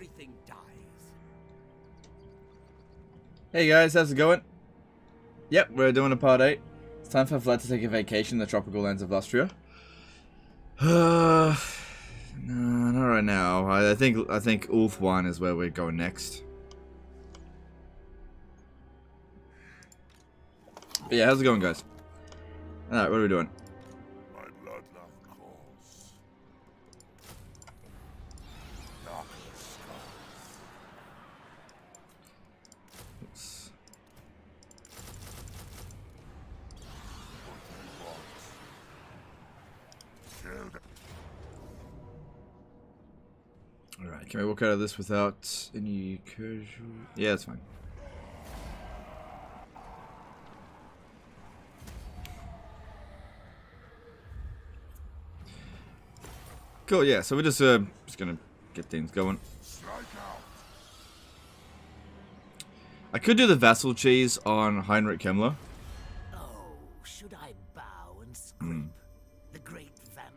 everything dies. Hey guys, how's it going? Yep, we're doing a part 8. It's time for Vlad to take a vacation in the tropical lands of Austria. No, not right now. I think Ulf 1 is where we're going next. But yeah, how's it going, guys? Alright, what are we doing? My bloodline calls. Darkness comes. Oops. What do you want? Kill them. Alright, can we walk out of this without any casual... Yeah, that's fine. Cool, yeah, so we're just gonna get things going. Strike out. I could do the vassal cheese on Heinrich Kemmler. Oh, should I bow and scrape the great vamp?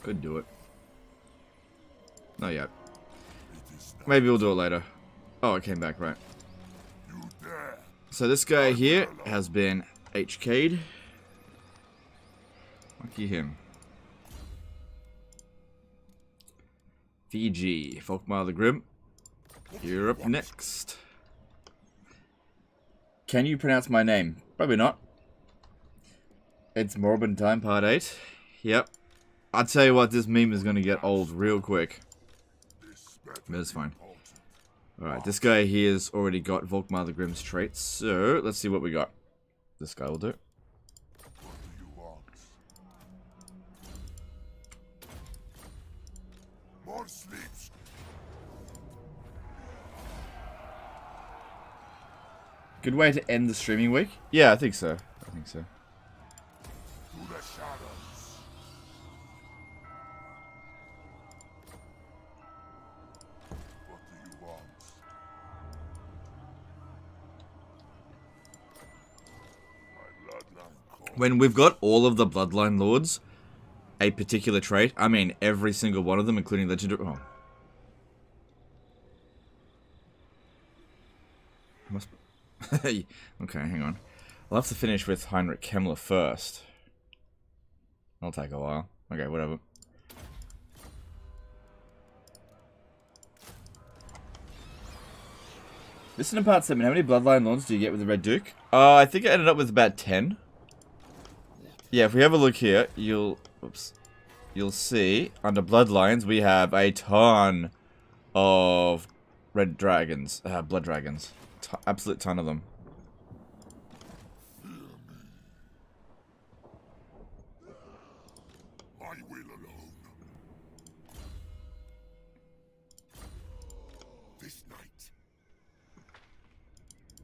Could do it. Not yet. It is not Maybe we'll do it later. Oh, it came back, right. you dare. So this guy here has been HK'd. Lucky him. VG, Folkmar the Grim. You're up next. Can you pronounce my name? Probably not. It's Morbid time, part 8. Yep. I'll tell you what, this meme is going to get old real quick. But it's fine. Alright, this guy here has already got Volkmar the Grim's traits, so let's see what we got. This guy will do. What do you want? More sleeps. Good way to end the streaming week? Yeah, I think so. I think so. To the shadows. What do you want? My bloodline calls. When we've got all of the Bloodline Lords, a particular trait, I mean every single one of them, including Legendary... Oh. Must... okay, hang on. I'll have to finish with Heinrich Kemmler first. That'll take a while. Okay, whatever. Listen to part 7. How many Bloodline Lords do you get with the Red Duke? I think I ended up with about 10. Yeah, if we have a look here, you'll see under Bloodlines we have a ton of red dragons, blood dragons, absolute ton of them. I will alone. This night.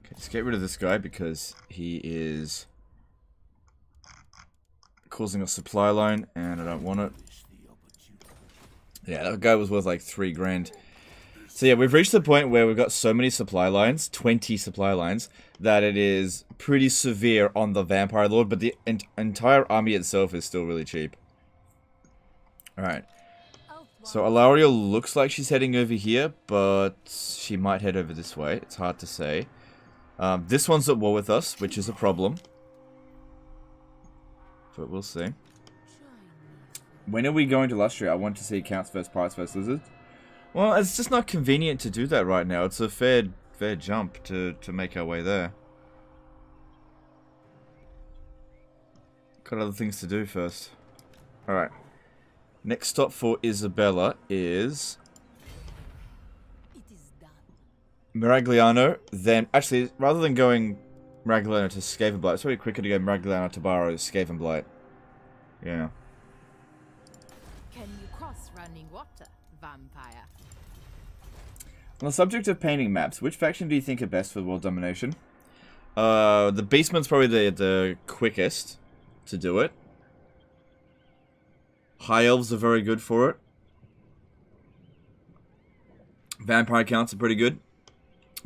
Okay, just get rid of this guy because he is causing a supply line, and I don't want it. Yeah, that guy was worth like 3 grand. So yeah, we've reached the point where we've got so many supply lines, 20 supply lines, that it is pretty severe on the Vampire Lord, but the entire army itself is still really cheap. Alright. So Alariel looks like she's heading over here, but she might head over this way. It's hard to say. This one's at war with us, which is a problem. But we'll see. When are we going to Lustria? I want to see Counts vs. Pirates vs. Lizards. Well, it's just not convenient to do that right now. It's a fair jump to make our way there. Got other things to do first. Alright. Next stop for Isabella is Miragliano. Then, actually, rather than going Miragliano to Skaven Blight, it's probably quicker to go Miragliano to Barrow Skaven Blight. Yeah. Can you cross running water, vampire? On the subject of painting maps, which faction do you think are best for world domination? The Beastman's probably the quickest to do it. High Elves are very good for it. Vampire Counts are pretty good.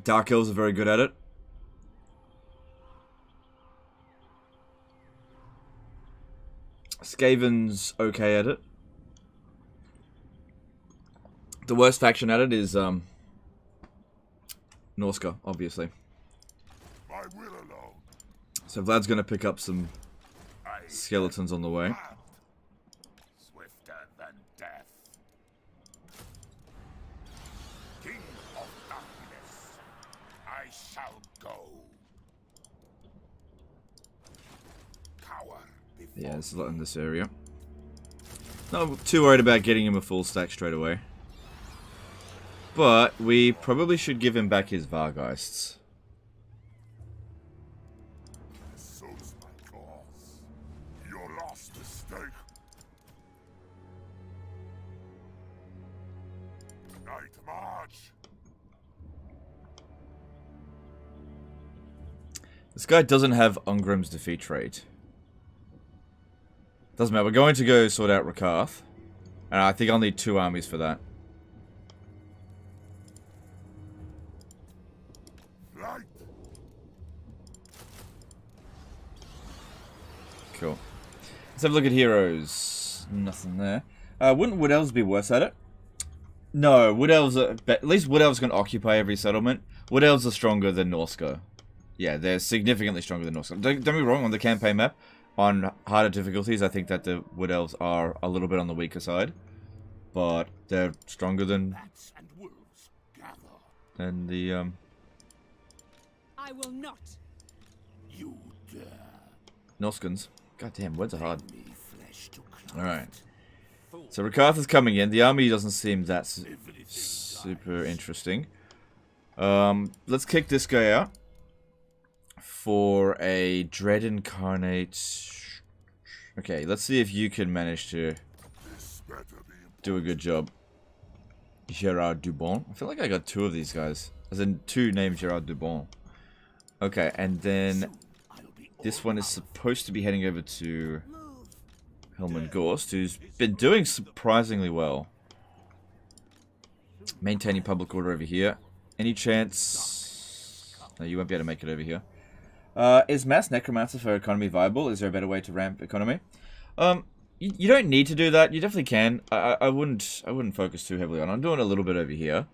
Dark Elves are very good at it. Skaven's okay at it. The worst faction at it is Norska, obviously. My will alone. So Vlad's gonna pick up some skeletons on the way. Swifter than death. King of darkness, I shall go. Cower before Yeah, there's a lot in this area. Not too worried about getting him a full stack straight away. But we probably should give him back his Vargeists. suits my cause. Your last mistake. Night march. This guy doesn't have Ungrim's defeat rate. Doesn't matter, we're going to go sort out Rakath. And I think I'll need 2 armies for that. Light. Cool. Let's have a look at heroes. Nothing there. Wouldn't Wood Elves be worse at it? No, Wood Elves are... At least Wood Elves can occupy every settlement. Wood Elves are stronger than Norska. Yeah, they're significantly stronger than Norska. Don't get me wrong, on the campaign map, on harder difficulties, I think that the Wood Elves are a little bit on the weaker side. But they're stronger than... Bats and wolves gather. than the, I will not. You dare Norskans. God damn, words are hard. me flesh to climb. Alright. So Rakath is coming in. The army doesn't seem that super interesting. Let's kick this guy out for a Dread Incarnate. Okay, let's see if you can manage to This better be do a good job. Gerard Dubon. I feel like I got 2 of these guys. As in 2 named Gerard Dubon. Okay, and then I'll be this one is supposed to be heading over to Helman Gorst, who's been doing surprisingly well. Maintaining public order over here. Any chance... No, you won't be able to make it over here. Is Mass Necromancer for economy viable? Is there a better way to ramp economy? You don't need to do that. You definitely can. I wouldn't focus too heavily on it. I'm doing a little bit over here.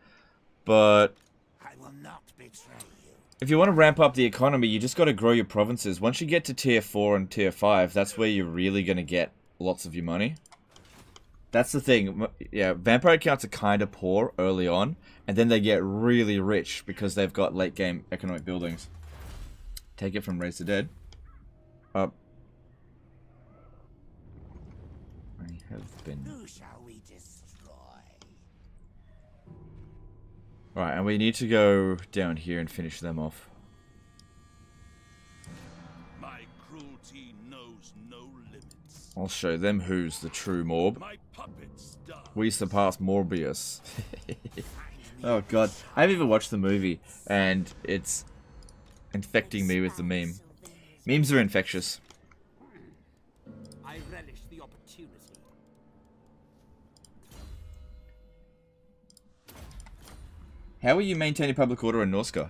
But I will not betray you. if you want to ramp up the economy, you just got to grow your provinces. Once you get to tier 4 and tier 5, that's where you're really going to get lots of your money. That's the thing. Yeah, vampire accounts are kind of poor early on, and then they get really rich because they've got late game economic buildings. Take it from Raise the Dead. I have been... Who shall we destroy? Right, and we need to go down here and finish them off. My cruelty knows no limits. I'll show them who's the true Morb. My puppets die. We surpass Morbius. Oh god, I haven't even watched the movie, and it's infecting me with the meme. Memes are infectious. I relish the opportunity. How are you maintaining public order in Norska?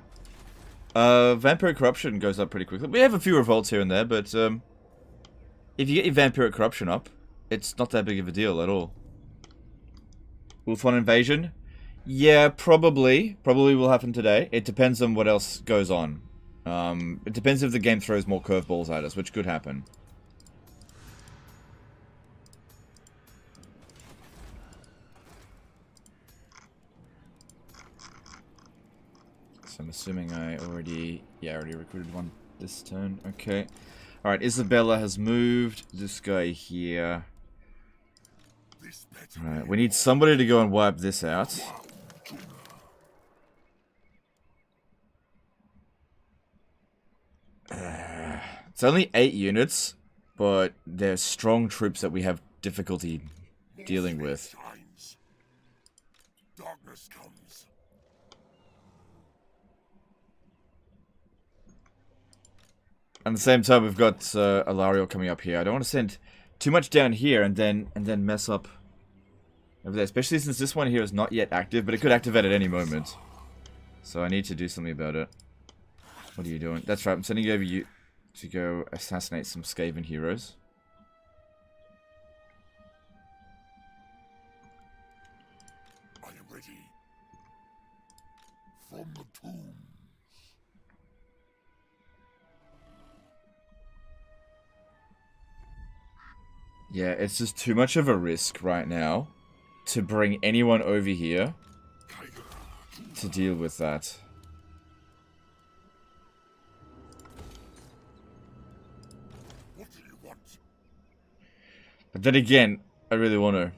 Vampiric corruption goes up pretty quickly. We have a few revolts here and there, but if you get your vampiric corruption up, it's not that big of a deal at all. Wolfon invasion? Yeah, probably. Probably will happen today. It depends on what else goes on. It depends if the game throws more curveballs at us, which could happen. So I'm assuming I already recruited one this turn. Okay. Alright, Isabella has moved. This guy here. this better Alright, we need somebody to go and wipe this out. It's only 8 units, but they're strong troops that we have difficulty dealing with. signs. Darkness comes. At the same time, we've got Alario coming up here. I don't want to send too much down here and then mess up over there, especially since this one here is not yet active, but it could activate at any moment. So I need to do something about it. What are you doing? That's right, I'm sending over you to go assassinate some Skaven heroes. I am Yeah, it's just too much of a risk right now to bring anyone over here to deal with that. What do you want? But then again, I really want to.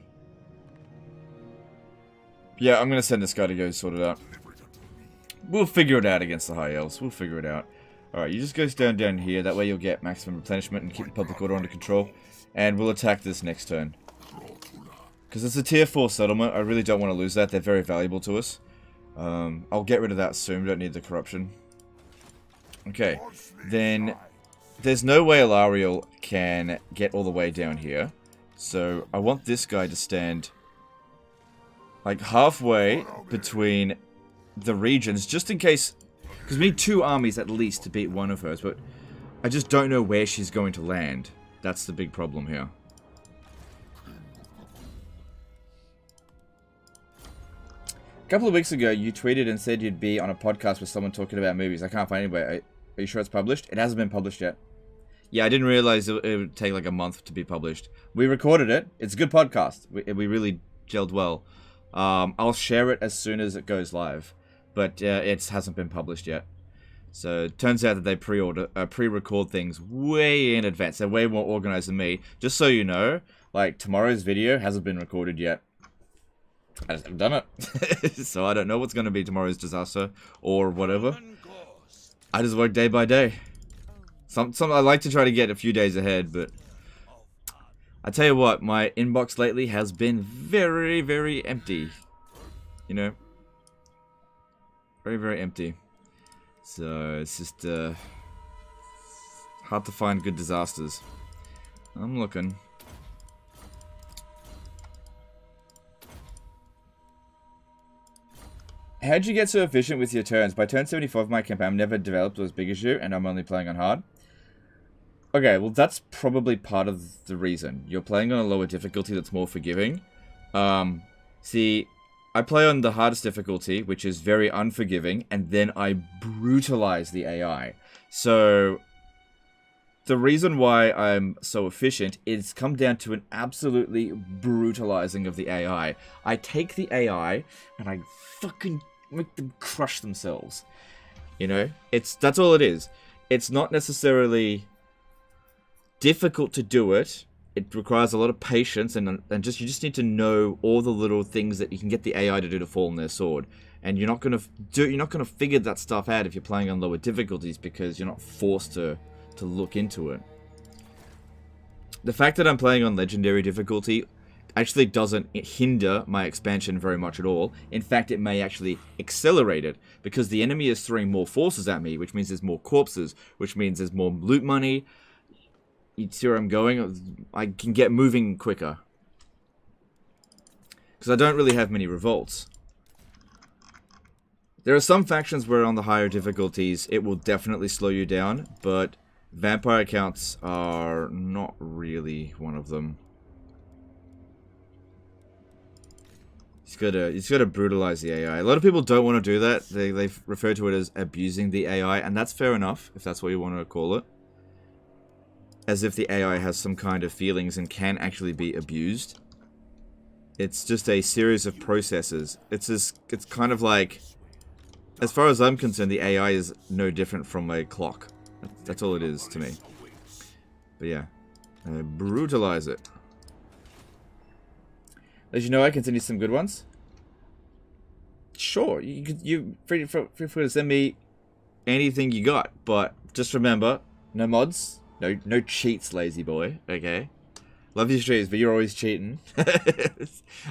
Yeah, I'm going to send this guy to go sort it out. We'll figure it out against the high elves. We'll figure it out. Alright, you just go down here. That way you'll get maximum replenishment and keep the public order under control. And we'll attack this next turn. Because it's a tier 4 settlement. I really don't want to lose that. They're very valuable to us. I'll get rid of that soon. We don't need the corruption. Okay. Then there's no way Alariel can get all the way down here. So I want this guy to stand like halfway between the regions, just in case, because we need 2 armies at least to beat one of hers, but I just don't know where she's going to land. That's the big problem here. A couple of weeks ago, you tweeted and said you'd be on a podcast with someone talking about movies. I can't find anywhere. Are you sure it's published? It hasn't been published yet. Yeah, I didn't realize it would take like a month to be published. We recorded it. It's a good podcast. We really gelled well. I'll share it as soon as it goes live. But it hasn't been published yet. So it turns out that they pre-record things way in advance. They're way more organized than me. Just so you know, like tomorrow's video hasn't been recorded yet. I just haven't done it. So I don't know what's going to be tomorrow's disaster or whatever. I just work day by day. Some I like to try to get a few days ahead, but I tell you what, my inbox lately has been very, very empty. You know? Very, very empty. So, it's just, hard to find good disasters. I'm looking. How'd you get so efficient with your turns? By turn 75 of my campaign, I've never developed as big as you, and I'm only playing on hard. Okay, well that's probably part of the reason. You're playing on a lower difficulty that's more forgiving. See, I play on the hardest difficulty, which is very unforgiving, and then I brutalize the AI. So, the reason why I'm so efficient is come down to an absolutely brutalizing of the AI. I take the AI, and I fucking make them crush themselves. You know? That's all it is. It's not necessarily difficult to do it. It requires a lot of patience, and you just need to know all the little things that you can get the AI to do to fall on their sword. And you're not gonna figure that stuff out if you're playing on lower difficulties, because you're not forced to look into it. The fact that I'm playing on legendary difficulty actually doesn't hinder my expansion very much at all. In fact, it may actually accelerate it, because the enemy is throwing more forces at me, which means there's more corpses, which means there's more loot money. You see where I'm going? I can get moving quicker. Because I don't really have many revolts. There are some factions where on the higher difficulties it will definitely slow you down, but vampire accounts are not really one of them. You just gotta brutalize the AI. A lot of people don't want to do that. They refer to it as abusing the AI, and that's fair enough, if that's what you want to call it. As if the AI has some kind of feelings and can actually be abused. It's just a series of processes. It's kind of like, as far as I'm concerned, the AI is no different from a clock. That's all it is to me. But yeah, brutalize it. As you know, I can send you some good ones. Sure, you free to send me anything you got, but just remember, no mods. No cheats, lazy boy, okay? Love your streams, but you're always cheating.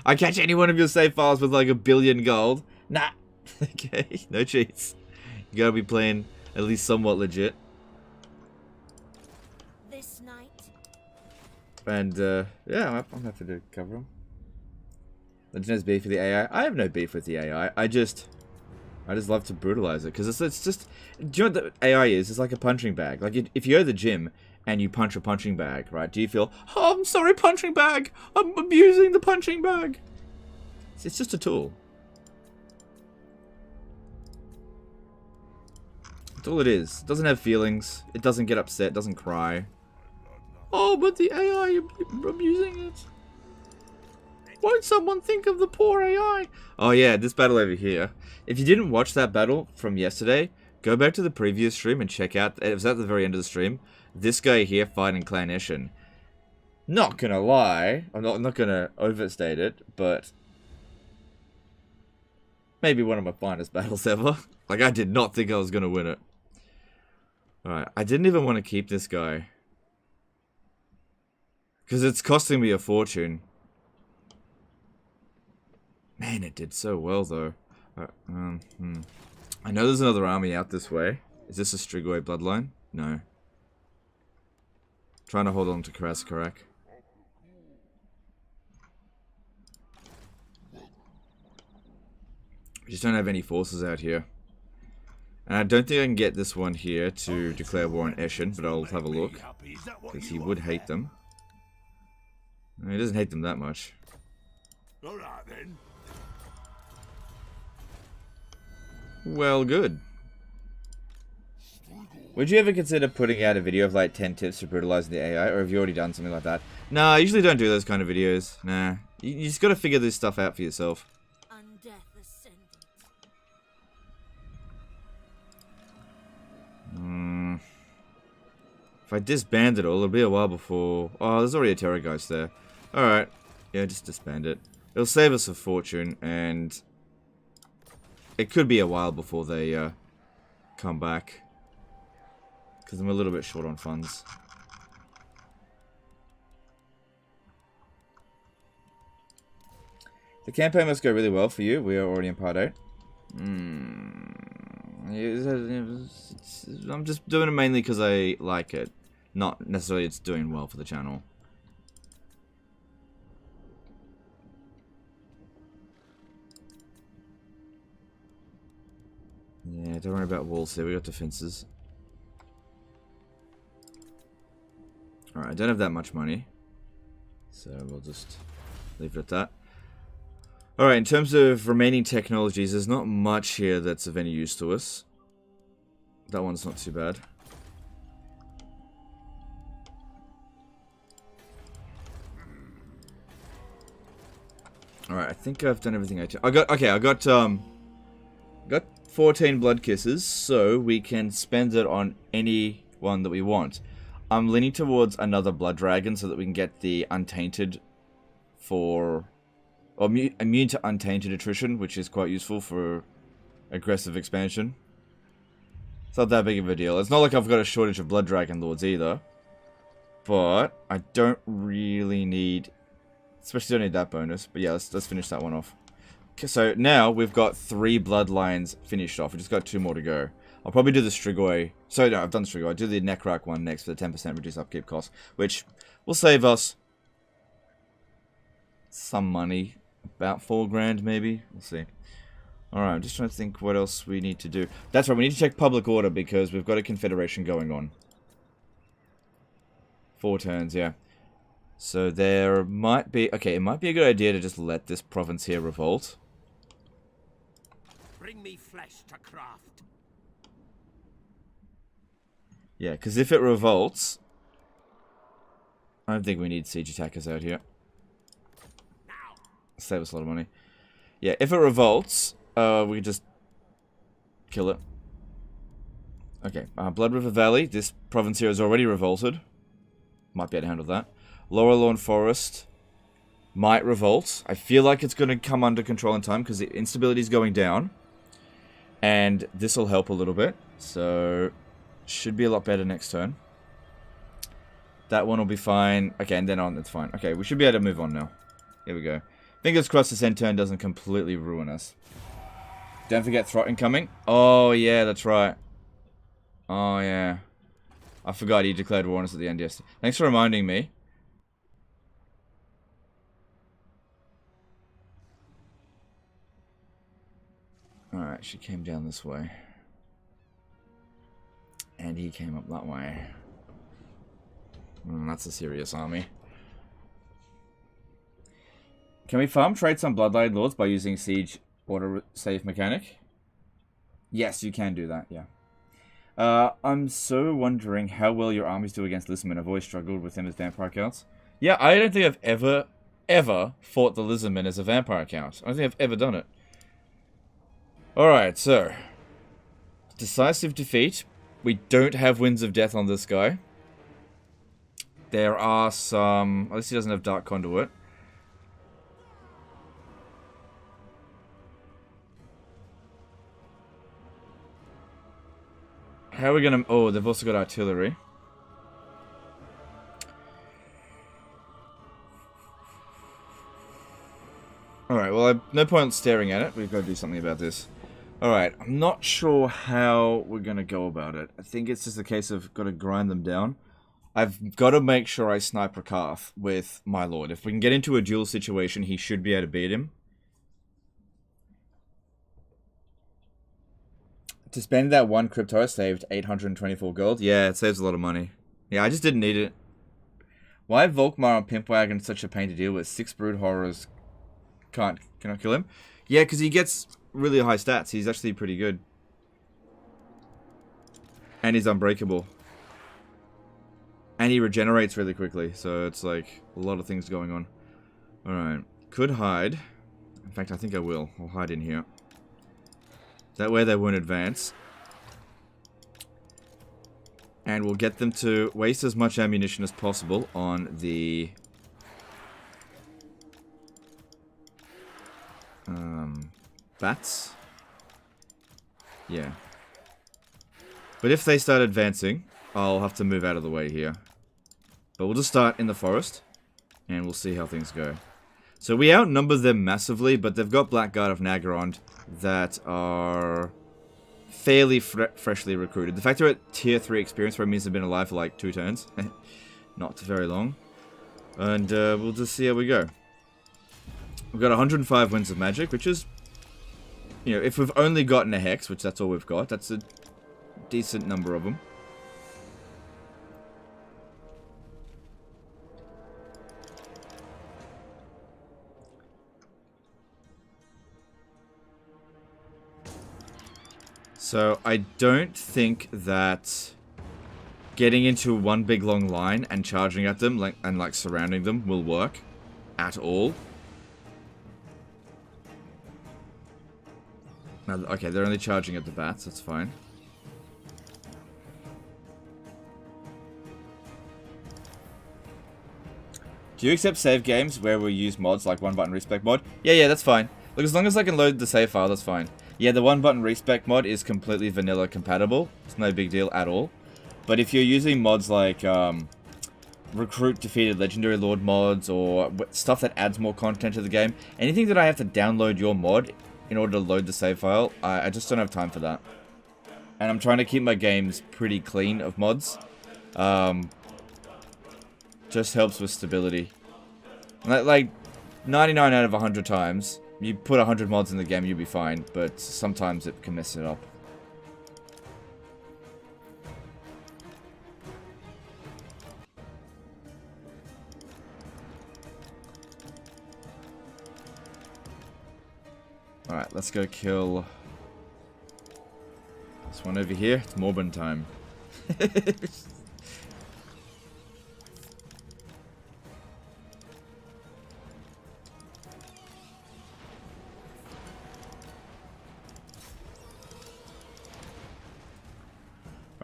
I catch any one of your save files with like 1 billion gold. Nah. Okay, no cheats. You gotta be playing at least somewhat legit. This night. And, yeah, I'm happy to cover them. Legend has beef with the AI. I have no beef with the AI. I just love to brutalize it, because it's just... Do you know what the AI is? It's like a punching bag. Like, if you go to the gym and you punch a punching bag, right? Do you feel, oh, I'm sorry, punching bag! I'm abusing the punching bag! It's just a tool. That's all it is. It doesn't have feelings. It doesn't get upset. Doesn't cry. Oh, Oh, but the AI abusing it. Won't someone think of the poor AI? Oh yeah, this battle over here. If you didn't watch that battle from yesterday, go back to the previous stream and check out. It was at the very end of the stream. This guy here fighting Clan Eshin. Not gonna lie, I'm not gonna overstate it, but maybe one of my finest battles ever. Like, I did not think I was gonna win it. Alright, I didn't even want to keep this guy. Because it's costing me a fortune. Man, it did so well, though. I know there's another army out this way. Is this a Strigoi bloodline? No. Trying to hold on to Karaskarak. We just don't have any forces out here. And I don't think I can get this one here to declare war on Eshin, but I'll have a look. Because he would hate them. He doesn't hate them that much. Alright then. Well, good. Would you ever consider putting out a video of like 10 tips for brutalizing the AI, or have you already done something like that? Nah, I usually don't do those kind of videos. Nah, you just gotta figure this stuff out for yourself. If I disband it all, it'll be a while before... Oh, there's already a Terrorgeist there. Alright. Yeah, just disband it. It'll save us a fortune, and... it could be a while before they come back. Because I'm a little bit short on funds. The campaign must go really well for you. We are already in part 8. I'm just doing it mainly because I like it. Not necessarily it's doing well for the channel. Yeah, don't worry about walls here. We got defenses. Alright, I don't have that much money. So we'll just leave it at that. Alright, in terms of remaining technologies, there's not much here that's of any use to us. That one's not too bad. Alright, I think I've done everything I got 14 blood kisses, so we can spend it on any one that we want. I'm leaning towards another blood dragon so that we can get the untainted for... or immune to untainted attrition, which is quite useful for aggressive expansion. It's not that big of a deal. It's not like I've got a shortage of blood dragon lords either. But I don't really need... especially don't need that bonus. But yeah, let's finish that one off. Okay, so now we've got 3 bloodlines finished off. We just got 2 more to go. I'll probably do the Strigoi. So no, I've done the Strigoi. I'll do the Necrak one next for the 10% reduced upkeep cost, which will save us some money. About 4 grand maybe. We'll see. Alright, I'm just trying to think what else we need to do. That's right, we need to check public order because we've got a confederation going on. 4 turns, yeah. So there might be... okay, it might be a good idea to just let this province here revolt. Bring me flesh to craft. Yeah, because if it revolts... I don't think we need siege attackers out here. Save us a lot of money. Yeah, if it revolts, we can just kill it. Okay, Blood River Valley. This province here has already revolted. Might be able to handle that. Lower Lawn Forest might revolt. I feel like it's going to come under control in time because the instability is going down. And this will help a little bit. So, should be a lot better next turn. That one will be fine. Okay, and then on, it's fine. Okay, we should be able to move on now. Here we go. Fingers crossed this end turn doesn't completely ruin us. Don't forget Throt incoming. Oh, yeah, that's right. Oh, yeah. I forgot he declared war on us at the end yesterday. Thanks for reminding me. Alright, she came down this way. And he came up that way. That's a serious army. Can we farm traits on Bloodline Lords by using Siege auto-save mechanic? Yes, you can do that, yeah. I'm so wondering how well your armies do against Lizardmen. I've always struggled with him as vampire counts. Yeah, I don't think I've ever fought the Lizardmen as a vampire count. I don't think I've ever done it. Alright, so. Decisive defeat. We don't have Winds of Death on this guy. There are some... At least he doesn't have Dark Conduit. How are we gonna... Oh, they've also got artillery. Alright, well, no point staring at it. We've got to do something about this. Alright, I'm not sure how we're gonna go about it. I think it's just a case of got to grind them down. I've got to make sure I snipe Rakath with my lord. If we can get into a duel situation, he should be able to beat him. To spend that one crypto saved 824 gold. Yeah, it saves a lot of money. Yeah, I just didn't need it. Why Volkmar on Pimpwagon such a pain to deal with? 6 brood horrors cannot kill him. Yeah, because he gets really high stats. He's actually pretty good. And he's unbreakable. And he regenerates really quickly, so it's like a lot of things going on. Alright, could hide. In fact, I think I will. I'll hide in here. That way they won't advance. And we'll get them to waste as much ammunition as possible on the... bats. Yeah. But if they start advancing, I'll have to move out of the way here. But we'll just start in the forest, and we'll see how things go. So we outnumber them massively, but they've got Blackguard of Naggarond that are fairly freshly recruited. The fact they're at tier 3 experience probably means they've been alive for like 2 turns. Not very long. And we'll just see how we go. We've got 105 Winds of Magic, which is, you know, if we've only gotten a Hex, which that's all we've got, that's a decent number of them. So I don't think that getting into one big long line and charging at them and surrounding them will work at all. Now, okay, they're only charging at the bats, that's fine. Do you accept save games where we use mods like one button respec mod? Yeah, that's fine. Look, as long as I can load the save file, that's fine. Yeah, the one button respec mod is completely vanilla compatible. It's no big deal at all. But if you're using mods like Recruit Defeated Legendary Lord mods or stuff that adds more content to the game, anything that I have to download your mod in order to load the save file, I just don't have time for that. And I'm trying to keep my games pretty clean of mods. Just helps with stability. Like 99 out of 100 times, you put 100 mods in the game, you'll be fine, but sometimes it can mess it up. Alright, let's go kill this one over here. It's Morbid time.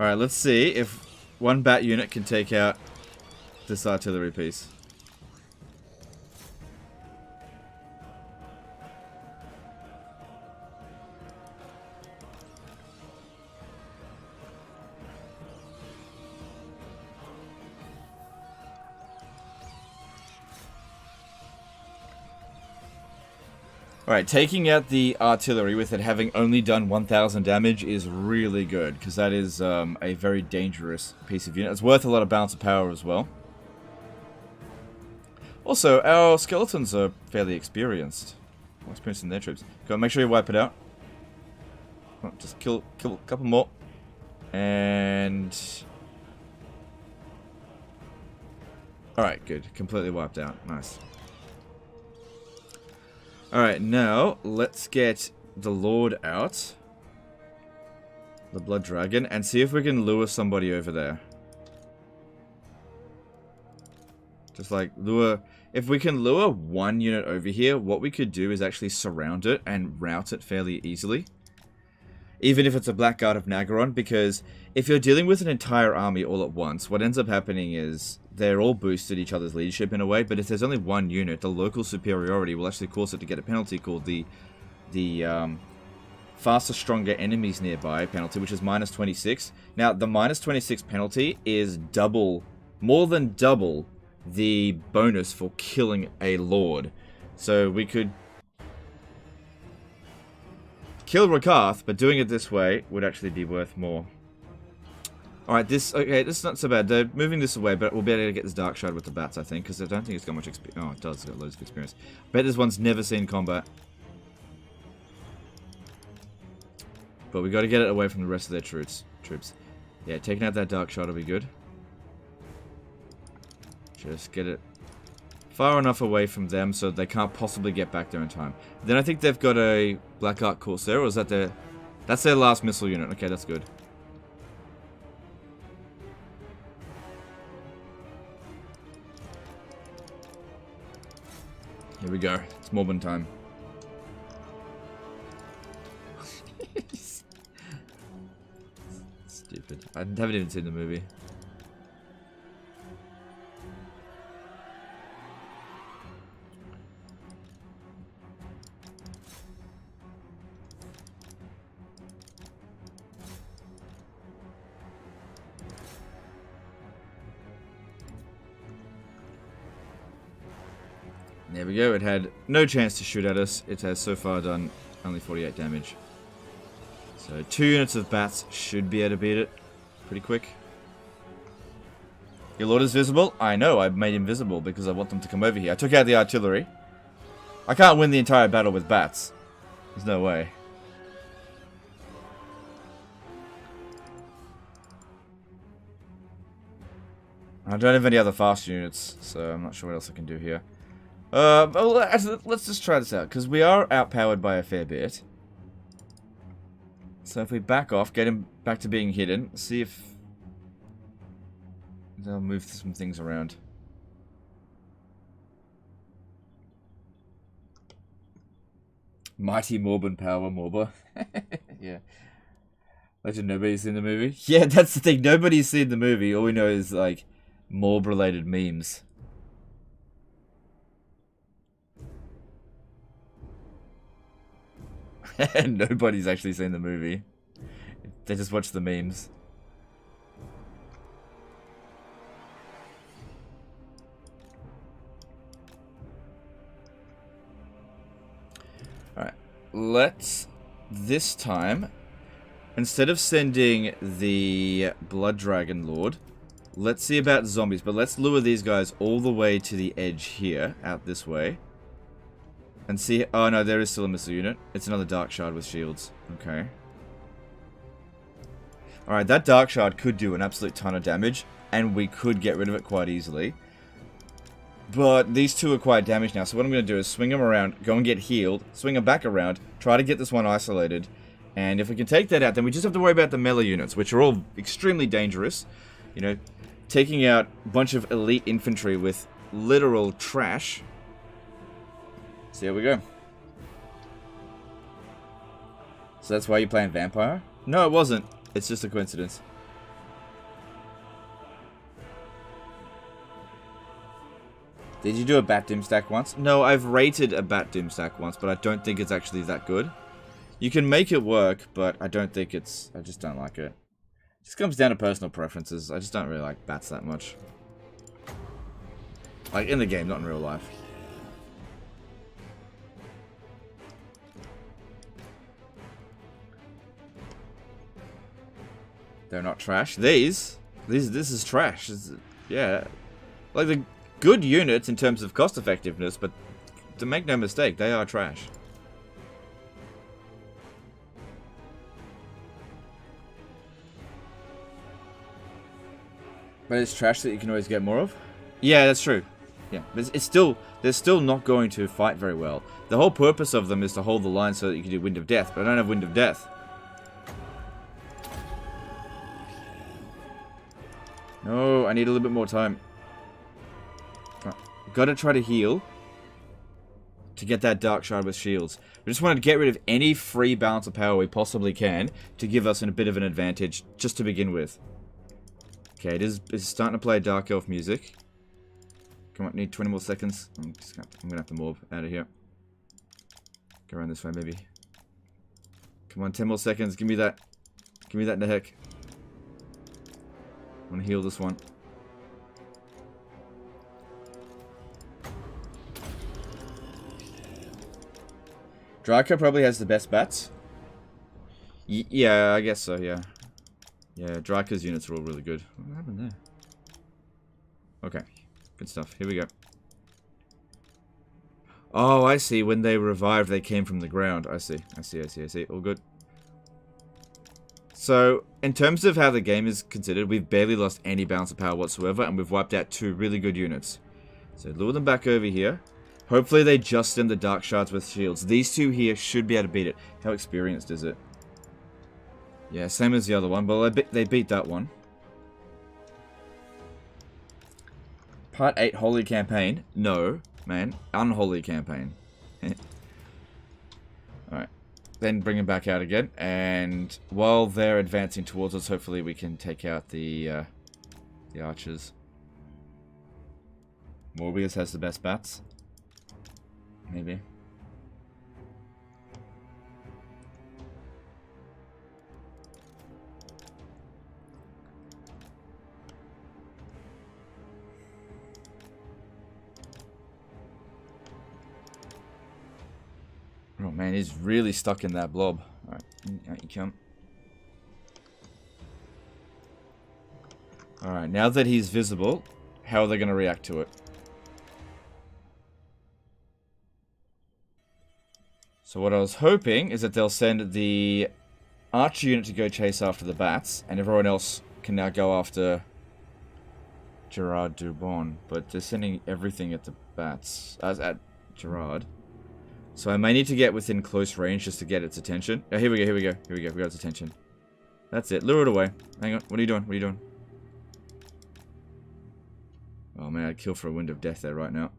Alright, let's see if one bat unit can take out this artillery piece. Alright, taking out the artillery with it having only done 1000 damage is really good, because that is a very dangerous piece of unit. It's worth a lot of balance of power as well. Also, our skeletons are fairly experienced. More experienced than their troops. Go on, make sure you wipe it out. Oh, just kill a couple more. And... Alright, good. Completely wiped out. Nice. Alright, now, let's get the Lord out. the Blood Dragon and see if we can lure somebody over there. Just like lure... If we can lure one unit over here, what we could do is actually surround it and route it fairly easily. Even if it's a Blackguard of Nagaron, because if you're dealing with an entire army all at once, what ends up happening is they're all boosted each other's leadership in a way, but if there's only one unit, the local superiority will actually cause it to get a penalty called the faster, stronger enemies nearby penalty, which is minus 26. Now, the minus 26 penalty is double, more than double, the bonus for killing a lord. So we could kill Rakarth, but doing it this way would actually be worth more. Alright, this is not so bad. They're moving this away, but we'll be able to get this Dark Shard with the bats, I think, because I don't think it's got much experience. Oh, it does, it's got loads of experience. I bet this one's never seen combat. But we got to get it away from the rest of their troops. Yeah, taking out that Dark Shard will be good. Just get it far enough away from them so they can't possibly get back there in time. Then I think they've got a Black Ark Corsair, or is that their... That's their last missile unit. Okay, that's good. Here we go. It's Morbid time. Stupid. I haven't even seen the movie. There we go, it had no chance to shoot at us. It has so far done only 48 damage. So 2 units of bats should be able to beat it pretty quick. Your lord is visible? I know, I made him visible because I want them to come over here. I took out the artillery. I can't win the entire battle with bats. There's no way. I don't have any other fast units, so I'm not sure what else I can do here. Let's just try this out, because we are outpowered by a fair bit. So if we back off, get him back to being hidden, see if they'll move some things around. Mighty Morbid power, Morba. Yeah. Legend nobody's seen the movie? Yeah, that's the thing, nobody's seen the movie. All we know is, like, Morb-related memes. Nobody's actually seen the movie. They just watch the memes. Alright. Let's, this time, instead of sending the Blood Dragon Lord, let's see about zombies. But let's lure these guys all the way to the edge here, out this way. And see... Oh, no, there is still a missile unit. It's another Dark Shard with shields. Okay. Alright, that Dark Shard could do an absolute ton of damage. And we could get rid of it quite easily. But these two are quite damaged now. So what I'm going to do is swing them around, go and get healed, swing them back around, try to get this one isolated. And if we can take that out, then we just have to worry about the melee units, which are all extremely dangerous. You know, taking out a bunch of elite infantry with literal trash. So here we go. So that's why you're playing Vampire? No, it wasn't. It's just a coincidence. Did you do a Bat Doom stack once? No, I've rated a Bat Doom stack once, but I don't think it's actually that good. You can make it work, but I don't think it's... I just don't like it. It just comes down to personal preferences. I just don't really like bats that much. Like, in the game, not in real life. They're not trash. This is trash. Yeah. Like, the good units in terms of cost effectiveness, but to make no mistake, they are trash. But it's trash that you can always get more of? Yeah, that's true. Yeah, but it's still... They're still not going to fight very well. The whole purpose of them is to hold the line so that you can do Wind of Death, but I don't have Wind of Death. No, I need a little bit more time. Gotta try to heal to get that Dark Shard with shields. We just want to get rid of any free balance of power we possibly can to give us a bit of an advantage just to begin with. Okay, it's starting to play Dark Elf music. Come on, need 20 more seconds. I'm gonna have to morb out of here. Go around this way, maybe. Come on, 10 more seconds. Give me that. Give me that in the heck. I want to heal this one. Draco probably has the best bats. Yeah, I guess so, yeah. Yeah, Draco's units are all really good. What happened there? Okay, good stuff. Here we go. Oh, I see. When they revived, they came from the ground. I see. I see. All good. So, in terms of how the game is considered, we've barely lost any balance of power whatsoever, and we've wiped out 2 really good units. So, lure them back over here. Hopefully they just send the Dark Shards with shields. These 2 here should be able to beat it. How experienced is it? Yeah, same as the other one, but they beat that one. Part 8 Holy Campaign. No, man. Unholy Campaign. Alright. Then bring them back out again. And while they're advancing towards us, hopefully we can take out the archers. Morbius has the best bats. Maybe. Oh man, he's really stuck in that blob. Alright, out you come. Alright, now that he's visible, how are they going to react to it? So what I was hoping is that they'll send the archer unit to go chase after the bats, and everyone else can now go after Gerard Dubon. But they're sending everything at the bats, as at Gerard. So I may need to get within close range just to get its attention. Oh, here we go. We got its attention. That's it. Lure it away. Hang on. What are you doing? Oh man, I'd kill for a wind of death there right now.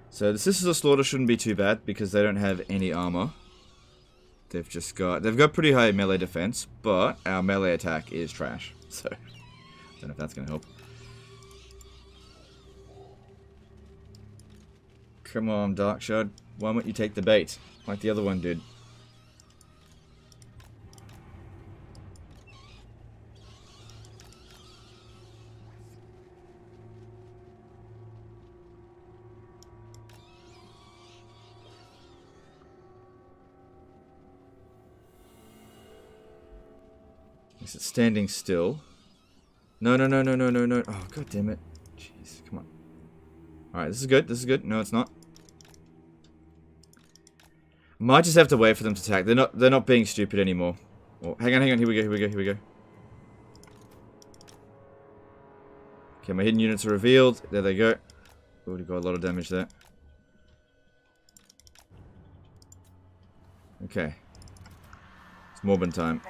So the Sisters of Slaughter shouldn't be too bad because they don't have any armor. They've got pretty high melee defense, but our melee attack is trash. So don't know if that's gonna help. Come on, Dark Shard. Why won't you take the bait like the other one did? Is it standing still? No. Oh, god damn it. Jeez, come on. Alright, this is good. No, it's not. Might just have to wait for them to attack. They're not being stupid anymore. Oh, hang on. Here we go. Okay, my hidden units are revealed. There they go. Already got a lot of damage there. Okay. It's Morbid time.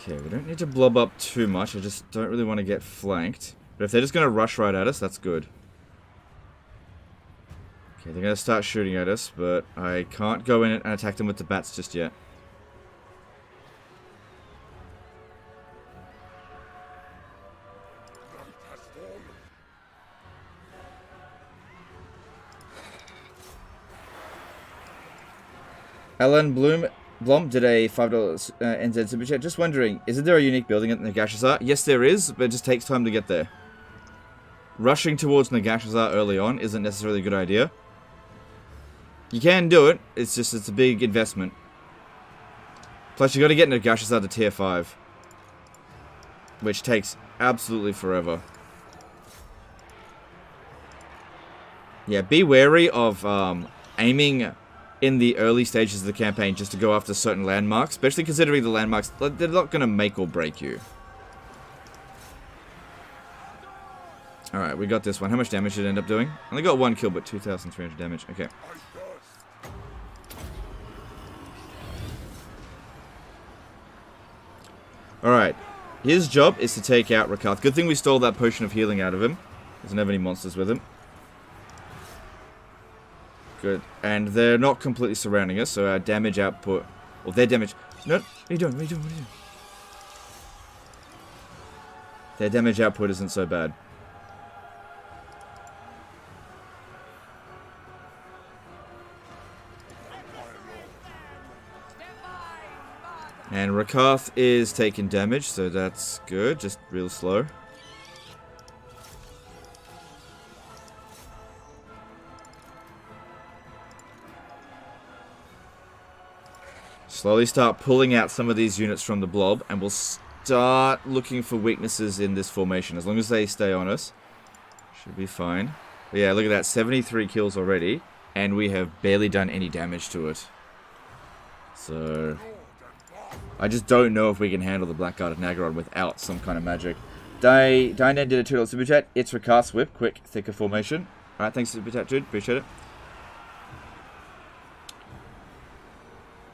Okay, we don't need to blob up too much. I just don't really want to get flanked. But if they're just going to rush right at us, that's good. Okay, they're going to start shooting at us, but I can't go in and attack them with the bats just yet. Alan Blom did a $5 NZ Super Chat. Just wondering, isn't there a unique building at the Gashazar? Yes, there is, but it just takes time to get there. rushing towards Nagashazar early on isn't necessarily a good idea. You can do it, it's just, it's a big investment. Plus, you got to get Nagashazar to tier 5. Which takes absolutely forever. Yeah, be wary of aiming in the early stages of the campaign just to go after certain landmarks. Especially considering the landmarks, they're not going to make or break you. Alright, we got this one. How much damage did it end up doing? Only got 1 kill, but 2,300 damage. Okay. Alright. His job is to take out Rakath. Good thing we stole that potion of healing out of him. Doesn't have any monsters with him. Good. And they're not completely surrounding us, so our damage output... Well, their damage... No! What are you doing? What are you doing? What are you doing? Their damage output isn't so bad. And Rakath is taking damage, so that's good. Just real slow. Slowly start pulling out some of these units from the blob, and we'll start looking for weaknesses in this formation. As long as they stay on us, should be fine. But yeah, look at that. 73 kills already, and we have barely done any damage to it. So... I just don't know if we can handle the Blackguard of Nagaron without some kind of magic. Diane did a $2 super chat. It's Rakath's whip. Quick, thicker formation. Alright, thanks super chat, dude. Appreciate it.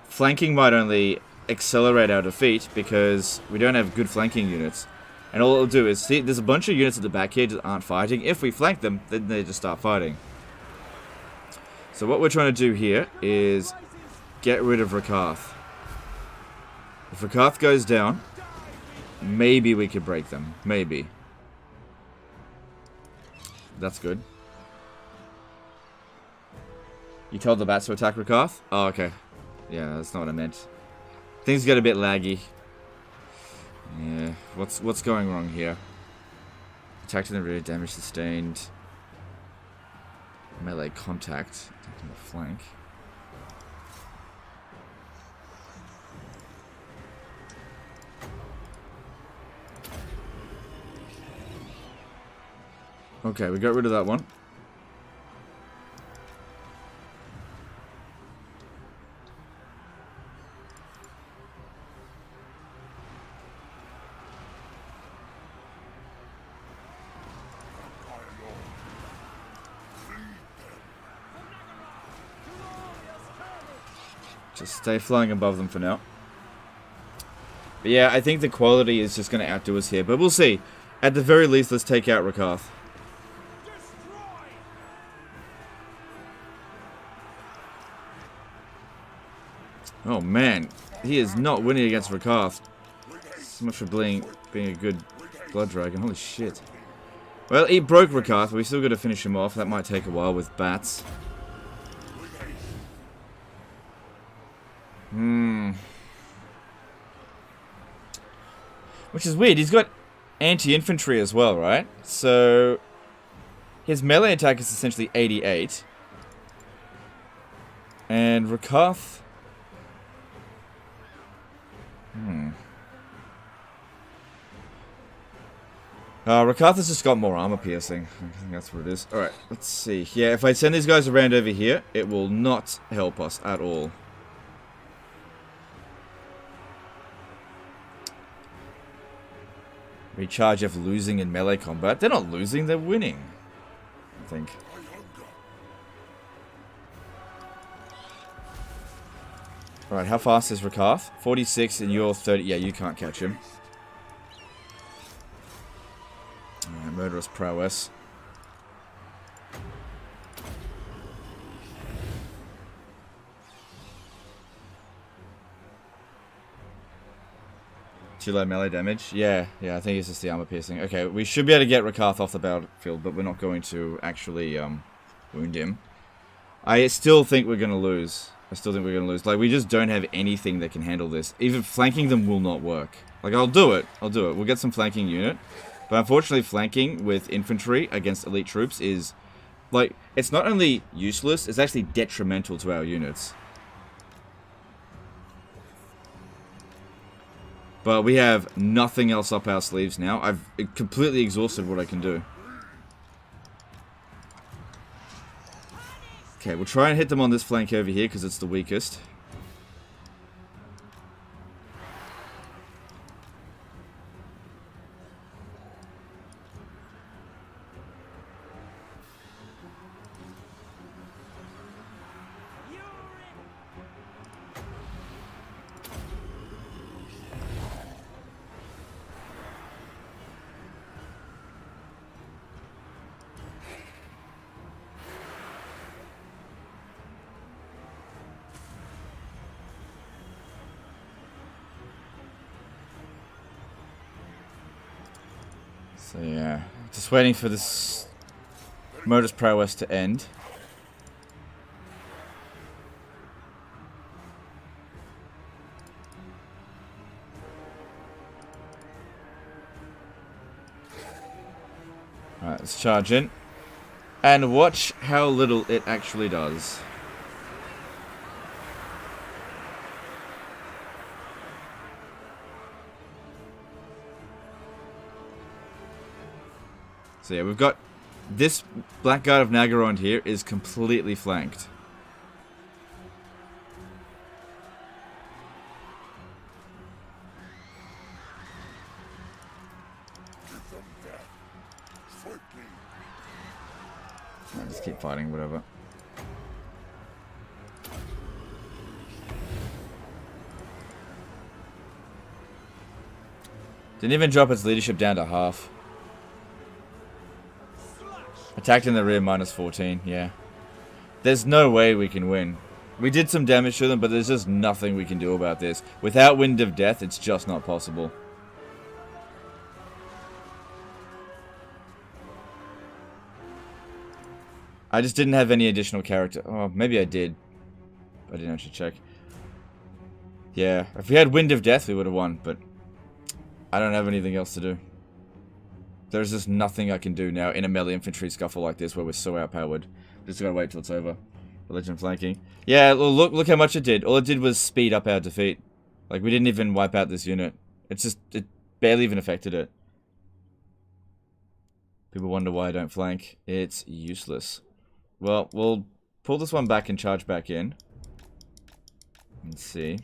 Flanking might only accelerate our defeat because we don't have good flanking units. And all it'll do is, see, there's a bunch of units at the back here that aren't fighting. If we flank them, then they just start fighting. So what we're trying to do here is get rid of Rakath. If Rakath goes down, maybe we could break them. Maybe. That's good. You told the bats to attack Rakath? Oh, okay. Yeah, that's not what I meant. Things get a bit laggy. Yeah, what's going wrong here? Attacked in the rear, damage sustained. Melee contact. Attacking the flank. Okay, we got rid of that one. Just stay flying above them for now. But yeah, I think the quality is just going to outdo us here. But we'll see. At the very least, let's take out Rakath. Oh man, he is not winning against Rakath. So much for being a good blood dragon. Holy shit. Well, he broke Rakath, but we still got to finish him off. That might take a while with bats. Which is weird. He's got anti-infantry as well, right? So his melee attack is essentially 88. And Rakath... Rakath has just got more armor piercing. I think that's what it is. Alright, let's see. Yeah, if I send these guys around over here, it will not help us at all. Recharge after losing in melee combat. They're not losing, they're winning. I think. Alright, how fast is Rakath? 46 and you're 30. Yeah, you can't catch him. Alright, murderous prowess. Too low melee damage? Yeah, I think it's just the armor piercing. Okay, we should be able to get Rakath off the battlefield, but we're not going to actually wound him. I still think we're going to lose. Like, we just don't have anything that can handle this. Even flanking them will not work. Like, I'll do it. We'll get some flanking unit. But unfortunately, flanking with infantry against elite troops is, like, it's not only useless, it's actually detrimental to our units. But we have nothing else up our sleeves now. I've completely exhausted what I can do. Okay, we'll try and hit them on this flank over here because it's the weakest. So yeah, just waiting for this modus prowess to end. Alright, let's charge in. And watch how little it actually does. So yeah, we've got this Blackguard of Nagarond here is completely flanked. I'll just keep fighting, whatever. Didn't even drop its leadership down to half. Attacked in the rear, -14, yeah. There's no way we can win. We did some damage to them, but there's just nothing we can do about this. Without Wind of Death, it's just not possible. I just didn't have any additional character. Oh, maybe I did. I didn't actually check. Yeah, if we had Wind of Death, we would have won, but I don't have anything else to do. There's just nothing I can do now in a melee infantry scuffle like this where we're so outpowered. Just gotta wait till it's over. Religion flanking. Yeah, look how much it did. All it did was speed up our defeat. Like, we didn't even wipe out this unit. It barely even affected it. People wonder why I don't flank. It's useless. Well, we'll pull this one back and charge back in. Let's see.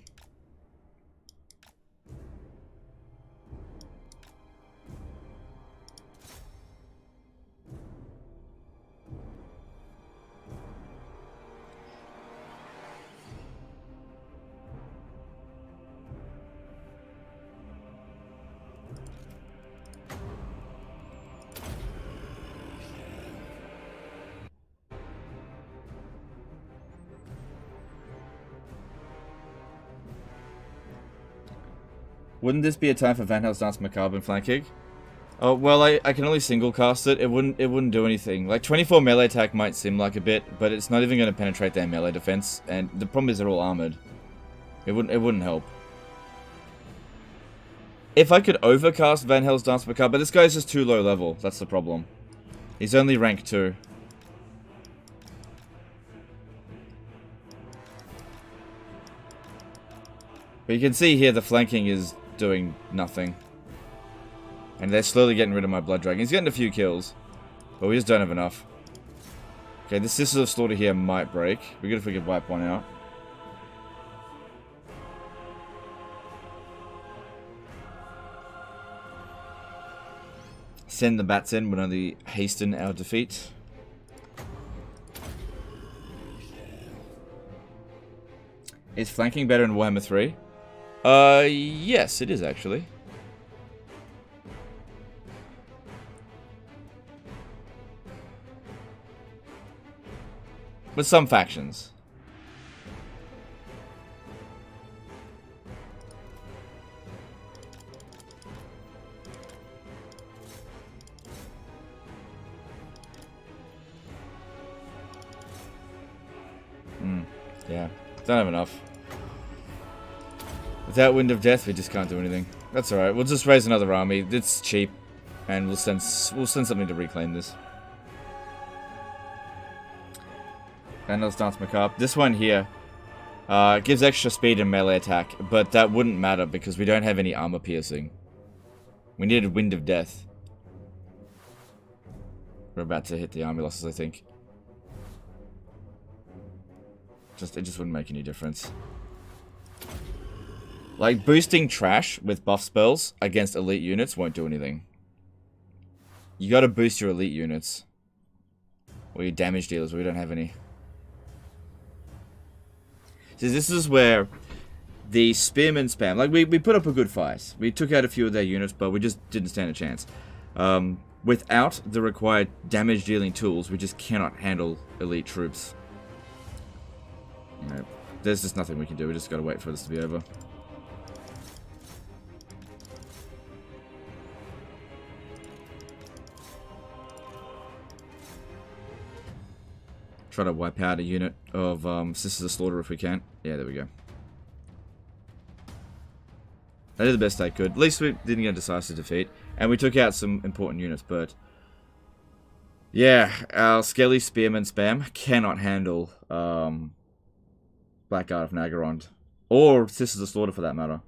Wouldn't this be a time for Van Hels's Dance Macabre and flanking? Oh, well, I can only single cast it. It wouldn't do anything. Like, 24 melee attack might seem like a bit, but it's not even going to penetrate their melee defense. And the problem is they're all armored. It wouldn't help. If I could overcast Van Hels's Dance Macabre, but this guy's just too low level. That's the problem. He's only rank 2. But you can see here the flanking is doing nothing. And they're slowly getting rid of my Blood Dragon. He's getting a few kills. But we just don't have enough. Okay, the Sisters of Slaughter here might break. We're good if we could wipe one out. Send the bats in would only hasten our defeat. Is flanking better in Warhammer 3? Yes, it is actually. With some factions. Yeah, don't have enough. Without Wind of Death, we just can't do anything. That's alright, we'll just raise another army. It's cheap. And we'll send something to reclaim this. Another Stance Macabre. This one here gives extra speed and melee attack, but that wouldn't matter because we don't have any armor piercing. We needed Wind of Death. We're about to hit the army losses, I think. It just wouldn't make any difference. Like, boosting trash with buff spells against elite units won't do anything. You gotta boost your elite units. Or your damage dealers, we don't have any. So this is where the spearmen spam, like we put up a good fight. We took out a few of their units, but we just didn't stand a chance. Without the required damage dealing tools, we just cannot handle elite troops. You know, there's just nothing we can do, we just gotta wait for this to be over. Try to wipe out a unit of Sisters of Slaughter if we can. Yeah, there we go. I did the best I could. At least we didn't get a decisive defeat. And we took out some important units, but... yeah, our Skelly Spearman spam cannot handle Blackguard of Nagarond. Or Sisters of Slaughter for that matter.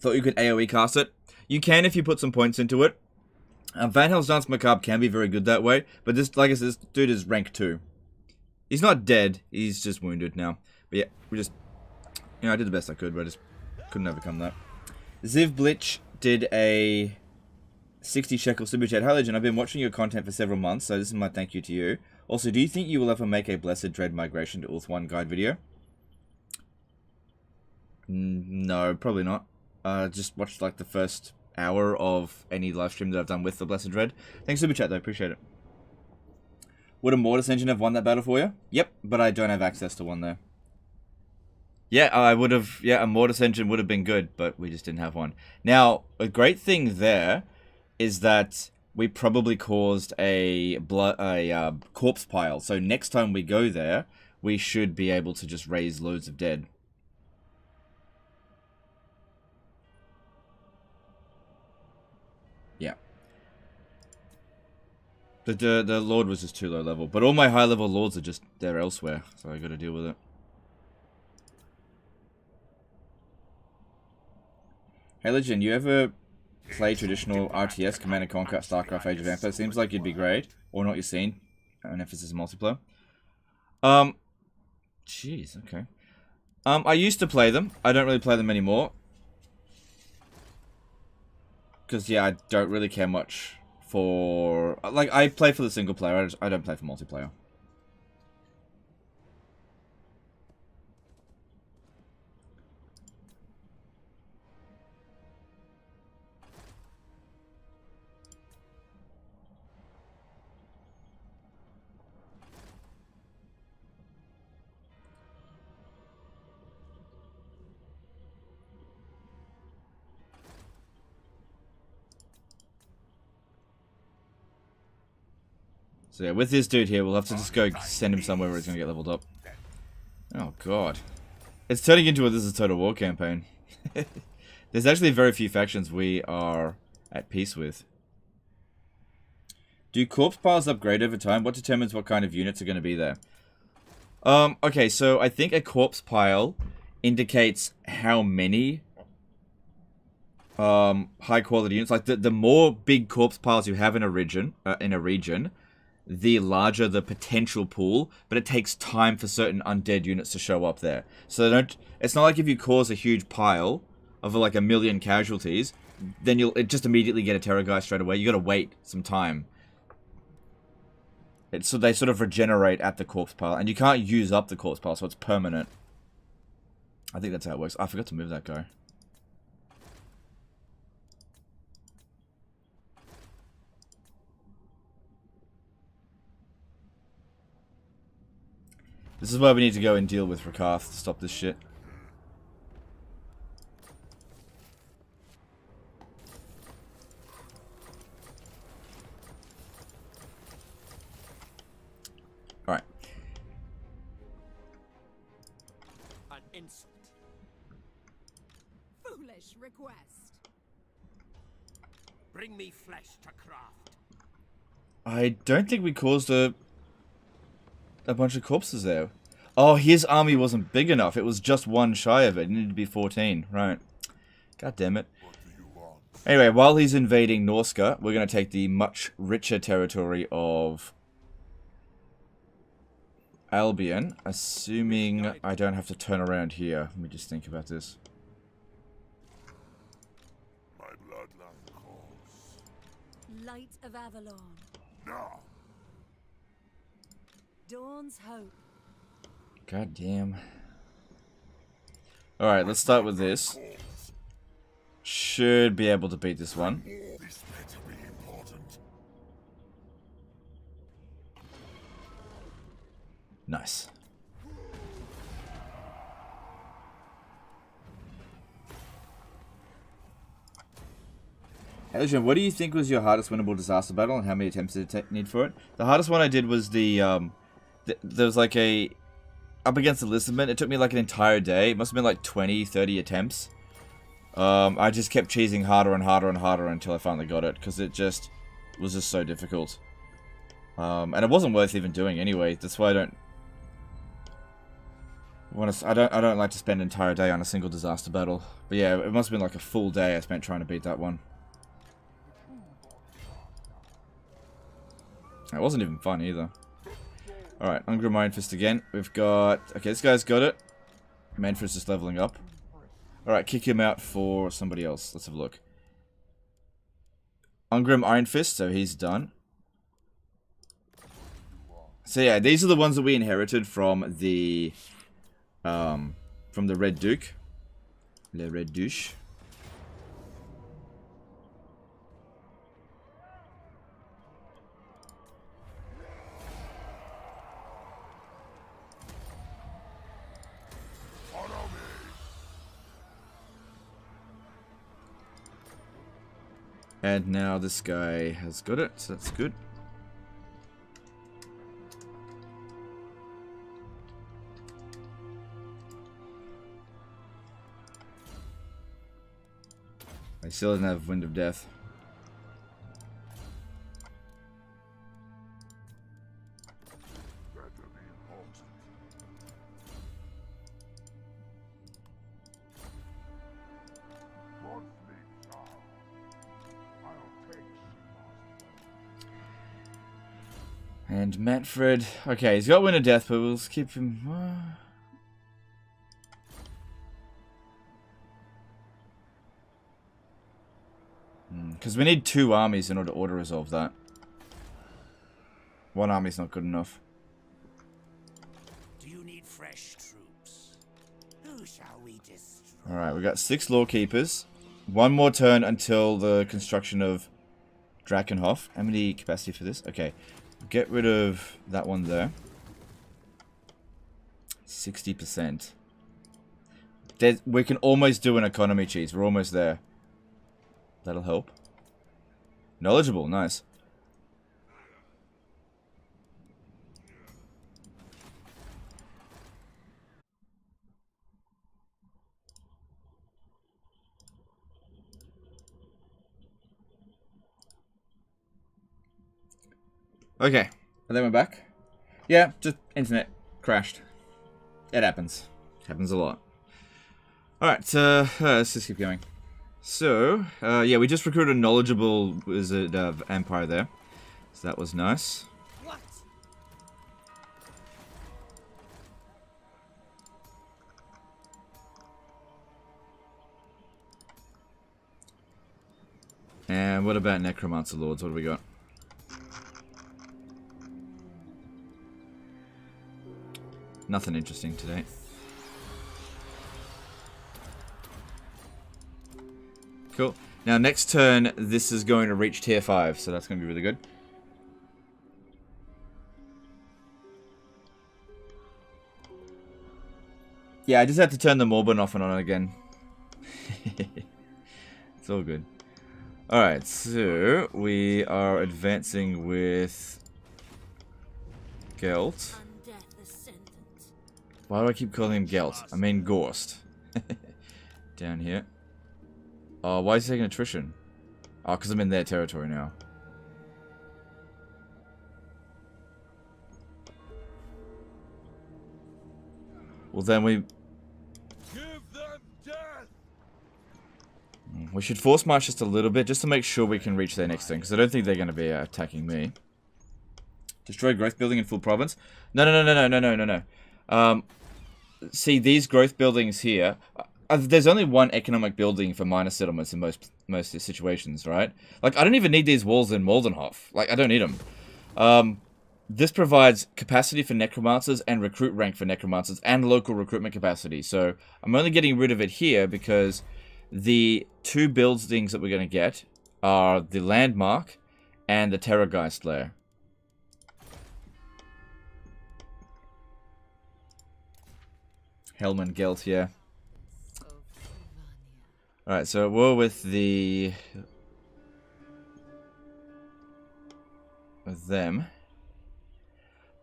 Thought you could AoE cast it. You can if you put some points into it. Van Hels's Dance Macabre can be very good that way, but this, like I said, this dude is rank 2. He's not dead, he's just wounded now. But yeah, we just, you know, I did the best I could, but I just couldn't overcome that. Ziv Blitch did a 60 shekel super chat. Hi Legend, I've been watching your content for several months, so this is my thank you to you. Also, do you think you will ever make a Blessed Dread migration to Ulth 1 guide video? No, probably not. Just watched like the first hour of any live stream that I've done with the Blessed Dread. Thanks super chat though, appreciate it. Would a Mortis engine have won that battle for you? Yep, but I don't have access to one there. Yeah, I would have, yeah, a Mortis engine would have been good, but we just didn't have one. Now, a great thing there is that we probably caused a corpse pile. So next time we go there, we should be able to just raise loads of dead. Yeah. The Lord was just too low level. But all my high level Lords are just there elsewhere. So I gotta deal with it. Hey Legend, you ever play traditional RTS, Command & Conquer, StarCraft, Age of Empires? Seems like you'd be great. Or not your scene. An emphasis on multiplayer. Jeez, okay. I used to play them. I don't really play them anymore. Because, yeah, I don't really care much for... like, I play for the single player. I don't play for multiplayer. So yeah, with this dude here, we'll have to just go send him somewhere where he's going to get leveled up. Oh god. It's turning into a This is Total War campaign. There's actually very few factions we are at peace with. Do corpse piles upgrade over time? What determines what kind of units are going to be there? Okay, so I think a corpse pile indicates how many high quality units. Like the more big corpse piles you have in a region, the larger the potential pool, but it takes time for certain undead units to show up there. So it's not like if you cause a huge pile of like 1 million casualties, then you'll just immediately get a Terror Guy straight away. You gotta wait some time. So they sort of regenerate at the corpse pile, and you can't use up the corpse pile, so it's permanent. I think that's how it works. I forgot to move that guy. This is why we need to go and deal with Rakarth to stop this shit. Alright. An insult. Food foolish request. Bring me flesh to craft. I don't think we caused a bunch of corpses there. Oh, his army wasn't big enough. It was just one shy of it. It needed to be 14. Right. God damn it. Anyway, while he's invading Norska, we're going to take the much richer territory of Albion, assuming I don't have to turn around here. Let me just think about this. My bloodline calls. Light of Avalon. Now. Dawn's hope. God damn. Alright, let's start with this. Should be able to beat this one. This better be important. Nice. Adrian, what do you think was your hardest winnable disaster battle, and how many attempts did it need for it? The hardest one I did was there was like a up against Elizabeth. It took me like an entire day. It must have been like 20, 30 attempts. I just kept cheesing harder and harder and harder until I finally got it, because it just was just so difficult. And it wasn't worth even doing anyway. That's why I don't like to spend an entire day on a single disaster battle. But yeah, it must have been like a full day I spent trying to beat that one. It wasn't even fun either. Alright, Ungrim Iron Fist again. We've got... Okay, this guy's got it. Manfred's just leveling up. Alright, kick him out for somebody else. Let's have a look. Ungrim Iron Fist, so he's done. So yeah, these are the ones that we inherited from the Red Duke. Le Red Douche. And now this guy has got it, so that's good. I still doesn't have Wind of Death. And Manfred, okay, he's got Wind of Death, but we'll keep him. Because we need 2 armies in order to auto-resolve that. 1 army's not good enough. Do you need fresh troops? Who shall we destroy? Alright, we got 6 Lawkeepers. 1 more turn until the construction of Drakenhof. How many capacity for this? Okay. Get rid of that one there. 60%. We can almost do an economy cheese. We're almost there. That'll help. Knowledgeable, nice. Okay, and then we're back. Yeah, just internet crashed. It happens. It happens a lot. Alright, let's just keep going. So, yeah, we just recruited a knowledgeable wizard of Empire there. So that was nice. What? And what about Necromancer Lords? What do we got? Nothing interesting today. Cool. Now, next turn, this is going to reach tier 5, so that's going to be really good. Yeah, I just had to turn the Morbid off and on again. It's all good. Alright, so we are advancing with Gelt. Why do I keep calling him Gelt? I mean Gorst. Down here. Oh, why is he taking attrition? Oh, because I'm in their territory now. Well, then we should force march just a little bit, just to make sure we can reach their next thing, because I don't think they're going to be attacking me. Destroy growth building in full province? No. See, these growth buildings here, there's only one economic building for minor settlements in most situations, right? Like, I don't even need these walls in Moldenhof. Like, I don't need them. This provides capacity for necromancers and recruit rank for necromancers and local recruitment capacity. So, I'm only getting rid of it here because the two buildings that we're going to get are the Landmark and the Terrorgeist Lair. Helman Gelt, yeah. Alright, so we're with them.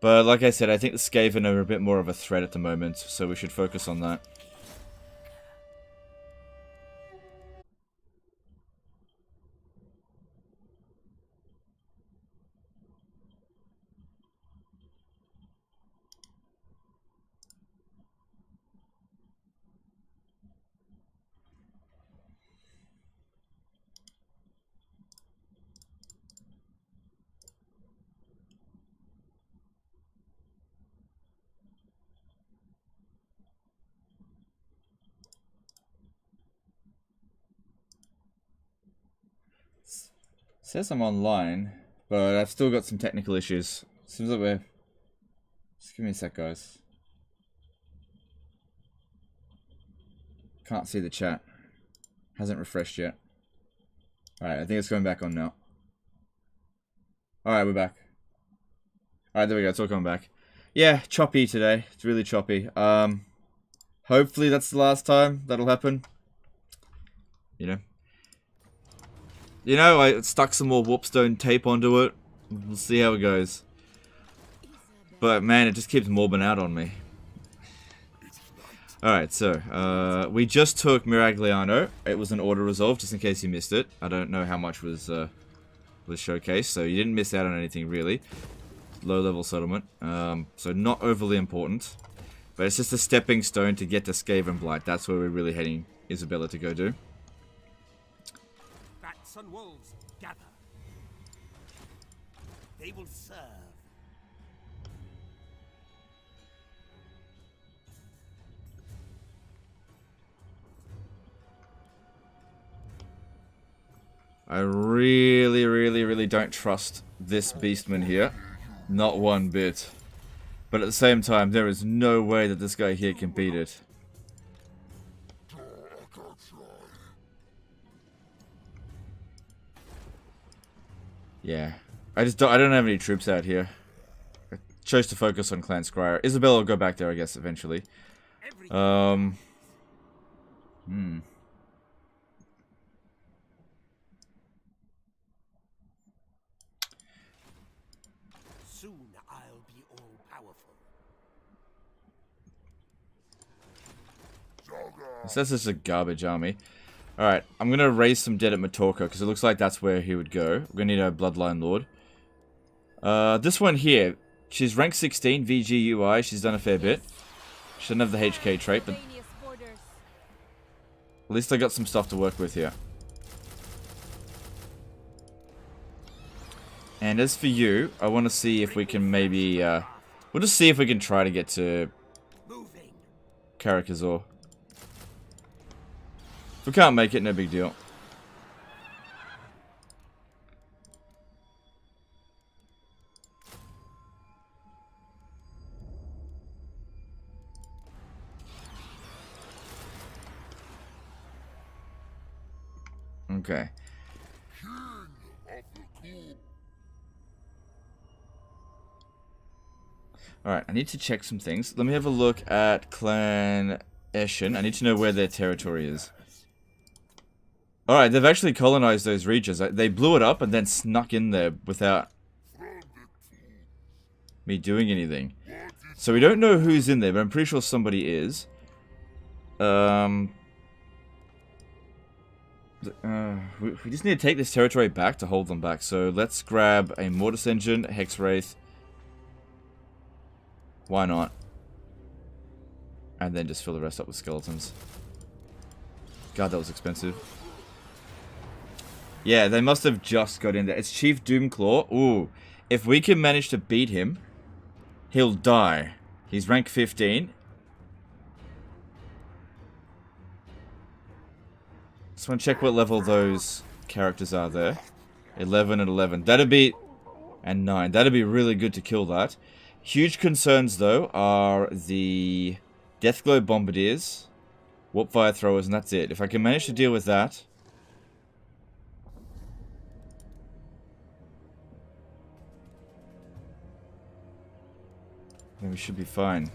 But like I said, I think the Skaven are a bit more of a threat at the moment, so we should focus on that. Says I'm online, but I've still got some technical issues. Seems like we're... Just give me a sec, guys. Can't see the chat. Hasn't refreshed yet. Alright, I think it's going back on now. Alright, we're back. Alright, there we go, it's all coming back. Yeah, choppy today. It's really choppy. Hopefully that's the last time that'll happen. You know, I stuck some more warpstone tape onto it. We'll see how it goes. But man, it just keeps morbing out on me. Alright, so, we just took Miragliano. It was an order resolve, just in case you missed it. I don't know how much was showcased, so you didn't miss out on anything really. Low level settlement, so not overly important. But it's just a stepping stone to get to Skaven Blight. That's where we're really heading Isabella to go do. Bats and wolves, gather. They will serve. I really don't trust this beastman here. Not one bit. But at the same time, there is no way that this guy here can beat it. Yeah. I don't have any troops out here. I chose to focus on Clan Scryer. Isabella will go back there, I guess, eventually. Soon I'll be all powerful. So that's just a garbage army. Alright, I'm gonna raise some dead at Matorka, because it looks like that's where he would go. We're gonna need a Bloodline Lord. This one here, she's rank 16, VGUI, she's done a fair bit. She doesn't have the HK trait, but at least I got some stuff to work with here. And as for you, I want to see if we can maybe, we'll just see if we can try to get to Karakazor. If we can't make it, no big deal. Okay. Alright, I need to check some things. Let me have a look at Clan Eshin. I need to know where their territory is. Alright, they've actually colonized those regions. They blew it up and then snuck in there without me doing anything. So we don't know who's in there, but I'm pretty sure somebody is. We just need to take this territory back to hold them back. So let's grab a Mortis Engine, Hex Wraith. Why not? And then just fill the rest up with skeletons. God, that was expensive. Yeah, they must have just got in there. It's Chief Doomclaw. Ooh. If we can manage to beat him, he'll die. He's rank 15. Just want to check what level those characters are there. 11 and 11. That'd be... And 9. That'd be really good to kill that. Huge concerns, though, are the Deathglow Bombardiers, Warp Fire Throwers, and that's it. If I can manage to deal with that... then we should be fine.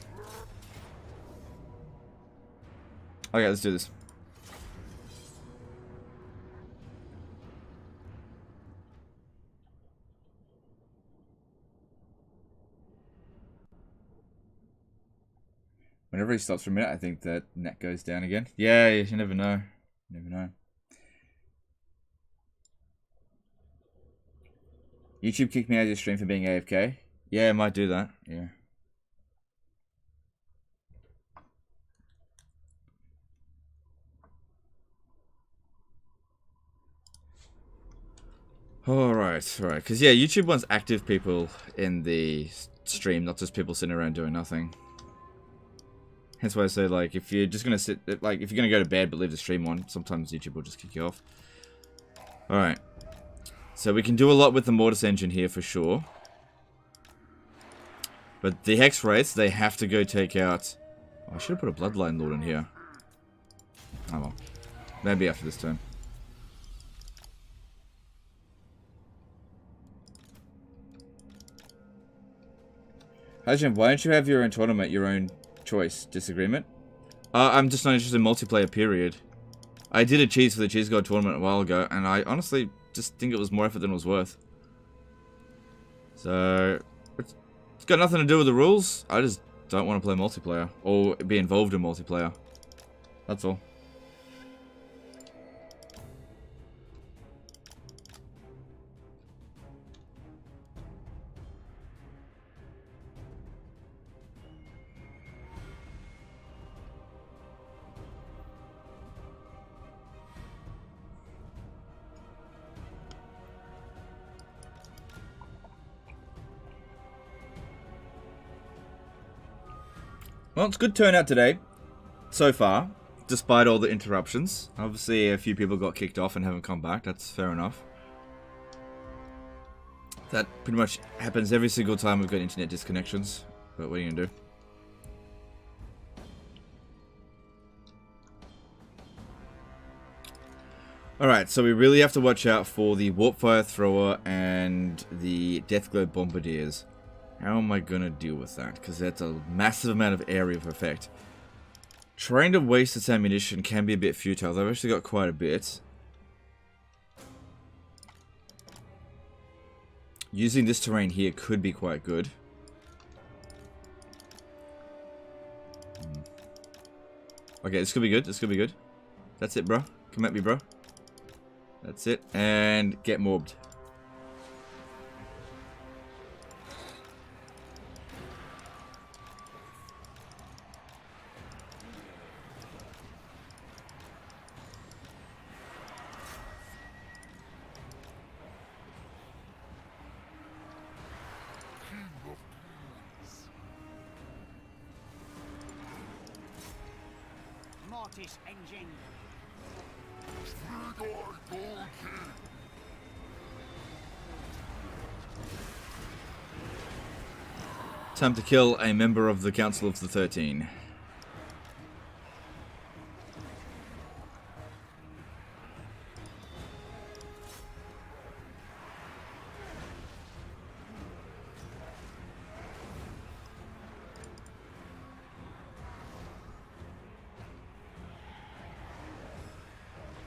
Okay, let's do this. Whenever he stops for a minute, I think that net goes down again. Yeah, you never know. You never know. YouTube kicked me out of your stream for being AFK. Yeah, it might do that. Yeah. Alright, alright. Because, yeah, YouTube wants active people in the stream, not just people sitting around doing nothing. Hence why I say, like, if you're just going to sit... Like, if you're going to go to bed but leave the stream on, sometimes YouTube will just kick you off. Alright. So we can do a lot with the Mortis Engine here for sure. But the Hex Wraiths, they have to go take out... Oh, I should have put a Bloodline Lord in here. Oh well. Maybe after this turn. Hajim, why don't you have your own tournament, your own choice? Disagreement? I'm just not interested in multiplayer, period. I did a cheese for the Cheese God tournament a while ago, and I honestly just think it was more effort than it was worth. So, it's got nothing to do with the rules. I just don't want to play multiplayer, or be involved in multiplayer. That's all. Well, it's a good turnout today, so far, despite all the interruptions. Obviously, a few people got kicked off and haven't come back. That's fair enough. That pretty much happens every single time we've got internet disconnections. But what are you going to do? Alright, so we really have to watch out for the Warp Fire Thrower and the Deathglow Bombardiers. How am I gonna deal with that? Because that's a massive amount of area of effect. Trying to waste its ammunition can be a bit futile. I've actually got quite a bit. Using this terrain here could be quite good. Okay, this could be good. This could be good. That's it, bro. Come at me, bro. That's it. And get morbed. Mortis Engine. Time to kill a member of the Council of the 13.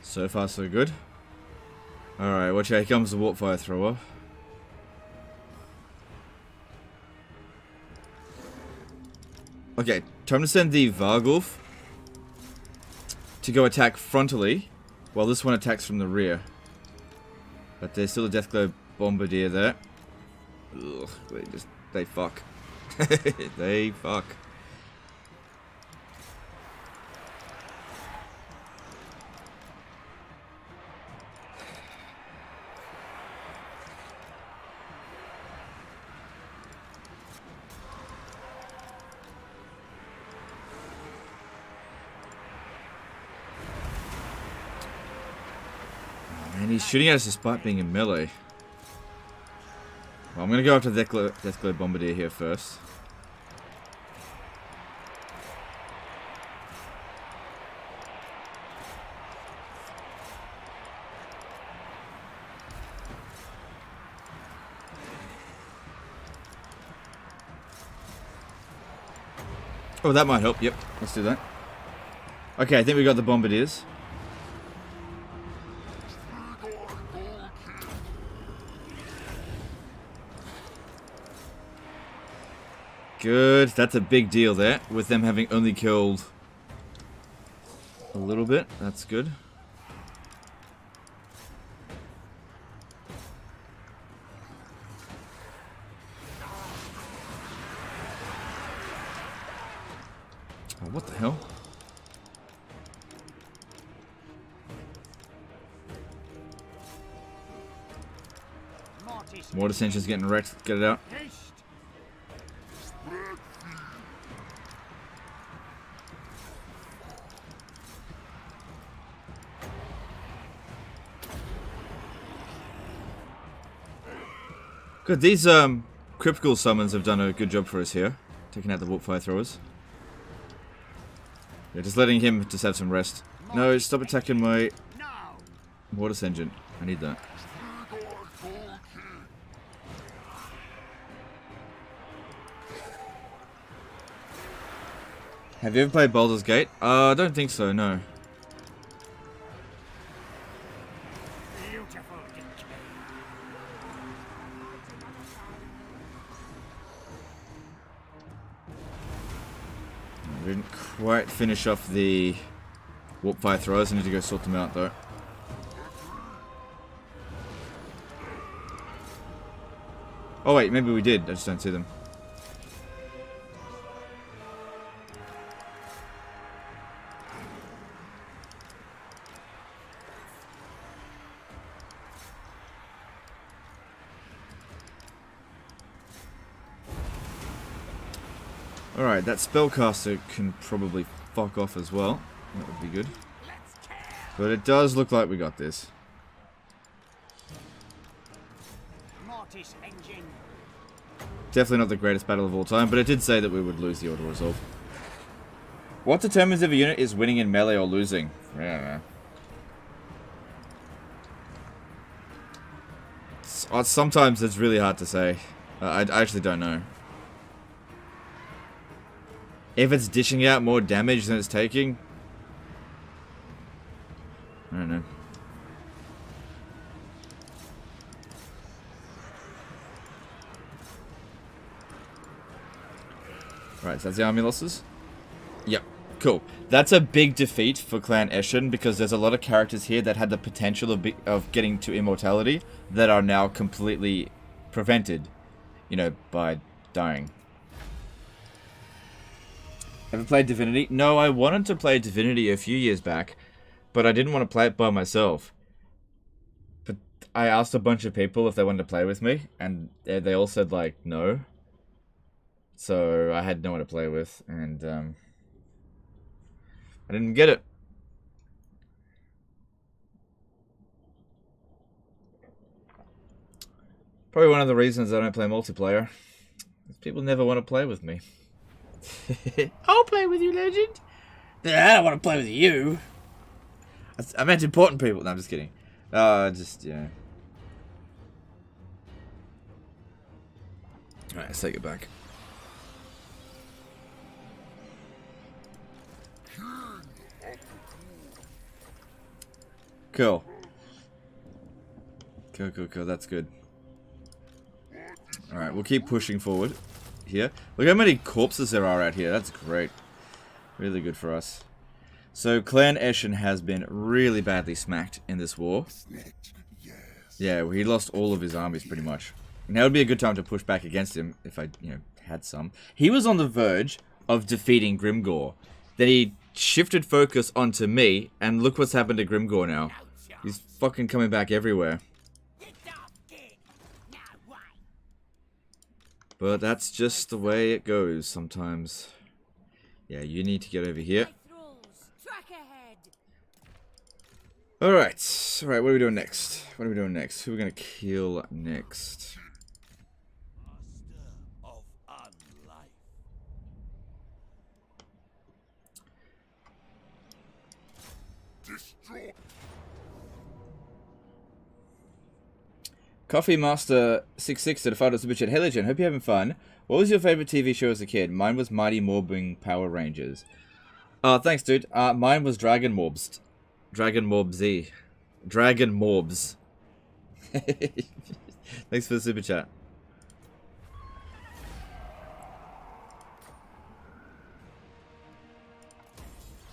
So far, so good. Alright, watch out, here comes the Warp Fire Thrower. Okay, time to send the Vargulf to go attack frontally While this one attacks from the rear. But there's still a Deathglow Bombardier there. Ugh, they fuck. They fuck. And he's shooting at us despite being in melee. Well, I'm going to go after the Deathglow Bombardier here first. Oh, that might help. Yep, let's do that. Okay, I think we got the Bombardiers. Good. That's a big deal there, with them having only killed a little bit. That's good. Oh, what the hell? Mortar Ascension's getting wrecked. Get it out. Good, these cryptical summons have done a good job for us here. Taking out the warp fire throwers. Yeah, just letting him just have some rest. No, stop attacking my Mortar Ascension. I need that. Have you ever played Baldur's Gate? I don't think so, no. I didn't quite finish off the warp fire throwers. I need to go sort them out though. Oh wait, maybe we did. I just don't see them. Alright, that spellcaster can probably fuck off as well. That would be good. But it does look like we got this. Definitely not the greatest battle of all time, but it did say that we would lose the auto resolve. What determines if a unit is winning in melee or losing? I don't know. Sometimes it's really hard to say. I actually don't know. If it's dishing out more damage than it's taking, I don't know. Right, so that's the army losses? Yep, cool. That's a big defeat for Clan Eshin because there's a lot of characters here that had the potential of getting to immortality that are now completely prevented, you know, by dying. Ever played Divinity? No, I wanted to play Divinity a few years back, but I didn't want to play it by myself. But I asked a bunch of people if they wanted to play with me, and they all said, like, no. So I had no one to play with, and I didn't get it. Probably one of the reasons I don't play multiplayer is people never want to play with me. I'll play with you, legend. I don't want to play with you. I meant important people. No, I'm just kidding. Yeah. Alright, let's take it back. Cool. Cool. That's good. Alright, we'll keep pushing forward. Here. Look how many corpses there are out here. That's great. Really good for us. So Clan Eshin has been really badly smacked in this war. Yeah, he lost all of his armies pretty much. Now would be a good time to push back against him if I, had some. He was on the verge of defeating Grimgor. Then he shifted focus onto me, and look what's happened to Grimgor now. He's fucking coming back everywhere. But that's just the way it goes sometimes. Yeah, you need to get over here. Alright. Alright, what are we doing next? What are we doing next? Who are we going to kill next? Master of unlife. Destroy. Coffee Master 66 to the $5 super chat. Hey Legend, hope you're having fun. What was your favorite TV show as a kid? Mine was Mighty Morbing Power Rangers. Thanks, dude. Mine was Dragon Morbs. Dragon Morb Z. Dragon Morbs. Thanks for the super chat.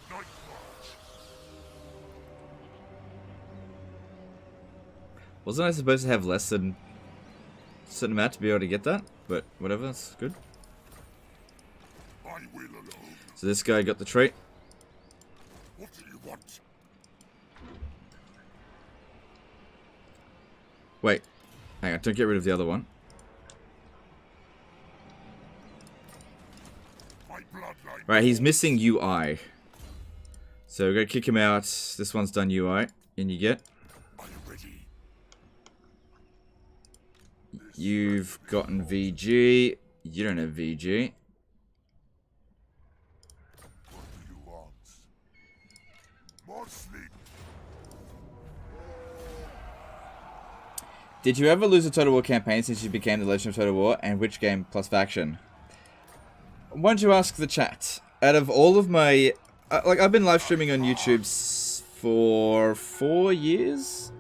Night March. Wasn't I supposed to have less than a certain amount to be able to get that? But whatever, that's good. I will alone. So this guy got the trait. What do you want? Wait. Hang on, don't get rid of the other one. My bloodline. Right, he's missing UI. So we're going to kick him out. This one's done UI. And you get... Are you ready? You've gotten VG. You don't have VG. What do you want? More sleep. Did you ever lose a Total War campaign since you became the Legend of Total War? And which game plus faction? Why don't you ask the chat? Out of all of my... I've been live streaming on YouTube for 4 years.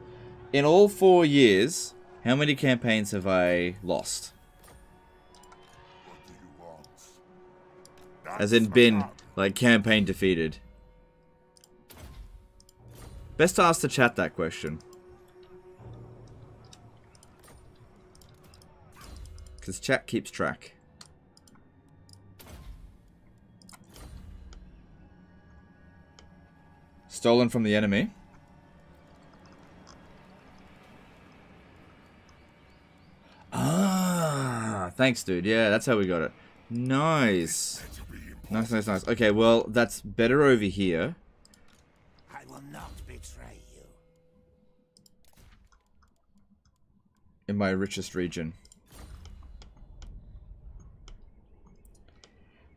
In all 4 years, how many campaigns have I lost? What do you want? As in been, like, campaign defeated. Best to ask the chat that question. Because chat keeps track. Stolen from the enemy. Ah, thanks, dude. Yeah, that's how we got it. Nice. Nice, nice, nice. Okay, well, that's better over here. I will not betray you. In my richest region.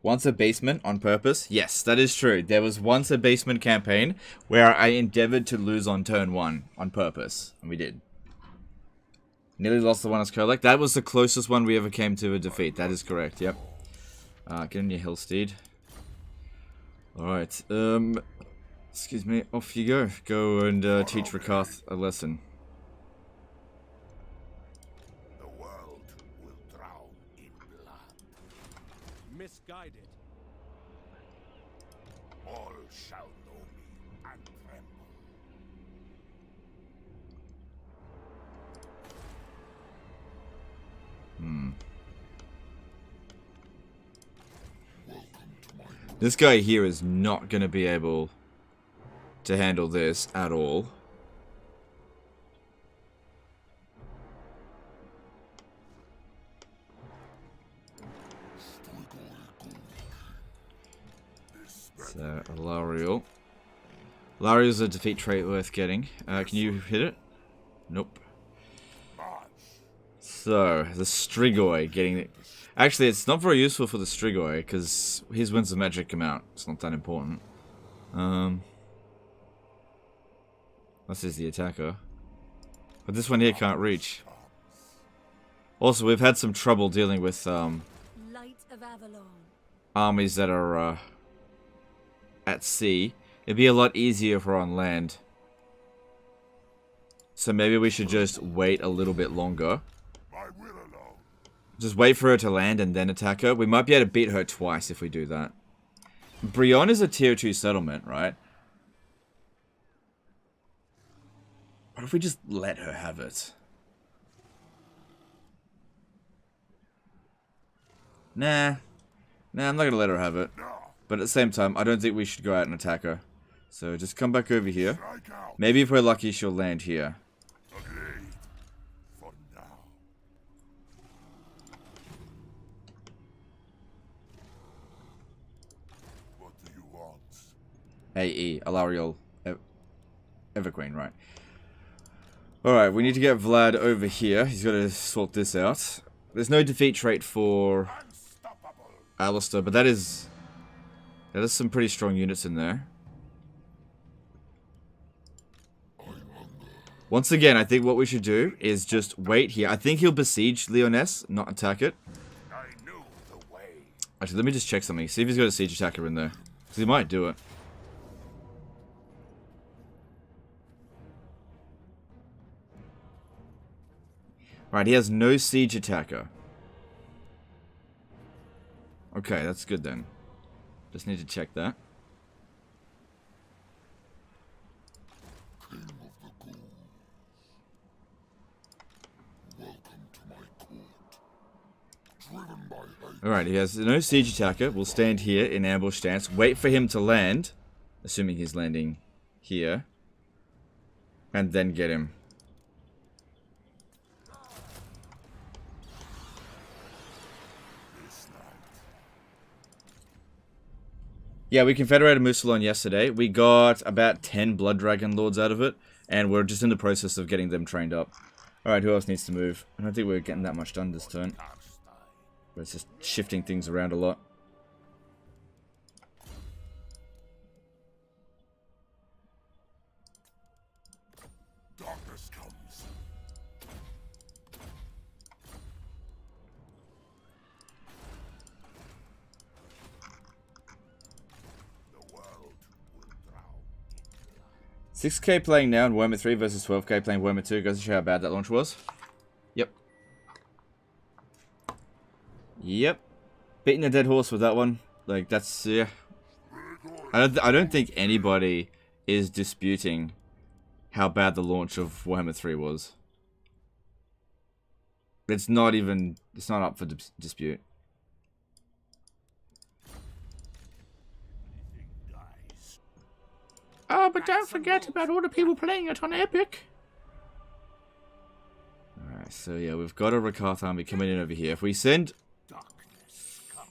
Once a basement on purpose? Yes, that is true. There was once a basement campaign where I endeavored to lose on turn 1 on purpose. And we did. Nearly lost the one as Kolak. That was the closest one we ever came to a defeat. That is correct, yep. Get in your Hillsteed. Alright, excuse me, off you go. Go and teach Rakath a lesson. The world will drown in blood. Misguided. All shall know me and tremble. This guy here is not going to be able to handle this at all. So, Lariel. Lariel's a defeat trait worth getting. Can you hit it? Nope. So, the Strigoi getting it. Actually, it's not very useful for the Strigoi, because his Winds of Magic come out. It's not that important. This is the attacker. But this one here can't reach. Also, we've had some trouble dealing with Light of Avalon. armies that are at sea. It'd be a lot easier if we're on land. So maybe we should just wait a little bit longer. My will alone. Just wait for her to land and then attack her. We might be able to beat her twice if we do that. Brionne is a tier 2 settlement, right? What if we just let her have it? Nah. Nah, I'm not gonna let her have it. But at the same time, I don't think we should go out and attack her. So just come back over here. Strike out. Maybe if we're lucky, she'll land here. Agreed. For now. What do you want? AE, Alariel, Evergreen, right. Alright, we need to get Vlad over here. He's got to sort this out. There's no defeat trait for Unstoppable. Alistair, but that is some pretty strong units in there. Once again, I think what we should do is just wait here. I think he'll besiege Lyonesse, not attack it. I knew the way. Actually, let me just check something. See if he's got a siege attacker in there. Because he might do it. Right, he has no siege attacker. Okay, that's good then. Just need to check that. King of the ghouls. Welcome to my court. Driven by hate. Alright, he has no siege attacker. We'll stand here in ambush stance. Wait for him to land. Assuming he's landing here. And then get him. This night. Yeah, we confederated Mousillon yesterday. We got about 10 Blood Dragon Lords out of it. And we're just in the process of getting them trained up. Alright, who else needs to move? I don't think we're getting that much done this turn. Carstein. But it's just shifting things around a lot. Darkness comes. The world will drown. 6k playing now in Warhammer 3 versus 12k playing Warhammer 2. Goes to show how bad that launch was. Yep. Yep. Beating a dead horse with that one. Like, that's, yeah. I don't think anybody is disputing how bad the launch of Warhammer 3 was. It's not up for dispute. Dies. Oh, but don't forget about all the people playing it on Epic. Alright, so yeah, we've got a Rakath army coming in over here. If we send Darkness comes.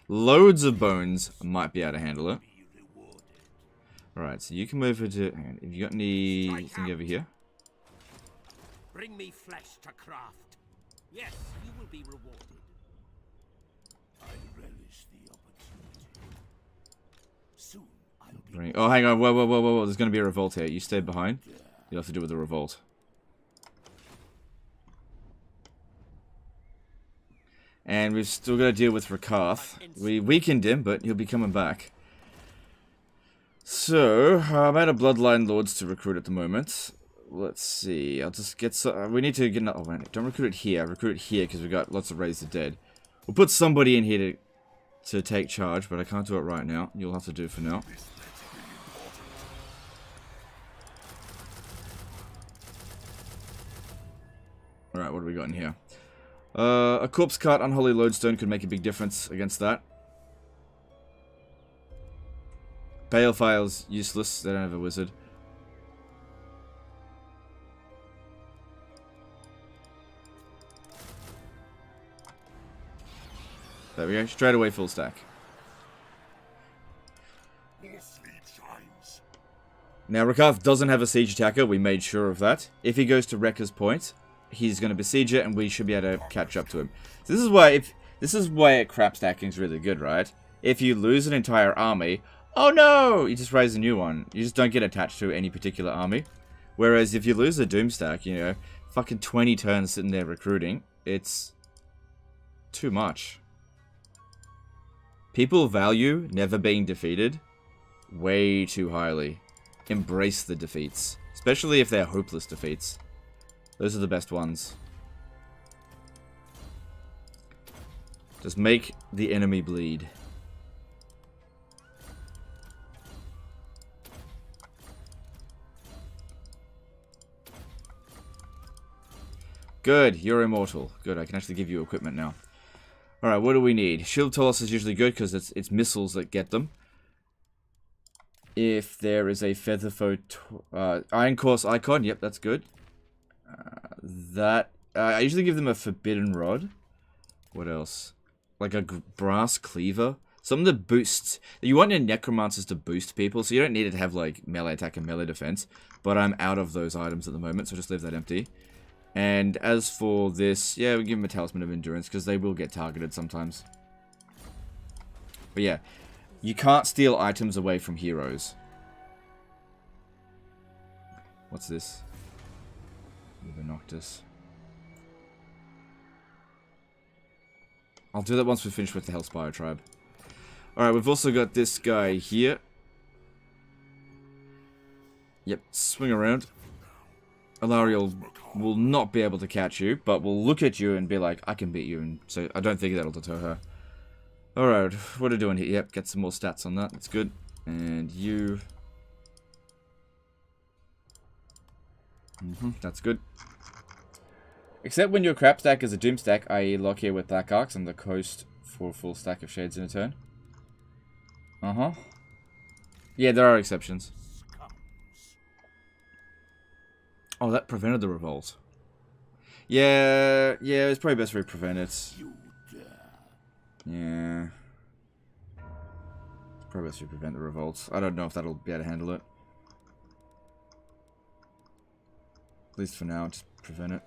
loads of bones, I might be able to handle it. Be rewarded. Alright, so you can move it to... Hang on, have you got anything over here? Bring me flesh to craft. Yes, you will be rewarded. I relish the opportunity. Soon I'll be Oh, hang on, whoa. There's going to be a revolt here. You stay behind. You'll have to do with the revolt. And we've still got to deal with Rakath. We weakened him, but he'll be coming back. So, I'm out of Bloodline Lords to recruit at the moment. Let's see. I'll just get some... we need to get... oh, wait, don't recruit it here. Recruit it here because we've got lots of Raise the Dead. We'll put somebody in here to take charge, but I can't do it right now. You'll have to do it for now. Alright, what do we got in here? A Corpse Cart Unholy Lodestone could make a big difference against that. Balefile's useless. They don't have a wizard. There we go. Straight away full stack. More sleep shines. Now, Rakath doesn't have a siege attacker. We made sure of that. If he goes to Wrecker's Point, he's going to besiege it, and we should be able to catch up to him. So this is why crap stacking is really good, right? If you lose an entire army, oh no! You just raise a new one. You just don't get attached to any particular army. Whereas if you lose a Doom stack, you know, fucking 20 turns sitting there recruiting, it's too much. People value never being defeated way too highly. Embrace the defeats, especially if they're hopeless defeats. Those are the best ones. Just make the enemy bleed. Good, you're immortal. Good, I can actually give you equipment now. Alright, what do we need? Shield Toss is usually good because it's missiles that get them. If there is a Feather Foe... Iron Course Icon, yep, that's good. I usually give them a Forbidden Rod. What else? Like a Brass Cleaver. Something that boosts... You want your Necromancers to boost people, so you don't need it to have, like, melee attack and melee defense. But I'm out of those items at the moment, so just leave that empty. And as for this, yeah, we give them a Talisman of Endurance, because they will get targeted sometimes. But yeah, you can't steal items away from heroes. What's this? Noctis. I'll do that once we finish with the Hellspire tribe. Alright, we've also got this guy here. Yep, swing around. Alariel will not be able to catch you, but will look at you and be like, I can beat you. And so I don't think that'll deter her. Alright, what are we doing here? Yep, get some more stats on that. That's good. And you... that's good. Except when your crap stack is a doom stack, i.e. lock here with Black Arcs and the coast for a full stack of shades in a turn. Yeah, there are exceptions. Oh, that prevented the revolt. Yeah, it's probably best we prevent it. Yeah. Probably best we prevent the revolts. I don't know if that'll be able to handle it. At least for now, just prevent it.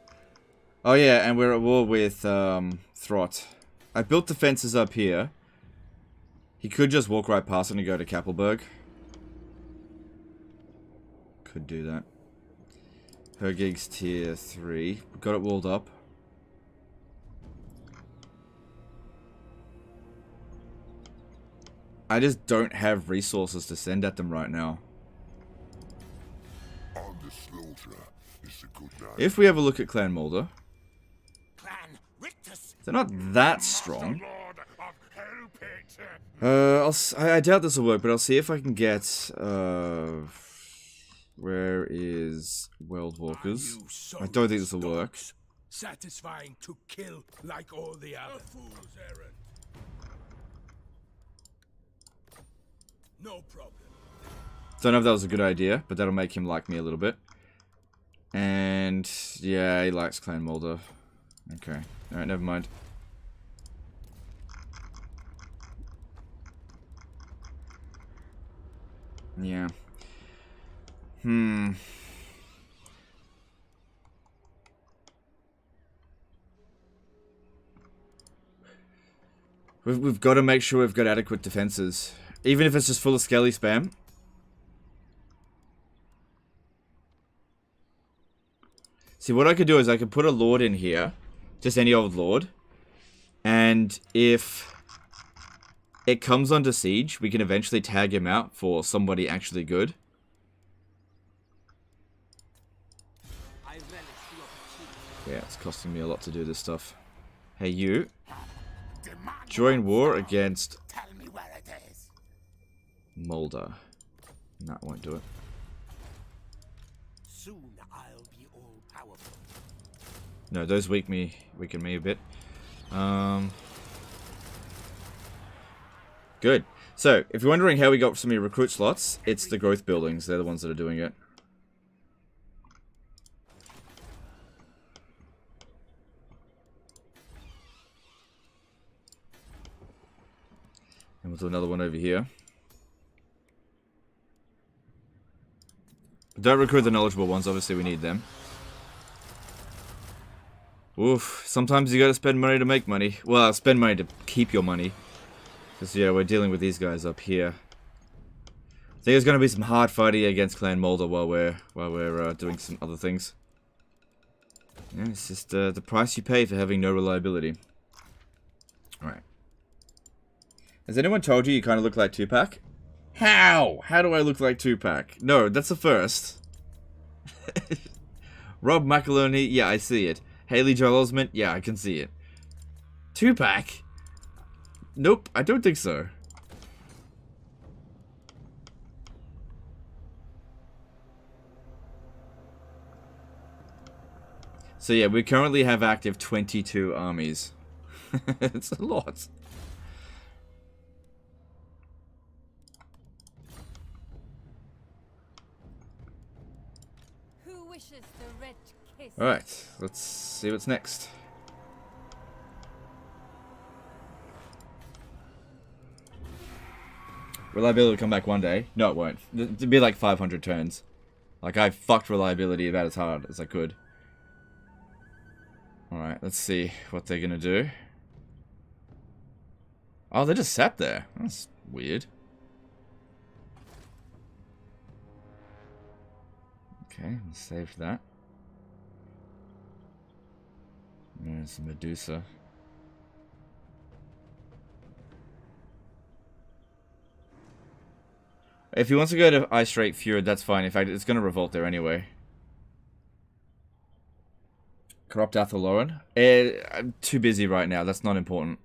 Oh yeah, and we're at war with Throt. I built defenses up here. He could just walk right past it and go to Kappelberg. Could do that. Hergig's tier 3. Got it walled up. I just don't have resources to send at them right now. If we have a look at Clan Mulder, they're not that strong. I doubt this will work, but I'll see if I can get... where is World Walkers? I don't think this will work. Satisfying to kill like all the other fools errand. No problem. Don't know if that was a good idea, but that'll make him like me a little bit. And yeah, he likes Clan Mulder. Okay. Alright, never mind. Yeah. We've got to make sure we've got adequate defenses. Even if it's just full of skelly spam. See, what I could do is I could put a lord in here. Just any old lord. And if it comes onto siege, we can eventually tag him out for somebody actually good. Yeah, it's costing me a lot to do this stuff. Hey, you. Join war against Mulder. No, I won't do it. Soon I'll be all powerful. No, those weaken me a bit. Good. So, if you're wondering how we got so many recruit slots, it's the growth buildings. They're the ones that are doing it. And we'll do another one over here. Don't recruit the knowledgeable ones, obviously we need them. Oof, sometimes you gotta spend money to make money. Well, spend money to keep your money. Because, yeah, we're dealing with these guys up here. I think there's gonna be some hard fighting against Clan Mulder while we're doing some other things. Yeah, it's just the price you pay for having no reliability. Alright. Has anyone told you kind of look like Tupac? How? How do I look like Tupac? No, that's a first. Rob McElhenney, yeah, I see it. Haley Joel Osment, yeah, I can see it. Tupac? Nope, I don't think so. So yeah, we currently have active 22 armies. It's a lot. Who wishes the red kiss? Alright, let's see what's next. Reliability will come back one day. No, it won't. It'll be like 500 turns. Like, I fucked reliability about as hard as I could. Alright, let's see what they're gonna do. Oh, they just sat there. That's weird. Okay, let's save that. There's Medusa. If he wants to go to Ice Straight Fjord, that's fine. In fact, it's going to revolt there anyway. Corrupt Athaloran. I'm too busy right now. That's not important.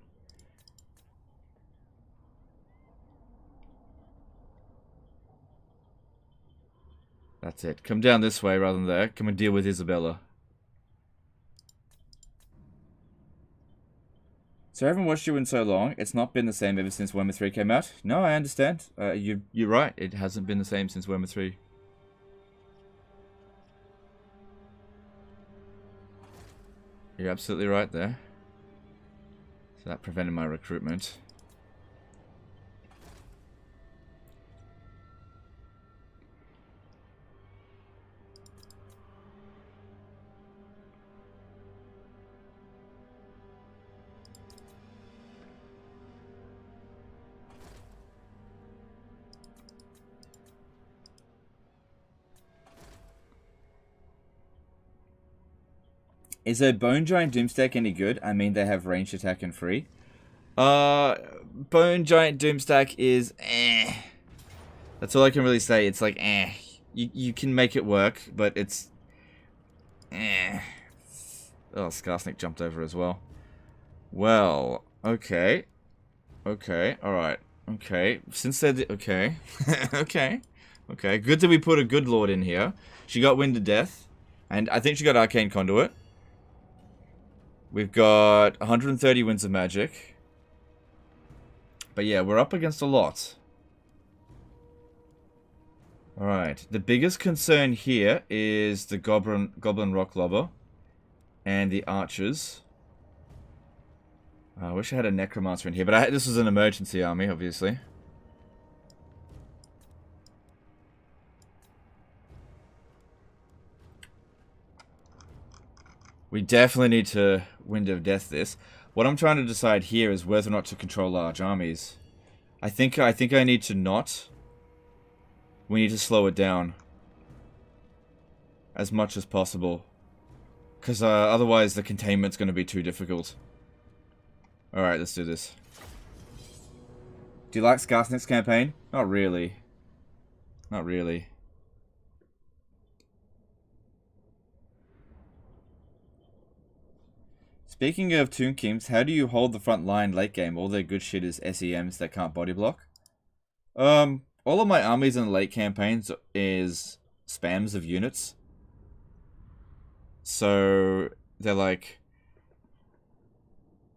That's it. Come down this way rather than there. Come and deal with Isabella. So I haven't watched you in so long. It's not been the same ever since Warhammer 3 came out. No, I understand. You're right. It hasn't been the same since Warhammer 3. You're absolutely right there. So that prevented my recruitment. Is a Bone Giant Doomstack any good? I mean, they have ranged attack and free. Bone Giant Doomstack is eh. That's all I can really say. It's like eh. You can make it work, but it's eh. Oh, Skarsnik jumped over as well. Well, okay. Okay, alright. Okay. Since they're okay. Okay. Okay. Good that we put a good lord in here. She got Wind of Death. And I think she got Arcane Conduit. We've got 130 Winds of Magic. But yeah, we're up against a lot. Alright. The biggest concern here is the Goblin Rock Lobber. And the Archers. I wish I had a Necromancer in here. But this was an emergency army, obviously. We definitely need to Wind of Death this. What I'm trying to decide here is whether or not to control large armies. I think I need to not. We need to slow it down as much as possible, because otherwise the containment's going to be too difficult. All right, let's do this. Do you like Skarsnik's campaign? Not really. Not really. Speaking of Tomb Kings, how do you hold the front line late game? All their good shit is SEMs that can't body block. All of my armies in the late campaigns is spams of units. So they're like,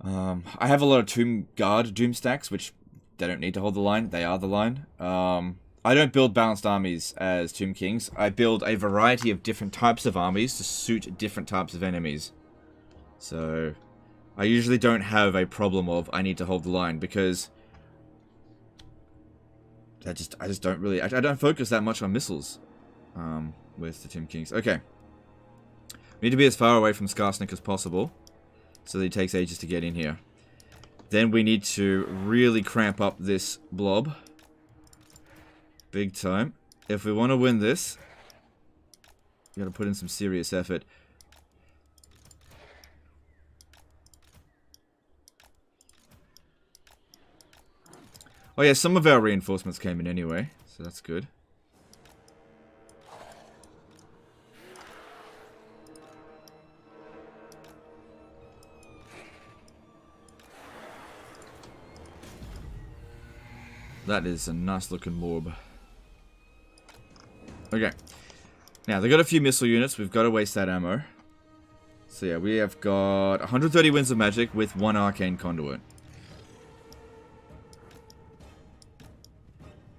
I have a lot of Tomb Guard Doom stacks, which they don't need to hold the line. They are the line. I don't build balanced armies as Tomb Kings. I build a variety of different types of armies to suit different types of enemies. So, I usually don't have a problem of I need to hold the line, because I just don't really, I don't focus that much on missiles with the Tomb Kings. Okay. We need to be as far away from Skarsnik as possible, so that he takes ages to get in here. Then we need to really cramp up this blob. Big time. If we want to win this, we got to put in some serious effort. Oh yeah, some of our reinforcements came in anyway, so that's good. That is a nice looking Morb. Okay. Now, they've got a few missile units. We've got to waste that ammo. So yeah, we have got 130 Winds of Magic with 1 Arcane Conduit.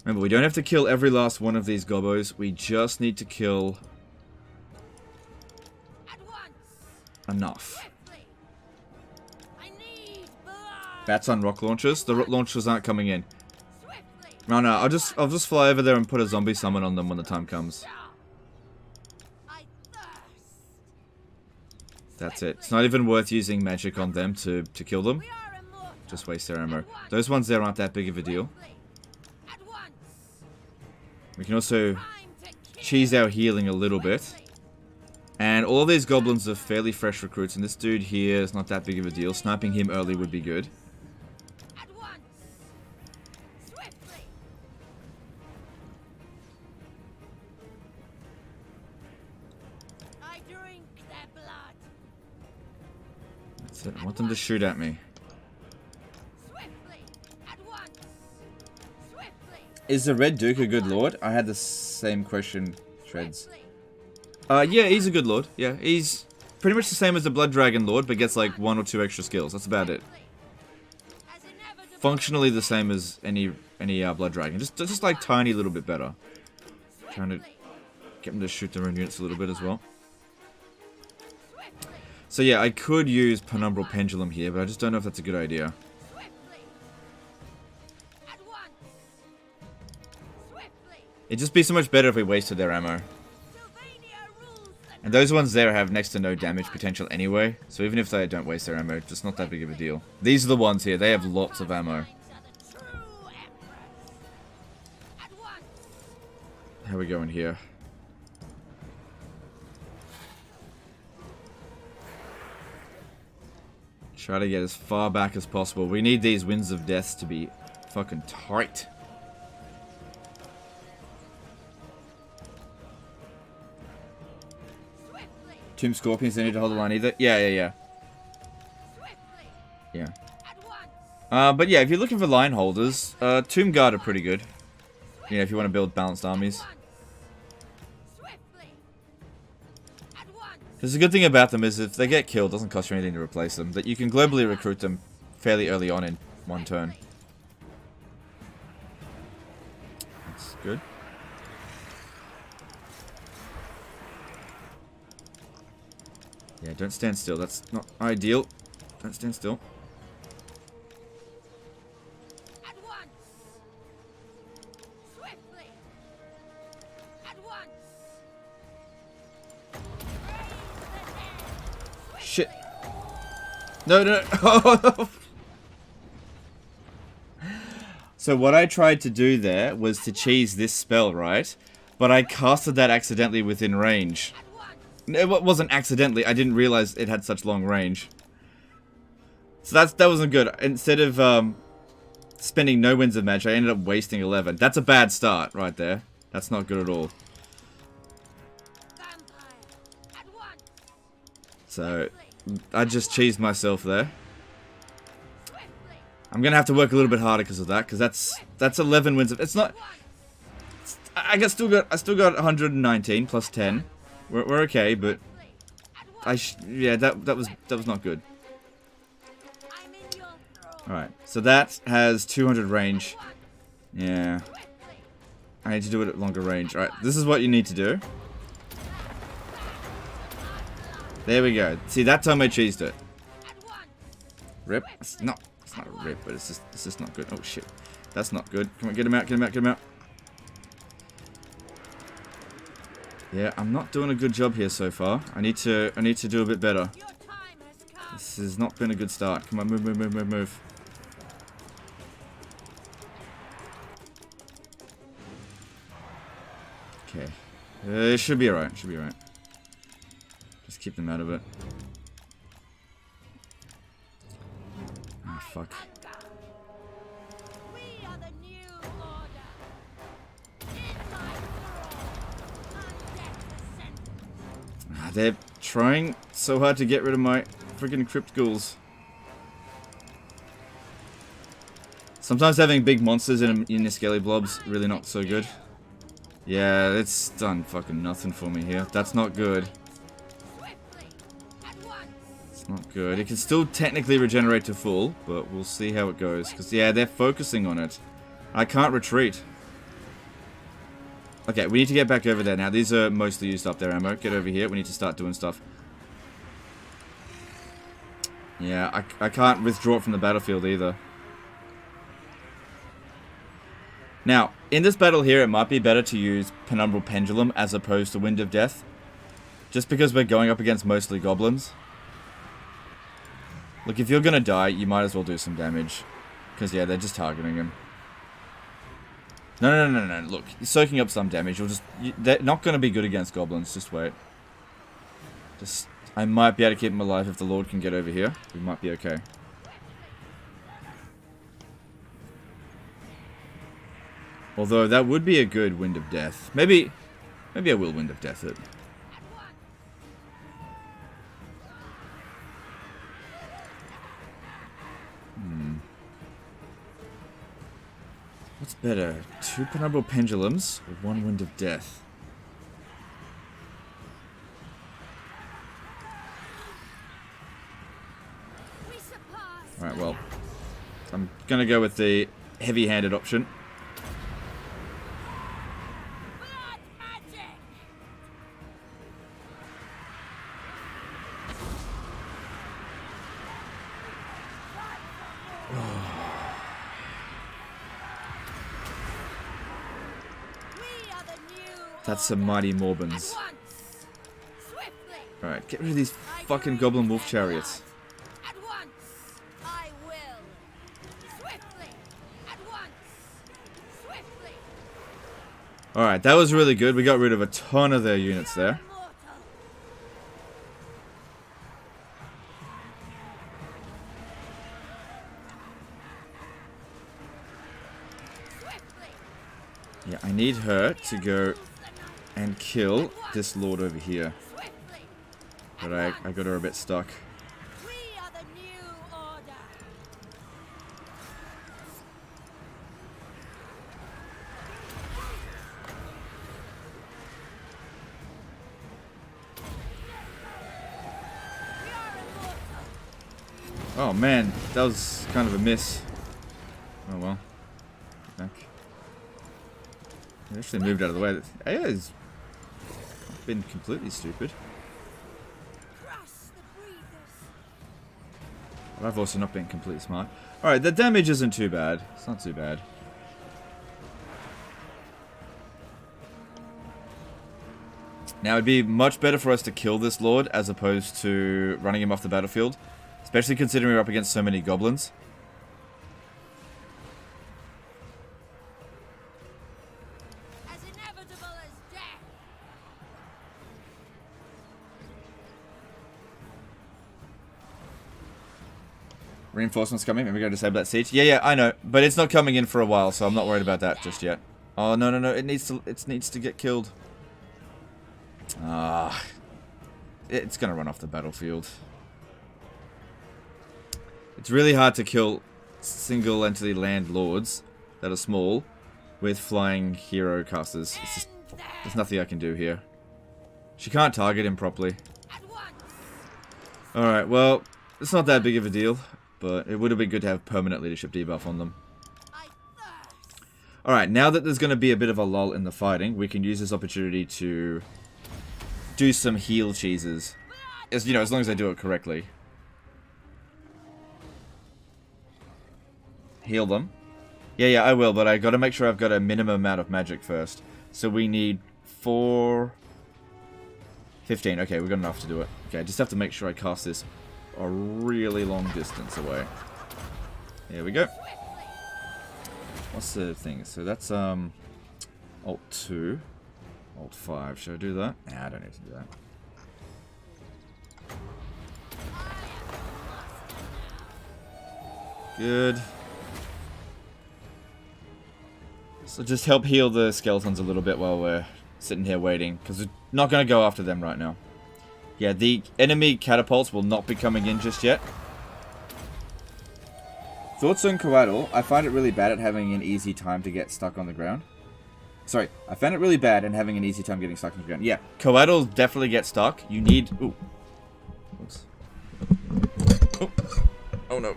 Remember, we don't have to kill every last one of these gobos. We just need to kill enough. Bats on rock launchers. The rock launchers aren't coming in. No, I'll just fly over there and put a zombie summon on them when the time comes. That's it. It's not even worth using magic on them to kill them. Just waste their ammo. Those ones there aren't that big of a deal. We can also cheese our healing a little bit. And all of these goblins are fairly fresh recruits, and this dude here is not that big of a deal. Sniping him early would be good. That's it. I want them to shoot at me. Is the Red Duke a good lord? I had the same question, Shreds. Yeah, he's a good lord. Yeah, he's pretty much the same as the Blood Dragon Lord, but gets like 1 or 2 extra skills. That's about it. Functionally the same as any Blood Dragon, just like tiny little bit better. Trying to get them to shoot their own units a little bit as well. So yeah, I could use Penumbral Pendulum here, but I just don't know if that's a good idea. It'd just be so much better if we wasted their ammo. And those ones there have next to no damage potential anyway, so even if they don't waste their ammo, it's not that big of a deal. These are the ones here, they have lots of ammo. How are we going here? Try to get as far back as possible. We need these Winds of Death to be fucking tight. Tomb Scorpions, they need to hold the line either. Yeah. But yeah, if you're looking for line holders, Tomb Guard are pretty good. You know, if you want to build balanced armies. Because the good thing about them is if they get killed, it doesn't cost you anything to replace them. That you can globally recruit them fairly early on in one turn. That's good. Yeah, don't stand still. That's not ideal. Don't stand still. Shit. No. So what I tried to do there was to cheese this spell, right? But I casted that accidentally within range. It wasn't accidentally, I didn't realize it had such long range. So that wasn't good. Instead of spending no Winds of Magic, I ended up wasting 11. That's a bad start right there. That's not good at all. So, I just cheesed myself there. I'm gonna have to work a little bit harder because of that, because that's 11 Winds of... It's not... I still got 119 plus 10. We're okay, but yeah, that was not good. All right, so that has 200 range. Yeah, I need to do it at longer range. All right, this is what you need to do. There we go. See, that time I cheesed it. Rip. It's not a rip, but it's just not good. Oh shit, that's not good. Come on, get him out. Yeah, I'm not doing a good job here so far. I need to do a bit better. This has not been a good start. Come on, move. Okay. It should be alright. Just keep them out of it. Oh, fuck. They're trying so hard to get rid of my freaking crypt ghouls. Sometimes having big monsters in your skelly blobs really not so good. Yeah, it's done fucking nothing for me here. That's not good. It's not good. It can still technically regenerate to full, but we'll see how it goes. Because, yeah, they're focusing on it. I can't retreat. Okay, we need to get back over there now. These are mostly used up, their ammo. Get over here. We need to start doing stuff. Yeah, I can't withdraw it from the battlefield either. Now, in this battle here, it might be better to use Penumbral Pendulum as opposed to Wind of Death. Just because we're going up against mostly goblins. Look, if you're gonna die, you might as well do some damage. Because, yeah, they're just targeting him. No. Look, you're soaking up some damage. They're not gonna be good against goblins. Just wait. I might be able to keep him alive if the Lord can get over here. We might be okay. Although, that would be a good Wind of Death. Maybe I will Wind of Death it. What's better? 2 Penumbral Pendulums or 1 Wind of Death? Alright, well. I'm gonna go with the heavy-handed option. That's some mighty Morbins. Alright, get rid of these fucking goblin wolf chariots. Alright, that was really good. We got rid of a ton of their units there. Yeah, I need her to go and kill this lord over here. But I got her a bit stuck. Oh man, that was kind of a miss. Oh well. Back. They actually moved out of the way. AI has been completely stupid. But I've also not been completely smart. Alright, the damage isn't too bad. It's not too bad. Now it'd be much better for us to kill this lord as opposed to running him off the battlefield. Especially considering we're up against so many goblins. As inevitable as death. Reinforcements coming. Maybe we go disable that siege. Yeah, I know. But it's not coming in for a while, so I'm not worried about that just yet. Oh, no. It needs to get killed. Ah. It's gonna run off the battlefield. It's really hard to kill single entity land lords that are small with flying hero casters. It's just, there's nothing I can do here. She can't target him properly. Alright, well, it's not that big of a deal, but it would have been good to have permanent leadership debuff on them. Alright, now that there's going to be a bit of a lull in the fighting, we can use this opportunity to do some heal cheeses. As long as I do it correctly. Heal them. Yeah, I will, but I gotta make sure I've got a minimum amount of magic first. So we need 4... 15. Okay, we've got enough to do it. Okay, I just have to make sure I cast this a really long distance away. There we go. What's the thing? So that's, Alt 2. Alt 5. Should I do that? Nah, I don't need to do that. Good. So just help heal the skeletons a little bit while we're sitting here waiting, because we're not going to go after them right now. Yeah, the enemy catapults will not be coming in just yet. Thoughts on Coatl? I find it really bad at having an easy time to get stuck on the ground. Sorry, I found it really bad and having an easy time getting stuck on the ground. Yeah, Coatl definitely get stuck. You need... Ooh. Oops. Oh no.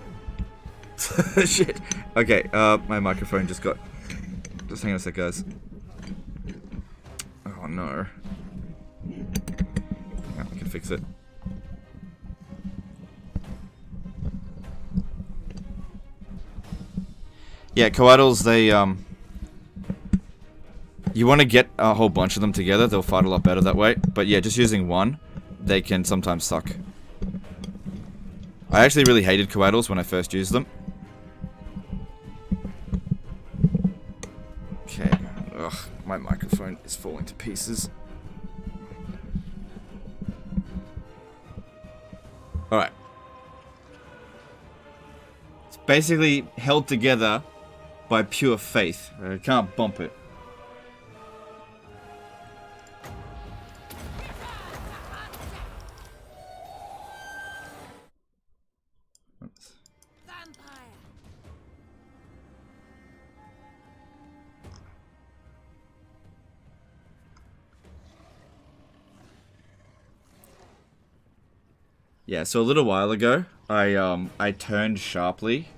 Shit. Okay, my microphone just got... Just hang on a sec, guys. Oh no. Yeah, I can fix it. Yeah, coidals, they, you want to get a whole bunch of them together, they'll fight a lot better that way. But yeah, just using one, they can sometimes suck. I actually really hated coidals when I first used them. Okay. Ugh, my microphone is falling to pieces. Alright. It's basically held together by pure faith. I can't bump it. Oops. Vampire. Yeah, so a little while ago, I turned sharply.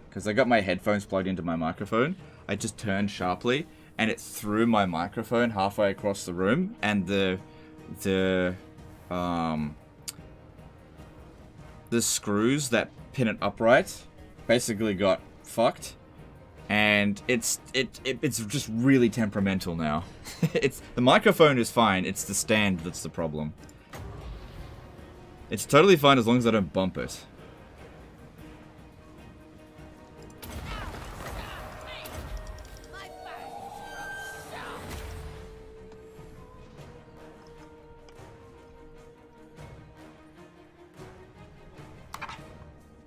Because I got my headphones plugged into my microphone. I just turned sharply, and it threw my microphone halfway across the room, and the screws that pin it upright basically got fucked. And it's just really temperamental now. The microphone is fine, it's the stand that's the problem. It's totally fine as long as I don't bump it.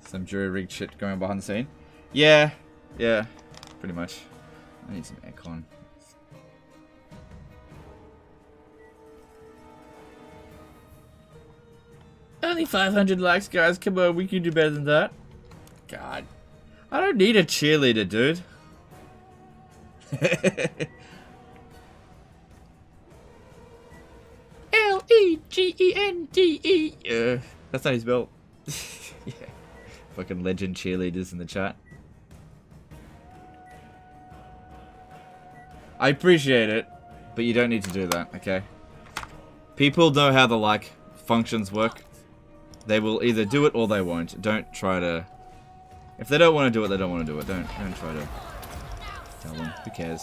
Some jury-rigged shit going on behind the scene. Yeah, pretty much. I need some aircon. Only 500 likes, guys. Come on, we can do better than that. God. I don't need a cheerleader, dude. Legende. That's how you spell. Yeah. Fucking legend cheerleaders in the chat. I appreciate it, but you don't need to do that, okay? People know how the like functions work. They will either do it or they won't. Don't try to... If they don't want to do it, they don't want to do it. Don't try to tell them. Who cares?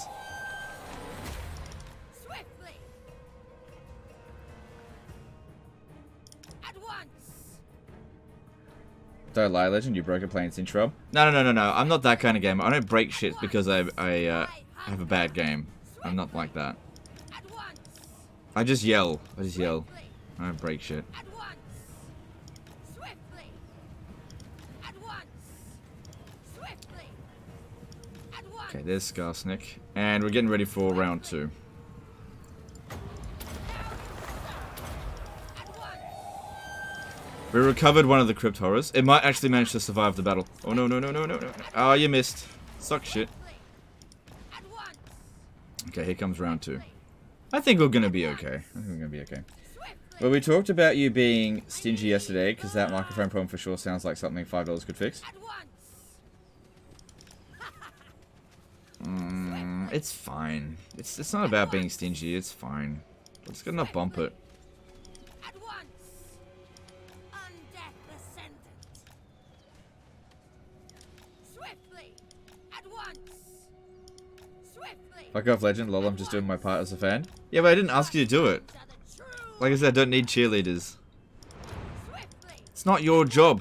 Swiftly. At once. Don't lie, Legend. You broke a playing Cinch-Rob. No. I'm not that kind of gamer. I don't break shit because I have a bad game. I'm not like that. At once. I just yell. I don't break shit. At once. Swiftly. At once. Swiftly. At once. Okay, there's Skarsnik. And we're getting ready for round 2. At once. We recovered one of the crypt horrors. It might actually manage to survive the battle. Oh, no. Oh, you missed. Suck shit. At once. Okay, here comes round 2. I think we're gonna be okay. Well, we talked about you being stingy yesterday, because that microphone problem for sure sounds like something $5 could fix. At once. It's fine. It's not about being stingy, it's fine. We're just gonna bump it. At once. Undeath ascendant. Swiftly. At once. Swiftly. Fuck off, Legend. Lol, I'm just doing my part as a fan. Yeah, but I didn't ask you to do it. To the true. Like I said, I don't need cheerleaders. Swiftly. It's not your job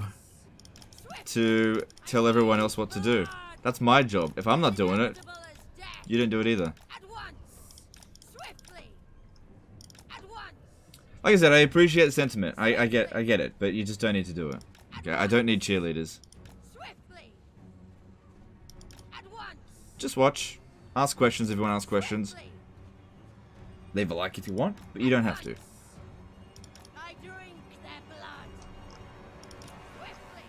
to tell everyone else what to do. That's my job. If I'm not doing it, Inevitable as death. you don't do it either. At once. Swiftly. At once. Like I said, I appreciate the sentiment. I get it, but you just don't need to do it. Okay, I don't need cheerleaders. Swiftly. At once. Just watch. Ask questions if you want to ask questions. Swiftly. Leave a like if you want, but you don't have to. I drink their blood. Swiftly.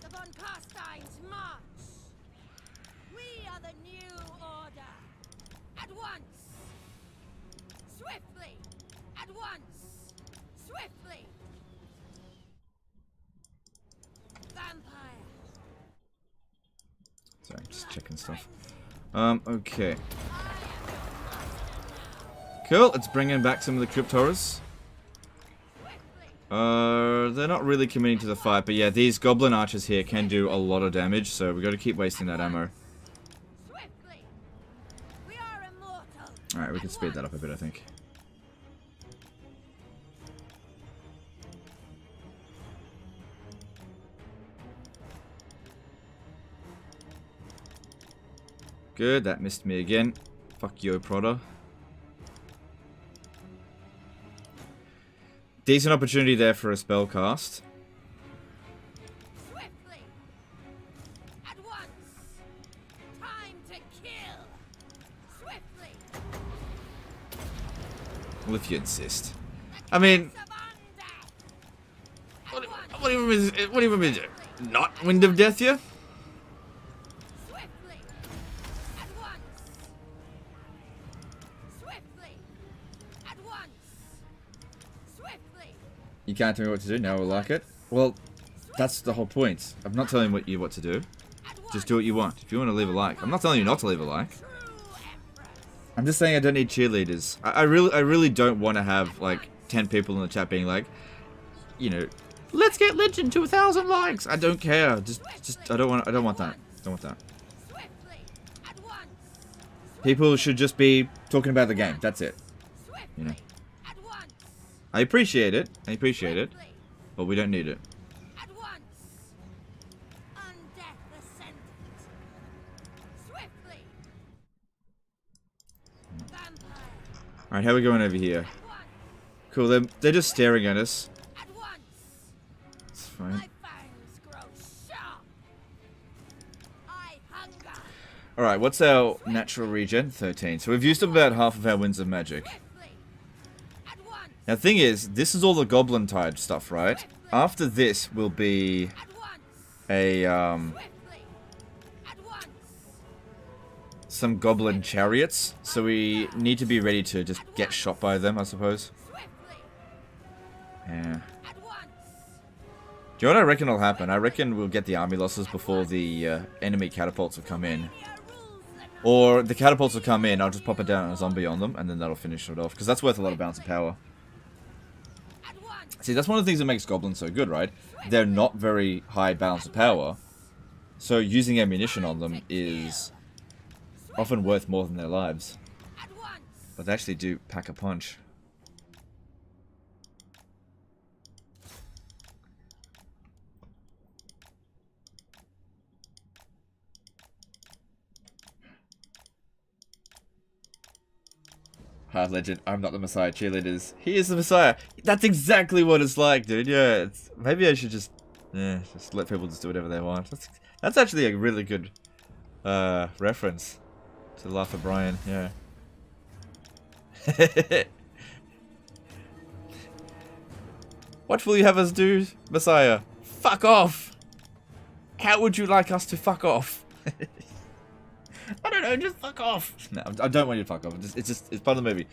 The von Carstein's march. We are the new order. At once. Swiftly. At once. Swiftly. and stuff. Okay. Cool, let's bring in back some of the Crypt Horrors. They're not really committing to the fight, but yeah, these Goblin Archers here can do a lot of damage, so we got to keep wasting that ammo. Alright, we can speed that up a bit, I think. Good, that missed me again. Fuck you, Prada. Decent opportunity there for a spell cast. Swiftly. At once. Time to kill. Swiftly. Well, if you insist. I mean, what do you want me to do? Not Wind of Death you? Swiftly. At once. Swiftly. At once. Swiftly. You can't tell me what to do, now we'll like it. Well, that's the whole point. I'm not telling you what to do. Just do what you want. If you want to leave a like. I'm not telling you not to leave a like. I'm just saying I don't need cheerleaders. I really don't want to have, like, 10 people in the chat being like, you know, let's get Legend to 1,000 likes. I don't care. Just I don't want that. Don't want that. People should just be talking about the game. That's it. You know. I appreciate it. But we don't need it. At once. Undeath the sentence. Swiftly. Vampire. Alright, how are we going over here? At once. Cool, they're just staring at us. At once. It's fine. My fangs grow sharp. I hunger. Alright, what's our natural regen? 13. So we've used up about half of our Winds of Magic. Swiftly. At once. Now the thing is, this is all the Goblin Tide stuff, right? After this will be At once. a, Swiftly. At once. some Goblin Chariots. So we need to be ready to just get shot by them, I suppose. Swiftly. Yeah. At once. Do you know what I reckon will happen? I reckon we'll get the army losses before the enemy catapults will come in. Or the catapults will come in, I'll just pop it down a zombie on them, and then that'll finish it off. Because that's worth a lot of balance of power. At once. See, that's one of the things that makes goblins so good, right? They're not very high balance of power. So using ammunition on them is often worth more than their lives. At once. But they actually do pack a punch. Hard Legend, I'm not the Messiah. Cheerleaders, he is the Messiah. That's exactly what it's like, dude. Yeah, maybe I should just let people just do whatever they want. That's actually a really good reference to Laugh at Brian. Yeah. What will you have us do, Messiah? Fuck off. How would you like us to fuck off? I don't know, just fuck off. No, I don't want you to fuck off. It's part of the movie.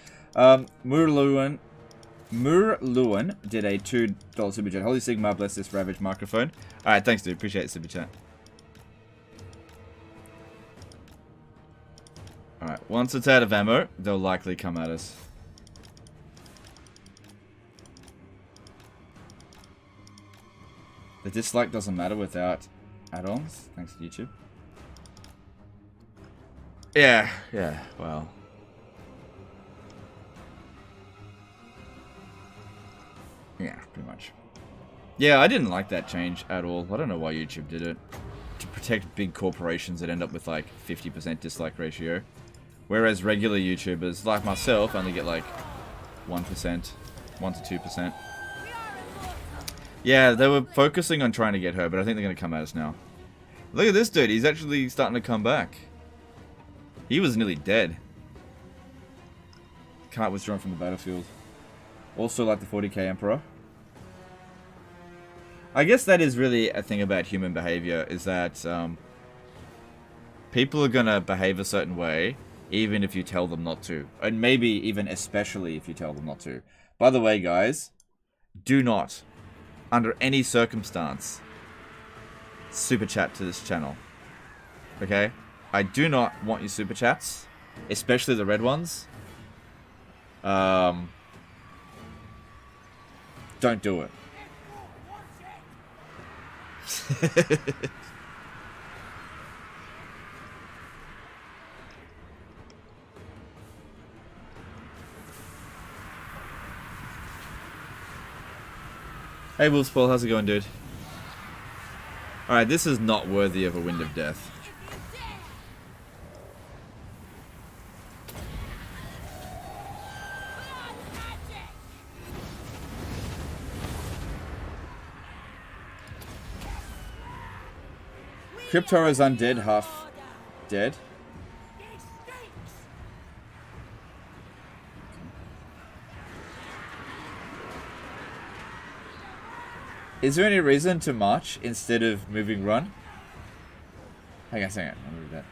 Murluan did a $2 super chat. Holy Sigmar, bless this ravaged microphone. Alright, thanks dude. Appreciate the super chat. Alright, once it's out of ammo, they'll likely come at us. The dislike doesn't matter without add-ons. Thanks to YouTube. Yeah, well. Yeah, pretty much. Yeah, I didn't like that change at all. I don't know why YouTube did it. To protect big corporations that end up with like 50% dislike ratio. Whereas regular YouTubers, like myself, only get like 1%, 1 to 2%. Yeah, they were focusing on trying to get her, but I think they're going to come at us now. Look at this dude, he's actually starting to come back. He was nearly dead. Can't withdraw him from the battlefield. Also like the 40k Emperor. I guess that is really a thing about human behavior, is that people are gonna behave a certain way, even if you tell them not to. And maybe even especially if you tell them not to. By the way, guys, do not, under any circumstance, super chat to this channel. Okay? I do not want your super chats, especially the red ones. Don't do it. Hey Wolfspoil, how's it going, dude? Alright, this is not worthy of a Wind of Death. Crypto is undead, half dead. Is there any reason to march instead of moving run? Hang on, I'll move that.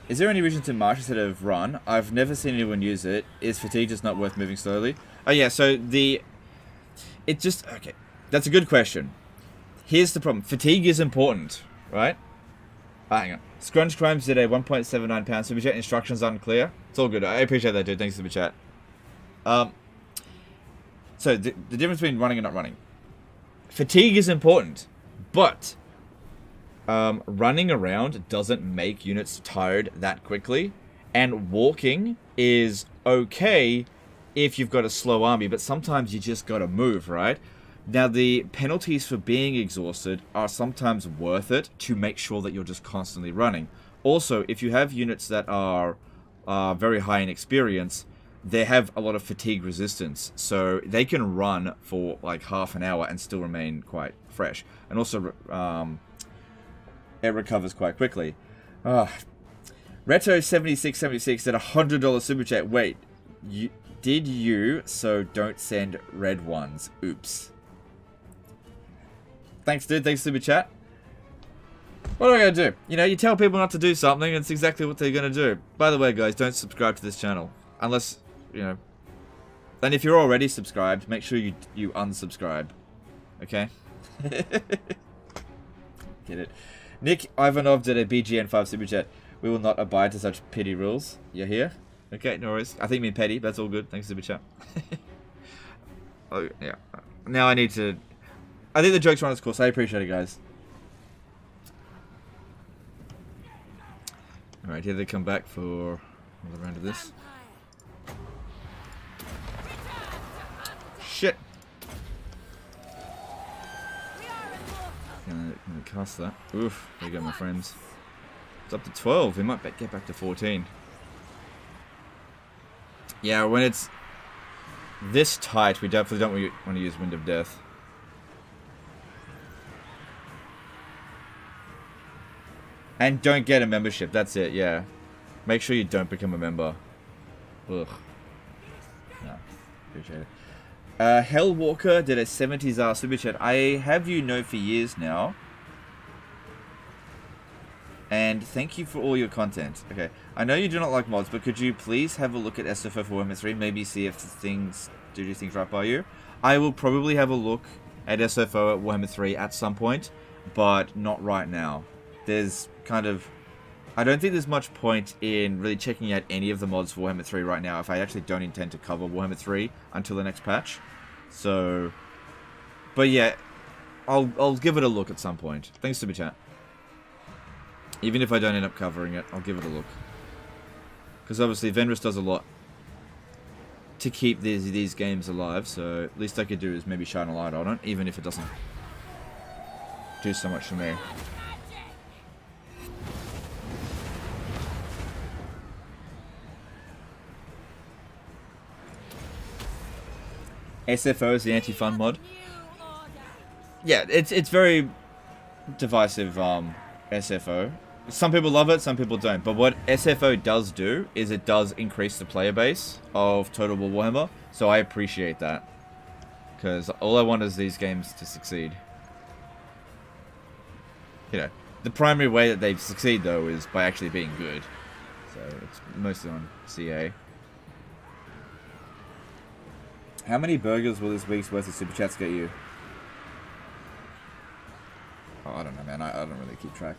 Is there any reason to march instead of run? I've never seen anyone use it. Is fatigue just not worth moving slowly? Oh yeah, so okay. That's a good question. Here's the problem. Fatigue is important, right? Hang on. Scrunch Crimes did a 1.79 pound super chat. Instructions unclear. It's all good. I appreciate that, dude. Thanks for the chat. So the difference between running and not running. Fatigue is important, but running around doesn't make units tired that quickly, and walking is okay if you've got a slow army, but sometimes you just gotta move, right? Now, the penalties for being exhausted are sometimes worth it to make sure that you're just constantly running. Also, if you have units that are very high in experience, they have a lot of fatigue resistance, so they can run for like half an hour and still remain quite fresh. And also, it recovers quite quickly. Reto7676 said $100 super chat. Wait, did you? So don't send red ones. Oops. Thanks, dude. Thanks, super chat. What am I gonna do? You know, you tell people not to do something, and it's exactly what they're gonna do. By the way, guys, don't subscribe to this channel unless. You know, and if you're already subscribed, make sure you unsubscribe. Okay? Get it? Nick Ivanov did a BGN5 super chat. We will not abide to such petty rules. You're here? Okay, no worries. I think you mean petty, but that's all good. Thanks, super chat. Oh, yeah. Now I need to. I think the joke's run its course. I appreciate it, guys. Alright, here they come back for another round of this. Shit! Gonna cast that. Oof, there you go, my friends. It's up to 12. We might get back to 14. Yeah, when it's this tight, we definitely don't want to use Wind of Death. And don't get a membership, that's it, yeah. Make sure you don't become a member. Ugh. No, appreciate it. Hellwalker did a 70s super chat. I have you know for years now. And thank you for all your content. Okay, I know you do not like mods, but could you please have a look at SFO for Warhammer 3? Maybe see if things do things right by you. I will probably have a look at SFO at Warhammer 3 at some point, but not right now. There's kind of... I don't think there's much point in really checking out any of the mods for Warhammer 3 right now if I actually don't intend to cover Warhammer 3 until the next patch. So, but yeah, I'll give it a look at some point. Thanks, Super Chat. Even if I don't end up covering it, I'll give it a look. Because obviously Venrus does a lot to keep these games alive, so at least I could do is maybe shine a light on it, even if it doesn't do so much for me. SFO is the anti-fun mod. Yeah, it's very divisive, SFO. Some people love it, some people don't. But what SFO does do is it does increase the player base of Total War Warhammer. So I appreciate that. Because all I want is these games to succeed. You know, the primary way that they succeed, though, is by actually being good. So it's mostly on CA. How many burgers will this week's worth of Super Chats get you? Oh, I don't know, man. I don't really keep track.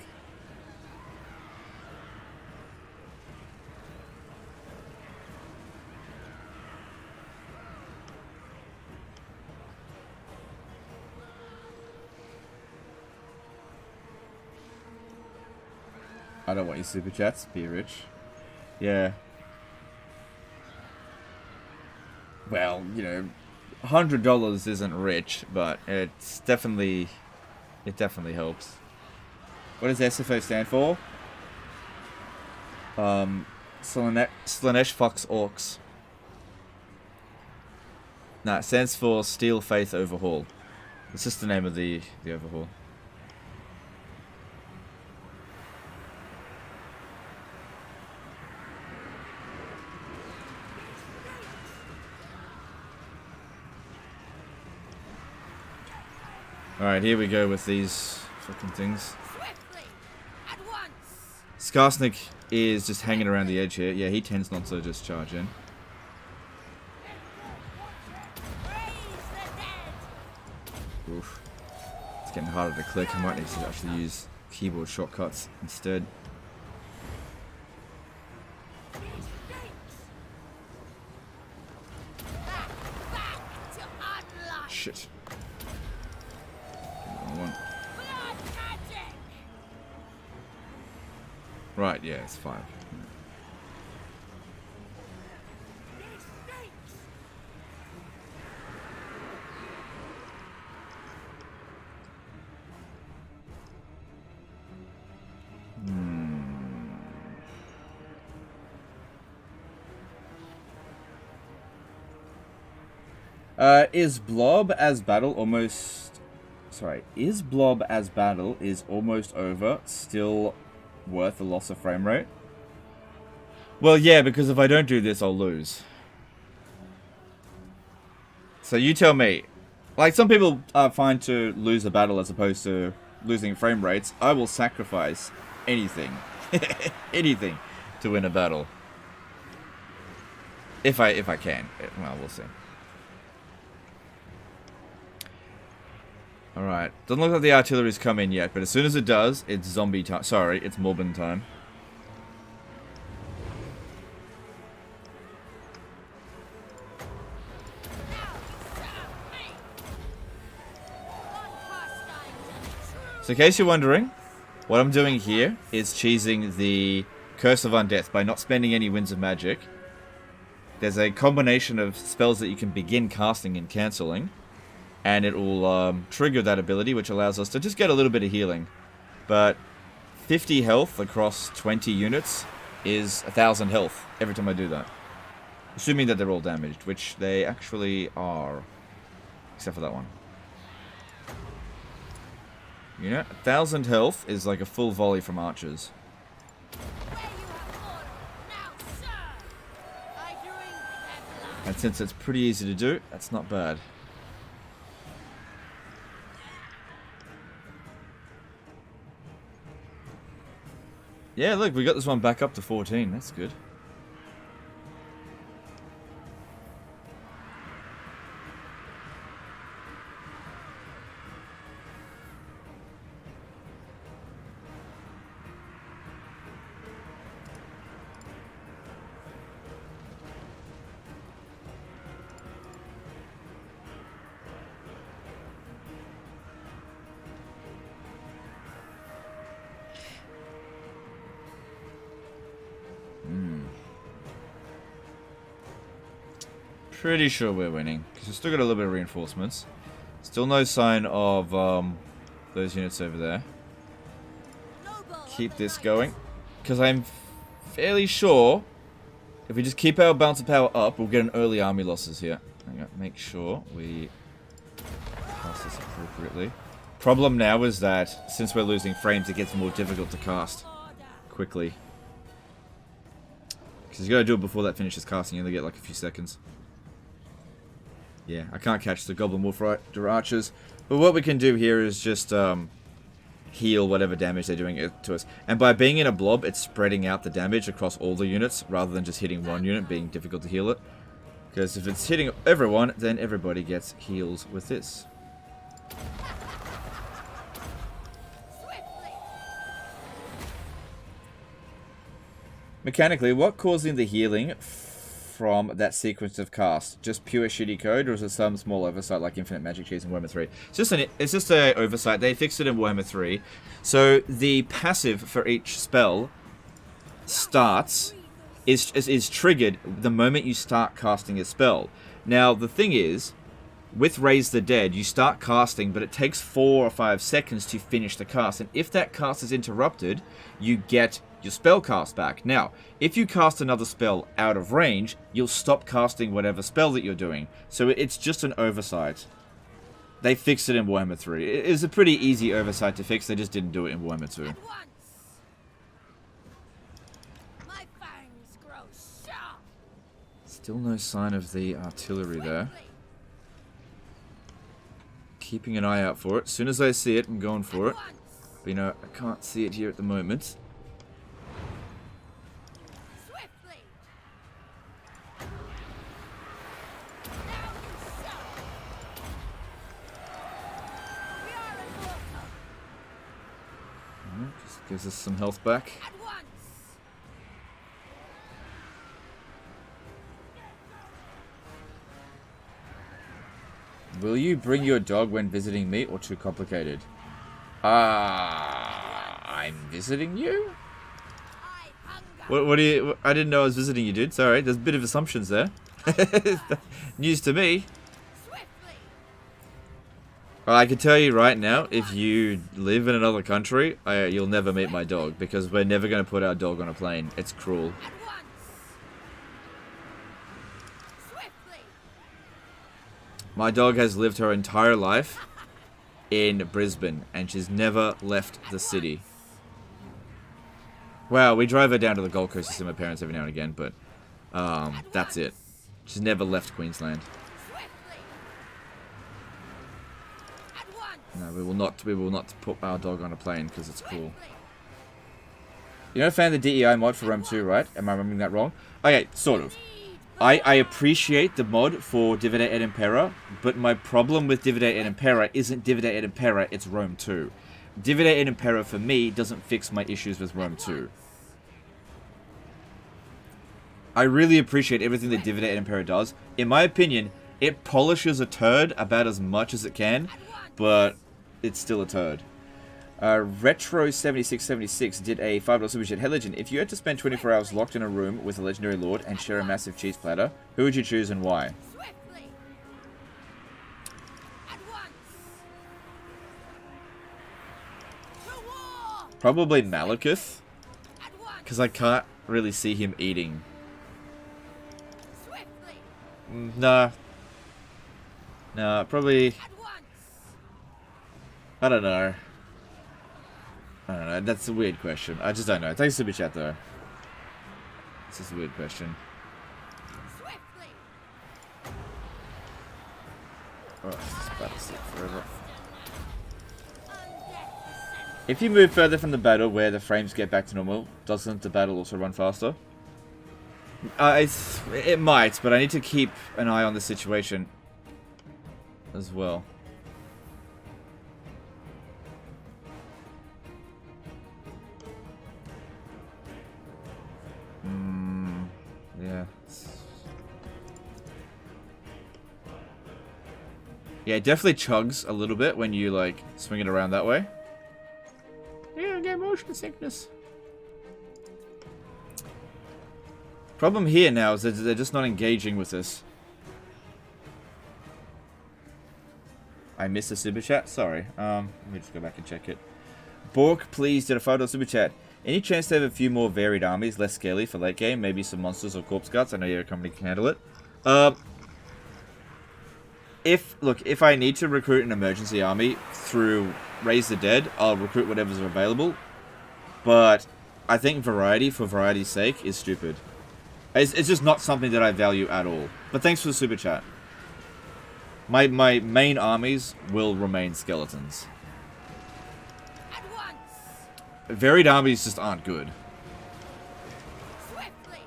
I don't want your super chats. Be rich. Yeah. Well, you know, $100 isn't rich, but it definitely helps. What does SFO stand for? Slanesh Fox Orcs. Nah, it stands for Steel Faith Overhaul. It's just the name of the overhaul. Alright, here we go with these fucking things. Swiftly! At once! Skarsnik is just hanging around the edge here. Yeah, he tends not to just charge in. Raise the dead! Oof. It's getting harder to click. I might need to actually use keyboard shortcuts instead. Back to unlife! Shit. One. Blood magic! Right, yeah, it's 5. Is Blob as battle almost... Sorry, is Blob as battle is almost over still worth the loss of frame rate? Well, yeah, because if I don't do this, I'll lose. So you tell me. Like, some people are fine to lose a battle as opposed to losing frame rates. I will sacrifice anything. Anything to win a battle. If I can. Well, we'll see. Alright, doesn't look like the artillery's come in yet, but as soon as it does, it's zombie time. Sorry, it's Morbid time. So in case you're wondering, what I'm doing here is cheesing the Curse of Undeath by not spending any Winds of Magic. There's a combination of spells that you can begin casting and cancelling. And it will trigger that ability, which allows us to just get a little bit of healing. But 50 health across 20 units is 1,000 health every time I do that. Assuming that they're all damaged, which they actually are. Except for that one. You know, 1,000 health is like a full volley from archers. And since it's pretty easy to do, that's not bad. Yeah, look, we got this one back up to 14. That's good. Pretty sure we're winning, because we've still got a little bit of reinforcements. Still no sign of those units over there. Keep this going, because I'm fairly sure if we just keep our balance of power up, we'll get an early army losses here. Hang on, make sure we cast this appropriately. Problem now is that since we're losing frames, it gets more difficult to cast quickly. Because you got to do it before that finishes casting, you only get like a few seconds. Yeah, I can't catch the Goblin Wolf Rider archers. But what we can do here is just heal whatever damage they're doing to us. And by being in a blob, it's spreading out the damage across all the units, rather than just hitting one unit, being difficult to heal it. Because if it's hitting everyone, then everybody gets heals with this. Mechanically, what causing the healing from that sequence of cast? Just pure shitty code, or is it some small oversight like Infinite Magic Cheese in Warhammer 3? It's just an oversight. They fixed it in Warhammer 3. So the passive for each spell starts is triggered the moment you start casting a spell. Now the thing is, with Raise the Dead, you start casting, but it takes 4 or 5 seconds to finish the cast, and if that cast is interrupted, you get your spell cast back. Now, if you cast another spell out of range, you'll stop casting whatever spell that you're doing. So it's just an oversight. They fixed it in Warhammer 3. It was a pretty easy oversight to fix, they just didn't do it in Warhammer 2. At once. My fangs grow sharp. Still no sign of the artillery there. Quickly. Keeping an eye out for it. As soon as I see it, I'm going for At it. once. But you know, I can't see it here at the moment. Swiftly. Now you show. We are immortal. Alright, just gives us some health back. At once. Will you bring your dog when visiting me, or too complicated? I'm visiting you? I hunger. What do you... I didn't know I was visiting you, dude. Sorry, there's a bit of assumptions there. News to me. Swiftly. Well, I can tell you right now, if you live in another country, you'll never meet my dog, because we're never going to put our dog on a plane. It's cruel. At once. Swiftly. My dog has lived her entire life in Brisbane, and she's never left the city. Well, we drive her down to the Gold Coast to see my parents every now and again, but that's it. She's never left Queensland. Swiftly. At once. No, we will not put our dog on a plane because it's cool. Swiftly. You're not a fan of the DEI mod for Rome 2, right? Am I remembering that wrong? Okay, sort of. I appreciate the mod for Divide et Impera, but my problem with Divide et Impera isn't Divide et Impera, it's Rome 2. Divide et Impera, for me, doesn't fix my issues with Rome 2. I really appreciate everything that Divide et Impera does. In my opinion, it polishes a turd about as much as it can, but it's still a turd. Retro7676 did a $5 super chat. Hey Legend, if you had to spend 24 hours locked in a room with a legendary lord and share a massive cheese platter, who would you choose and why? Swiftly. At once. To war. Probably Malekith, At once. because I can't really see him eating. Swiftly. Nah. Nah, probably... At once. I don't know. That's a weird question. I just don't know. Thanks super chat though. This is a weird question. Swiftly. Oh, this is about to sit forever. Undead descent. If you move further from the battle where the frames get back to normal, doesn't the battle also run faster? It might, but I need to keep an eye on the situation as well. Yeah. Yeah, it definitely chugs a little bit when you, like, swing it around that way. Yeah, I get motion sickness. Problem here now is that they're just not engaging with this. I missed a super chat? Sorry. Let me just go back and check it. Bork, please, did a $5 super chat. Any chance to have a few more varied armies, less scaly for late game? Maybe some monsters or corpse guards? I know your company can handle it. If I need to recruit an emergency army through Raise the Dead, I'll recruit whatever's available. But I think variety for variety's sake is stupid. It's just not something that I value at all. But thanks for the super chat. My main armies will remain skeletons. At once. Varied armies just aren't good. Swiftly.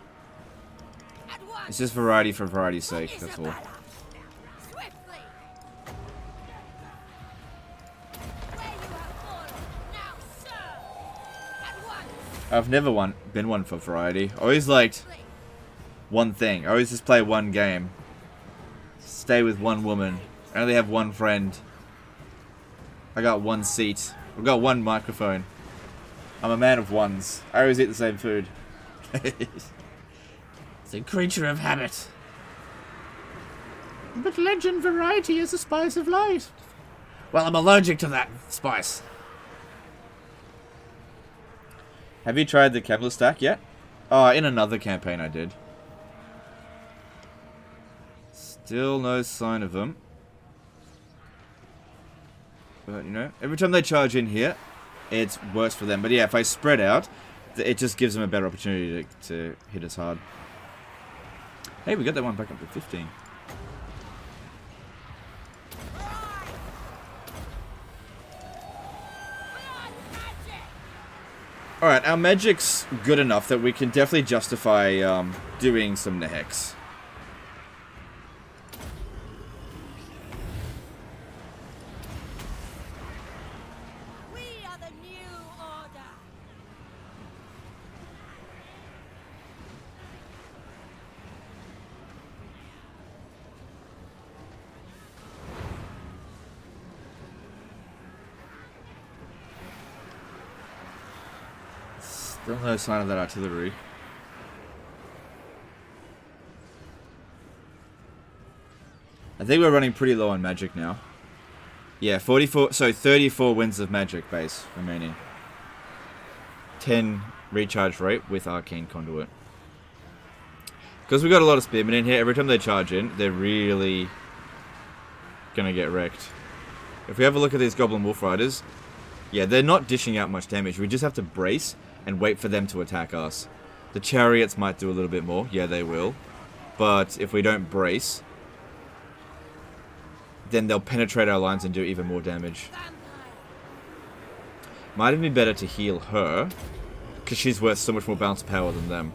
At once. It's just variety for variety's sake, that's all. Swiftly. Where you have fallen, now serve. At once. I've never been one for variety. I always liked Swiftly. one thing. I always just play one game. Stay with one woman. I only have one friend. I got one seat. I've got one microphone. I'm a man of ones. I always eat the same food. It's a creature of habit. But legend variety is a spice of life. Well, I'm allergic to that spice. Have you tried the Kevlar stack yet? Oh, in another campaign I did. Still no sign of them. But, you know, every time they charge in here, it's worse for them. But yeah, if I spread out, it just gives them a better opportunity to hit us hard. Hey, we got that one back up to 15. Alright, our magic's good enough that we can definitely justify doing some Nehex. We are the new order. Still no sign of that artillery. I think we're running pretty low on magic now. Yeah, 34 winds of magic base remaining. 10 recharge rate with Arcane Conduit. Because we've got a lot of spearmen in here, every time they charge in, they're really gonna get wrecked. If we have a look at these Goblin Wolf Riders, yeah, they're not dishing out much damage. We just have to brace and wait for them to attack us. The chariots might do a little bit more. Yeah, they will. But if we don't brace, then they'll penetrate our lines and do even more damage. Might even be better to heal her, because she's worth so much more bounce power than them.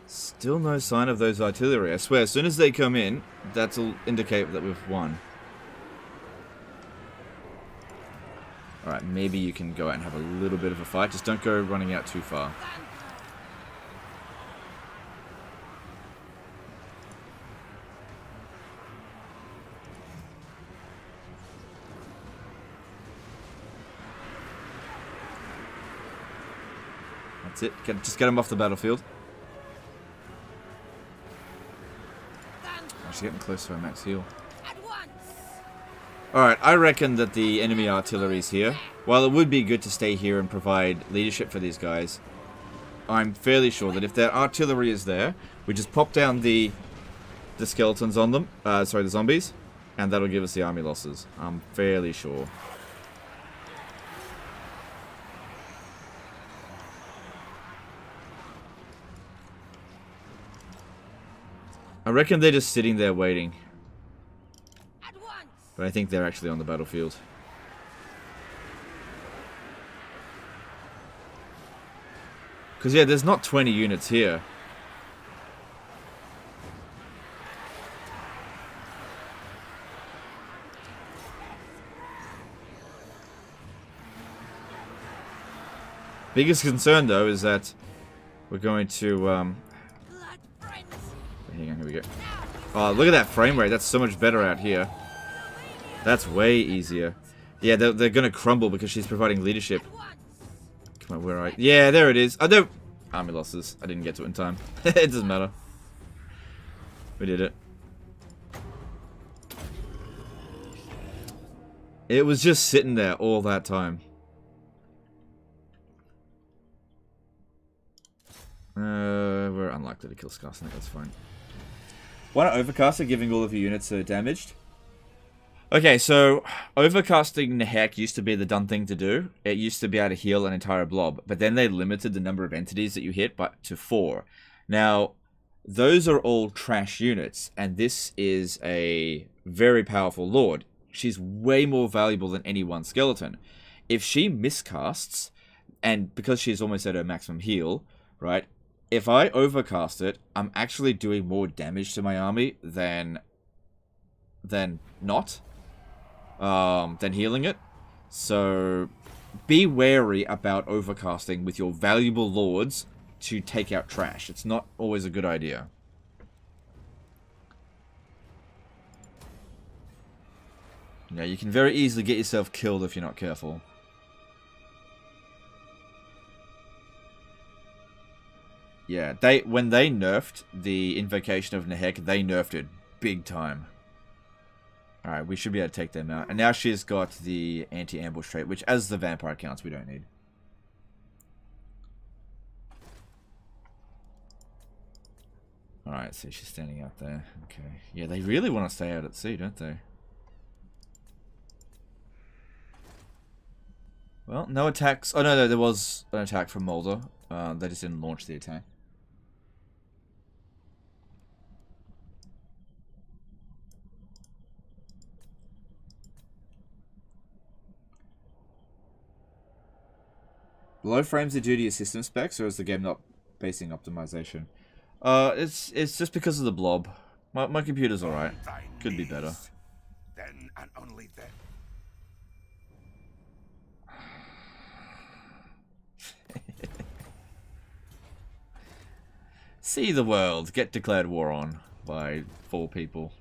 Still no sign of those artillery. I swear, as soon as they come in, that'll indicate that we've won. Alright, maybe you can go out and have a little bit of a fight. Just don't go running out too far. That's it. Just get them off the battlefield. She's getting close to her max heal. Alright, I reckon that the enemy artillery is here. While it would be good to stay here and provide leadership for these guys, I'm fairly sure that if their artillery is there, we just pop down the skeletons on them, sorry, the zombies, and that'll give us the army losses. I'm fairly sure. I reckon they're just sitting there waiting. But I think they're actually on the battlefield. Because, yeah, there's not 20 units here. Biggest concern, though, is that we're going to... Hang on, here we go. Oh, look at that frame rate. That's so much better out here. That's way easier. Yeah, they're gonna crumble because she's providing leadership. Come on, where are I? Yeah, there it is. Oh, no! Army losses. I didn't get to it in time. It doesn't matter. We did it. It was just sitting there all that time. We're unlikely to kill Skarsnik, that's fine. Why not Overcaster, giving all of your units damaged? Okay, so overcasting Nehek used to be the done thing to do. It used to be able to heal an entire blob, but then they limited the number of entities that you hit to 4. Now, those are all trash units, and this is a very powerful lord. She's way more valuable than any one skeleton. If she miscasts, and because she's almost at her maximum heal, right, if I overcast it, I'm actually doing more damage to my army than not. Than healing it. So be wary about overcasting with your valuable lords to take out trash. It's not always a good idea. Yeah, you can very easily get yourself killed if you're not careful. Yeah, when they nerfed the Invocation of Nehek, they nerfed it big time. Alright, we should be able to take them out. And now she's got the anti-ambush trait, which as the vampire counts, we don't need. Alright, so she's standing out there. Okay. Yeah, they really want to stay out at sea, don't they? Well, no attacks. Oh, no, there was an attack from Mulder. They just didn't launch the attack. Low frames are due to your system specs, or is the game not basing optimization? It's just because of the blob. My computer's alright. Could be better. Then and only then. See the world. Get declared war on by 4 people.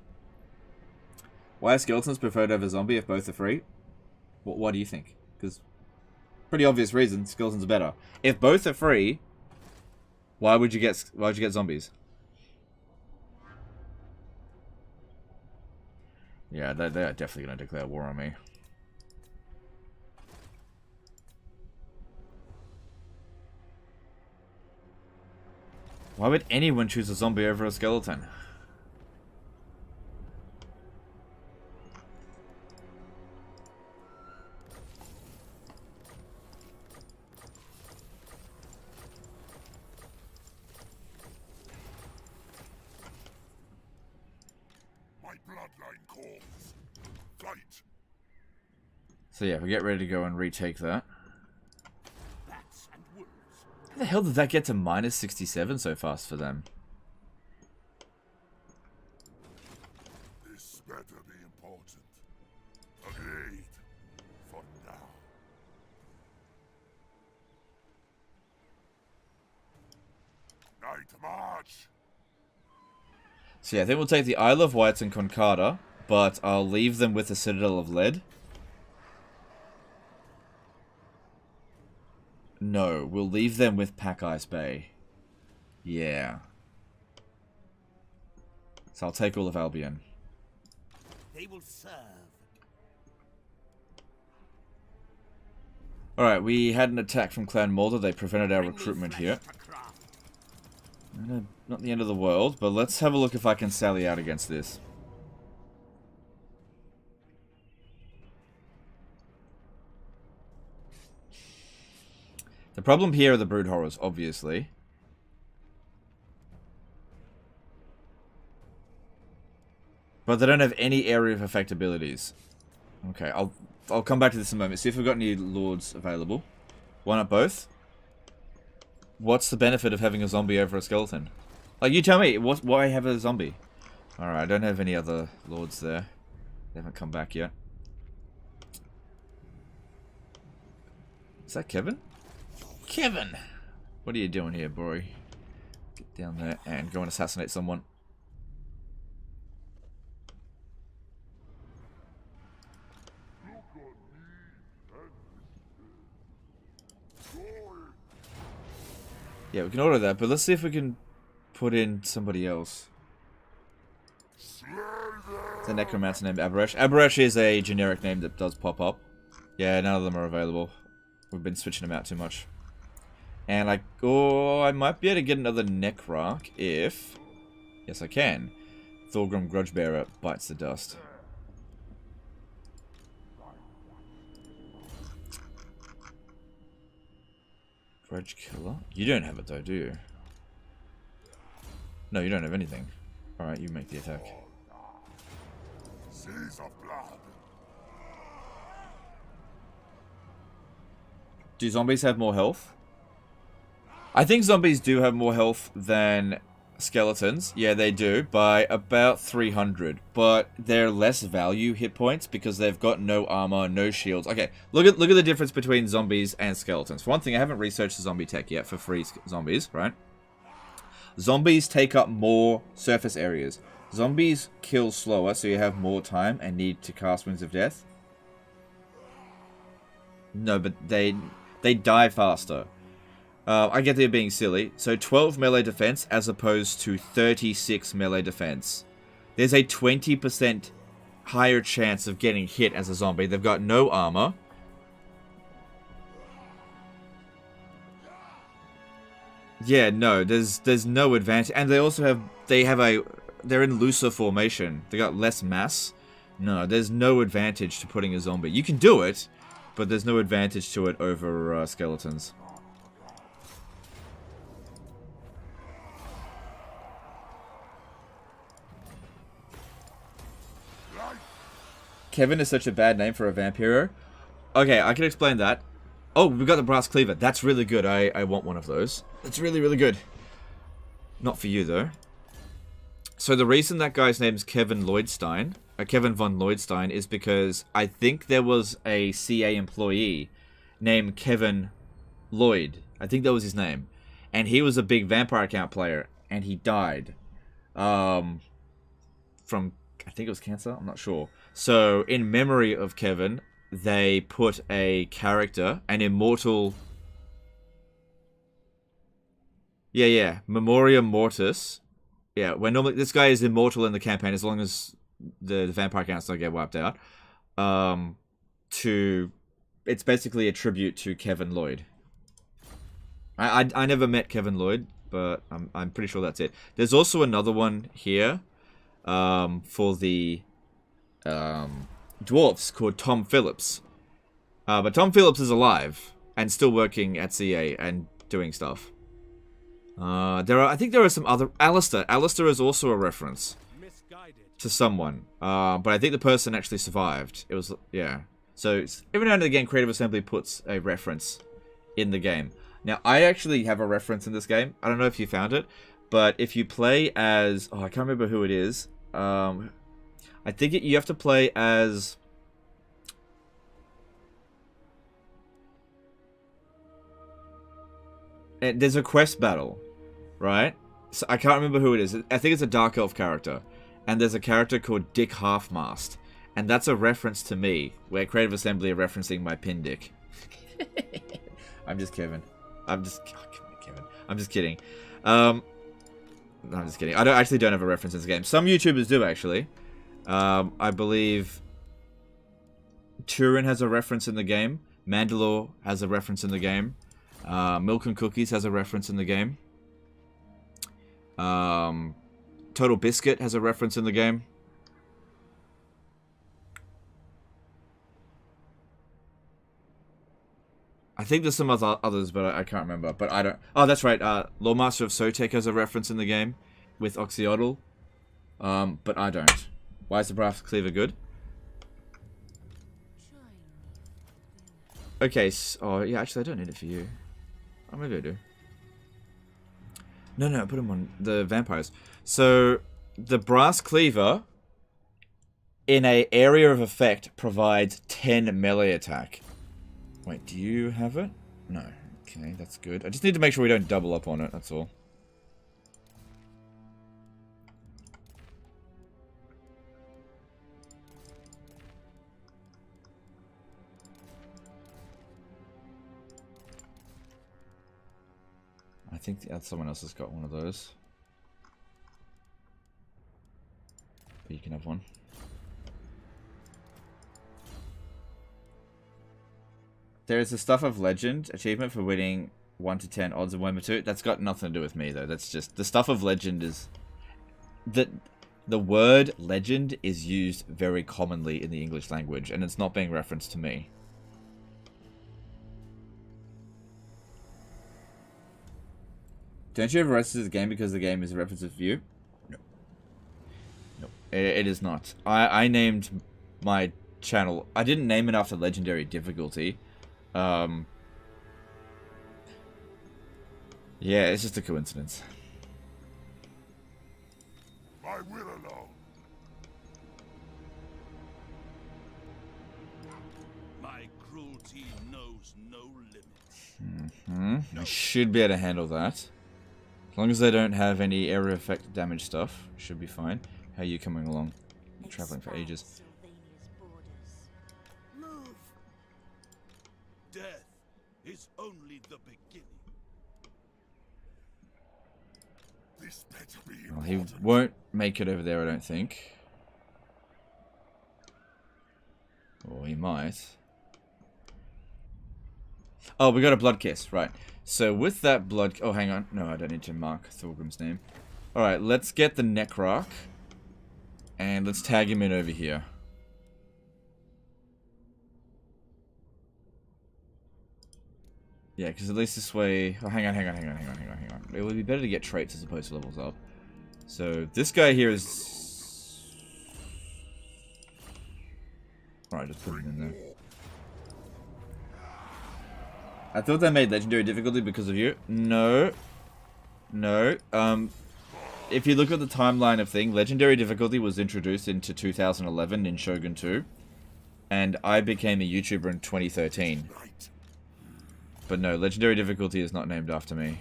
Why are skeletons preferred over zombie if both are free? What do you think? Because pretty obvious reason. Skeletons are better. If both are free, why would you get zombies? Yeah, they are definitely going to declare war on me. Why would anyone choose a zombie over a skeleton? My bloodline calls. Fight. So yeah, we get ready to go and retake that. Bats and wolves. How the hell did that get to minus 67 so fast for them? This better be important. Agreed. For now. Night march. So yeah, I think we'll take the Isle of Wights and Concarda, but I'll leave them with the Citadel of Lead. No, we'll leave them with Pack Ice Bay. Yeah. So I'll take all of Albion. They will serve. Alright, we had an attack from Clan Mulder. They prevented our Bring me recruitment flesh here. to craft. Not the end of the world, but let's have a look if I can sally out against this. The problem here are the brood horrors, obviously. But they don't have any area of effect abilities. Okay, I'll come back to this in a moment. See if we've got any lords available. Why not both? What's the benefit of having a zombie over a skeleton? Like, you tell me, why have a zombie? Alright, I don't have any other lords there. They haven't come back yet. Is that Kevin? Kevin! What are you doing here, boy? Get down there and go and assassinate someone. Yeah, we can order that, but let's see if we can put in somebody else. It's a necromancer named Abaresh. Abaresh is a generic name that does pop up. Yeah, none of them are available. We've been switching them out too much. And I might be able to get another Necrarch if... Yes, I can. Thorgrim Grudgebearer bites the dust. Grudge Killer? You don't have it though, do you? No, you don't have anything. Alright, you make the attack. Seas of blood. Do zombies have more health? I think zombies do have more health than skeletons. Yeah, they do, by about 300. But they're less value hit points because they've got no armor, no shields. Okay, look at the difference between zombies and skeletons. For one thing, I haven't researched the zombie tech yet for free zombies, right? Zombies take up more surface areas. Zombies kill slower, so you have more time and need to cast Winds of Death. No, but they die faster. I get they're being silly. So 12 melee defense as opposed to 36 melee defense. There's a 20% higher chance of getting hit as a zombie. They've got no armor. Yeah, no, there's no advantage, and they also they're in looser formation. They got less mass. No, there's no advantage to putting a zombie. You can do it, but there's no advantage to it over skeletons. Kevin is such a bad name for a vampiro. Okay, I can explain that. Oh, we got the brass cleaver. That's really good. I want one of those. That's really, really good. Not for you, though. So the reason that guy's name is Kevin Lloydstein, Kevin von Lloydstein, is because I think there was a CA employee named Kevin Lloyd. I think that was his name. And he was a big vampire account player. And he died. From, I think it was cancer? I'm not sure. So, in memory of Kevin, they put a character, an immortal... Yeah, Memoria Mortis. Yeah, when normally this guy is immortal in the campaign as long as the vampire counts don't get wiped out. It's basically a tribute to Kevin Lloyd. I never met Kevin Lloyd, but I'm pretty sure that's it. There's also another one here for the dwarfs called Tom Phillips. But Tom Phillips is alive and still working at CA and doing stuff. I think there are some other... Alistair. Alistair is also a reference to someone. But I think the person actually survived. It was... Yeah. So, every now and again, Creative Assembly puts a reference in the game. Now, I actually have a reference in this game. I don't know if you found it. But if you play as... Oh, I can't remember who it is. I think you have to play as... There's a quest battle, right? So I can't remember who it is. I think it's a Dark Elf character. And there's a character called Dick Halfmast. And that's a reference to me, where Creative Assembly are referencing my pin dick. I'm just kidding. I'm just kidding. No, I'm just kidding. I actually don't have a reference in this game. Some YouTubers do, actually. I believe Turin has a reference in the game. Mandalore has a reference in the game. Milk and Cookies has a reference in the game. Total Biscuit has a reference in the game. I think there's some others, but I can't remember. But I don't... Oh, that's right. Lawmaster of Sotek has a reference in the game with Oxyodal. But I don't. Why is the brass cleaver good? Okay, oh, yeah, actually, I don't need it for you. Oh, maybe I do. No, put them on the vampires. So, the brass cleaver in a area of effect provides 10 melee attack. Wait, do you have it? No. Okay, that's good. I just need to make sure we don't double up on it, that's all. I think someone else has got one of those. But you can have one. There is a Stuff of Legend achievement for winning 1 to 10 odds of 1 to 2. That's got nothing to do with me, though. That's just... The Stuff of Legend is... The word legend is used very commonly in the English language, and it's not being referenced to me. Don't you have references to the game because the game is a reference to you? No. No, it is not. I named my channel... I didn't name it after legendary difficulty. Yeah, it's just a coincidence. My will alone. My cruelty knows no limits. I should be able to handle that. As long as they don't have any area effect damage stuff, should be fine. How are you coming along? I'm traveling for ages. Sylvania's borders. Move! Death is only the beginning. This better be Well, he important. won't make it over there, I don't think. Or he might. Oh, we got a blood kiss, right. So with that blood... Oh, hang on. No, I don't need to mark Thorgrim's name. Alright, let's get the Necroc. And let's tag him in over here. Yeah, because at least this way... Oh, hang on. It would be better to get traits as opposed to levels up. So, this guy here is... Alright, just put him in there. I thought they made legendary difficulty because of you. No. No. If you look at the timeline of thing, legendary difficulty was introduced into 2011 in Shogun 2. And I became a YouTuber in 2013. But no, legendary difficulty is not named after me.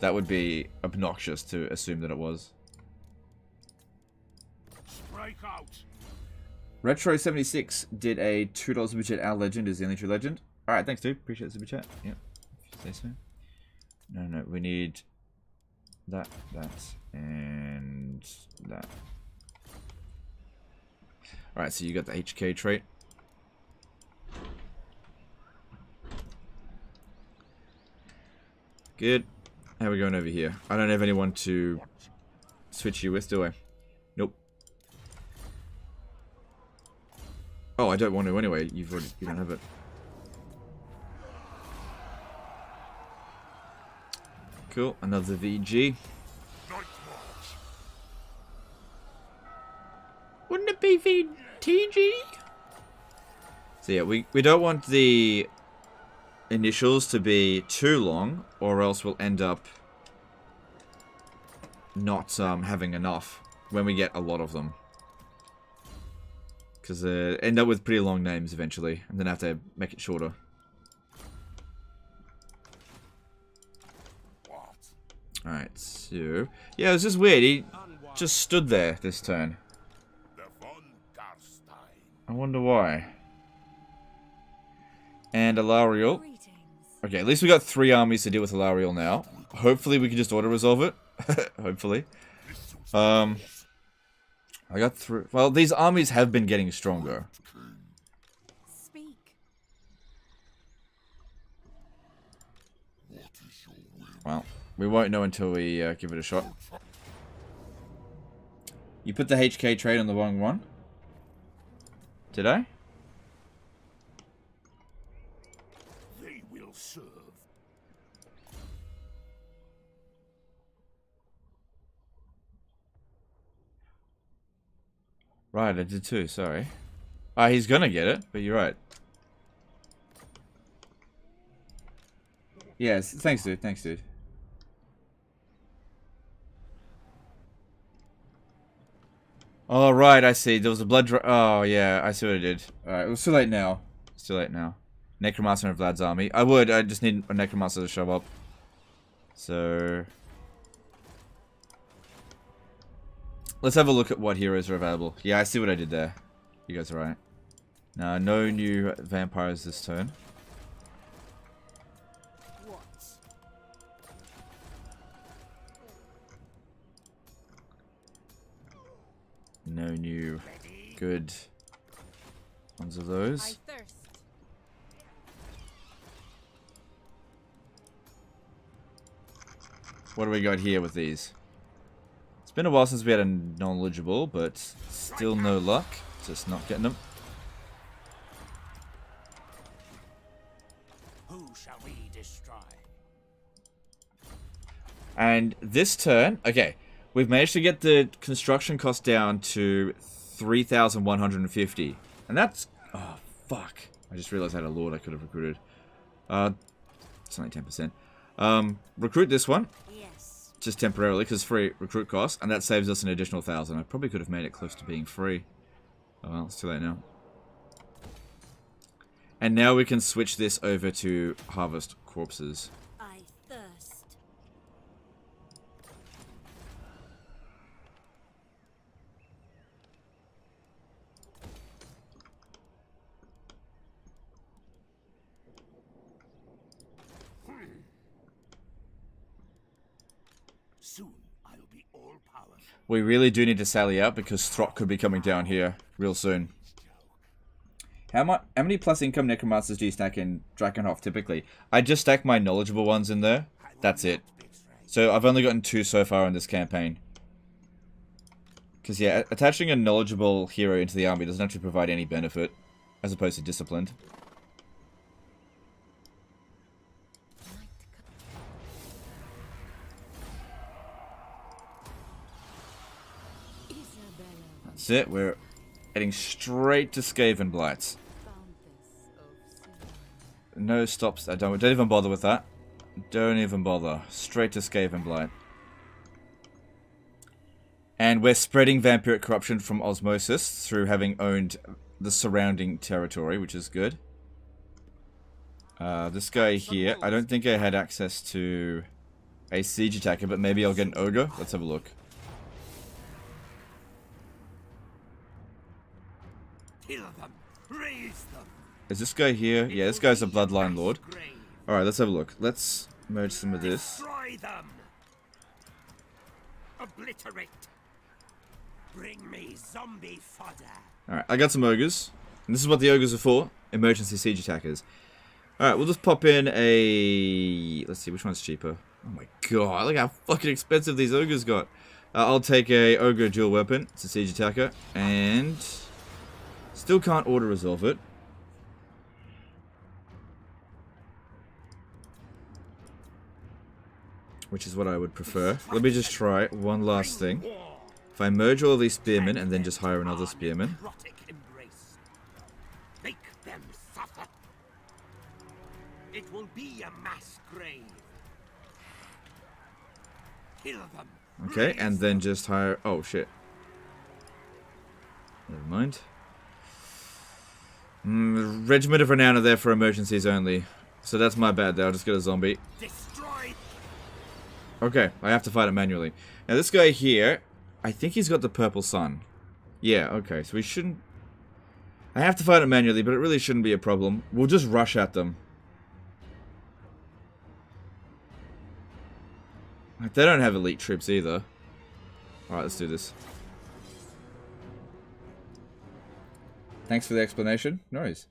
That would be obnoxious to assume that it was. Strike out. Retro76 did a $2 super chat. Our legend is the only true legend. Alright, thanks dude. Appreciate the super chat. Yep. If you say so. No, we need that, and that. Alright, so you got the HK trait. Good. How are we going over here? I don't have anyone to switch you with, do I? Nope. Oh, I don't want to anyway. You don't have it. Cool. Another VG. Wouldn't it be VTG? So yeah, we don't want the initials to be too long, or else we'll end up not having enough when we get a lot of them. Because end up with pretty long names eventually, and then have to make it shorter. Alright, so... Yeah, it was just weird. He just stood there this turn. Von Carstein. I wonder why. And Alariel. Greetings. Okay, at least we got 3 armies to deal with Alariel now. Hopefully we can just auto-resolve it. Hopefully. I got 3... Well, these armies have been getting stronger. Speak. Well, we won't know until we give it a shot. You put the HK trade on the wrong one? Did I? They will serve. Right, I did too, sorry. He's gonna get it, but you're right. Yes, thanks dude, Oh, right, I see. There was a blood oh, yeah, I see what I did. Alright, it was too late now. It's too late now. Necromancer and Vlad's army. I just need a Necromancer to show up. So... Let's have a look at what heroes are available. Yeah, I see what I did there. You guys are right. Now, no new vampires this turn. What? No new good ones of I those. thirst. What do we got here with these? It's been a while since we had a knowledgeable, but still no luck. Just not getting them. Who shall we destroy? And this turn, okay, we've managed to get the construction cost down to 3,150. And that's... Oh, fuck. I just realized I had a lord I could have recruited. It's only 10%. Recruit this one. Yes. Just temporarily, because free recruit cost. And that saves us an additional 1,000. I probably could have made it close to being free. Oh well, it's too late now. And now we can switch this over to harvest corpses. I thirst. Soon I'll be all powerful. We really do need to sally out because Throt could be coming down here real soon. How many plus income necromancers do you stack in Drakenhof typically? I just stack my knowledgeable ones in there. That's it. So I've only gotten 2 so far in this campaign. Because yeah, attaching a knowledgeable hero into the army doesn't actually provide any benefit, as opposed to disciplined. That's it, we're heading straight to Skaven Blights. No stops, I don't even bother with that. Don't even bother. Straight to Skaven Blight. And we're spreading vampiric corruption from osmosis through having owned the surrounding territory, which is good. This guy here, I don't think I had access to a siege attacker, but maybe I'll get an ogre. Let's have a look. Kill them. Raise them. Is this guy here? Yeah, this guy's a bloodline lord. Alright, let's have a look. Let's merge some of this. Destroy them. Obliterate. Bring me zombie fodder. Alright, I got some ogres. And this is what the ogres are for. Emergency siege attackers. Alright, we'll just pop in a... Let's see, which one's cheaper? Oh my god, look how fucking expensive these ogres got. I'll take a ogre dual weapon. It's a siege attacker. And... still can't auto-resolve it. Which is what I would prefer. Let me just try one last thing. If I merge all these spearmen and then just hire another spearman. Make them suffer. It will be a mass grave. Kill them. Okay, and then just hire... oh, shit. Never mind. Regiment of Renown are there for emergencies only. So that's my bad there. I'll just get a zombie. Destroy. Okay, I have to fight it manually. Now this guy here, I think he's got the purple sun. Yeah, okay, so we shouldn't... I have to fight it manually, but it really shouldn't be a problem. We'll just rush at them. They don't have elite troops either. Alright, let's do this. Thanks for the explanation. No worries.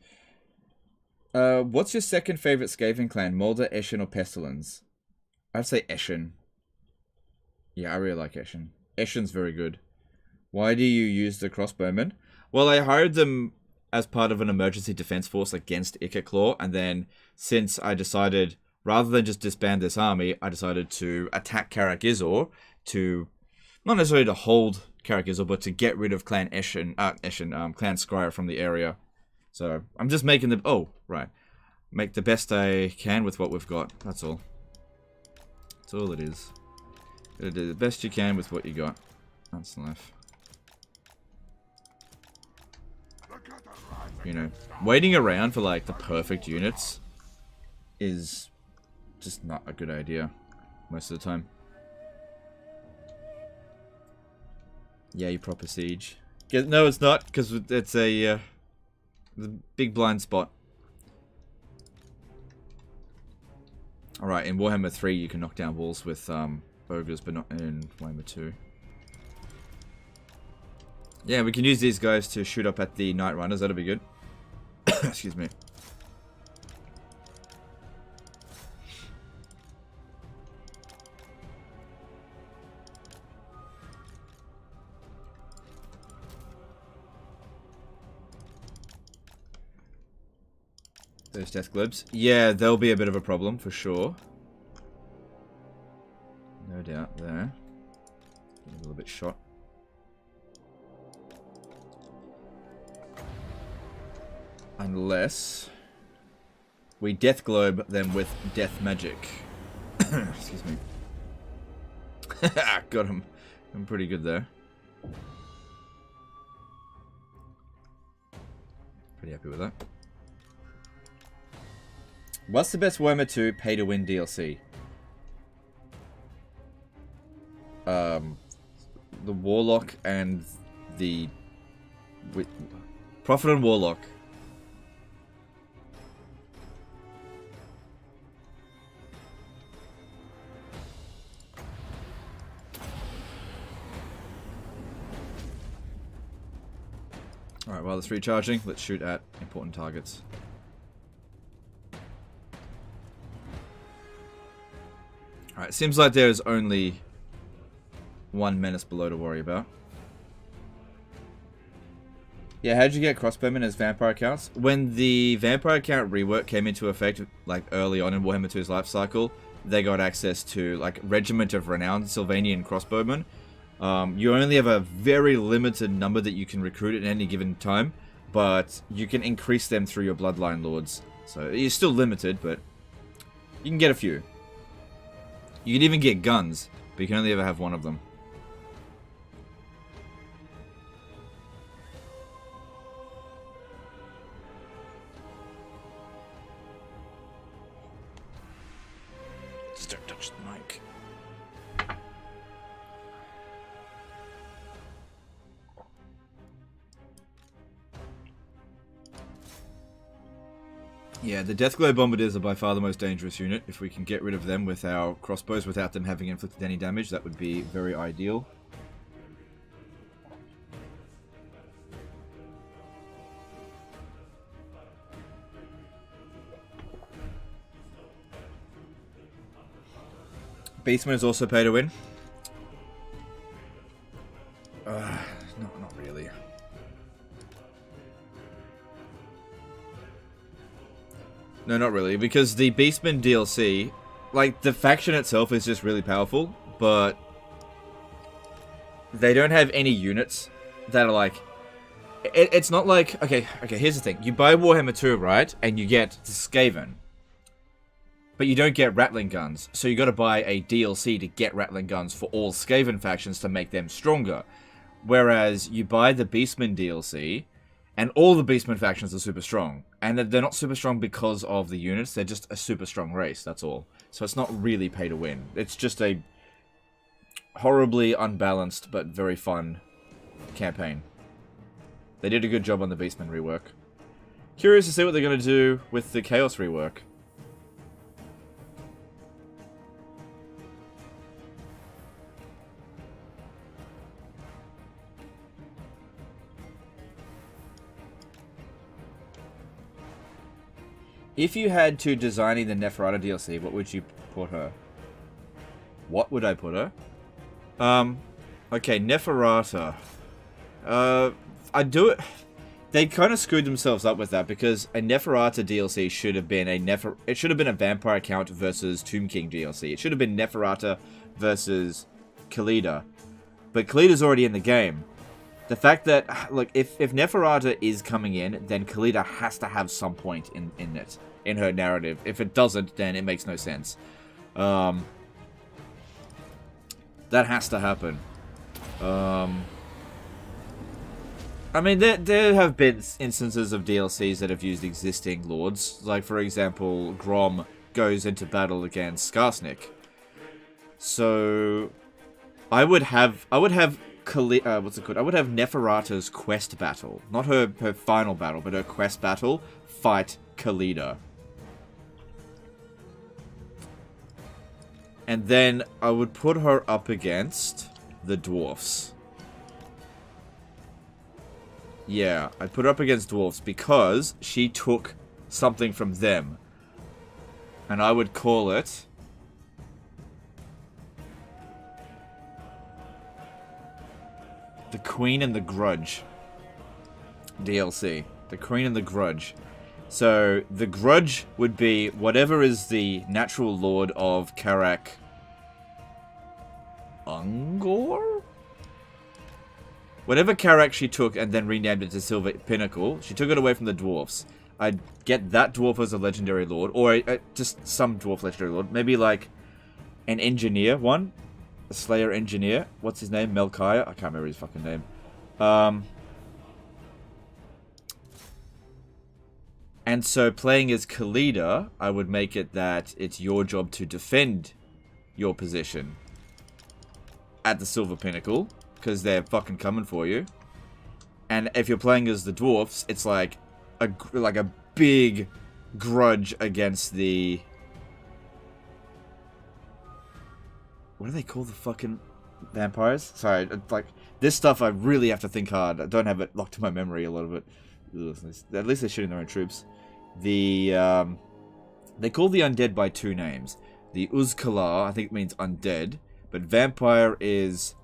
What's your second favorite Skaven clan? Mulder, Eshin, or Pestilence? I'd say Eshin. Yeah, I really like Eshin. Eshin's very good. Why do you use the crossbowmen? Well, I hired them as part of an emergency defense force against Ikaclaw, and then since I decided, rather than just disband this army, I decided to attack Karak-Izor to, not necessarily to hold Karak-Izor, but to get rid of Clan Clan Scryer from the area. So, I'm just making the... oh, right. Make the best I can with what we've got. That's all. That's all it is. Gotta do the best you can with what you got. That's life. You know, waiting around for, like, the perfect units is just not a good idea most of the time. Yeah, you proper siege. No, it's not, because it's a the big blind spot. Alright, in Warhammer 3 you can knock down walls with ogres, but not in Warhammer 2. Yeah, we can use these guys to shoot up at the Night Runners, that'll be good. Excuse me. Those death globes. Yeah, they'll be a bit of a problem, for sure. No doubt there. A little bit shot. Unless we death globe them with death magic. Excuse me. Got him. I'm pretty good there. Pretty happy with that. What's the best Warhammer 2 pay-to-win DLC? The Warlock and the... Prophet and Warlock. Alright, while it's recharging, let's shoot at important targets. Alright, seems like there's only one menace below to worry about. Yeah, how'd you get crossbowmen as vampire counts? When the vampire count rework came into effect, like early on in Warhammer 2's life cycle, they got access to like Regiment of Renowned Sylvanian crossbowmen. You only have a very limited number that you can recruit at any given time, but you can increase them through your bloodline lords. So you're still limited, but you can get a few. You can even get guns, but you can only ever have one of them. Just don't touch the mic. Yeah, the Deathglow Bombardiers are by far the most dangerous unit. If we can get rid of them with our crossbows without them having inflicted any damage, that would be very ideal. Beastman is also pay to win. Not really. No, not really, because the Beastman DLC, like, the faction itself is just really powerful, but they don't have any units that are like... It's not like... Okay, here's the thing. You buy Warhammer 2, right? And you get the Skaven. But you don't get Rattling Guns, so you gotta buy a DLC to get Rattling Guns for all Skaven factions to make them stronger. Whereas you buy the Beastman DLC, and all the Beastman factions are super strong. And they're not super strong because of the units, they're just a super strong race, that's all. So it's not really pay to win. It's just a horribly unbalanced but very fun campaign. They did a good job on the Beastman rework. Curious to see what they're going to do with the Chaos rework. If you had to designing the Neferata DLC, what would you put her? What would I put her? Okay, Neferata. I'd do it... They kind of screwed themselves up with that, because a Neferata DLC should have been it should have been a Vampire Count versus Tomb King DLC. It should have been Neferata versus Khalida. But Khalida's already in the game. The fact that, look, if Neferata is coming in, then Khalida has to have some point in it, in her narrative. If it doesn't, then it makes no sense. That has to happen. I mean, there have been instances of DLCs that have used existing lords. Like, for example, Grom goes into battle against Skarsnik. So, I would have what's it called? I would have Neferata's quest battle. Not her final battle, but her quest battle. Fight Khalida. And then I would put her up against the dwarfs. Yeah, I'd put her up against dwarfs because she took something from them. And I would call it... The Queen and the Grudge DLC. The Queen and the Grudge. So, the Grudge would be whatever is the natural lord of Karak Ungor? Whatever Karak she took and then renamed it to Silver Pinnacle, she took it away from the dwarfs. I'd get that dwarf as a legendary lord, or just some dwarf legendary lord. Maybe like an engineer one. A Slayer engineer. What's his name? Melchiah? I can't remember his fucking name. And so playing as Khalida, I would make it that it's your job to defend your position at the Silver Pinnacle, because they're fucking coming for you. And if you're playing as the dwarfs, it's like a big grudge against the... What do they call the fucking... vampires. Sorry, like this stuff I really have to think hard. I don't have it locked in my memory, a lot of it. Ugh, at least they're shooting their own troops. They call the undead by two names. The Uzkala, I think it means undead, but vampire is...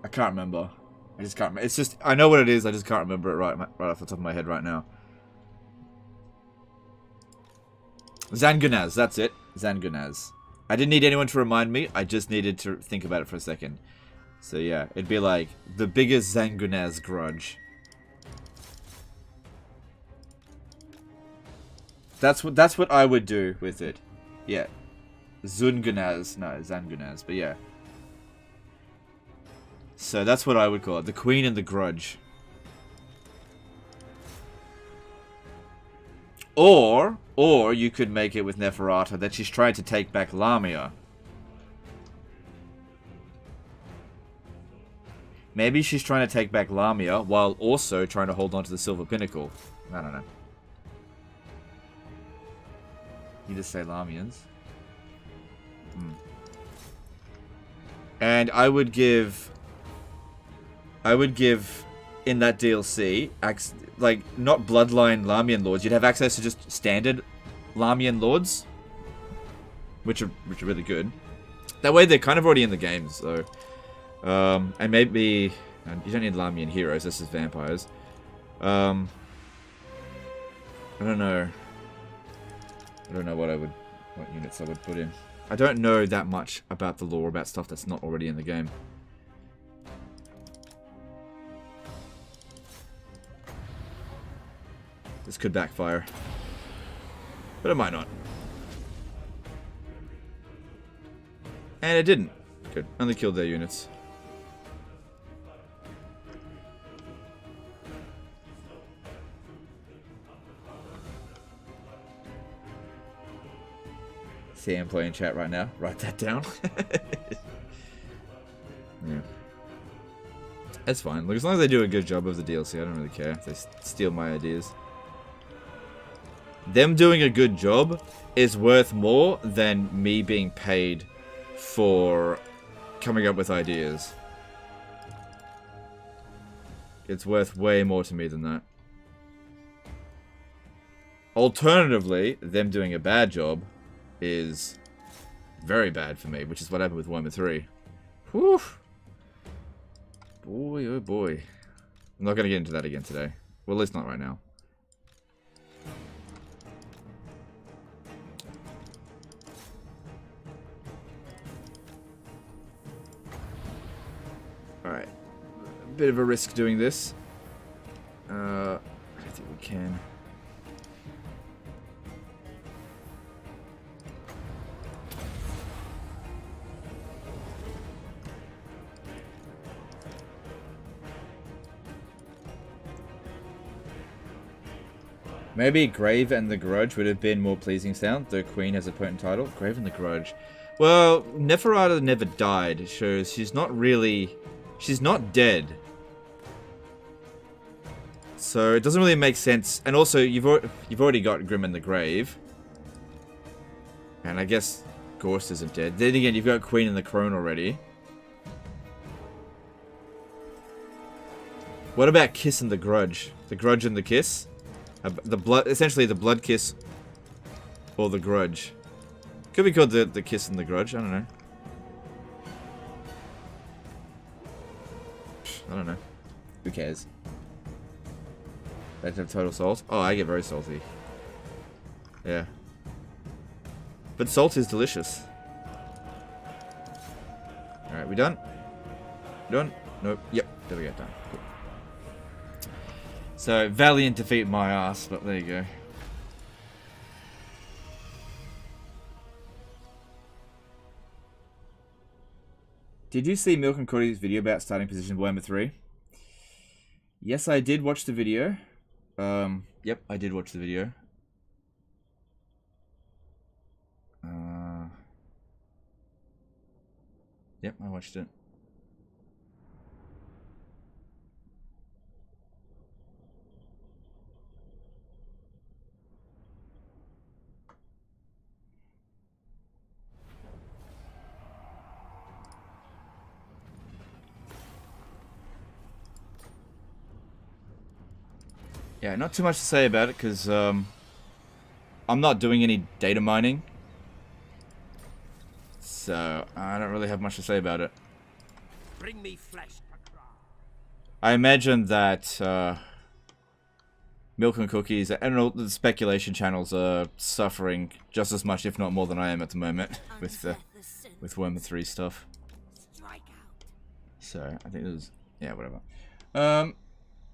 I can't remember. I just can't remember. It's just, I know what it is, I just can't remember it right off the top of my head right now. Zangunaz, that's it. Zangunaz. I didn't need anyone to remind me, I just needed to think about it for a second. So yeah, it'd be like, the biggest Zangunaz grudge. That's what I would do with it. Yeah. Zungunaz, no, Zangunaz, but yeah. So that's what I would call it. The Queen and the Grudge. Or you could make it with Neferata that she's trying to take back Lamia. Maybe she's trying to take back Lamia while also trying to hold on to the Silver Pinnacle. I don't know. You just say Lamians. And I would give in that DLC, like, not bloodline Lamian lords, you'd have access to just standard Lamian lords, which are really good. That way they're kind of already in the game, so and maybe you don't need Lamian heroes, this is vampires. I don't know what units I would put in. I don't know that much about the lore, about stuff that's not already in the game. This could backfire. But it might not. And it didn't. Good. Only killed their units. See him playing chat right now. Write that down. Yeah. That's fine. Look, as long as they do a good job of the DLC, I don't really care if they steal my ideas. Them doing a good job is worth more than me being paid for coming up with ideas. It's worth way more to me than that. Alternatively, them doing a bad job is very bad for me, which is what happened with Warhammer 3. Whew. Boy, oh boy. I'm not going to get into that again today. Well, at least not right now. Alright. A bit of a risk doing this. I think we can. Maybe Grave and the Grudge would have been more pleasing sound, though Queen has a potent title. Grave and the Grudge. Well, Neferata never died. It shows she's not really... She's not dead. So it doesn't really make sense. And also, you've already got Grim in the Grave. And I guess Gorst isn't dead. Then again, you've got Queen in the Crone already. What about Kiss and the Grudge? The Grudge and the Kiss? Essentially the Blood Kiss or the Grudge. Could be called the Kiss and the Grudge, I don't know. I don't know. Who cares? They have total salt. Oh, I get very salty. Yeah. But salt is delicious. Alright, we done? Done? Nope. Yep, there we go, done. Cool. So, valiant defeat my ass, but there you go. Did you see Milk and Cody's video about starting position Warhammer 3? Yes, I did watch the video. Yep, I did watch the video. Yep, I watched it. Yeah, not too much to say about it because I'm not doing any data mining. So I don't really have much to say about it. Bring me flesh. I imagine that Milk and Cookies and all the speculation channels are suffering just as much, if not more, than I am at the moment with Warhammer 3 stuff. Strike out. So I think there's whatever.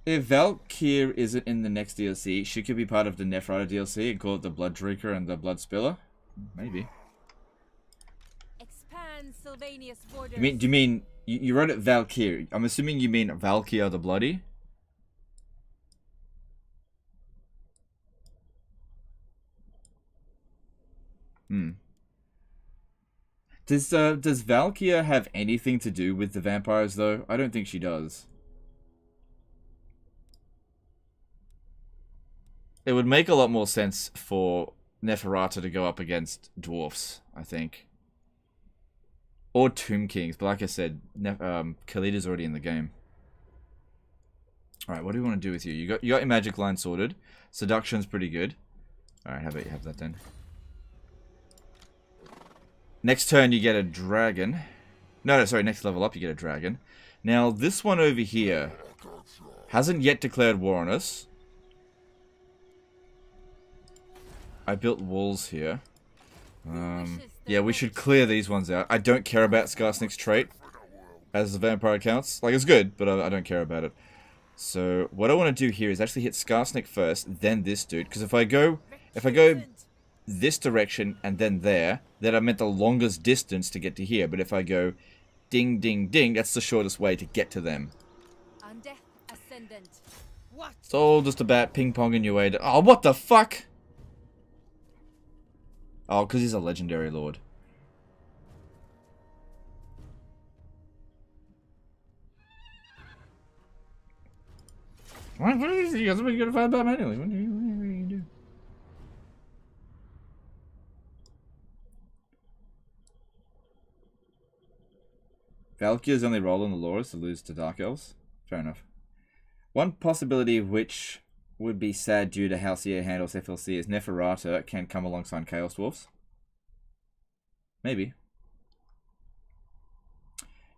If Valkyr isn't in the next DLC, she could be part of the Nephrata DLC and call it the Blood Drinker and the Blood Spiller. Maybe. Expand Sylvania's borders. Do you mean you wrote it Valkyr? I'm assuming you mean Valkyr the Bloody. Does Valkyr have anything to do with the vampires though? I don't think she does. It would make a lot more sense for Neferata to go up against dwarfs, I think. Or Tomb Kings, but like I said, Khalid's already in the game. Alright, what do we want to do with you? You got your magic line sorted. Seduction's pretty good. Alright, how about you have that then? Next turn you get a dragon. No, sorry, next level up you get a dragon. Now, this one over here hasn't yet declared war on us. I built walls here. Yeah, we should clear these ones out. I don't care about Skarsnik's trait as the vampire counts. Like, it's good, but I don't care about it. So, what I want to do here is actually hit Skarsnik first, then this dude. Because if I go this direction and then there, then I meant the longest distance to get to here. But if I go ding, ding, ding, that's the shortest way to get to them. Ascendant. What? It's all just about ping-ponging your way to... Oh, what the fuck? Oh, because he's a legendary lord. What are you guys gonna find about anyway? What are you gonna do? Valkyr's only role in the lore is to lose to Dark Elves. Fair enough. One possibility of which would be sad due to how CA handles FLC is Neferata can come alongside Chaos Dwarfs. Maybe.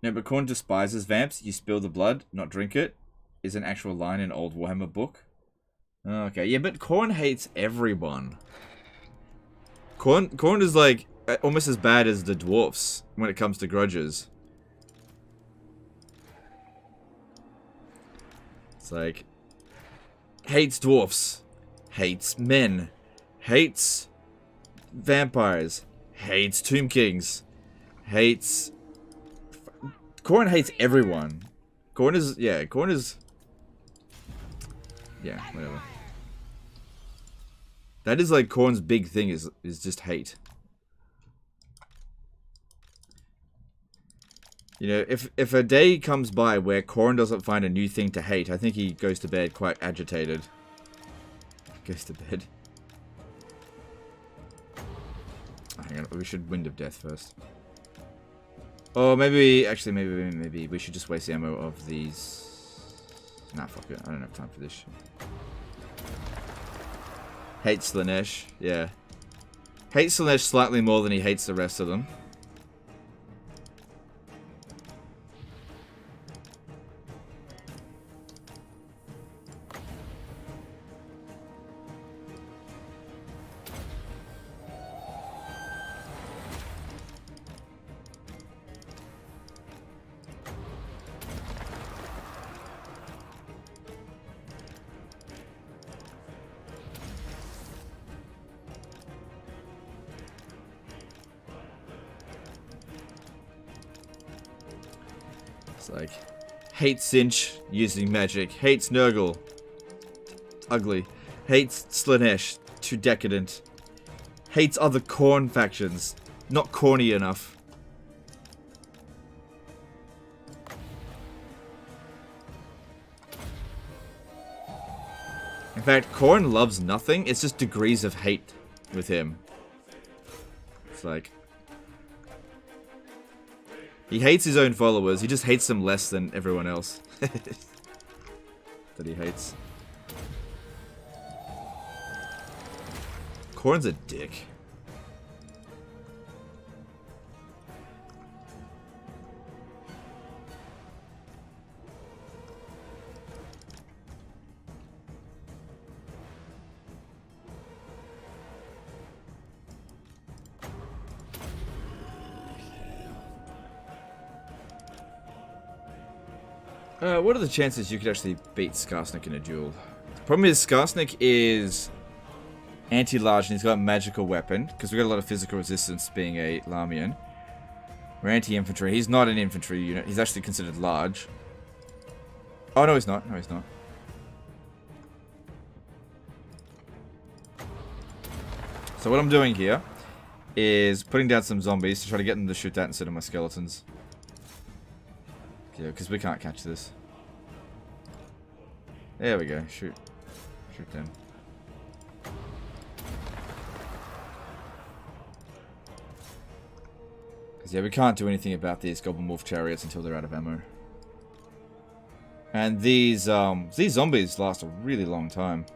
No, but Khorne despises vamps. You spill the blood, not drink it. Is an actual line in old Warhammer book. Okay, yeah, but Khorne hates everyone. Khorne is like almost as bad as the dwarfs when it comes to grudges. It's like hates dwarfs, hates men, hates vampires, hates Tomb Kings, hates... Khorne hates everyone. Khorne is... Yeah, whatever. That is like Khorne's big thing is just hate. You know, if a day comes by where Khorne doesn't find a new thing to hate, I think he goes to bed quite agitated. Goes to bed. Oh, hang on, we should Wind of Death first. Oh, maybe, actually, maybe we should just waste the ammo of these. Nah, fuck it, I don't have time for this shit. Hates Slanesh, yeah. Hates Slanesh slightly more than he hates the rest of them. Like, hates Cinch using magic, hates Nurgle, ugly, hates Slanesh, too decadent, hates other Khorne factions, not corny enough. In fact, Khorne loves nothing, it's just degrees of hate with him. It's like... He hates his own followers, he just hates them less than everyone else. That he hates. Corn's a dick. What are the chances you could actually beat Skarsnik in a duel? The problem is Skarsnik is anti-large and he's got a magical weapon, because we've got a lot of physical resistance being a Lamian. We're anti-infantry. He's not an infantry unit. He's actually considered large. Oh, no he's not. No, he's not. So what I'm doing here is putting down some zombies to try to get them to shoot that instead of my skeletons. Yeah, because we can't catch this. There we go. Shoot. Shoot them. Because, yeah, we can't do anything about these Goblin Wolf Chariots until they're out of ammo. And these zombies last a really long time.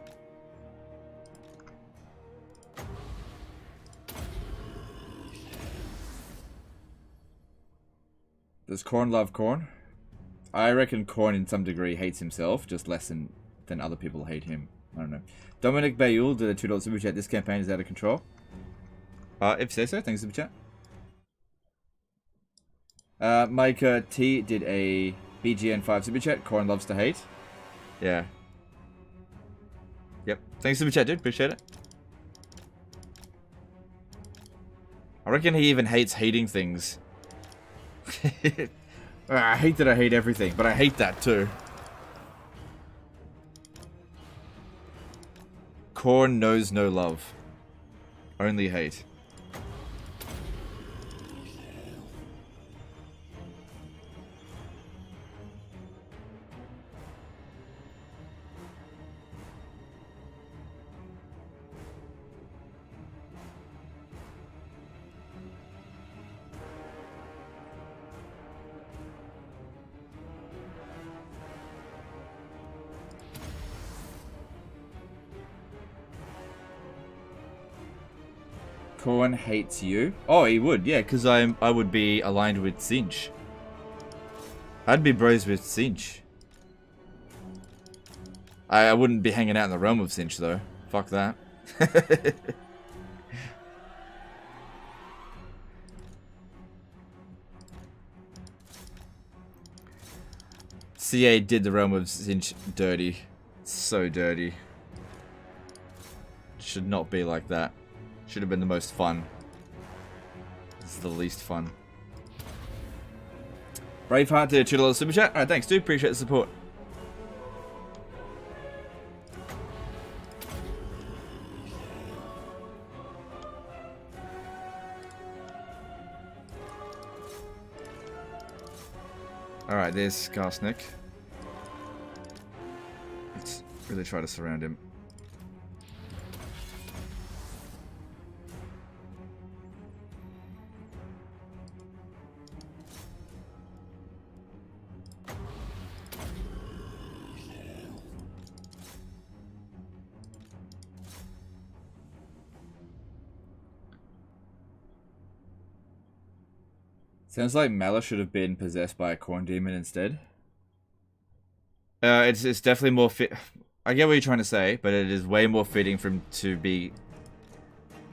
Does Khorne love Khorne? I reckon Khorne in some degree hates himself, just less than other people hate him. I don't know. Dominic Bayul did a $2 super chat. This campaign is out of control. If you say so, thanks super chat. Micah T did a BGN5 super chat. Khorne loves to hate. Yeah. Yep. Thanks super chat, dude. Appreciate it. I reckon he even hates hating things. I hate that I hate everything, but I hate that too. Khorne knows no love. Only hate. Khorne hates you. Oh, he would, yeah, because I would be aligned with Tzeentch. I'd be bros with Tzeentch. I wouldn't be hanging out in the realm of Tzeentch though. Fuck that. CA did the realm of Tzeentch dirty. So dirty. Should not be like that. Should have been the most fun. This is the least fun. Braveheart did a $2 super chat. Alright, thanks dude. Appreciate the support. Alright, there's Skarsnik. Let's really try to surround him. Sounds like Mala should have been possessed by a corn demon instead. It's definitely more fit. I get what you're trying to say, but it is way more fitting for him to be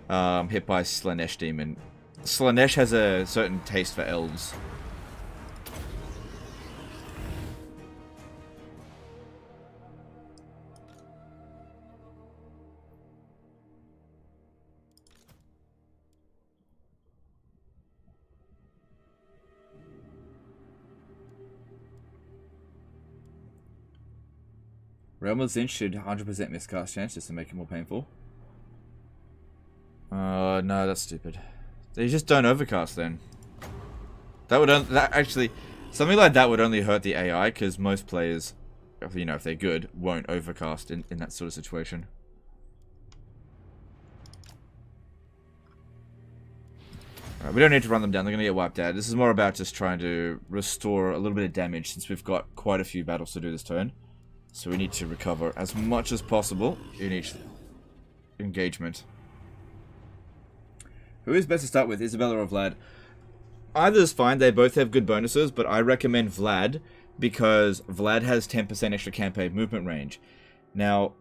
hit by a Slaanesh demon. Slaanesh has a certain taste for elves. Realm of Tzeentch should 100% miscast chance just to make it more painful. No, that's stupid. They just don't overcast then. That would actually something like that would only hurt the AI because most players, you know, if they're good, won't overcast in that sort of situation. Alright, we don't need to run them down. They're gonna get wiped out. This is more about just trying to restore a little bit of damage since we've got quite a few battles to do this turn. So we need to recover as much as possible in each engagement. Who is best to start with, Isabella or Vlad? Either is fine. They both have good bonuses, but I recommend Vlad because Vlad has 10% extra campaign movement range. Now,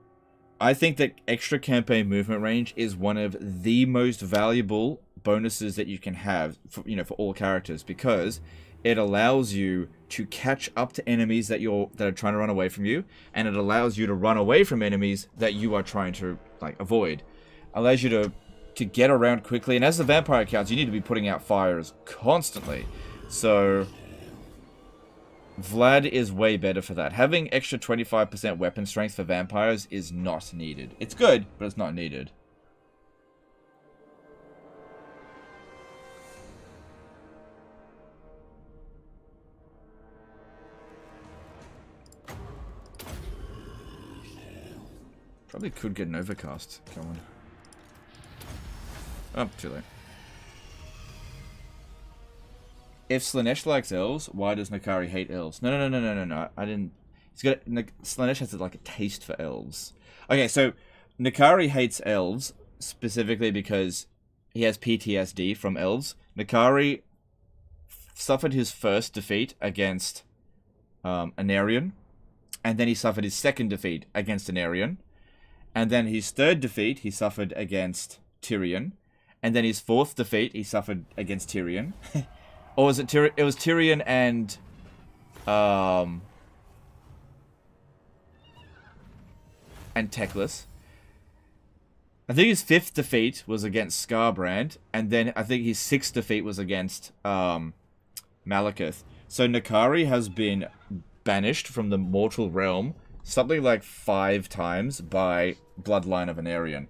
I think that extra campaign movement range is one of the most valuable bonuses that you can have for, for all characters, because it allows you to catch up to enemies that are trying to run away from you, and it allows you to run away from enemies that you are trying to avoid. Allows you to get around quickly, and as the vampire counts, you need to be putting out fires constantly. So Vlad is way better for that. Having extra 25% weapon strength for vampires is not needed. It's good, but it's not needed. Probably could get an overcast. Come on. Oh, too late. If Slanesh likes elves, why does Nakari hate elves? No. I didn't. Slanesh has like a taste for elves. Okay, so Nakari hates elves specifically because he has PTSD from elves. Nakari suffered his first defeat against Anarion, and then he suffered his second defeat against Anarion, and then his third defeat he suffered against Tyrion, and then his fourth defeat he suffered against Tyrion. Or was it Tyrion? It was Tyrion and Teclis. I think his fifth defeat was against Scarbrand, and then I think his sixth defeat was against Malekith. So Nakari has been banished from the mortal realm something like 5 times by Bloodline of Anarion.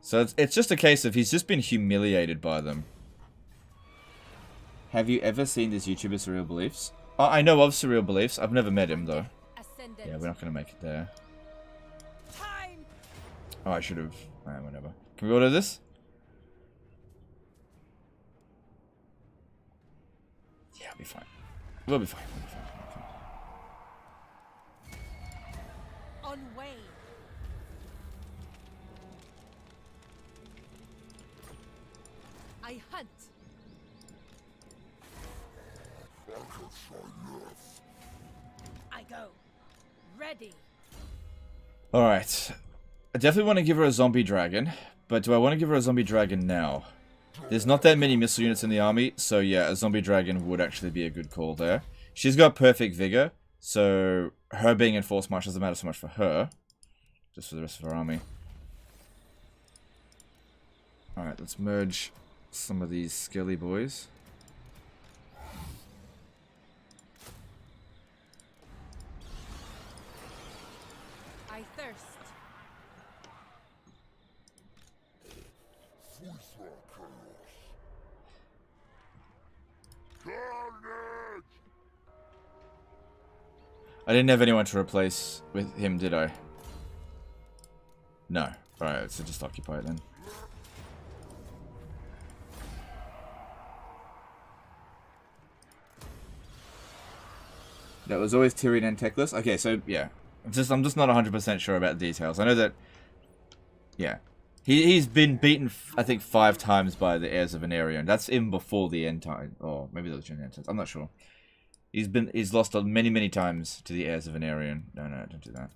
So it's just a case of he's just been humiliated by them. Have you ever seen this YouTuber Surreal Beliefs? Oh, I know of Surreal Beliefs. I've never met him though. Ascendant. Yeah, we're not going to make it there. Time. Oh, I should have. Whatever. Can we order this? Yeah, we'll be fine. We'll be fine. We'll be fine. On way. I hunt. I go. Ready. Alright. I definitely want to give her a zombie dragon, but do I want to give her a zombie dragon now? There's not that many missile units in the army, so yeah, a zombie dragon would actually be a good call there. She's got perfect vigor, so her being in force march doesn't matter so much for her. Just for the rest of her army. Alright, let's merge some of these skelly boys. I thirst. I didn't have anyone to replace with him, did I? No. Alright, so just occupy it then. That was always Tyrion and Teclis. Okay, so yeah. I'm just not 100% sure about the details. I know that, yeah. He's been beaten, I think, 5 times by the heirs of Anarion. That's even before the end time. Or maybe that was during the end times. I'm not sure. He's lost many times to the heirs of Anarion. No, don't do that.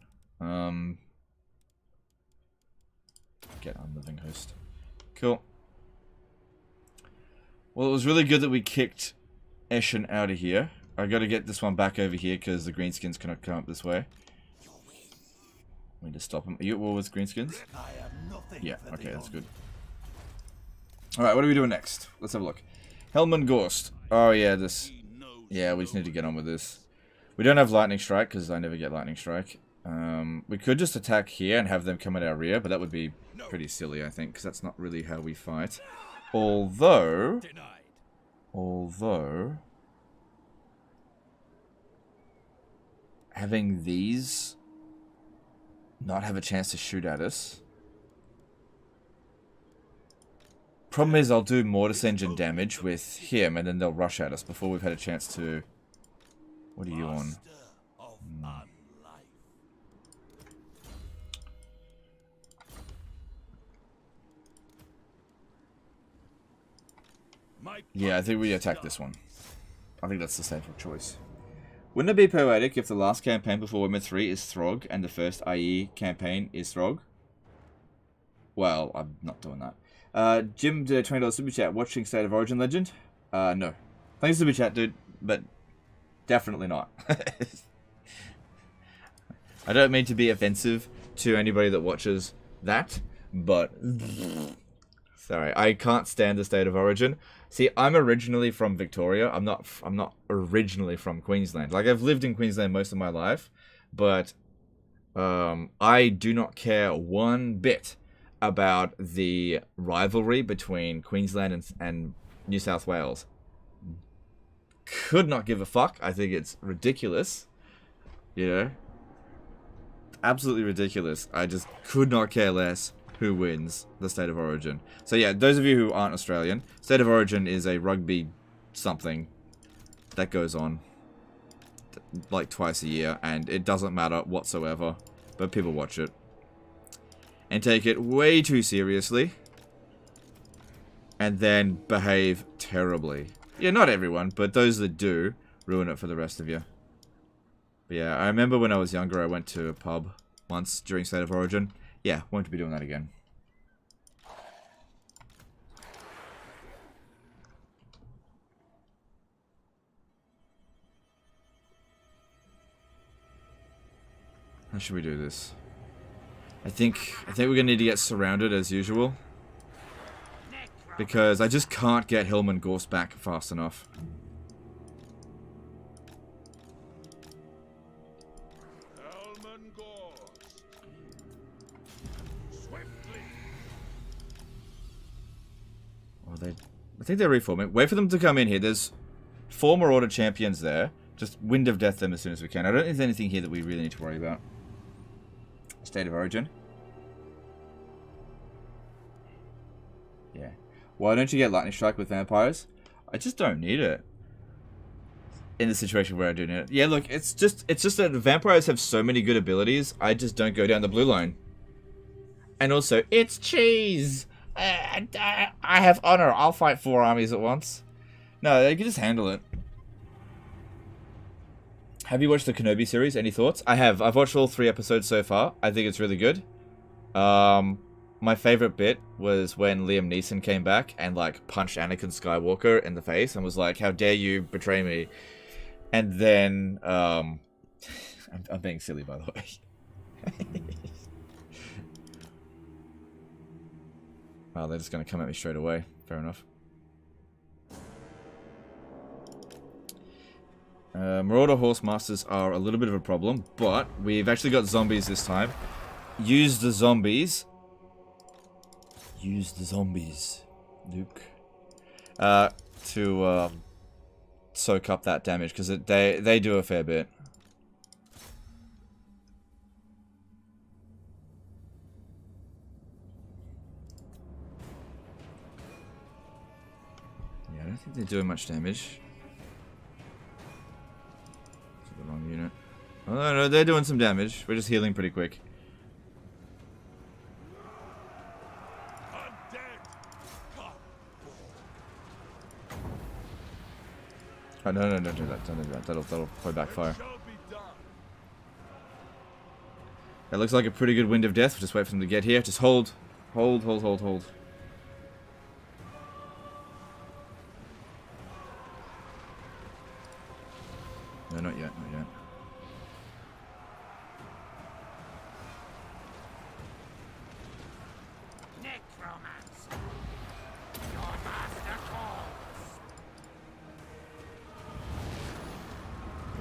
Get unliving host. Cool. Well, it was really good that we kicked Eshin out of here. I gotta get this one back over here because the greenskins cannot come up this way. We need to stop him. Are you at war with greenskins? Yeah, okay, that's good. Alright, what are we doing next? Let's have a look. Helman Gorst. Oh yeah, this. Yeah, we just need to get on with this. We don't have Lightning Strike because I never get Lightning Strike. We could just attack here and have them come at our rear, but that would be pretty silly, I think, because that's not really how we fight. Although, having these not have a chance to shoot at us. Problem is, I'll do Mortis Engine damage with him, and then they'll rush at us before we've had a chance to... What are you on? Yeah, I think we attack this one. I think that's the safer choice. Wouldn't it be poetic if the last campaign before Warhammer 3 is Throg and the first IE campaign is Throg? Well, I'm not doing that. Jim did a $20 super chat. Watching State of Origin Legend? No. Thanks super chat, dude, but definitely not. I don't mean to be offensive to anybody that watches that, but sorry, I can't stand the State of Origin. See, I'm originally from Victoria. I'm not originally from Queensland. Like, I've lived in Queensland most of my life, but I do not care one bit about the rivalry between Queensland and New South Wales. Could not give a fuck. I think it's ridiculous. You know? Absolutely ridiculous. I just could not care less who wins the State of Origin. So yeah, those of you who aren't Australian, State of Origin is a rugby something that goes on like twice a year, and it doesn't matter whatsoever, but people watch it and take it way too seriously and then behave terribly. Yeah, not everyone, but those that do ruin it for the rest of you. But yeah, I remember when I was younger, I went to a pub once during State of Origin. Yeah, won't be doing that again. How should we do this? I think we're gonna need to get surrounded as usual, because I just can't get Hillman Gorse back fast enough. I think they're reforming. Wait for them to come in here. There's 4 Marauder champions there. Just Wind of Death them as soon as we can. I don't think there's anything here that we really need to worry about. State of Origin. Yeah. Why don't you get Lightning Strike with vampires? I just don't need it. In the situation where I do need it. Yeah, look, it's just that vampires have so many good abilities, I just don't go down the blue line. And also, it's cheese! I have honor. I'll fight 4 armies at once. No, they can just handle it. Have you watched the Kenobi series? Any thoughts? I have. I've watched all 3 episodes so far. I think it's really good. My favorite bit was when Liam Neeson came back and like punched Anakin Skywalker in the face and was like, "How dare you betray me?" And then, I'm being silly, by the way. Oh, they're just going to come at me straight away. Fair enough. Marauder Horse Masters are a little bit of a problem, but we've actually got zombies this time. Use the zombies. Use the zombies, Luke. To soak up that damage, because they do a fair bit. Yeah, I don't think they're doing much damage. It's the wrong unit. Oh no, they're doing some damage. We're just healing pretty quick. Oh, no, don't do that. Don't do that. That'll probably backfire. That looks like a pretty good Wind of Death. We'll just wait for them to get here. Just hold. Hold. No, not yet. Necromancer, your master calls.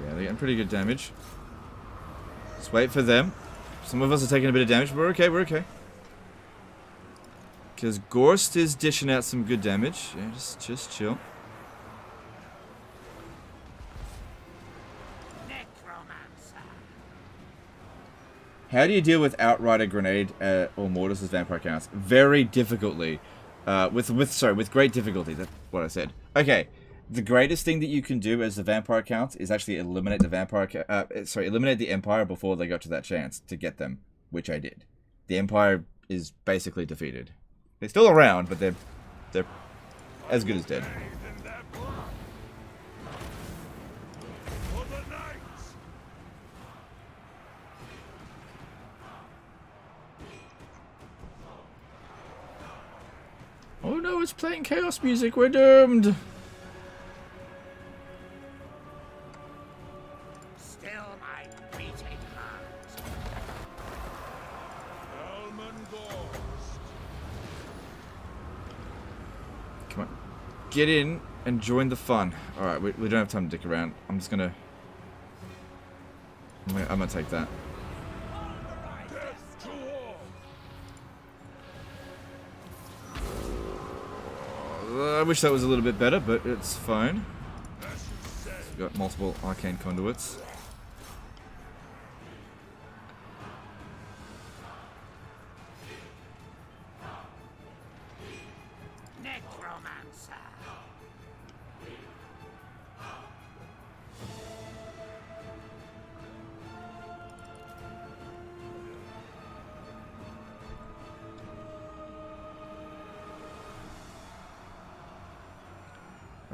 Yeah, they're getting pretty good damage. Just wait for them. Some of us are taking a bit of damage, but we're okay. Because Gorst is dishing out some good damage. Yeah, just chill. How do you deal with Outrider Grenade or Mortars as vampire counts? Very difficultly. With great difficulty. That's what I said. Okay. The greatest thing that you can do as the vampire count is actually eliminate the eliminate the Empire before they got to that chance to get them, which I did. The Empire is basically defeated. They're still around, but they're as good as dead. Oh no, it's playing chaos music. We're doomed. Still my beating heart. Come on. Get in and join the fun. Alright, we don't have time to dick around. I'm just gonna... I'm gonna take that. I wish that was a little bit better, but it's fine. So we've got multiple arcane conduits. Necromancer.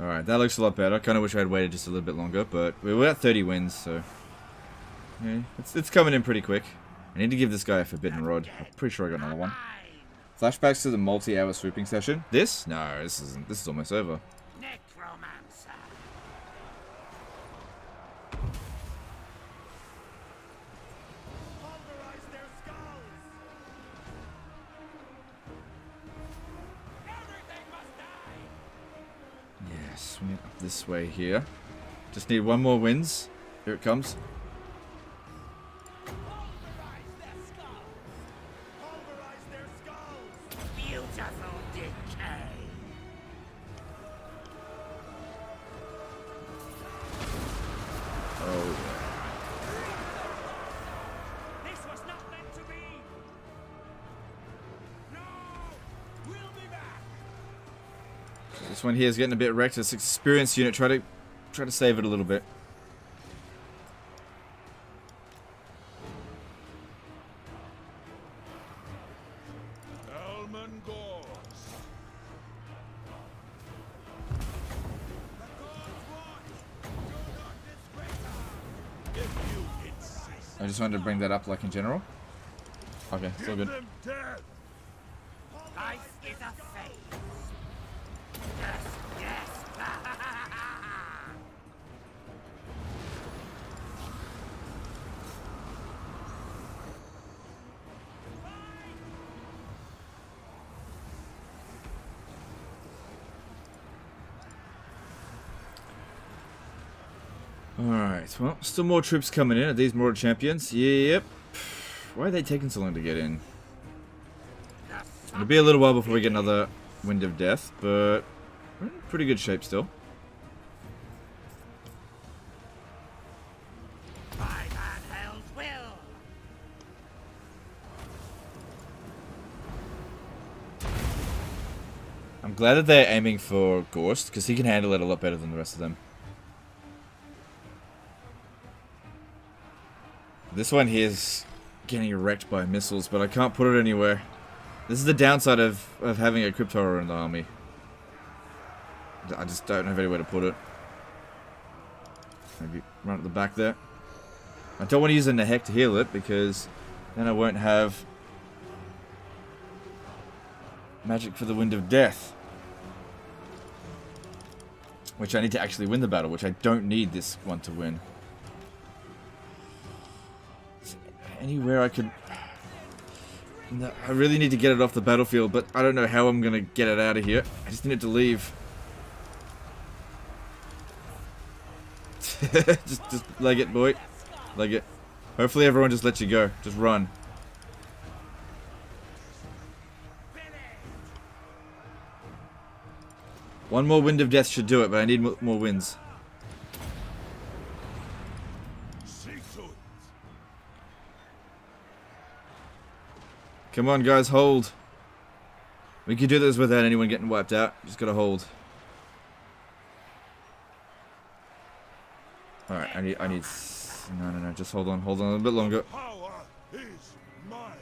Alright, that looks a lot better. I kind of wish I had waited just a little bit longer, but we were at 30 wins, so... Yeah, it's coming in pretty quick. I need to give this guy a forbidden rod. I'm pretty sure I got another one. Flashbacks to the multi-hour swooping session. This? No, this isn't. This is almost over. Necromancer. Pulverize their skulls. Everything must die. Yeah, swing it up this way here. Just need one more wins. Here it comes. Pulverize their skulls. Pulverize their skulls. Beautiful decay. Oh, This was not meant to be. No, we'll be back. yeah. This one here is getting a bit wrecked. This experienced unit. Try to save it a little bit. I just wanted to bring that up, like, in general. Okay, it's all good. Life is a phase. Yes, yes. Alright, well, still more troops coming in. Are these more champions? Yep. Why are they taking so long to get in? It'll be a little while before we get another Wind of Death, but we're in pretty good shape still. By Van Hell's will. I'm glad that they're aiming for Gorst, because he can handle it a lot better than the rest of them. This one here is getting wrecked by missiles, but I can't put it anywhere. This is the downside of having a Crypt Horror in the army. I just don't have any way to put it. Maybe run at the back there. I don't want to use a Nehek to heal it, because then I won't have magic for the Wind of Death. Which I need to actually win the battle, which I don't need this one to win. Anywhere I could... No, I really need to get it off the battlefield, but I don't know how I'm going to get it out of here. I just need it to leave. just leg it, boy. Leg it. Hopefully everyone just lets you go. Just run. One more Wind of Death should do it, but I need more wins. Come on, guys, hold. We can do this without anyone getting wiped out. Just gotta hold. Alright, I need... No, just hold on a little bit longer. Power is mine.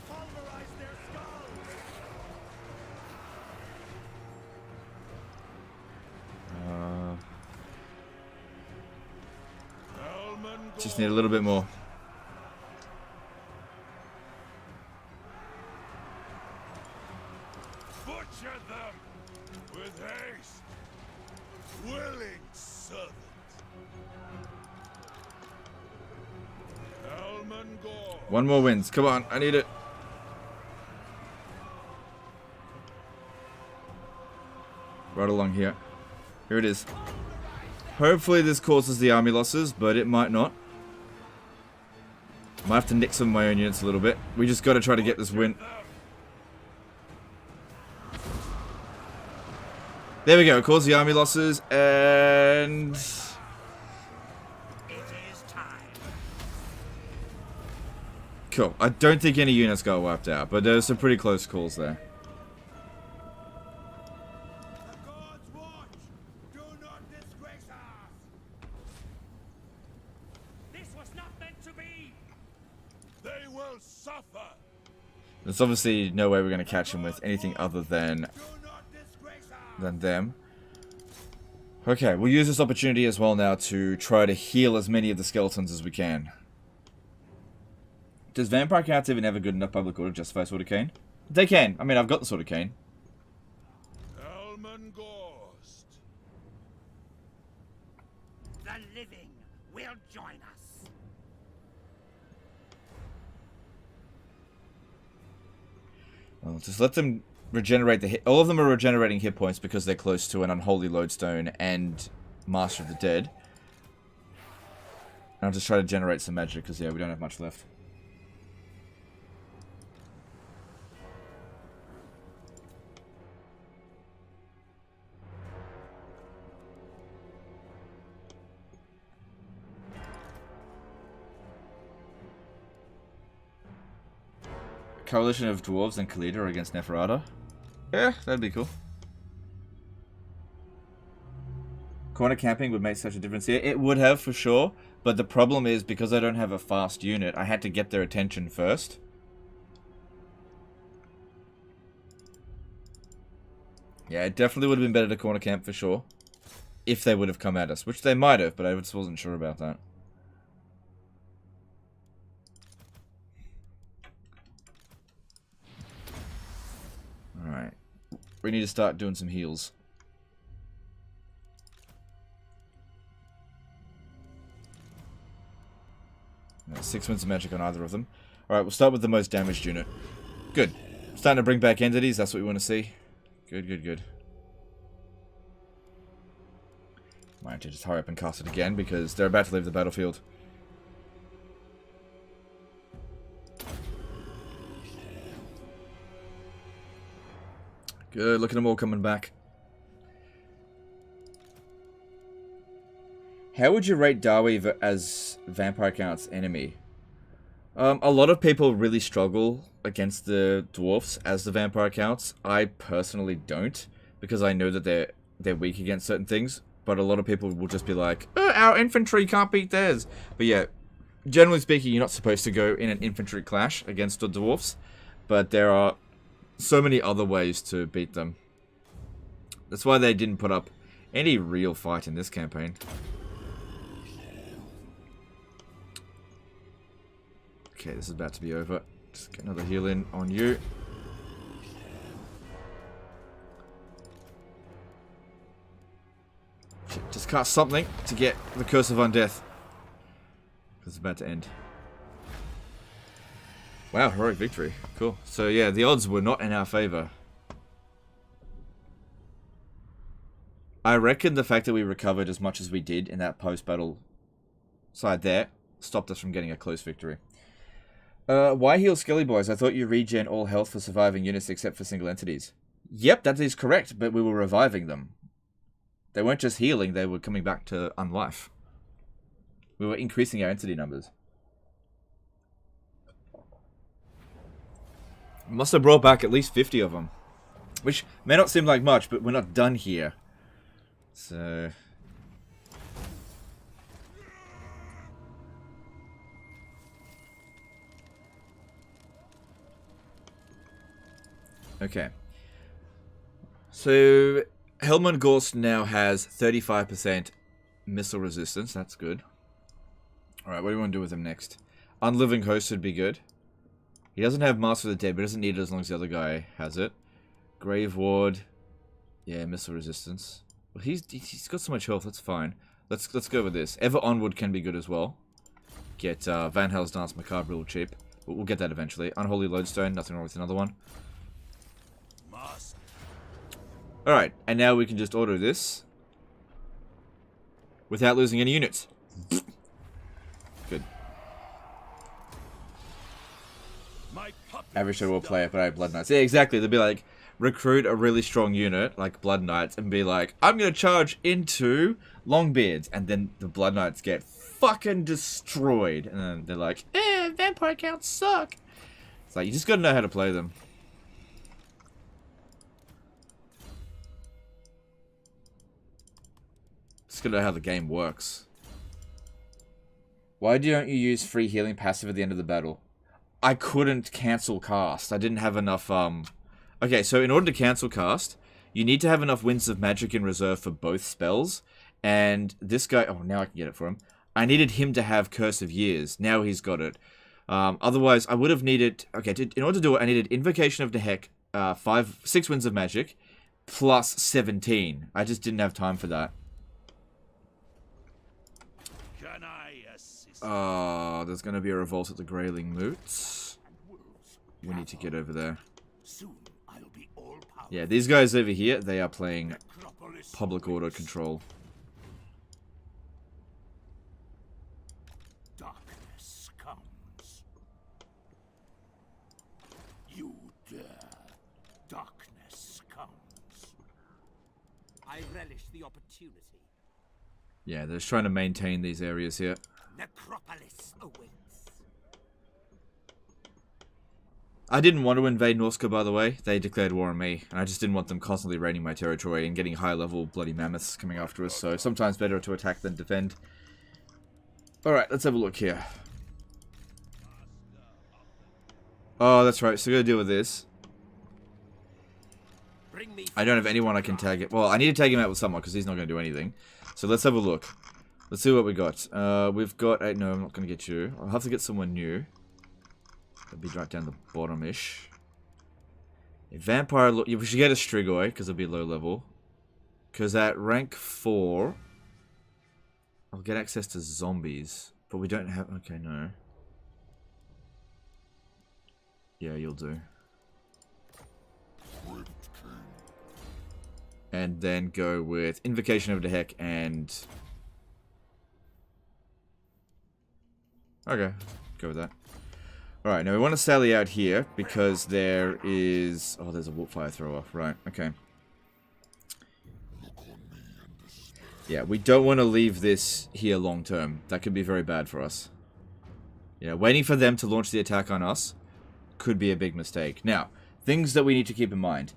Pulverize their skulls. Just need a little bit more. One more wins. Come on, I need it. Right along here. Here it is. Hopefully this causes the army losses, but it might not. Might have to nick some of my own units a little bit. We just got to try to get this win. There we go. Cause the army losses, and It is time. cool. I don't think any units got wiped out, but there's some pretty close calls there. The gods watch! Do not disgrace us! This was not meant to be. They will suffer! There's obviously no way we're going to catch him with anything other than Do not disgrace us! them. Okay, we'll use this opportunity as well now to try to heal as many of the skeletons as we can. Does Vampire Counts even have a good enough public order to justify Sword of Cain? They can. I mean, I've got the Sword of Cain. Elmengorst! The living will join us. Well, just let them regenerate the hit. All of them are regenerating hit points because they're close to an Unholy Lodestone and Master of the Dead. And I'll just try to generate some magic because, yeah, we don't have much left. Coalition of Dwarves and Khalida against Neferata. Yeah, that'd be cool. Corner camping would make such a difference here. It would have, for sure. But the problem is, because I don't have a fast unit, I had to get their attention first. Yeah, it definitely would have been better to corner camp, for sure. If they would have come at us. Which they might have, but I just wasn't sure about that. Alright. We need to start doing some heals. No, 6 wins of magic on either of them. Alright, we'll start with the most damaged unit. Good. Starting to bring back entities, that's what we want to see. Good, good, good. Might just hurry up and cast it again because they're about to leave the battlefield. Good, look at them all coming back. How would you rate Darweaver as Vampire Count's enemy? A lot of people really struggle against the dwarfs as the Vampire Counts. I personally don't, because I know that they're weak against certain things. But a lot of people will just be like, oh, our infantry can't beat theirs. But yeah, generally speaking, you're not supposed to go in an infantry clash against the dwarfs. But there are so many other ways to beat them. That's why they didn't put up any real fight in this campaign. Okay, this is about to be over. Just get another heal in on you. Just cast something to get the Curse of Undeath. Because it's about to end. Wow, heroic victory. Cool. So yeah, the odds were not in our favor. I reckon the fact that we recovered as much as we did in that post-battle side there stopped us from getting a close victory. Why heal Skelly Boys? I thought you regen all health for surviving units except for single entities. Yep, that is correct, but we were reviving them. They weren't just healing, they were coming back to unlife. We were increasing our entity numbers. Must have brought back at least 50 of them. Which may not seem like much, but we're not done here. So... okay. So, Helmengorst now has 35% missile resistance. That's good. Alright, what do you want to do with him next? Unliving Host would be good. He doesn't have Master of the Dead, but doesn't need it as long as the other guy has it. Grave Ward. Yeah, missile resistance. Well, he's got so much health, that's fine. Let's go with this. Ever Onward can be good as well. Get Van Hels's Dance Macabre real cheap. We'll get that eventually. Unholy Lodestone, nothing wrong with another one. Must. Alright, and now we can just auto this without losing any units. Good. My puppy. Average Shadow War player, but I have Blood Knights. Yeah, exactly. They'll be like, recruit a really strong unit, like Blood Knights, and be like, I'm going to charge into Longbeards. And then the Blood Knights get fucking destroyed. And then they're like, vampire counts suck. It's like, you just got to know how to play them. Just got to know how the game works. Why don't you use free healing passive at the end of the battle? I couldn't cancel cast. I didn't have enough, Okay, so in order to cancel cast, you need to have enough Winds of Magic in reserve for both spells. And this guy... Oh, now I can get it for him. I needed him to have Curse of Years. Now he's got it. Otherwise, I would have needed... Okay, in order to do it, I needed Invocation of the Heck, 6 Winds of Magic, plus 17. I just didn't have time for that. Can I assist? There's going to be a revolt at the Grayling Moots. We need to get over there. Soon I'll be all powerful. Yeah, these guys over here, they are playing Necropolis public order awaits. control. Darkness comes. You dare. Darkness comes. I relish the opportunity. Yeah, they're just trying to maintain these areas here. Necropolis awaits. I didn't want to invade Norska, by the way. They declared war on me, and I just didn't want them constantly raiding my territory and getting high-level bloody mammoths coming after us, so sometimes better to attack than defend. Alright, let's have a look here. Oh, that's right, so we gotta deal with this. Bring me I don't have anyone I can tag it. Well, I need to tag him out with someone, because he's not going to do anything. So let's have a look. Let's see what we got. We've got... no, I'm not going to get you. I'll have to get someone new. That'll be right down the bottom-ish. A vampire... We should get a Strigoi, because it'll be low level. Because at rank 4... I'll get access to zombies. But we don't have... Okay, no. Yeah, you'll do. And then go with Invocation of the Heck and... Okay, go with that. Alright, now we want to sally out here because there is... Oh, there's a Warpfire thrower. Right, okay. Yeah, we don't want to leave this here long term. That could be very bad for us. Yeah, waiting for them to launch the attack on us could be a big mistake. Now, things that we need to keep in mind.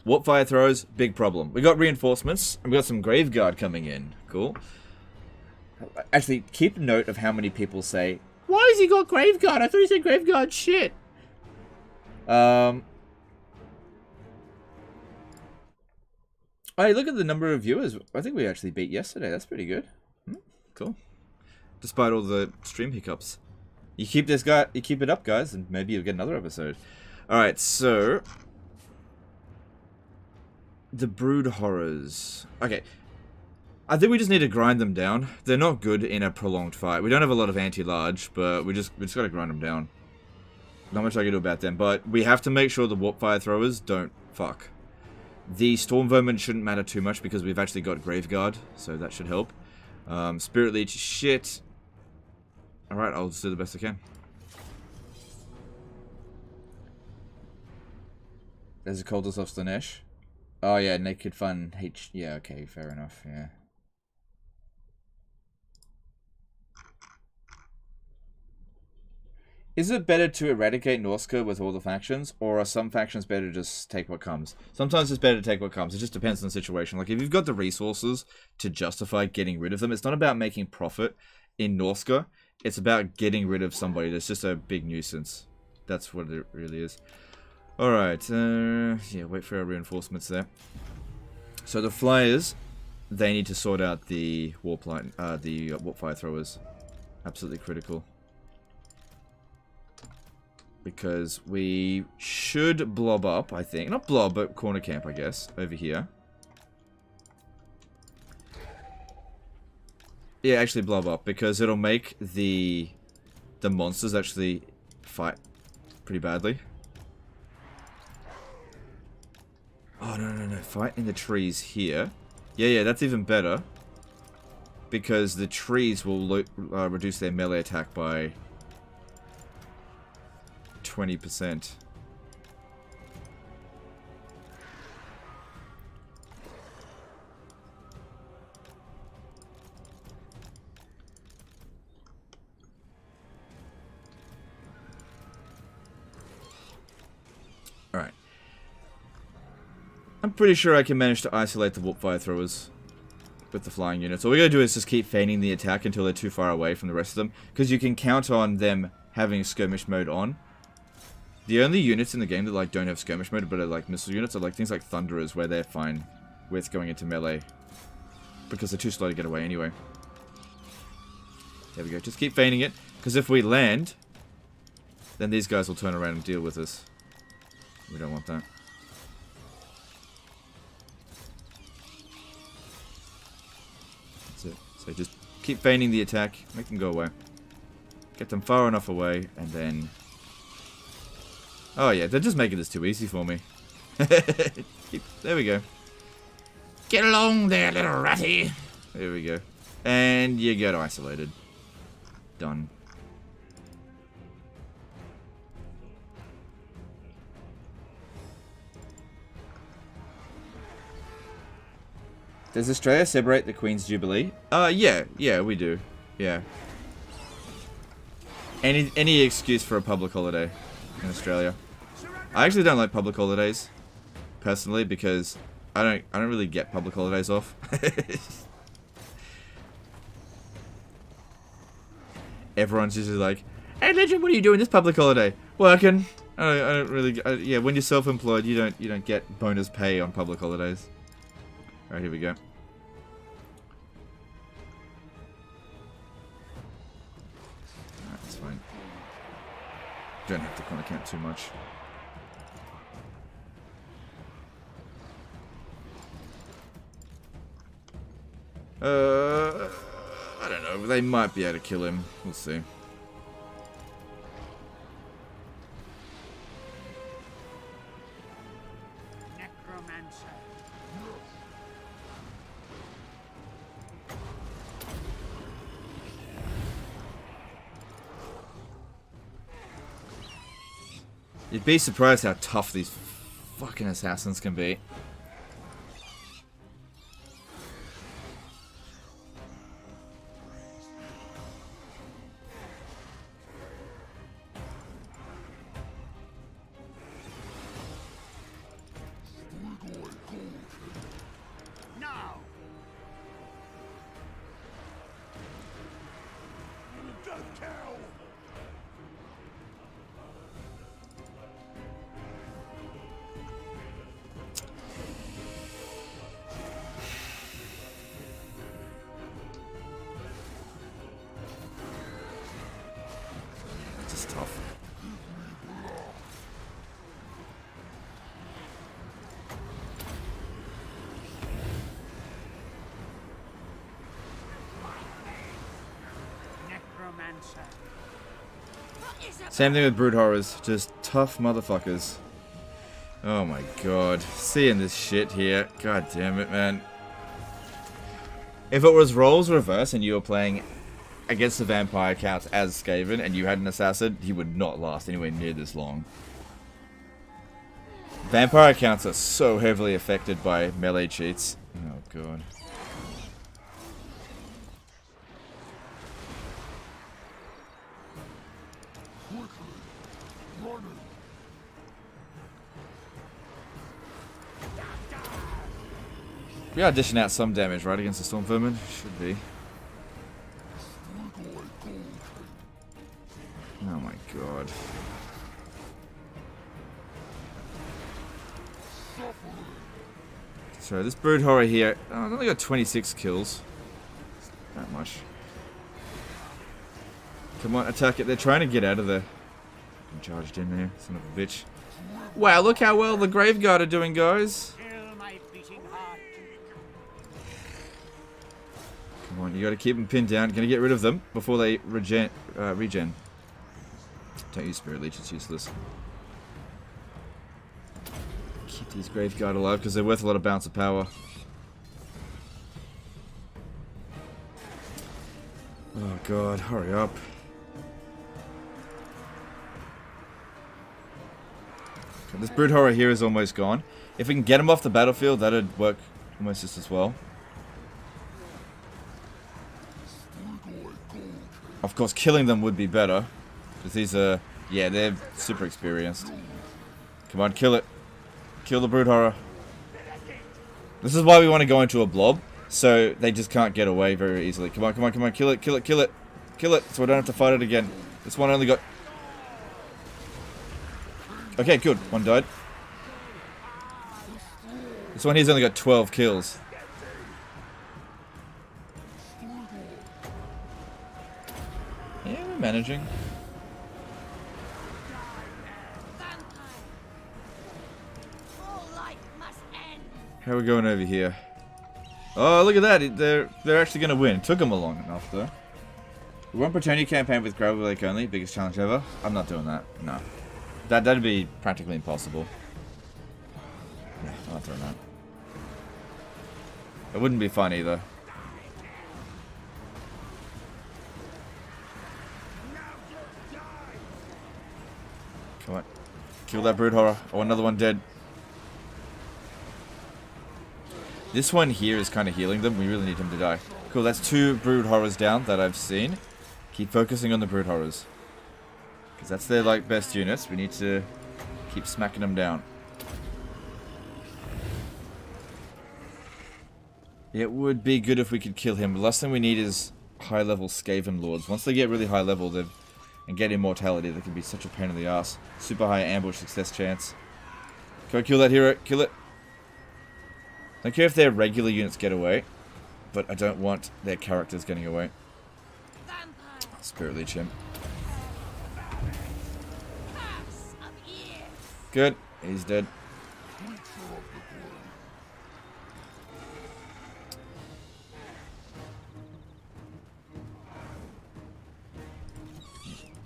Warpfire throws, big problem. We got reinforcements, and we got some Graveguard coming in. Cool. Actually, keep note of how many people say, why has he got Graveguard? I thought he said Graveguard shit. Hey, look at the number of viewers. I think we actually beat yesterday. That's pretty good. Cool. Despite all the stream hiccups. You keep it up, guys, and maybe you'll get another episode. Alright, so... The Brood Horrors. Okay. I think we just need to grind them down. They're not good in a prolonged fight. We don't have a lot of anti-large, but we just gotta grind them down. Not much I can do about them, but we have to make sure the Warpfire throwers don't fuck. The Storm Vermin shouldn't matter too much because we've actually got Graveguard, so that should help. Spirit Leech, shit. Alright, I'll just do the best I can. There's a Cultist of Slanesh. Oh yeah, Naked Fun H. Yeah, okay, fair enough. Yeah. Is it better to eradicate Norska with all the factions, or are some factions better to just take what comes? Sometimes it's better to take what comes. It just depends on the situation. Like if you've got the resources to justify getting rid of them, it's not about making profit in Norska. It's about getting rid of somebody that's just a big nuisance. That's what it really is. Alright, yeah, wait for our reinforcements there. So the Flyers, they need to sort out the Warpfire throwers. Absolutely critical. Because we should blob up, I think. Not blob, but corner camp, I guess, over here. Yeah, actually blob up, because it'll make the the monsters actually fight pretty badly. Oh, no. Fight in the trees here. Yeah, that's even better. Because the trees will reduce their melee attack by 20%. Alright. I'm pretty sure I can manage to isolate the warp fire throwers with the flying units. All we gotta do is just keep feigning the attack until they're too far away from the rest of them. Because you can count on them having skirmish mode on. The only units in the game that like don't have skirmish mode but are like missile units are like things like Thunderers where they're fine with going into melee. Because they're too slow to get away anyway. There we go. Just keep feigning it. Because if we land, then these guys will turn around and deal with us. We don't want that. That's it. So just keep feigning the attack. Make them go away. Get them far enough away, and then... Oh yeah, they're just making this too easy for me. There we go. Get along there, little ratty. There we go. And you get isolated. Done. Does Australia celebrate the Queen's Jubilee? Yeah, we do. Yeah. Any excuse for a public holiday in Australia. I actually don't like public holidays, personally, because I don't really get public holidays off. Everyone's usually like, "Hey, Legend, what are you doing this public holiday?" Working. I don't really. Yeah, when you're self-employed, you don't get bonus pay on public holidays. All right, here we go. Alright, that's fine. Don't have to corner count too much. I don't know. They might be able to kill him. We'll see. Necromancer. You'd be surprised how tough these fucking assassins can be. Now. Death cow. Just tough. Necromancer. What is it? Same thing with Brood Horrors. Just tough motherfuckers. Oh my god. Seeing this shit here. God damn it, man. If it was roles reverse and you were playing against the vampire counts as Skaven and you had an assassin, he would not last anywhere near this long. Vampire counts are so heavily affected by melee cheats. Oh god. We are dishing out some damage, right, against the Storm Vermin? Should be. Oh my god. So this Brood Horror here, oh, I've only got 26 kills. Not much. Come on, attack it. They're trying to get out of there. I'm charged in there, son of a bitch. Wow, look how well the Graveguard are doing, guys. Kill my beating heart. Come on, you gotta keep them pinned down. Gonna get rid of them before they regen. Don't use Spirit Leech, it's useless. Keep these Graveguard alive because they're worth a lot of bounce of power. Oh god, hurry up. Okay, this Brood Horror here is almost gone. If we can get him off the battlefield, that'd work almost just as well. Of course, killing them would be better. Because these are... yeah, they're super experienced. Come on, kill it. Kill the Brood Horror. This is why we want to go into a blob. So they just can't get away very easily. Come on, come on, come on. Kill it, kill it, kill it. Kill it, so we don't have to fight it again. This one only got... okay, good. One died. This one here's only got 12 kills. Yeah, we're managing. How are we going over here? Oh, look at that. They're actually going to win. It took them a long enough, though. We won Bretonnia campaign with Gravel Lake only. Biggest challenge ever. I'm not doing that. No. That'd be practically impossible. Yeah, I'm not doing that. It wouldn't be fun either. Come on. Kill that Brood Horror. Oh, another one dead. This one here is kind of healing them. We really need him to die. Cool, that's 2 Brood Horrors down that I've seen. Keep focusing on the Brood Horrors. Because that's their, like, best units. We need to keep smacking them down. It would be good if we could kill him. The last thing we need is high-level Skaven Lords. Once they get really high level and get immortality, they can be such a pain in the ass. Super high ambush success chance. Go kill that hero. Kill it. I don't care if their regular units get away, but I don't want their characters getting away. Spirit Leech him. Good. He's dead.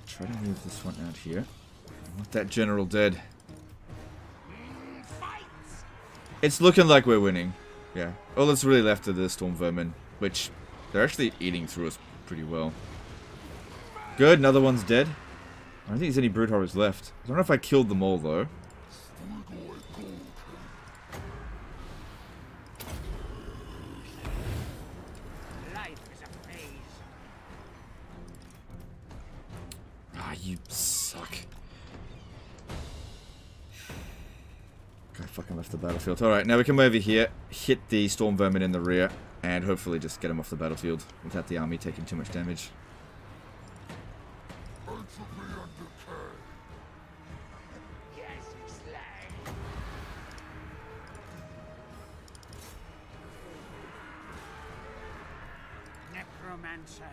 Try to move this one out here. I want that general dead. It's looking like we're winning. Yeah. All that's really left are the Storm Vermin, which they're actually eating through us pretty well. Good, another one's dead. I don't think there's any Brood Horrors left. I don't know if I killed them all, though. Ah, you suck. I fucking left the battlefield. Alright, now we come over here, hit the Storm Vermin in the rear, and hopefully just get them off the battlefield without the army taking too much damage. Necromancer.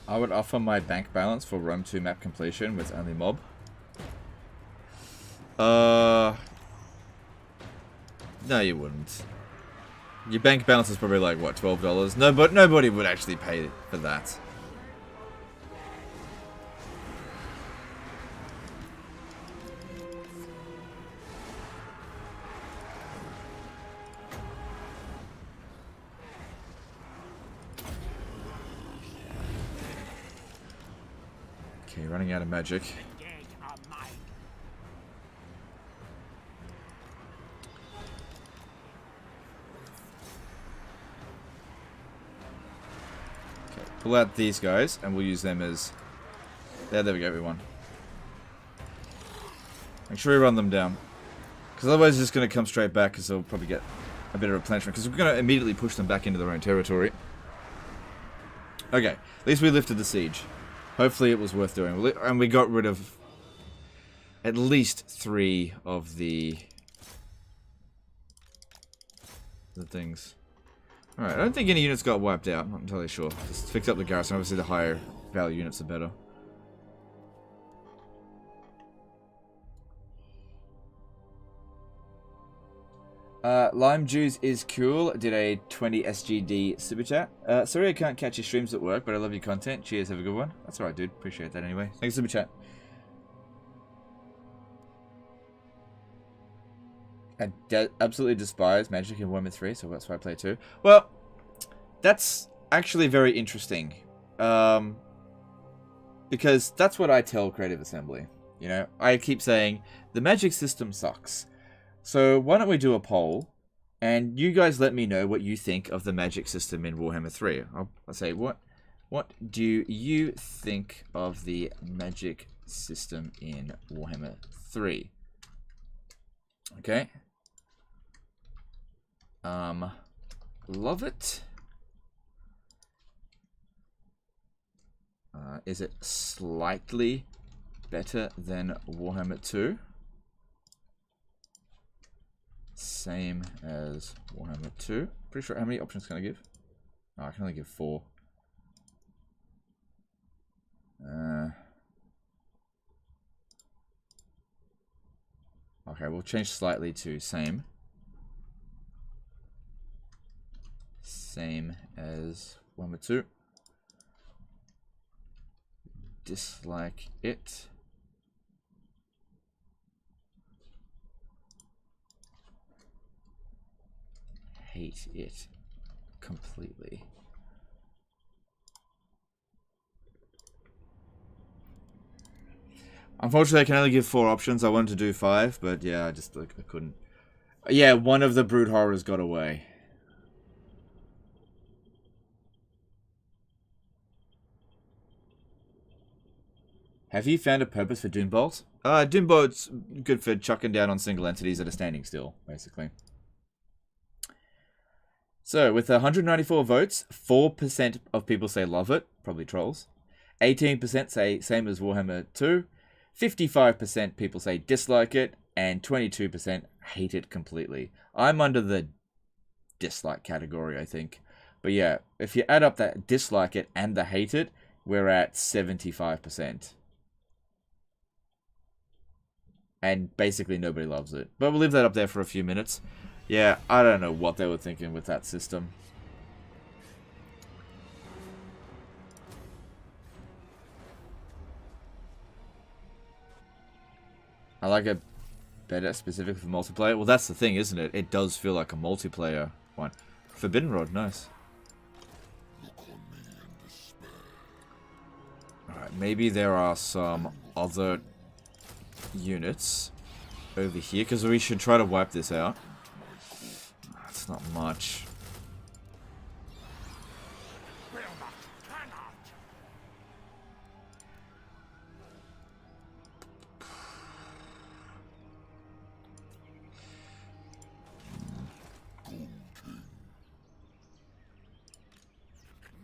I would offer my bank balance for Rome 2 map completion with only Mob. No, you wouldn't. Your bank balance is probably like, what, $12? No, but nobody would actually pay for that. Okay, running out of magic. Okay, pull out these guys, and we'll use them as... There we go, everyone. Make sure we run them down. Because otherwise it's just going to come straight back, because they'll probably get a bit of replenishment. Because we're going to immediately push them back into their own territory. Okay, at least we lifted the siege. Hopefully it was worth doing. And we got rid of at least 3 of the the things. Alright, I don't think any units got wiped out. I'm not entirely sure. Just fix up the garrison. Obviously, the higher value units are better. Lime Juice is cool. Did a 20 SGD super chat. Sorry I can't catch your streams at work, but I love your content. Cheers, have a good one. That's alright, dude. Appreciate that anyway. Thanks, super chat. I absolutely despise Magic in Warhammer 3, so that's why I play 2. Well, that's actually very interesting. Because that's what I tell Creative Assembly. You know, I keep saying, the Magic system sucks. So why don't we do a poll, and you guys let me know what you think of the Magic system in Warhammer 3. I'll say, what do you think of the Magic system in Warhammer 3? Okay. Love it. Is it slightly better than Warhammer 2? Same as Warhammer 2. Pretty sure. How many options can I give? Oh, I can only give 4. Okay, we'll change slightly to same. Same as Warhammer 2. Dislike it. Hate it completely. Unfortunately, I can only give 4 options. I wanted to do 5, but yeah, I just like I couldn't. Yeah, one of the brood horrors got away. Have you found a purpose for Doombolt? Doombolt's good for chucking down on single entities that are standing still, basically. So, with 194 votes, 4% of people say love it, probably trolls. 18% say same as Warhammer 2. 55% people say dislike it, and 22% hate it completely. I'm under the dislike category, I think. But yeah, if you add up that dislike it and the hate it, we're at 75%. And basically nobody loves it. But we'll leave that up there for a few minutes. Yeah, I don't know what they were thinking with that system. I like it better specifically for multiplayer. Well, that's the thing, isn't it? It does feel like a multiplayer one. Forbidden Rod, nice. Alright, maybe there are some other units over here, because we should try to wipe this out. That's not much.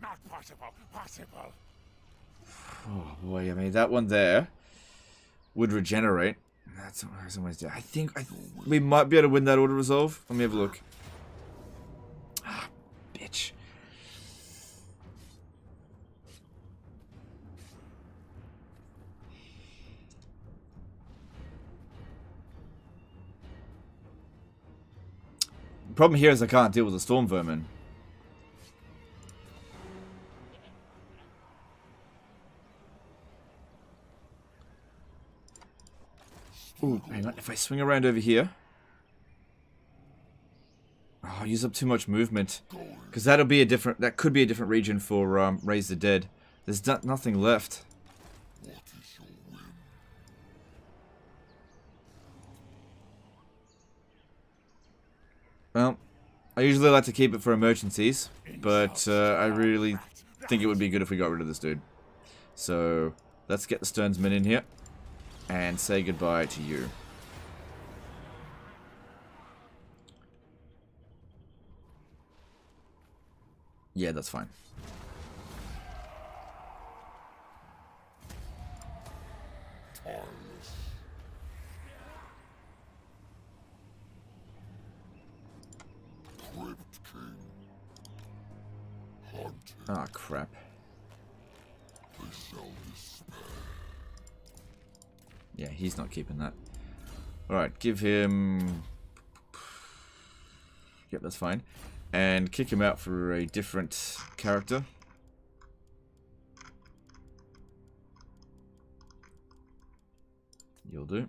Not possible. Possible. Oh boy, I mean that one there would regenerate. That's always I think we might be able to win that auto resolve. Let me have a look. Ah, bitch. The problem here is I can't deal with the storm vermin. Ooh, hang on. If I swing around over here... Oh, I'll use up too much movement. Because that'll be a different... That could be a different region for Raise the Dead. There's nothing left. Well, I usually like to keep it for emergencies. But I really think it would be good if we got rid of this dude. So, let's get the Sternsman in here. And say goodbye to you. Yeah, that's fine. Ah, crap. Yeah, he's not keeping that. Alright, give him... Yep, that's fine. And kick him out for a different character. You'll do.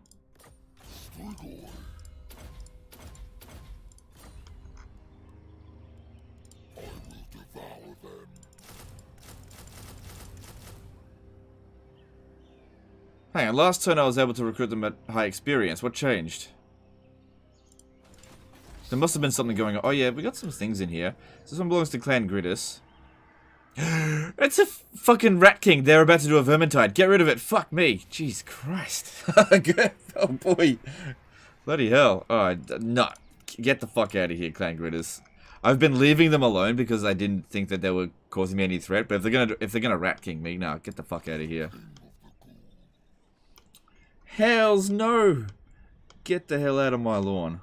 Hang on, last turn I was able to recruit them at high experience. What changed? There must have been something going on. Oh yeah, we got some things in here. This one belongs to Clan Gridus. It's a fucking Rat King. They're about to do a Vermintide. Get rid of it. Fuck me. Jesus Christ. Oh boy. Bloody hell. Alright, no. Get the fuck out of here, Clan Gridus. I've been leaving them alone because I didn't think that they were causing me any threat. But if they're gonna Rat King me, no, get the fuck out of here. Hells no! Get the hell out of my lawn.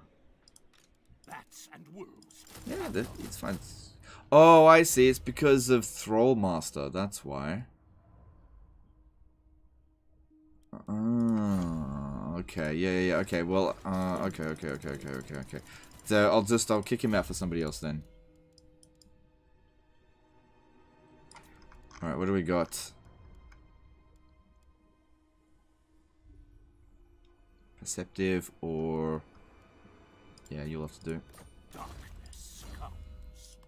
Bats and wolves. Yeah, it's fine. Oh, I see. It's because of Thrallmaster. That's why. Okay. Yeah. Okay. Well. Okay. So I'll kick him out for somebody else then. All right. What do we got? Perceptive or... Yeah, you'll have to do. Darkness comes.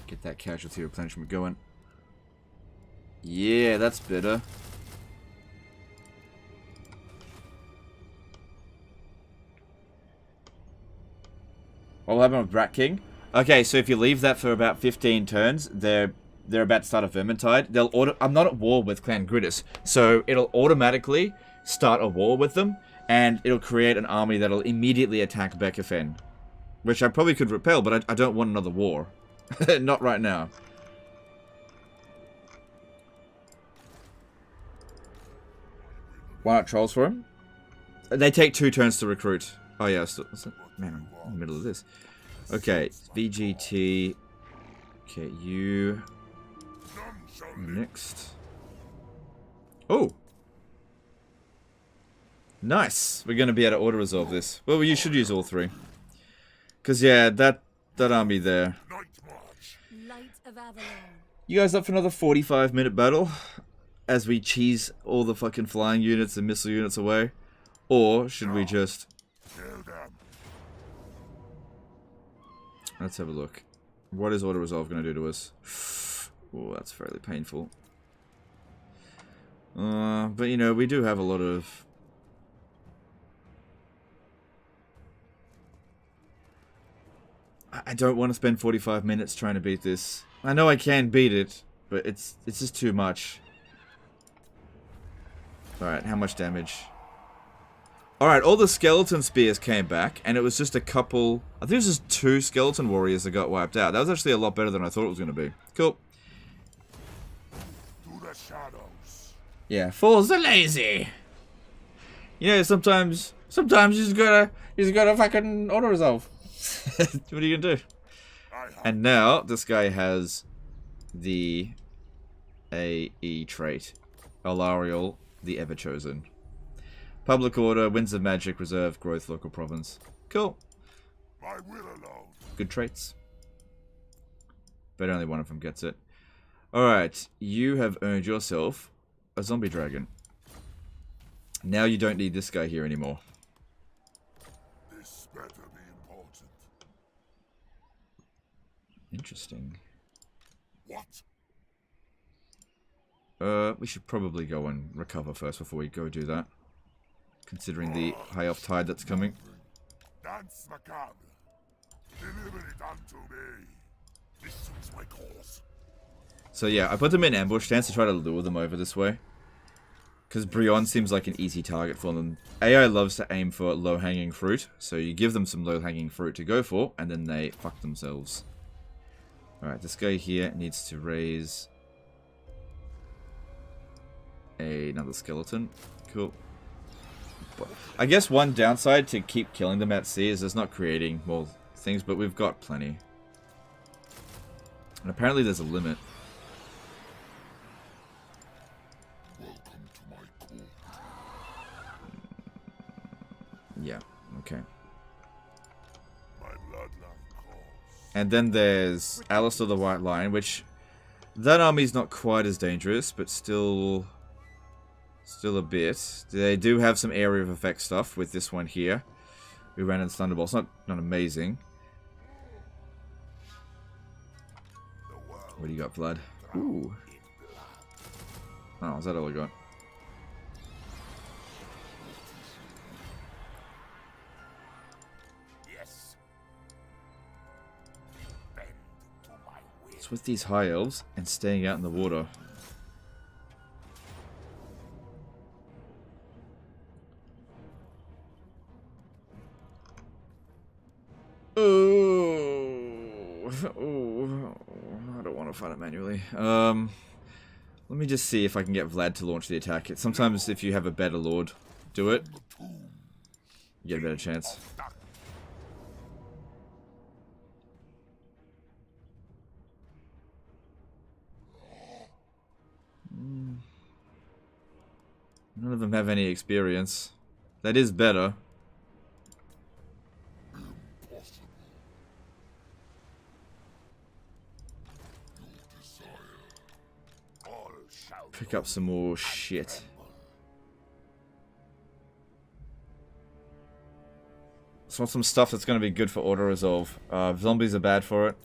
Get that casualty replenishment going. Yeah, that's better. What'll happen with Rat King? Okay, so if you leave that for about 15 turns, they're about to start a Vermintide. I'm not at war with Clan Gridus, so it'll automatically start a war with them, and it'll create an army that'll immediately attack Becafen. Which I probably could repel, but I don't want another war. Not right now. Why not Trolls for him? They take 2 turns to recruit. Oh yeah, man, I'm in the middle of this. Okay, VGT. Okay, you... Next. Oh! Nice! We're going to be able to auto-resolve this. Well, you should use all 3. Because, yeah, that army there. Light of Avalon. You guys up for another 45-minute battle? As we cheese all the fucking flying units and missile units away? Or should we just... Let's have a look. What is auto-resolve going to do to us? Oh, that's fairly painful. But, you know, we do have a lot of... I don't want to spend 45 minutes trying to beat this. I know I can beat it, but it's just too much. Alright, how much damage? Alright, all the skeleton spears came back, and it was just a couple... I think it was just 2 skeleton warriors that got wiped out. That was actually a lot better than I thought it was going to be. Cool. To the shadows. Yeah, fools are lazy. You know, sometimes you just gotta fucking auto-resolve. What are you gonna do? And now, this guy has the AE trait. Alariel, the Ever-Chosen. Public Order, Winds of Magic, Reserve, Growth, Local Province. Cool. My will alone. Good traits. But only one of them gets it. Alright, you have earned yourself a zombie dragon. Now you don't need this guy here anymore. This better be important. Interesting. What? We should probably go and recover first before we go do that. Considering the high off tide that's coming. Dance macabre. Deliver it unto me. This suits my cause. So yeah, I put them in ambush stance to try to lure them over this way. Because Brion seems like an easy target for them. AI loves to aim for low-hanging fruit, so you give them some low-hanging fruit to go for, and then they fuck themselves. Alright, this guy here needs to raise another skeleton. Cool. I guess one downside to keep killing them at sea is it's not creating more things, but we've got plenty. And apparently there's a limit. Welcome to my court. Yeah, okay. My bloodline calls. And then there's Alistair the White Lion, which that army's not quite as dangerous, but still a bit. They do have some area of effect stuff with this one here. We ran in Thunderbolts, not amazing. What do you got, Vlad? Ooh. Oh, is that all we got? Yes. Bend to my will. It's with these high elves and staying out in the water. Oh, I don't want to fight it manually. Let me just see if I can get Vlad to launch the attack. Sometimes if you have a better lord do it, you get a better chance. None of them have any experience. That is better. Pick up some more shit. Just want some stuff that's going to be good for auto-resolve. Zombies are bad for it.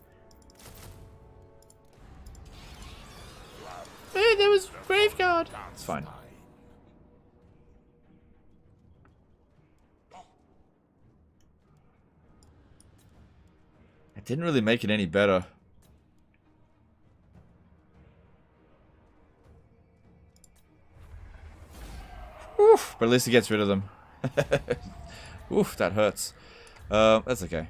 Hey, there was Graveguard! It's fine. It didn't really make it any better. Oof, but at least it gets rid of them. Oof, that hurts. That's okay.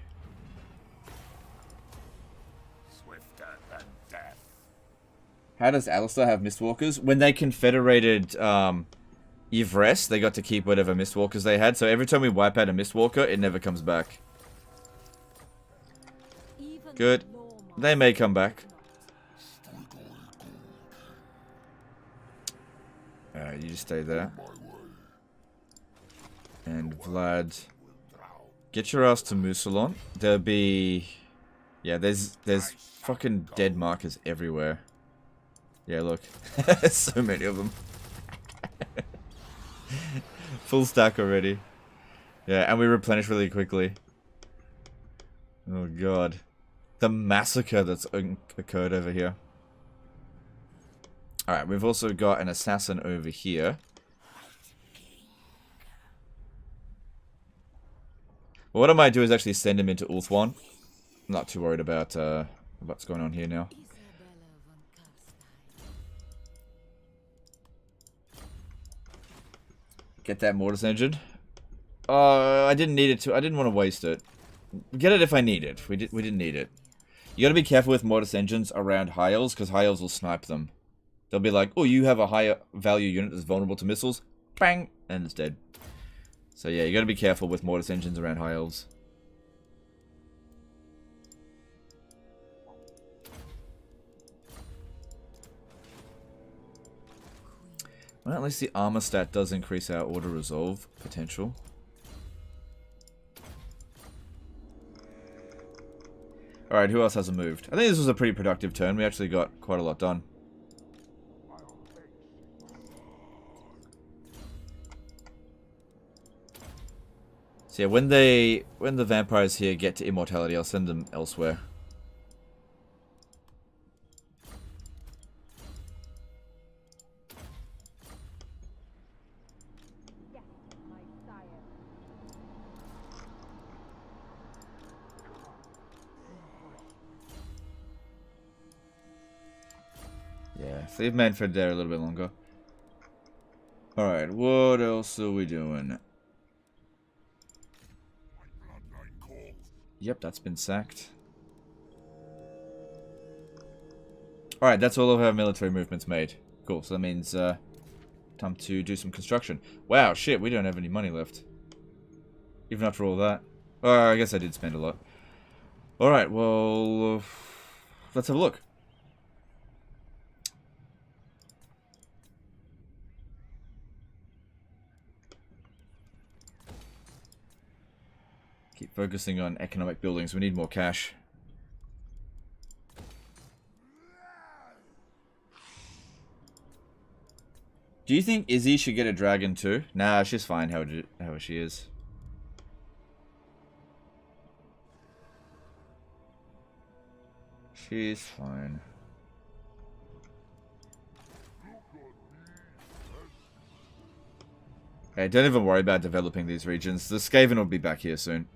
Swifter than death. How does Alistair have Mistwalkers? When they confederated Yvresse, they got to keep whatever Mistwalkers they had. So every time we wipe out a Mistwalker, it never comes back. Good. They may come back. You just stay there. And Vlad, get your ass to Mousillon. There'll be... Yeah, there's fucking dead markers everywhere. Yeah, look. So many of them. Full stack already. Yeah, and we replenish really quickly. Oh god. The massacre that's occurred over here. Alright, we've also got an assassin over here. Well, what I might do is actually send him into Ulthuan. I'm not too worried about what's going on here now. Get that mortis engine. I didn't need it to. I didn't want to waste it. Get it if I need it. We didn't need it. You gotta be careful with mortis engines around high elves, because high elves will snipe them. They'll be like, oh, you have a higher value unit that's vulnerable to missiles. Bang! And it's dead. So yeah, you gotta be careful with mortis engines around high elves. Well, at least the armor stat does increase our auto-resolve potential. Alright, who else hasn't moved? I think this was a pretty productive turn. We actually got quite a lot done. So yeah, when the vampires here get to immortality, I'll send them elsewhere. Yeah, leave Manfred there a little bit longer. Alright, what else are we doing? Yep, that's been sacked. Alright, that's all of our military movements made. Cool, so that means, time Time to do some construction. Wow, shit, we don't have any money left. Even after all that. Oh, I guess I did spend a lot. Alright, well... let's have a look. Keep focusing on economic buildings. We need more cash. Do you think Izzy should get a dragon too? Nah, she's fine how she is. She's fine. Hey, don't even worry about developing these regions. The Skaven will be back here soon.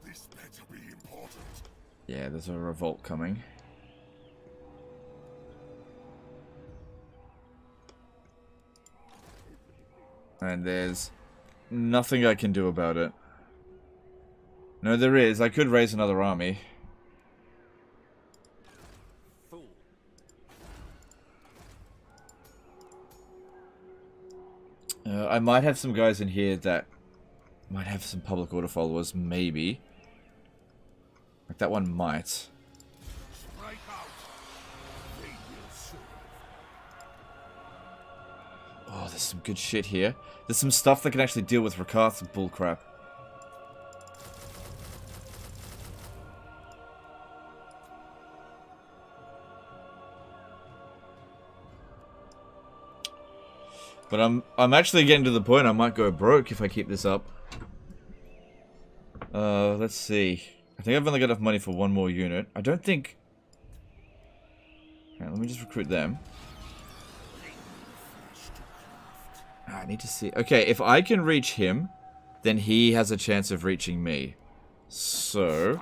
This better be important. Yeah, there's a revolt coming. And there's nothing I can do about it. No, there is. I could raise another army. I might have some guys in here that might have some public order followers, maybe. Like that one might. Strike out. They will serve. Oh, there's some good shit here. There's some stuff that can actually deal with Rakath's bullcrap. But I'm actually getting to the point I might go broke if I keep this up. Let's see. I think I've only got enough money for one more unit. I don't think... Okay, let me just recruit them. I need to see... Okay, if I can reach him, then he has a chance of reaching me. So...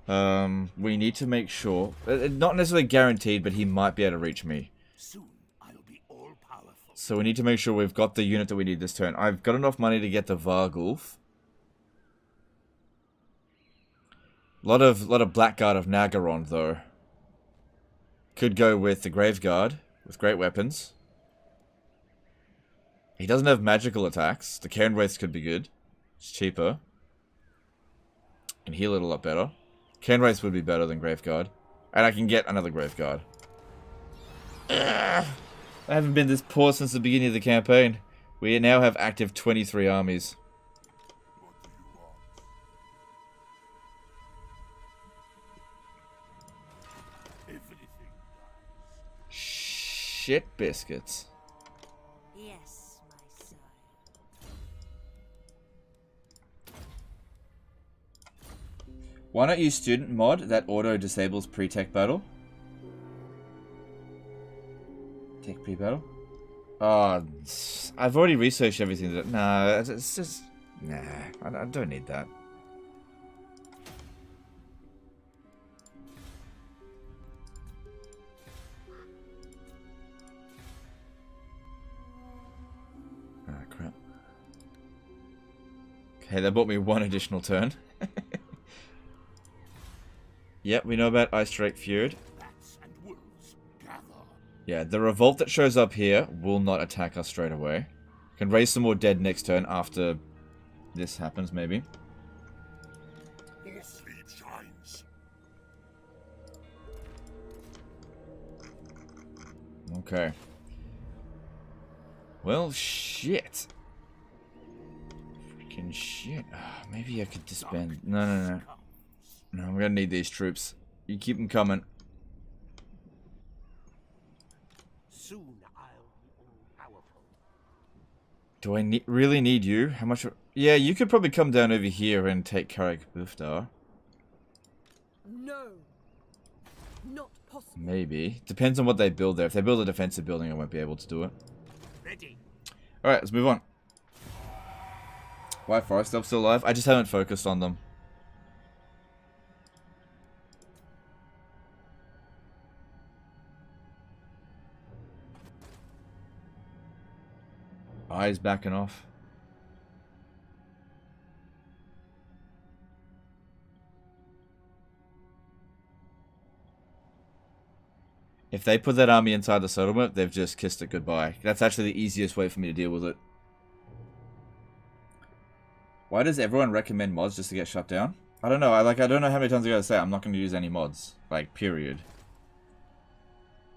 we need to make sure... not necessarily guaranteed, but he might be able to reach me. So we need to make sure we've got the unit that we need this turn. I've got enough money to get the Vargulf. Lot of Blackguard of Nagaron, though. Could go with the Graveguard, with great weapons. He doesn't have magical attacks. The Cairnwraiths could be good. It's cheaper. Can heal it a lot better. Cairnwraiths would be better than Graveguard. And I can get another Graveguard. Ugh. I haven't been this poor since the beginning of the campaign. We now have active 23 armies. Shit biscuits. Yes, my sire. Why not use student mod that auto disables pre-tech battle? Tech pre-battle? Oh, I've already researched everything. Nah, it's just... Nah, I don't need that. Ah, crap. Okay, that bought me one additional turn. Yep, we know about Ice Drake Feud. Yeah, the revolt that shows up here will not attack us straight away. Can raise some more dead next turn after this happens, maybe. Sleep shines. Okay. Well, shit. Freaking shit. Maybe I could disband. No. No, I'm gonna need these troops. You keep them coming. Soon I'll be all powerful. Do I really need you? How much? Yeah, you could probably come down over here and take Karak Bufdar. No. Not possible. Maybe. Depends on what they build there. If they build a defensive building, I won't be able to do it. Ready. Alright, let's move on. White Forest Elves still alive? I just haven't focused on them. Eyes backing off. If they put that army inside the settlement, they've just kissed it goodbye. That's actually the easiest way for me to deal with it. Why does everyone recommend mods just to get shut down? I don't know. I don't know how many times I gotta say I'm not going to use any mods. Like, period.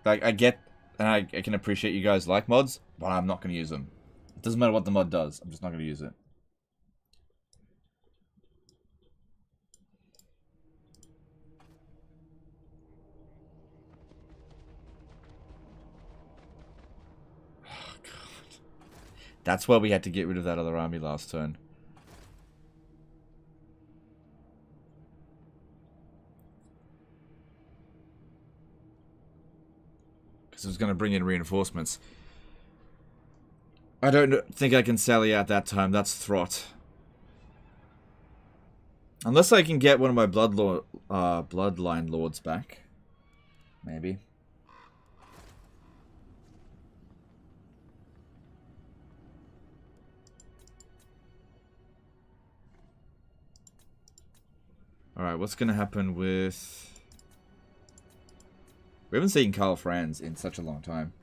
Like, I get, and I can appreciate you guys like mods, but I'm not going to use them. It doesn't matter what the mod does. I'm just not going to use it. Oh, God. That's why we had to get rid of that other army last turn. Because it was going to bring in reinforcements. I don't think I can sally out that time. That's Throt. Unless I can get one of my bloodline lords back. Maybe. Alright, what's going to happen with... We haven't seen Karl Franz in such a long time.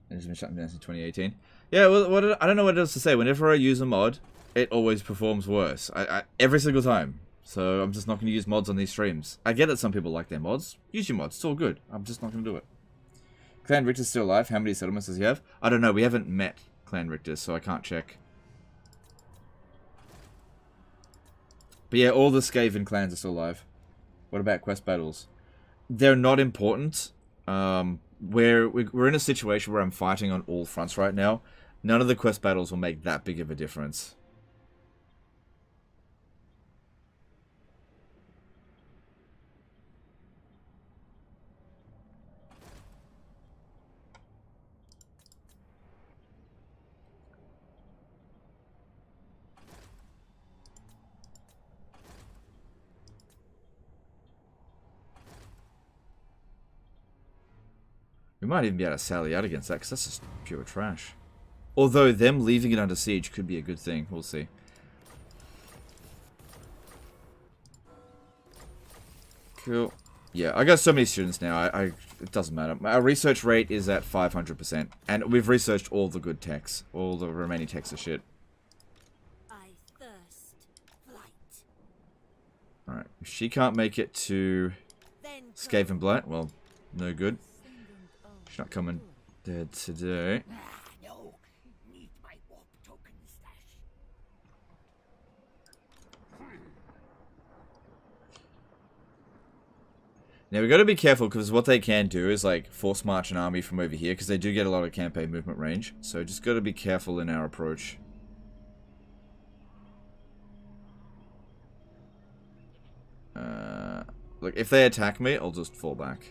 It's been shut down since 2018. Yeah, well, I don't know what else to say. Whenever I use a mod, it always performs worse. Every single time. So I'm just not going to use mods on these streams. I get that some people like their mods. Use your mods. It's all good. I'm just not going to do it. Clan Richter's still alive. How many settlements does he have? I don't know. We haven't met Clan Richter, so I can't check. But yeah, all the Skaven clans are still alive. What about quest battles? They're not important. We're in a situation where I'm fighting on all fronts right now. None of the quest battles will make that big of a difference. We might even be able to sally out against that, because that's just pure trash. Although them leaving it under siege could be a good thing. We'll see. Cool. Yeah, I got so many students now. It doesn't matter. Our research rate is at 500%. And we've researched all the good techs. All the remaining techs are shit. I thirst flight. Alright. If she can't make it to Then Skaven Blight, well, no good. She's not coming dead today. No. Need my warp token stash. Now we got to be careful, because what they can do is like force march an army from over here, because they do get a lot of campaign movement range. So just got to be careful in our approach. Look, if they attack me, I'll just fall back.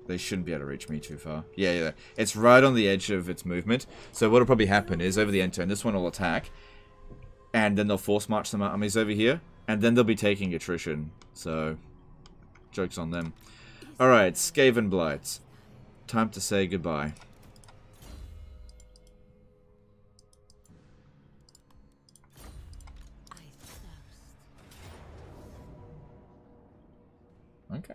They shouldn't be able to reach me too far. Yeah. It's right on the edge of its movement. So what'll probably happen is, over the end turn, this one will attack. And then they'll force march some armies over here. And then they'll be taking attrition. So, joke's on them. Alright, Skaven Blights. Time to say goodbye. Okay.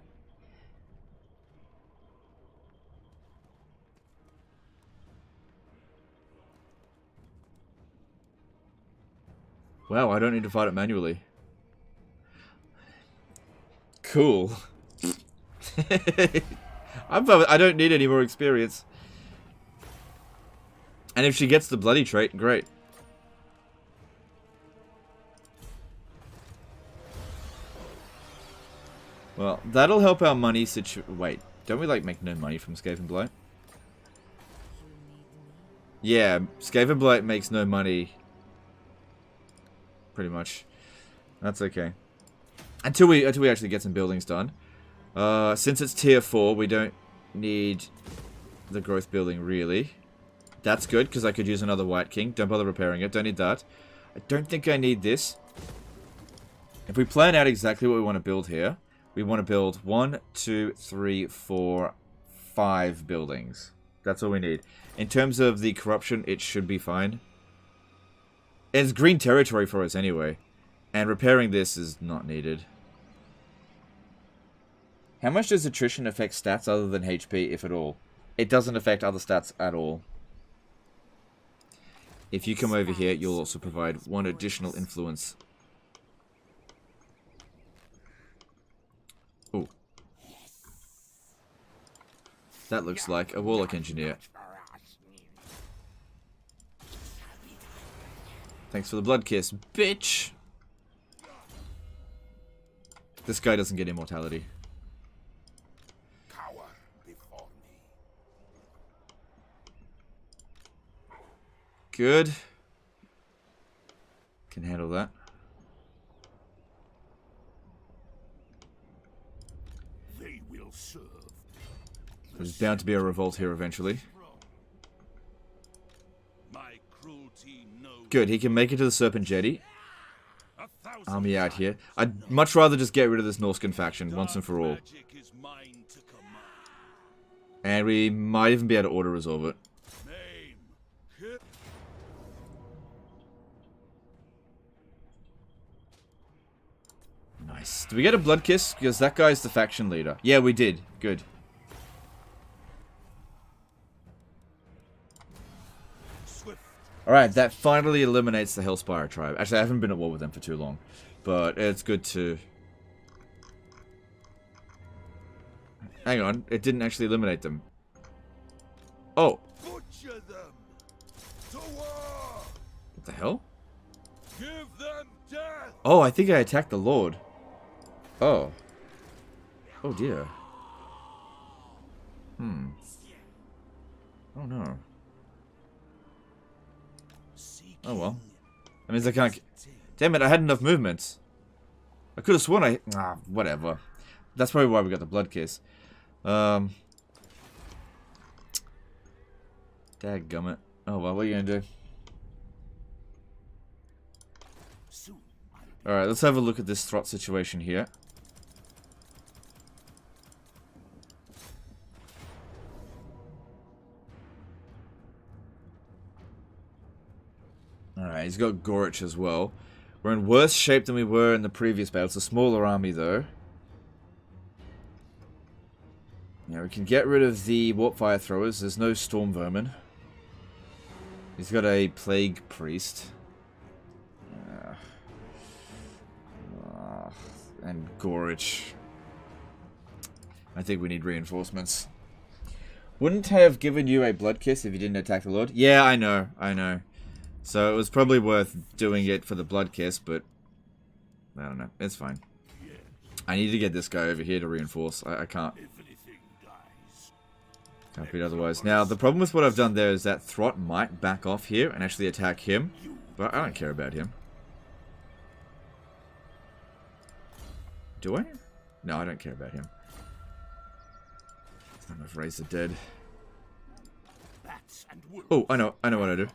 Wow, I don't need to fight it manually. Cool. I don't need any more experience. And if she gets the bloody trait, great. Well, that'll help our money situation. Wait, don't we like make no money from Skaven Blight? Yeah, Skaven Blight makes no money. Pretty much. That's okay. Until we actually get some buildings done. Since it's tier 4, we don't need the growth building really. That's good, because I could use another White King. Don't bother repairing it. Don't need that. I don't think I need this. If we plan out exactly what we want to build here, we want to build 1, 2, 3, 4, 5 buildings. That's all we need. In terms of the corruption, it should be fine. It's green territory for us anyway. And repairing this is not needed. How much does attrition affect stats other than HP, if at all? It doesn't affect other stats at all. If you come over here, you'll also provide one additional influence. Ooh. That looks like a Warlock Engineer. Thanks for the blood kiss, bitch! This guy doesn't get immortality. Cower before me. Good. Can handle that. They will serve. There's bound to be a revolt here eventually. My cruelty knows Good, he can make it to the Serpent Jetty. 1,000 Army out here. I'd much rather just get rid of this Norscan faction once and for all. magic is mine to command. And we might even be able to auto-resolve it. Name. Nice. Did we get a blood kiss? Because that guy's the faction leader. Yeah, we did. Good. Swift. Alright, that finally eliminates the Hellspire tribe. Actually, I haven't been at war with them for too long. But it's good to... Hang on, it didn't actually eliminate them. Oh. Butcher them. To war. What the hell? Give them death. Oh, I think I attacked the Lord. Oh. Oh dear. Oh no. Oh well. That means I can't... Damn it, I had enough movements. I could have sworn I... Ah, whatever. That's probably why we got the blood kiss. Dadgummit. Oh well, what are you gonna do? Alright, let's have a look at this Throt situation here. Alright, he's got Gorich as well. We're in worse shape than we were in the previous battle. It's a smaller army though. Yeah, we can get rid of the Warp Fire Throwers. There's no Storm Vermin. He's got a Plague Priest. And Gorich. I think we need reinforcements. Wouldn't have given you a blood kiss if you didn't attack the Lord. Yeah, I know, I know. So it was probably worth doing it for the blood kiss, but I don't know. It's fine. I need to get this guy over here to reinforce. I can't. Can't beat otherwise. Now, the problem with what I've done there is that Throt might back off here and actually attack him, but I don't care about him. Do I? No, I don't care about him. I'm gonna raise the dead. Oh, I know what I do.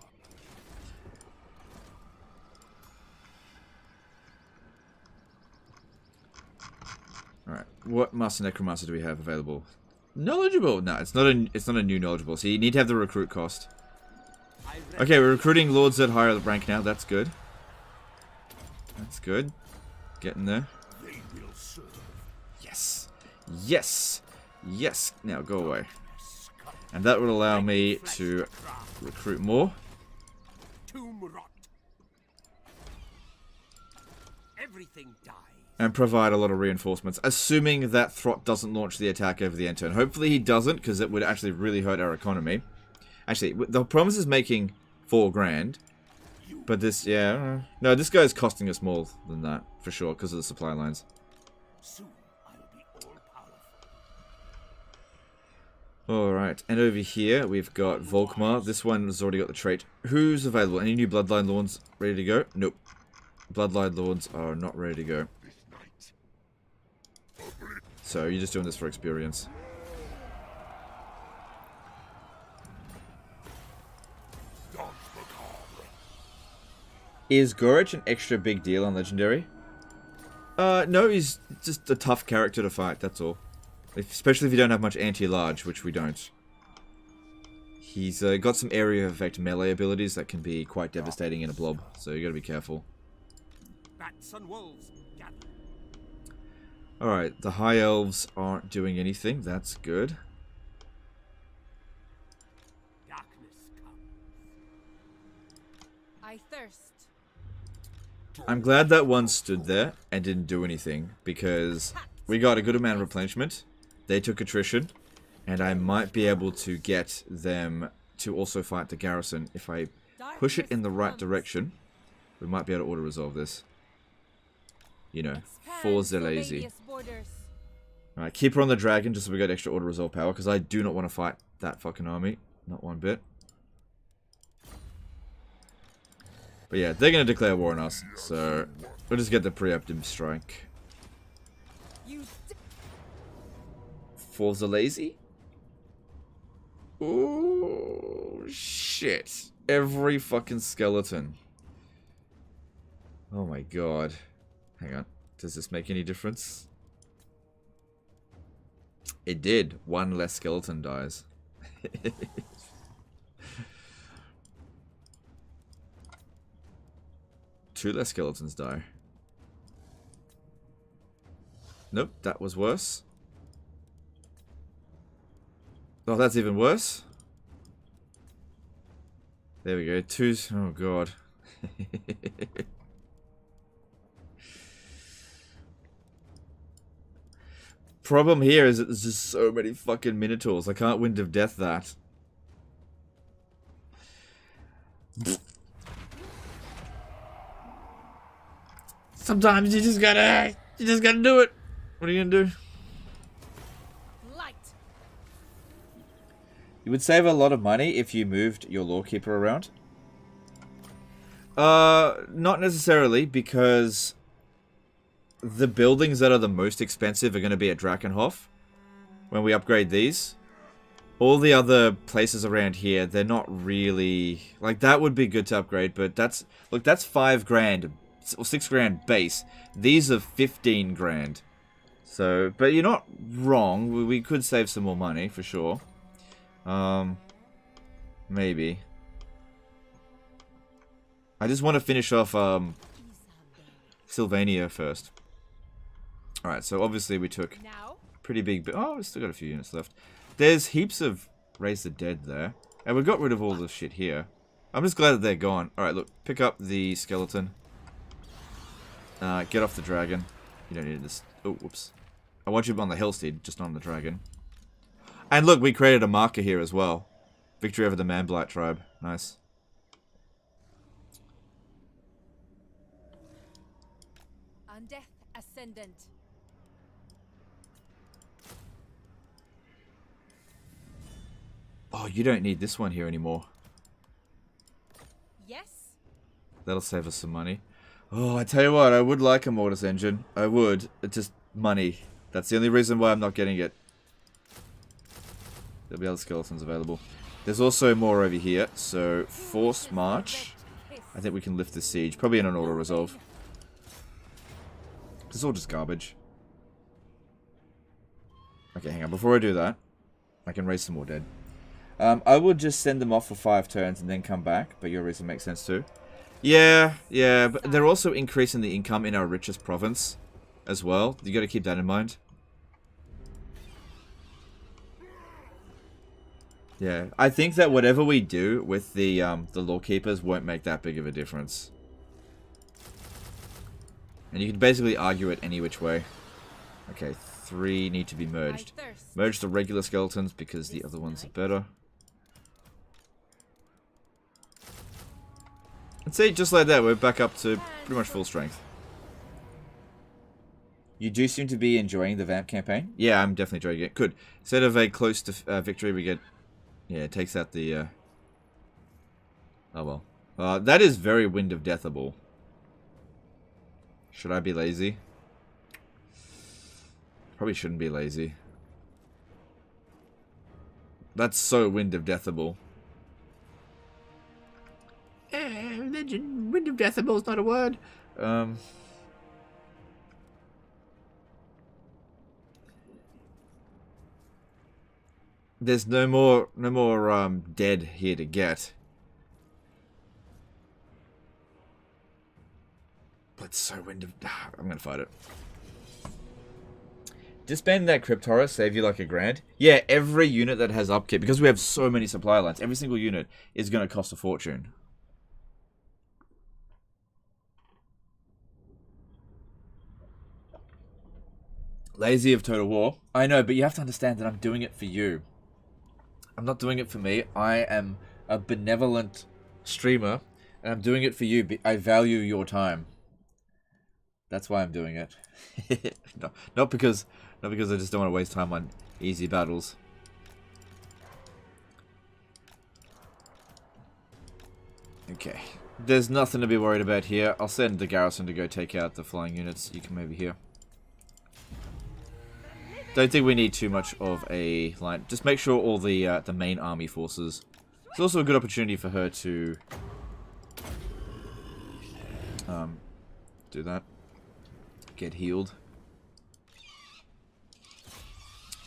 Alright, what Master Necromancer do we have available? Knowledgeable! No, it's not a new knowledgeable, so you need to have the recruit cost. Okay, we're recruiting lords at higher rank now, that's good. That's good. Getting there. Yes! Yes! Yes! Now go away. And that would allow me to recruit more. Everything dies. And provide a lot of reinforcements, assuming that Throt doesn't launch the attack over the end turn. Hopefully he doesn't, because it would actually really hurt our economy. Actually, the promise is making 4 grand. But this, yeah, no, this guy's costing us more than that, for sure, because of the supply lines. Soon I'll be all powerful. Alright, and over here we've got Volkmar. This one has already got the trait. Who's available? Any new Bloodline Lords ready to go? Nope. Bloodline Lords are not ready to go. So you're just doing this for experience. Is Gorich an extra big deal on Legendary? No, he's just a tough character to fight, that's all. Especially if you don't have much anti-large, which we don't. He's got some area effect melee abilities that can be quite devastating in a blob, so you gotta be careful. Bats and wolves, gather. Alright, the high elves aren't doing anything, that's good. Darkness comes. I thirst. I'm glad that one stood there and didn't do anything, because we got a good amount of replenishment, they took attrition, and I might be able to get them to also fight the garrison. If I push it in the right direction, we might be able to auto-resolve this. You know, for the lazy. Alright, keep her on the dragon just so we got extra auto-resolve power, because I do not want to fight that fucking army. Not one bit. But yeah, they're going to declare war on us, so we'll just get the preemptive strike. For the lazy? Oh, shit. Every fucking skeleton. Oh my god. Hang on. Does this make any difference? It did. One less skeleton dies. Two less skeletons die. Nope, that was worse. Oh, that's even worse. There we go. Two. Oh, God. Problem here is that there's just so many fucking minotaurs. I can't Wind of Death that. Sometimes you just gotta do it. What are you gonna do? You would save a lot of money if you moved your Lawkeeper around. Not necessarily, because the buildings that are the most expensive are going to be at Drakenhof when we upgrade these. All the other places around here, they're not really... Like, that would be good to upgrade, but that's... Look, that's 5 grand, or 6 grand base. These are 15 grand. So, but you're not wrong. We could save some more money, for sure. Maybe. I just want to finish off, Sylvania first. Alright, so obviously we took pretty big... Oh, we've still got a few units left. There's heaps of Raise the Dead there. And we got rid of all the shit here. I'm just glad that they're gone. Alright, look. Pick up the skeleton. Get off the dragon. You don't need this. Oh, whoops. I want you on the Hellsteed, just not on the dragon. And look, we created a marker here as well. Victory over the Man-Blight tribe. Nice. Undeath Ascendant. Oh, you don't need this one here anymore. Yes. That'll save us some money. Oh, I tell you what, I would like a Mortis engine. I would. It's just money. That's the only reason why I'm not getting it. There'll be other skeletons available. There's also more over here, so Force March. I think we can lift the siege. Probably in an auto-resolve. This is all just garbage. Okay, hang on. Before I do that, I can raise some more dead. I would just send them off for 5 turns and then come back, but your reason makes sense too. Yeah, but they're also increasing the income in our richest province as well. You gotta keep that in mind. Yeah, I think that whatever we do with the Lawkeepers won't make that big of a difference. And you can basically argue it any which way. Okay, 3 need to be merged. Merge the regular skeletons because the other ones are better. And see, just like that, we're back up to pretty much full strength. You do seem to be enjoying the Vamp campaign. Yeah, I'm definitely enjoying it. Good. Instead of a close to victory, we get... Yeah, it takes out the... Oh well. That is very Wind of Deathable. Should I be lazy? Probably shouldn't be lazy. That's so Wind of Deathable. Wind of Deathable is not a word. there's no more dead here to get. But so wind of... I'm gonna fight it. Disbanding that Crypt Horror save you like $1,000. Yeah, every unit that has upkeep, because we have so many supply lines, every single unit is gonna cost a fortune. Lazy of Total War. I know, but you have to understand that I'm doing it for you. I'm not doing it for me. I am a benevolent streamer, and I'm doing it for you. I value your time. That's why I'm doing it. No, not because I just don't want to waste time on easy battles. Okay. There's nothing to be worried about here. I'll send the garrison to go take out the flying units. You come over here. Don't think we need too much of a line. Just make sure all the main army forces. It's also a good opportunity for her to do that. Get healed.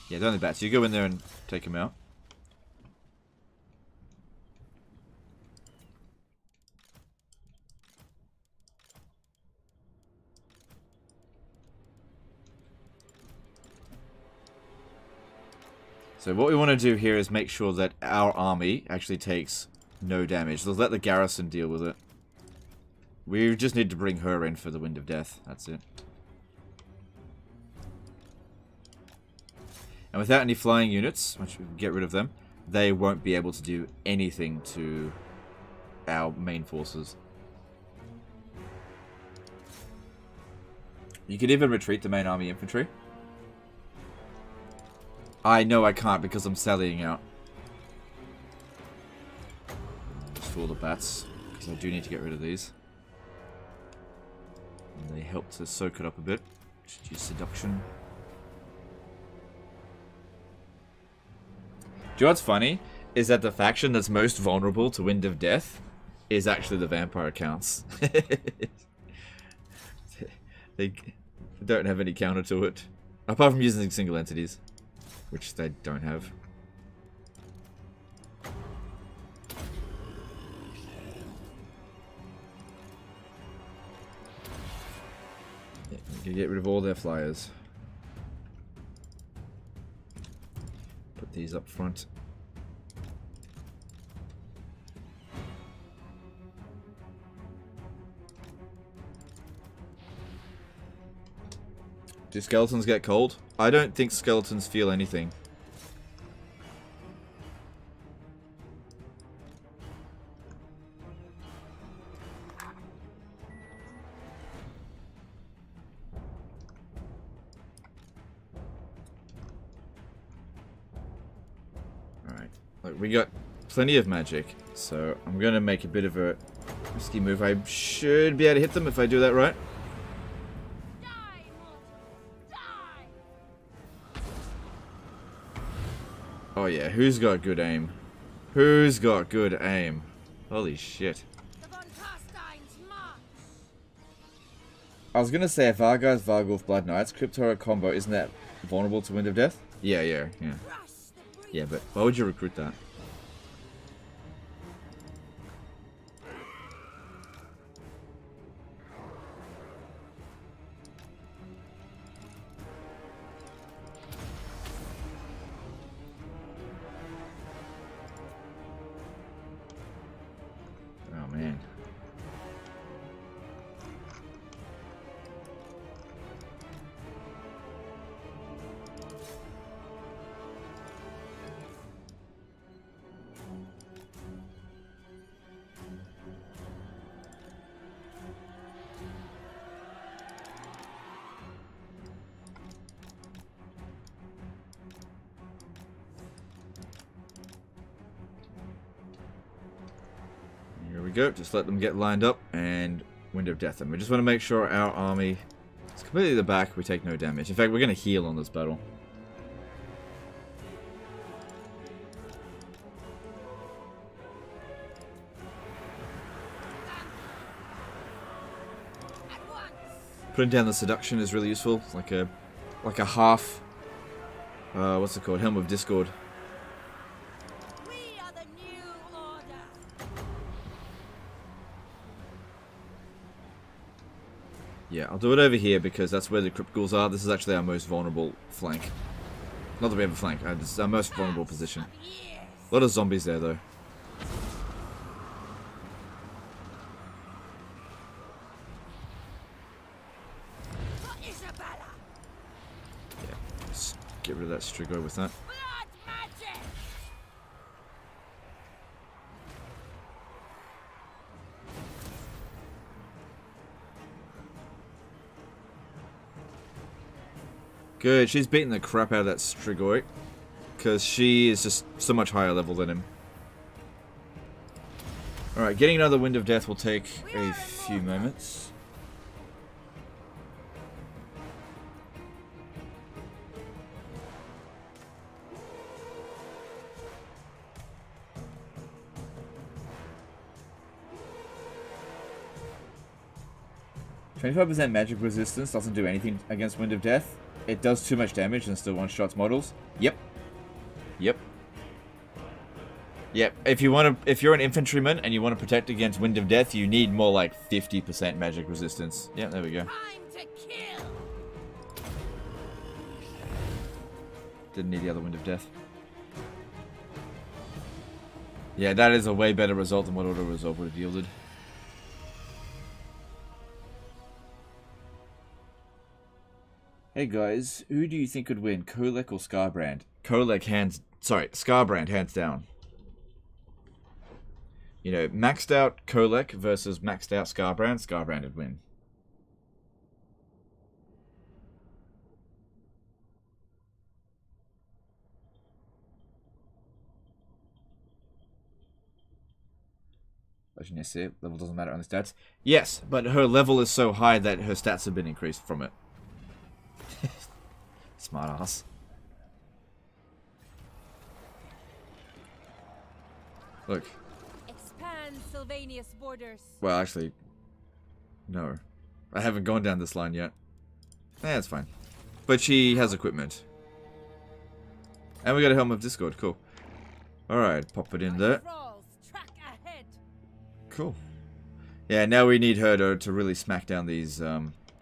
Yeah, they're only bats. So you go in there and take them out. So what we want to do here is make sure that our army actually takes no damage. So let's let the garrison deal with it. We just need to bring her in for the Wind of Death. That's it. And without any flying units, once we get rid of them, they won't be able to do anything to our main forces. You could even retreat the main army infantry. I know I can't because I'm sallying out. Just for all the bats, because I do need to get rid of these. And they help to soak it up a bit. Just use seduction. Do you know what's funny? Is that the faction that's most vulnerable to Wind of Death is actually the vampire counts. They don't have any counter to it. Apart from using single entities. Which they don't have. Yeah, we can get rid of all their flyers. Put these up front. Do skeletons get cold? I don't think skeletons feel anything. Alright. Look, we got plenty of magic, so I'm gonna make a bit of a risky move. I should be able to hit them if I do that right. Oh yeah, who's got good aim? Who's got good aim? Holy shit. The von Carstein's march. I was gonna say if Varghar's Vargulf Blood Knights Crypt Horror combo, isn't that vulnerable to Wind of Death? Yeah. Yeah, but why would you recruit that? Oh man. Here we go, just let them get lined up and Wind of Death them. We just want to make sure our army is completely at the back, we take no damage. In fact, we're going to heal on this battle. Putting down the seduction is really useful, like a half, what's it called, Helm of Discord. Yeah, I'll do it over here because that's where the crypt ghouls are. This is actually our most vulnerable flank. Not that we have a flank, this is our most vulnerable position. A lot of zombies there though. Yeah, let's get rid of that Strigo with that. Blood magic! Good, she's beating the crap out of that Strigoi. Because she is just so much higher level than him. Alright, getting another Wind of Death will take a few moments. "25% magic resistance doesn't do anything against Wind of Death. It does too much damage and still one-shots models." Yep. Yep. Yep. If you're an infantryman and you want to protect against Wind of Death, you need more like 50% magic resistance. Yep, there we go. Time to kill! Didn't need the other Wind of Death. Yeah, that is a way better result than what Auto Resolve would have yielded. Hey guys, who do you think could win, Kolek or Skarbrand? Skarbrand hands down. You know, maxed out Kolek versus maxed out Skarbrand, Skarbrand would win. Legendary level doesn't matter on the stats. Yes, but her level is so high that her stats have been increased from it. Smart ass. Look. Expand Sylvania's borders. Well, actually, no. I haven't gone down this line yet. That's fine. But she has equipment. And we got a Helm of Discord. Cool. Alright, pop it in there. Track ahead. Cool. Yeah, now we need her to really smack down these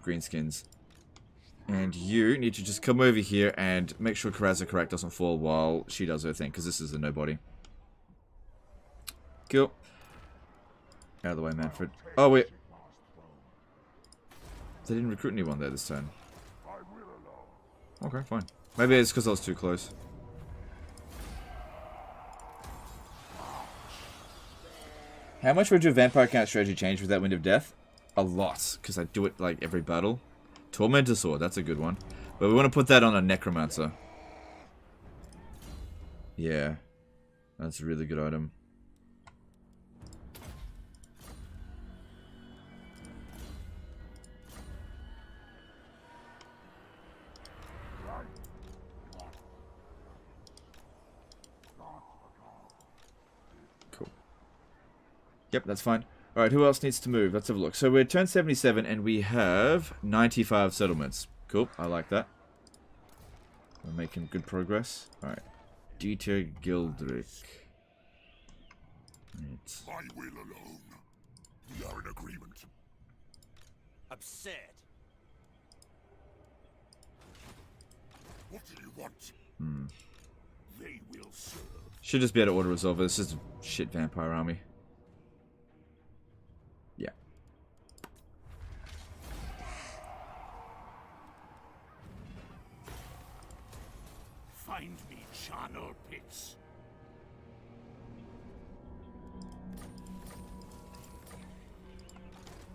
greenskins. And you need to just come over here and make sure Karazakarak doesn't fall while she does her thing, because this is a nobody. Cool. Out of the way, Manfred. Oh, wait. They didn't recruit anyone there this turn. Okay, fine. Maybe it's because I was too close. How much would your vampire count strategy change with that Wind of Death? A lot, because I do it like every battle. Tormentor Sword, that's a good one. But we want to put that on a Necromancer. Yeah. That's a really good item. Cool. Yep, that's fine. Alright, who else needs to move? Let's have a look. So we're turn 77 and we have 95 settlements. Cool, I like that. We're making good progress. Alright. Dieter Gildrick. Right. My will alone. We are in agreement. Absurd. What do you want? They will serve. Should just be able to auto resolve it. It's just a shit vampire army. Yeah. Find me charnel pits.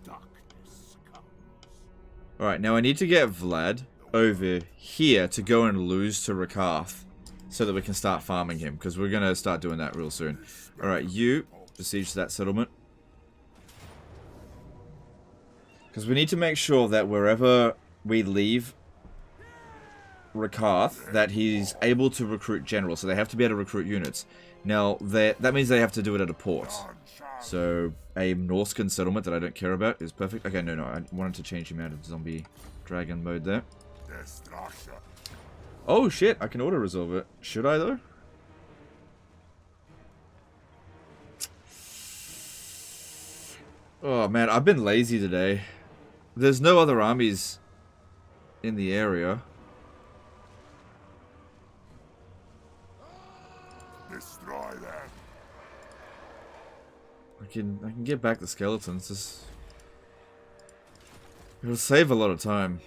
Darkness comes. Alright, now I need to get Vlad over here to go and lose to Rakarth so that we can start farming him, because we're going to start doing that real soon. Alright, you besiege that settlement. Because we need to make sure that wherever we leave Rakarth, that he's able to recruit generals, so they have to be able to recruit units. Now, that means they have to do it at a port. So, a Norscan settlement that I don't care about is perfect. Okay, no, I wanted to change him out of zombie dragon mode there. Oh shit, I can auto-resolve it. Should I though? Oh man, I've been lazy today. There's no other armies in the area. Destroy them. I can get back the skeletons. It'll save a lot of time.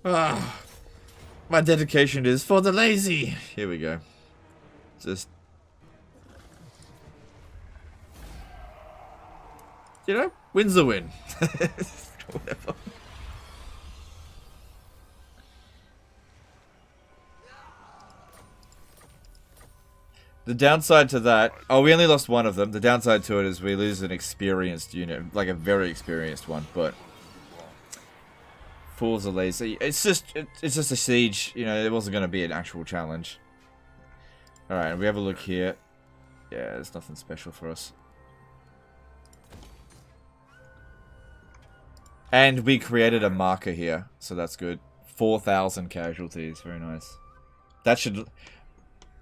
Ah, my dedication is for the lazy. Here we go. Just, you know, win's a win. Whatever. The downside to that... Oh, we only lost one of them. The downside to it is we lose an experienced unit. Like a very experienced one, but... Fools are lazy. It's just a siege. You know, it wasn't going to be an actual challenge. Alright, we have a look here. Yeah, there's nothing special for us. And we created a marker here, so that's good. 4,000 casualties. Very nice. That should...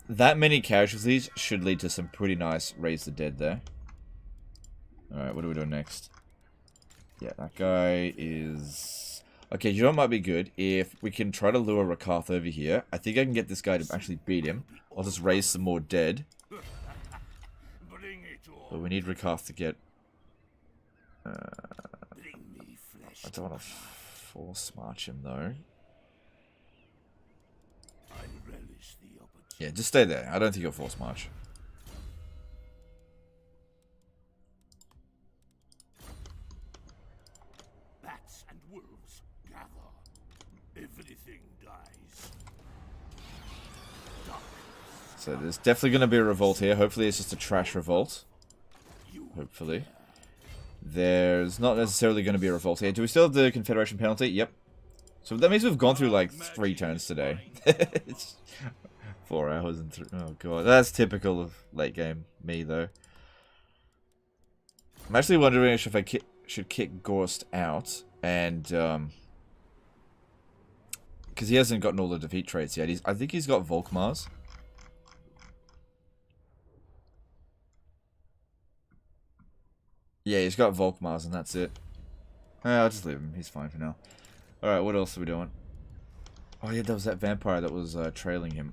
That many casualties should lead to some pretty nice raise the dead there. Alright, what are we doing next? Yeah, that guy is... Okay, you know what might be good? If we can try to lure Rakath over here. I think I can get this guy to actually beat him. I'll just raise some more dead. But we need Rakath to get... I don't want to force march him though. Yeah, just stay there. I don't think you'll force march. Bats and wolves gather. Everything dies. So there's definitely going to be a revolt here. Hopefully it's just a trash revolt. Hopefully. There's not necessarily going to be a revolt here. Do we still have the Confederation penalty? Yep. So that means we've gone through like 3 turns today. It's 4 hours and 3... Oh god, that's typical of late game me though. I'm actually wondering if I should kick Gorst out and because he hasn't gotten all the defeat traits yet. I think he's got Volkmars. Yeah, he's got Volkmars and that's it. I'll just leave him. He's fine for now. Alright, what else are we doing? Oh yeah, there was that vampire that was trailing him.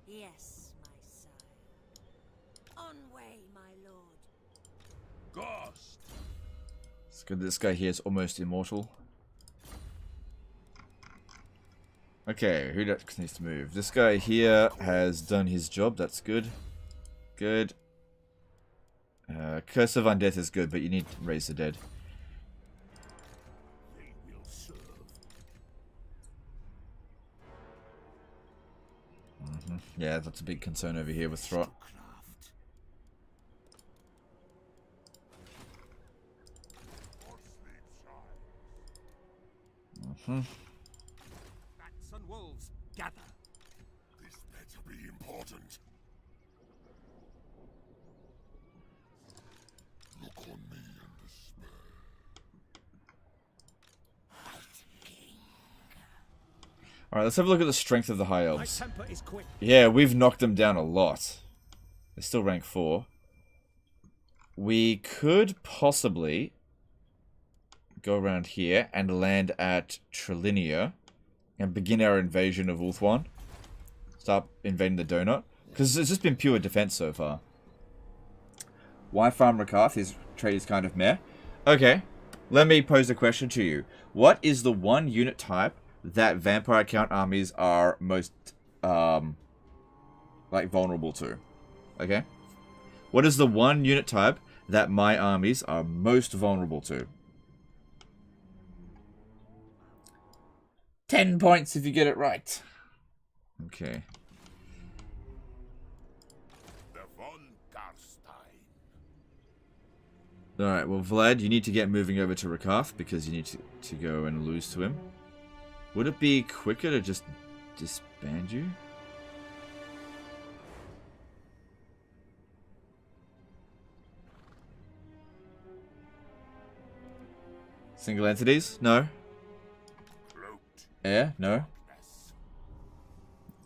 Yes, my sire. On way, my lord. Ghost. It's good this guy here is almost immortal. Okay, who needs to move? This guy here has done his job, that's good. Good. Curse of Undeath is good, but you need to raise the dead. Yeah, that's a big concern over here with Throt. Bats and wolves gather. This better be important. Look on me in despair. Alright, let's have a look at the strength of the High My Elves. temper is quick. Yeah, we've knocked them down a lot. They're still rank 4. We could possibly go around here and land at Trilinia and begin our invasion of Ulthuan. Start invading the donut. Because it's just been pure defense so far. Why farm Rakath? His trade is kind of meh. Okay, let me pose a question to you. What is the one unit type that vampire count armies are most, like, vulnerable to? Okay? What is the one unit type that my armies are most vulnerable to? 10 points if you get it right. Okay. The von Carstein. Alright, well, Vlad, you need to get moving over to Rakath because you need to go and lose to him. Would it be quicker to just disband you? Single entities? No. Air? No.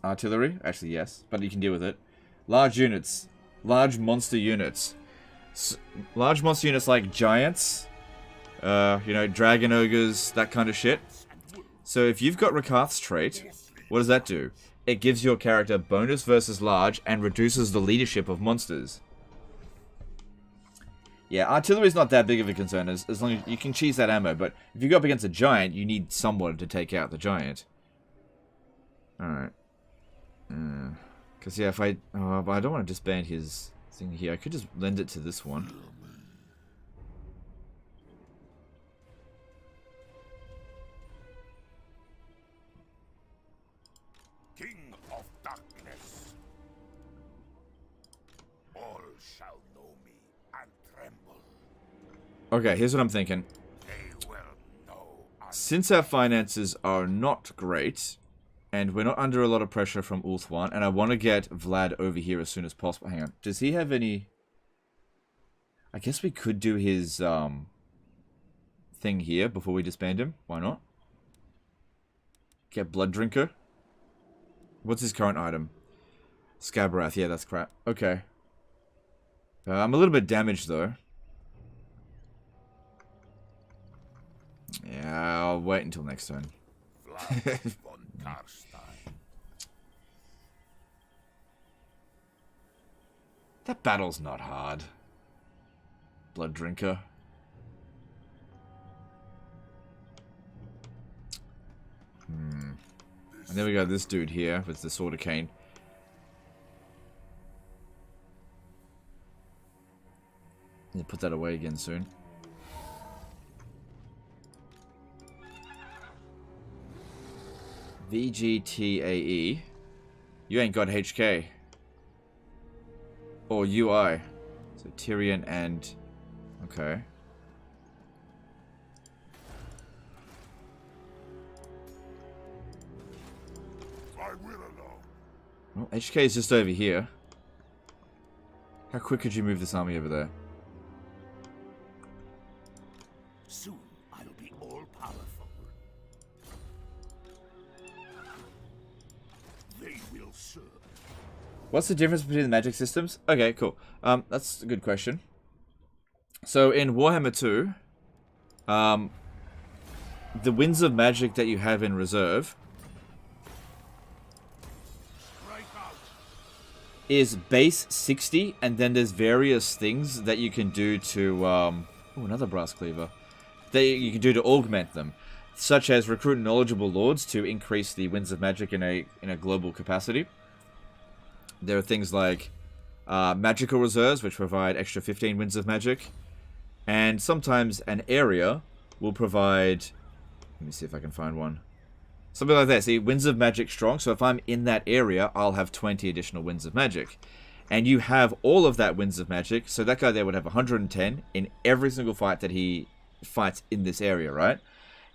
Artillery? Actually, yes. But you can deal with it. Large units. Large monster units. Large monster units like giants, you know, dragon ogres, that kind of shit. So if you've got Rakath's trait, what does that do? It gives your character bonus versus large and reduces the leadership of monsters. Yeah, artillery is not that big of a concern as long as you can cheese that ammo, but if you go up against a giant, you need someone to take out the giant. Alright. Because, yeah, if I... Oh, but I don't want to disband his thing here. I could just lend it to this one. King of darkness. All shall know me and tremble. Okay, here's what I'm thinking. They will know us. Since our finances are not great, and we're not under a lot of pressure from Ulthuan, and I want to get Vlad over here as soon as possible. Hang on. Does he have any... I guess we could do his thing here before we disband him. Why not? Get Blood Drinker. What's his current item? Scabrath. Yeah, that's crap. Okay. I'm a little bit damaged, though. Yeah, I'll wait until next turn. Vlad von Carstein. That battle's not hard. Blood Drinker. And then we got this dude here with the Sword of Cain. Need to put that away again soon. VGTAE. You ain't got HK. Or UI. So Tyrion and... Okay. I will alone. Well, HK is just over here. How quick could you move this army over there? Soon I'll be all powerful. They will serve. What's the difference between the magic systems? Okay, cool. That's a good question. So in Warhammer 2, the Winds of Magic that you have in reserve is base 60, and then there's various things that you can do to, oh, another brass cleaver, that you can do to augment them, such as recruit knowledgeable lords to increase the Winds of Magic in a global capacity. There are things like magical reserves, which provide extra 15 Winds of Magic, and sometimes an area will provide, let me see if I can find one. Something like that. See, Winds of Magic strong. So if I'm in that area, I'll have 20 additional Winds of Magic. And you have all of that Winds of Magic. So that guy there would have 110 in every single fight that he fights in this area, right?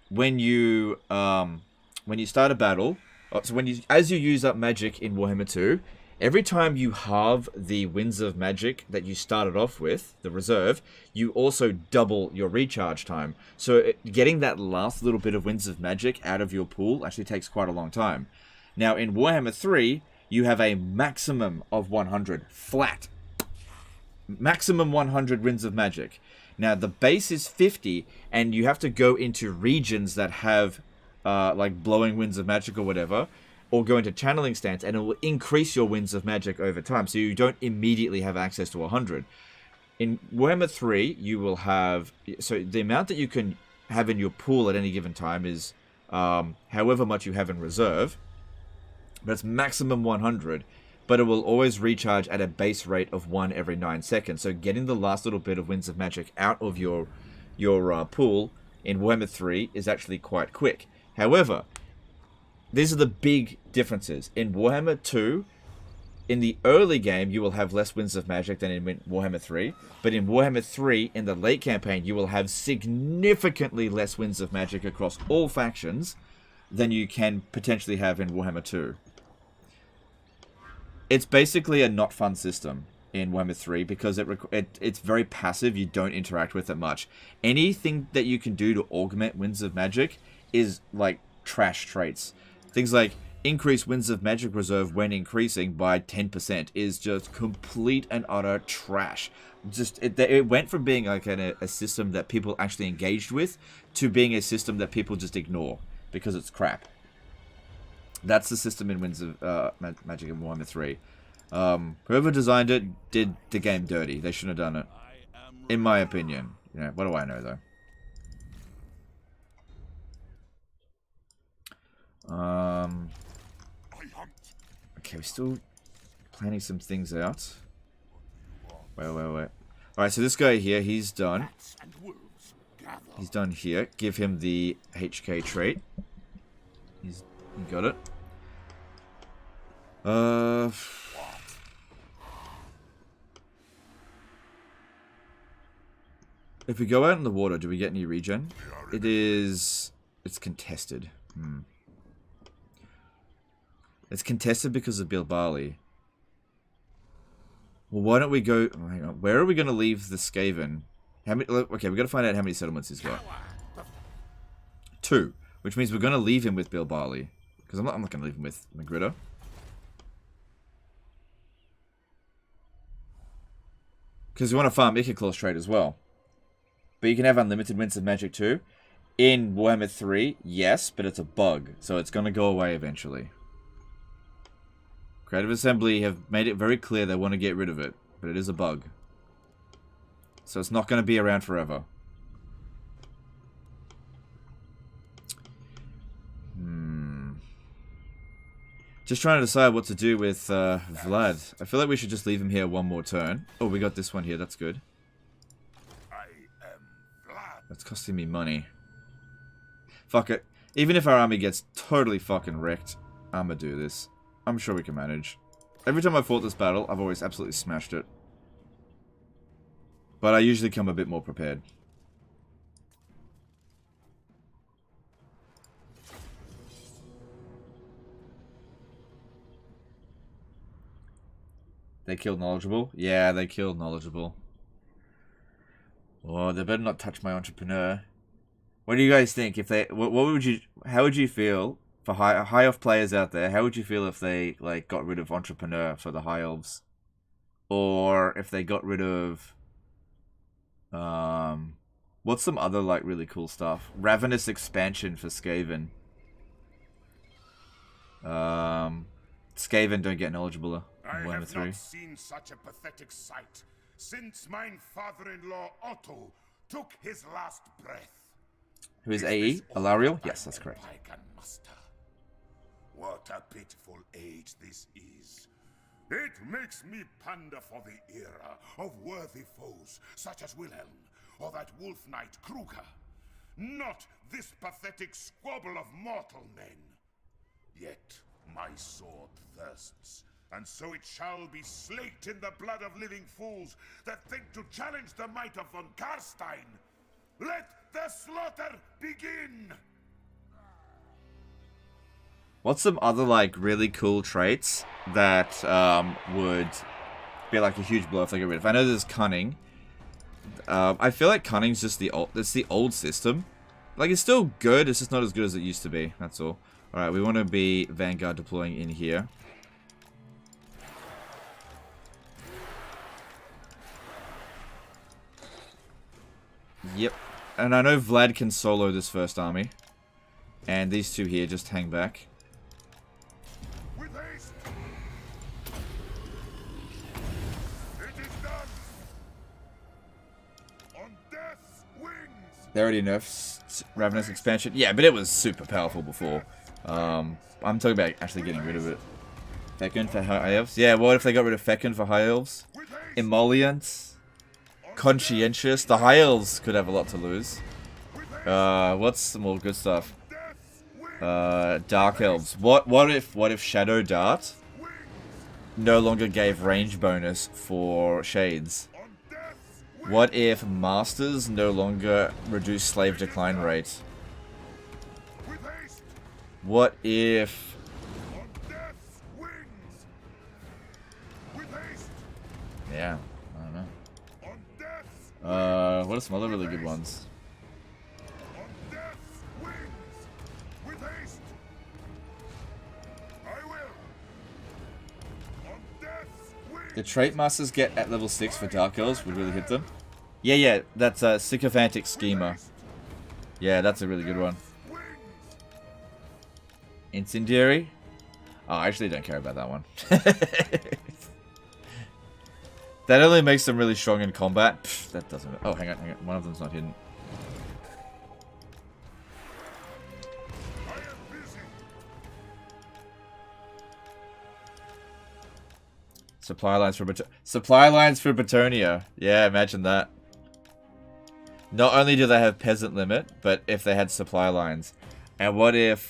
When you start a battle, so as you use up magic in Warhammer 2, every time you halve the Winds of Magic that you started off with, the reserve, you also double your recharge time. So getting that last little bit of Winds of Magic out of your pool actually takes quite a long time. Now in Warhammer 3, you have a maximum of 100, flat. Maximum 100 Winds of Magic. Now the base is 50, and you have to go into regions that have like blowing Winds of Magic or whatever, or go into channeling stance, and it will increase your Winds of Magic over time, so you don't immediately have access to 100. In Warhammer 3, you will have... So the amount that you can have in your pool at any given time is however much you have in reserve, but it's maximum 100, but it will always recharge at a base rate of 1 every 9 seconds. So getting the last little bit of Winds of Magic out of your pool in Warhammer 3 is actually quite quick. However, these are the big differences. In Warhammer 2, in the early game, you will have less Winds of Magic than in Warhammer 3. But in Warhammer 3, in the late campaign, you will have significantly less Winds of Magic across all factions than you can potentially have in Warhammer 2. It's basically a not fun system in Warhammer 3 because it's very passive. You don't interact with it much. Anything that you can do to augment Winds of Magic is like trash traits. Things like increase Winds of Magic reserve when increasing by 10% is just complete and utter trash. Just it went from being like a system that people actually engaged with to being a system that people just ignore because it's crap. That's the system in Winds of Magic in Warhammer 3. Whoever designed it did the game dirty. They shouldn't have done it, in my opinion. You know, what do I know though? Okay, we're still planning some things out. Wait. Alright, so this guy here, he's done. He's done here. Give him the HK trait. He got it. If we go out in the water, do we get any regen? It's contested. It's contested because of Bilbali. Well, why don't we go... Oh, hang on. Where are we going to leave the Skaven? How many? Okay, we've got to find out how many settlements he's got. 2. Which means we're going to leave him with Bilbali. Because I'm not going to leave him with Magritta. Because we want to farm Icaclaw's trade as well. But you can have unlimited Winds of Magic too. In Warhammer 3, yes, but it's a bug. So it's going to go away eventually. Creative Assembly have made it very clear they want to get rid of it. But it is a bug. So it's not going to be around forever. Just trying to decide what to do with Vlad. I feel like we should just leave him here one more turn. Oh, we got this one here. That's good. That's costing me money. Fuck it. Even if our army gets totally fucking wrecked, I'ma do this. I'm sure we can manage. Every time I fought this battle, I've always absolutely smashed it. But I usually come a bit more prepared. They killed Knowledgeable? Yeah, they killed Knowledgeable. Oh, they better not touch my Entrepreneur. What do you guys think? If they, what would you? How would you feel for high elf players out there? How would you feel if they like got rid of Entrepreneur for the high elves, or if they got rid of what's some other like really cool stuff? Ravenous Expansion for Skaven. Skaven don't get Knowledgeable. I have not seen such a pathetic sight since mine father-in-law Otto took his last breath. Who is AE? Alariel? Yes, that's correct. What a pitiful age this is. It makes me ponder for the era of worthy foes such as Wilhelm or that wolf knight Kruger. Not this pathetic squabble of mortal men. Yet my sword thirsts. And so it shall be slaked in the blood of living fools that think to challenge the might of von Carstein. Let the slaughter begin! What's some other like really cool traits that would be like a huge blow if they get rid of? I know there's Cunning. I feel like Cunning's just the old system. Like it's still good, it's just not as good as it used to be. That's all. All right, we want to be Vanguard deploying in here. Yep. And I know Vlad can solo this first army. And these two here just hang back. With haste. It is done. On death's wings. They already nerfed Ravenous Expansion. Yeah, but it was super powerful before. I'm talking about actually getting rid of it. Fecund for High Elves? Yeah, what if they got rid of Fecund for High Elves? Emollient? Conscientious? The High Elves could have a lot to lose. What's some more good stuff? Dark Elves. What if Shadow Dart no longer gave range bonus for Shades? What if Masters no longer reduced slave decline rate? What if... Yeah, I don't know. What are some other really good ones? The trait masters get at level 6 for Dark Elves would really hit them. Yeah, that's a Sycophantic Schemer. Yeah, that's a really good one. Incendiary? Oh, I actually don't care about that one. That only makes them really strong in combat. Pff, that doesn't... Oh, hang on. One of them's not hidden. Supply lines for Bretonia. Yeah, imagine that. Not only do they have peasant limit, but if they had supply lines. And what if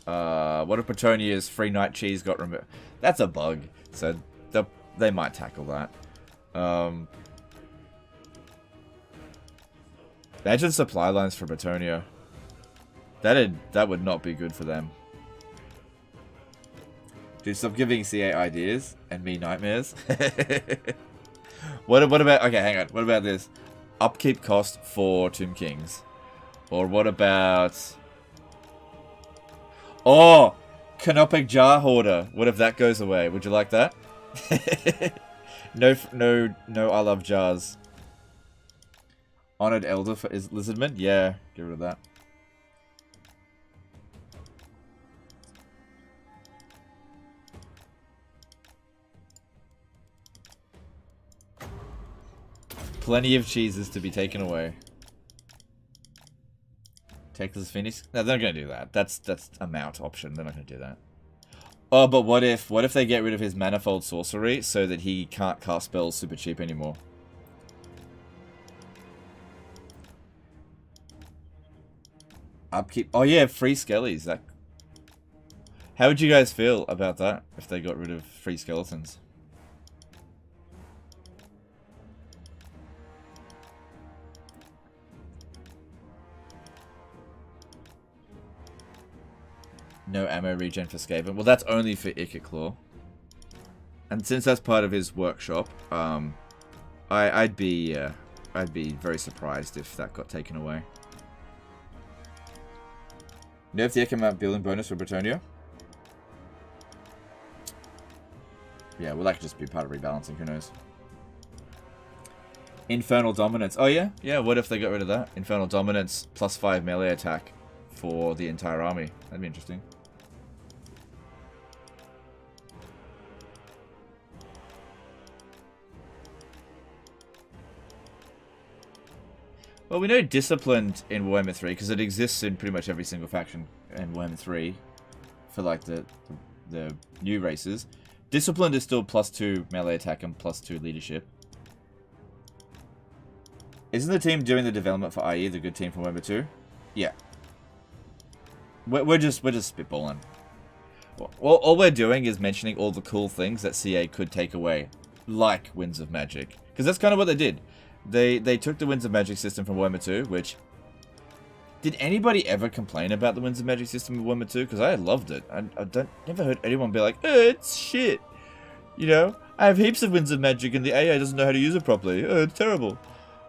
Bretonia's free night cheese got removed? That's a bug. So they might tackle that. Imagine supply lines for Bretonia. That would not be good for them. Dude, stop giving CA ideas and me nightmares. What about... Okay, hang on. What about this? Upkeep cost for Tomb Kings. Or what about... Oh! Canopic Jar Hoarder. What if that goes away? Would you like that? No, I love jars. Honored Elder for is Lizardman? Yeah, get rid of that. Plenty of cheeses to be taken away. Take this finish. No, they're not gonna do that. That's a mount option. They're not gonna do that. Oh, but what if they get rid of his manifold sorcery so that he can't cast spells super cheap anymore? Upkeep. Oh yeah, free skellies. That. How would you guys feel about that if they got rid of free skeletons? No ammo regen for Skaven. Well, that's only for Claw. And since that's part of his workshop, I'd be very surprised if that got taken away. Nerf the amount building bonus for Bretonia. Yeah, well that could just be part of rebalancing. Who knows? Infernal Dominance. Oh yeah, yeah. What if they got rid of that? Infernal Dominance +5 melee attack for the entire army. That'd be interesting. Well, we know Disciplined in Warhammer 3 because it exists in pretty much every single faction in Warhammer 3 for like the new races. Disciplined is still +2 melee attack and +2 leadership. Isn't the team doing the development for IE the good team from Warhammer 2? Yeah. We're just spitballing. All we're doing is mentioning all the cool things that CA could take away, like Winds of Magic, because that's kind of what they did. They took the Winds of Magic system from Warhammer 2, which... Did anybody ever complain about the Winds of Magic system in Warhammer 2? Because I loved it. I never heard anyone be like, it's shit. You know? I have heaps of Winds of Magic and the AI doesn't know how to use it properly. It's terrible.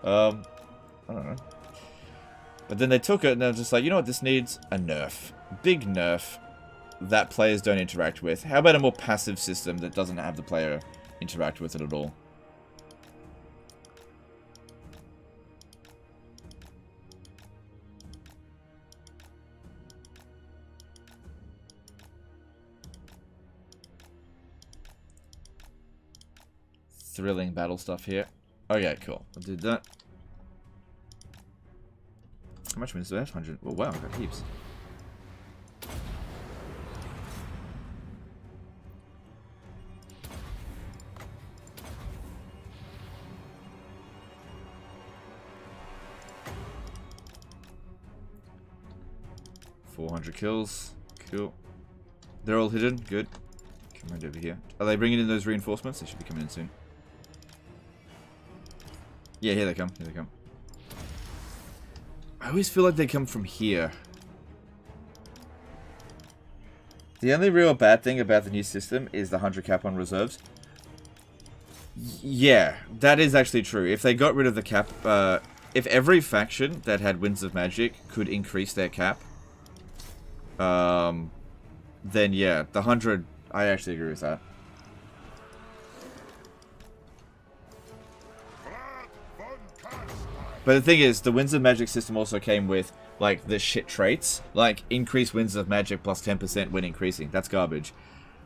I don't know. But then they took it and they're just like, you know what, this needs a nerf. Big nerf that players don't interact with. How about a more passive system that doesn't have the player interact with it at all? Thrilling battle stuff here. Okay, cool. I did that. How much wins do I have? 100. Well, wow, I've got heaps. $400 kills. Cool. They're all hidden. Good. Come right over here. Are they bringing in those reinforcements? They should be coming in soon. Yeah, here they come. Here they come. I always feel like they come from here. The only real bad thing about the new system is the 100 cap on reserves. Yeah, that is actually true. If they got rid of the cap, if every faction that had Winds of Magic could increase their cap, then yeah, the 100, I actually agree with that. But the thing is, the Winds of Magic system also came with, like, the shit traits. Like, increase Winds of Magic plus 10% when increasing. That's garbage.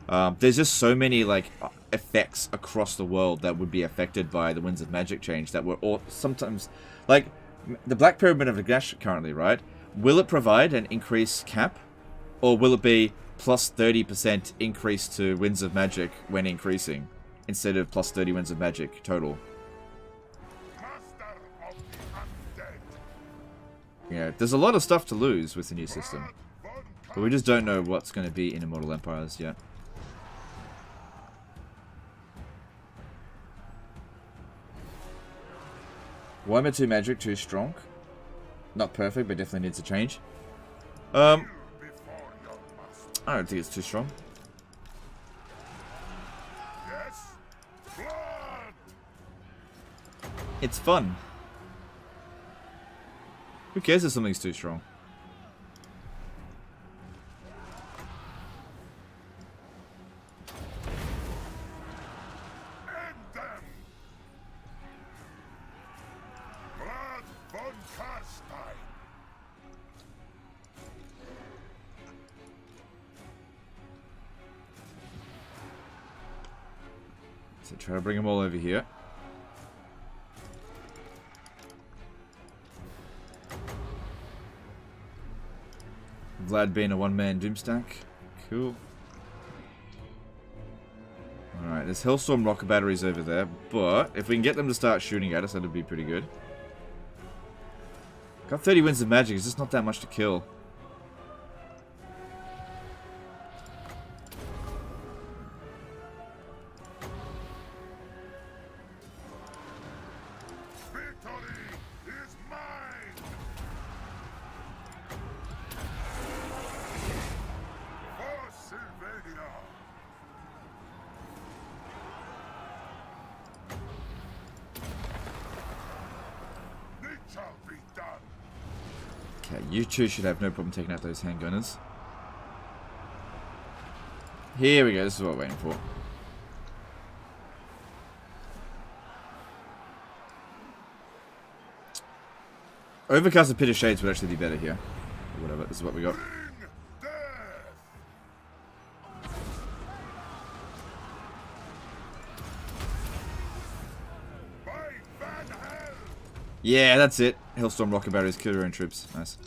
There's just so many, like, effects across the world that would be affected by the Winds of Magic change that were all sometimes... Like, the Black Pyramid of Nagash currently, right? Will it provide an increased cap? Or will it be plus 30% increase to Winds of Magic when increasing, instead of plus 30 Winds of Magic total? Master of the undead. Yeah, there's a lot of stuff to lose with the new system. Vlad von But we just don't know what's going to be in Immortal Empires yet. Warhammer 2 Magic, too strong. Not perfect, but definitely needs a change. before your master. I don't think it's too strong. Yes? Blood! It's fun. Who cares if something's too strong? End them! Vlad von Carstein. So try to bring them all over here. Vlad being a one-man doomstack. Cool. Alright, there's Hellstorm rocket batteries over there, but if we can get them to start shooting at us, that'd be pretty good. Got 30 Winds of Magic, it's just not that much to kill. Victory is mine! For Sylvania! It shall be done! Okay, you two should have no problem taking out those handgunners. Here we go, this is what we're waiting for. Overcast and Pit of Shades would actually be better here. Or whatever, this is what we got. Bring death! By Van Hell! Yeah, that's it. Hellstorm rocket batteries, kill your own troops. Nice.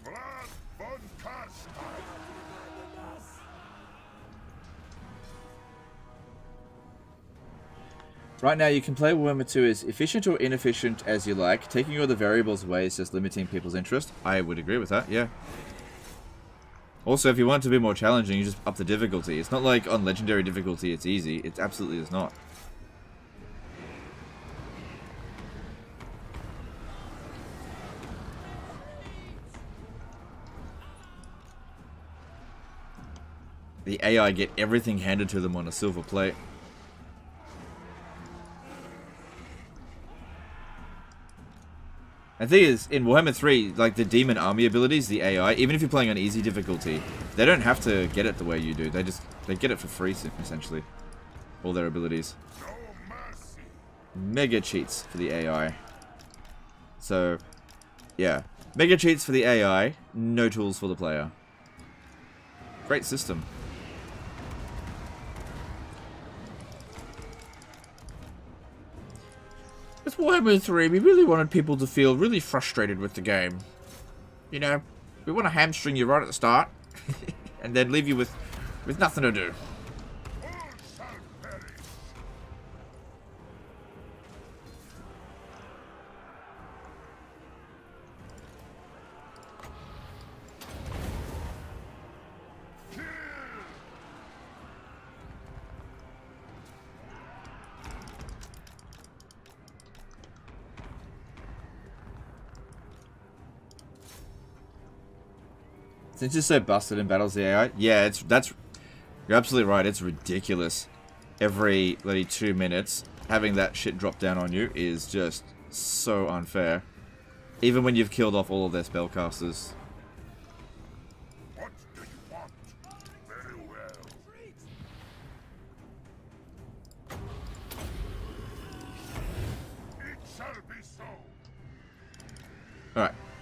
Vlad von Carstein! Right now, you can play Warhammer 2 as efficient or inefficient as you like. Taking all the variables away is just limiting people's interest. I would agree with that, yeah. Also, if you want it to be more challenging, you just up the difficulty. It's not like on Legendary difficulty it's easy. It absolutely is not. The AI get everything handed to them on a silver plate. The thing is, in Warhammer 3, like the demon army abilities, the AI, even if you're playing on easy difficulty, they don't have to get it the way you do. They get it for free, essentially. All their abilities. No mercy! Mega cheats for the AI. So, yeah. Mega cheats for the AI, no tools for the player. Great system. With Warhammer 3, we really wanted people to feel really frustrated with the game. You know, we want to hamstring you right at the start, and then leave you with nothing to do. All shall perish! Kill! Since you're so busted in battles, the AI, yeah, you're absolutely right. It's ridiculous. Every bloody 2 minutes, having that shit drop down on you is just so unfair. Even when you've killed off all of their spellcasters. What do you want? Very well.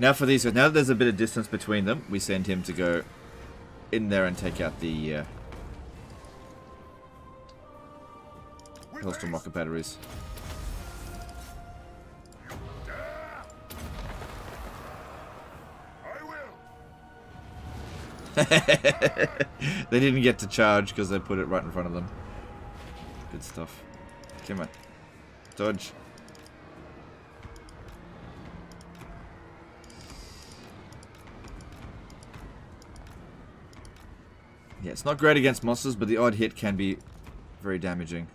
Now for these guys, now that there's a bit of distance between them, we send him to go in there and take out the Hellstorm rocket batteries. They didn't get to charge because they put it right in front of them. Good stuff. Come on. Dodge. Yeah, it's not great against monsters, but the odd hit can be very damaging.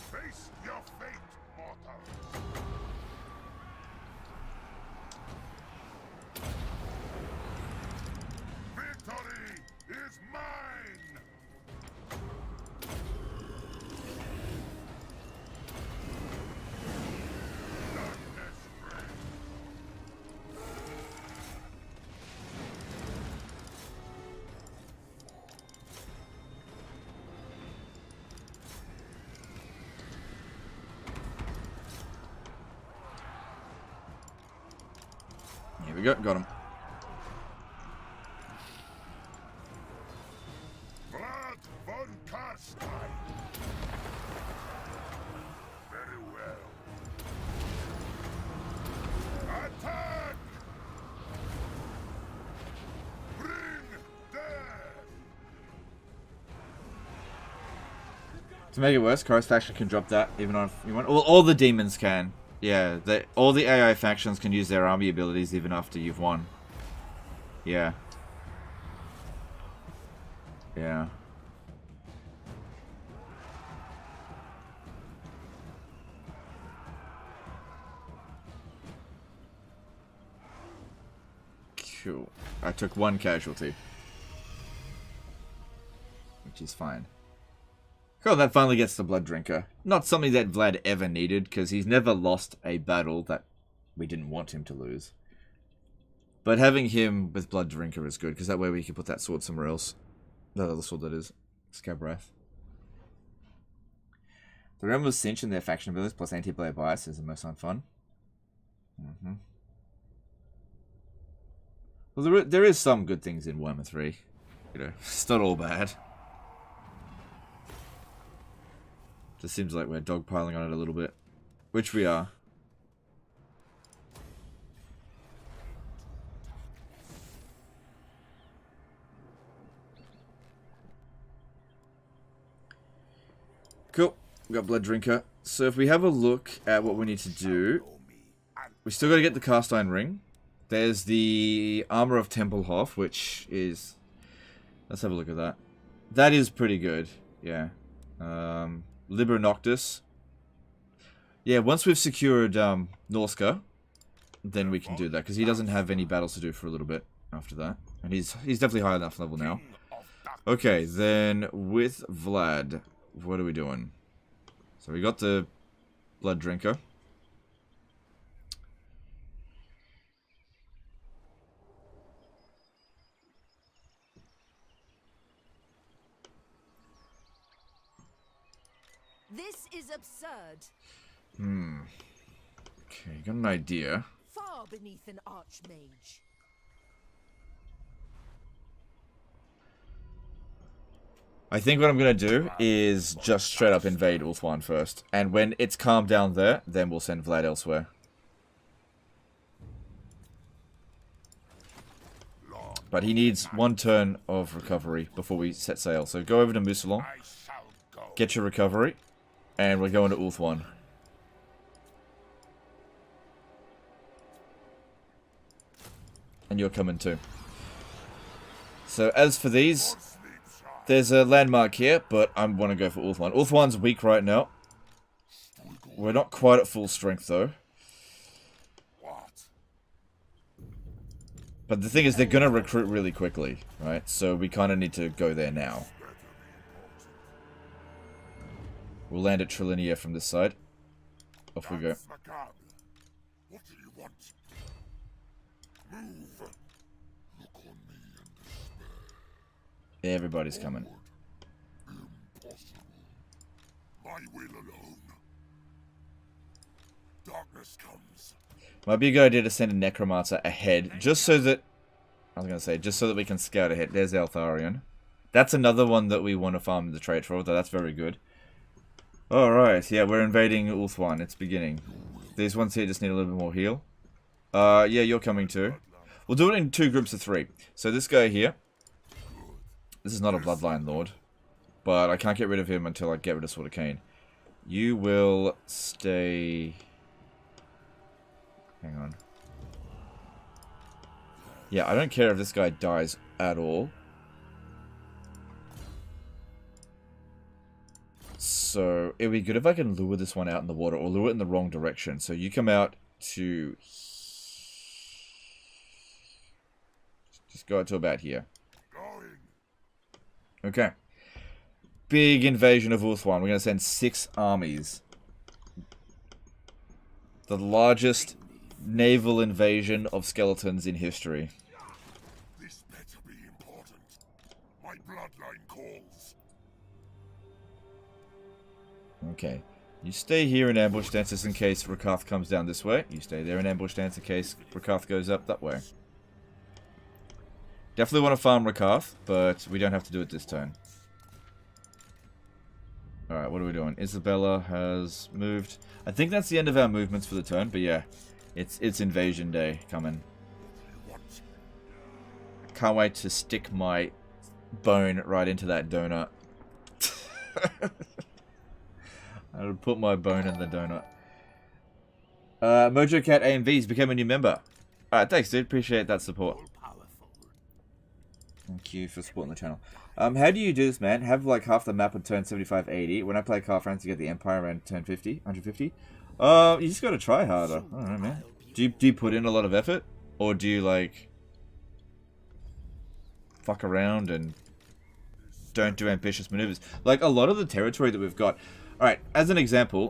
Face your fate, mortal. Victory is mine. Darkness reigns. Here we go, got him. Vlad von Carstein. Very well. Attack! Bring death! To make it worse, Chorus faction can drop that even if you want. Well, all the demons can. Yeah, all the AI factions can use their army abilities even after you've won. Yeah. Yeah. Cool. I took one casualty. Which is fine. Cool, that finally gets the Blood Drinker. Not something that Vlad ever needed, because he's never lost a battle that we didn't want him to lose. But having him with Blood Drinker is good, because that way we can put that sword somewhere else. That other sword, that is. Scabrath. The Realm of Cinch and their faction abilities plus anti-player bias is the most fun. Well, there is some good things in Warhammer 3. You know, it's not all bad. Just seems like we're dogpiling on it a little bit. Which we are. Cool. We got Blood Drinker. So if we have a look at what we need to do, we still got to get the cast iron ring. There's the Armor of Tempelhof, which is... Let's have a look at that. That is pretty good. Yeah. Liber Noctis. Yeah, once we've secured Norska, then we can do that, because he doesn't have any battles to do for a little bit after that. And he's definitely high enough level now. Okay, then with Vlad, what are we doing? So we got the Blood Drinker. This is absurd. Okay, got an idea. Far beneath an archmage. I think what I'm going to do is just straight up invade Ulthuan first. And when it's calmed down there, then we'll send Vlad elsewhere. But he needs one turn of recovery before we set sail. So go over to Musalon, get your recovery, and we're going to Ulthuan. And you're coming too. So as for these, there's a landmark here, but I want to go for Ulthuan. Ulthuan's weak right now. We're not quite at full strength though. But the thing is, they're going to recruit really quickly, right? So we kind of need to go there now. We'll land at Trilinia from this side. Off we go. What do you want? Move. Look on me and despair. Everybody's coming. Impossible. My will alone. Darkness comes. Might be a good idea to send a Necromancer ahead, just so that... I was going to say, just so that we can scout ahead. There's Eltharion. That's another one that we want to farm the trait for, though that's very good. Alright, yeah, we're invading Ulthuan. It's beginning. These ones here just need a little bit more heal. Yeah, you're coming too. We'll do it in 2 groups of 3. So this guy here. This is not a Bloodline Lord. But I can't get rid of him until I get rid of Sword of Cain. You will stay... Hang on. Yeah, I don't care if this guy dies at all. So, it would be good if I can lure this one out in the water, or lure it in the wrong direction. So you come out to... Just go out to about here. Okay. Big invasion of Ulthuan. We're going to send 6 armies. The largest naval invasion of skeletons in history. This better be important. My bloodline calls. Okay. You stay here in ambush stances in case Rakath comes down this way. You stay there in ambush stance in case Rakath goes up that way. Definitely want to farm Rakath, but we don't have to do it this turn. Alright, what are we doing? Isabella has moved. I think that's the end of our movements for the turn, but yeah. It's invasion day coming. Can't wait to stick my bone right into that donut. I'll put my bone in the donut. Mojo Cat AMV's become a new member. Alright, thanks dude. Appreciate that support. Thank you for supporting the channel. How do you do this, man? Have like half the map on turn 75-80. When I play Card Friends, you get the Empire around turn 50, 150. You just gotta try harder. I don't know, man. Do you put in a lot of effort? Or do you, like... fuck around and... don't do ambitious maneuvers? Like, a lot of the territory that we've got... Alright, as an example,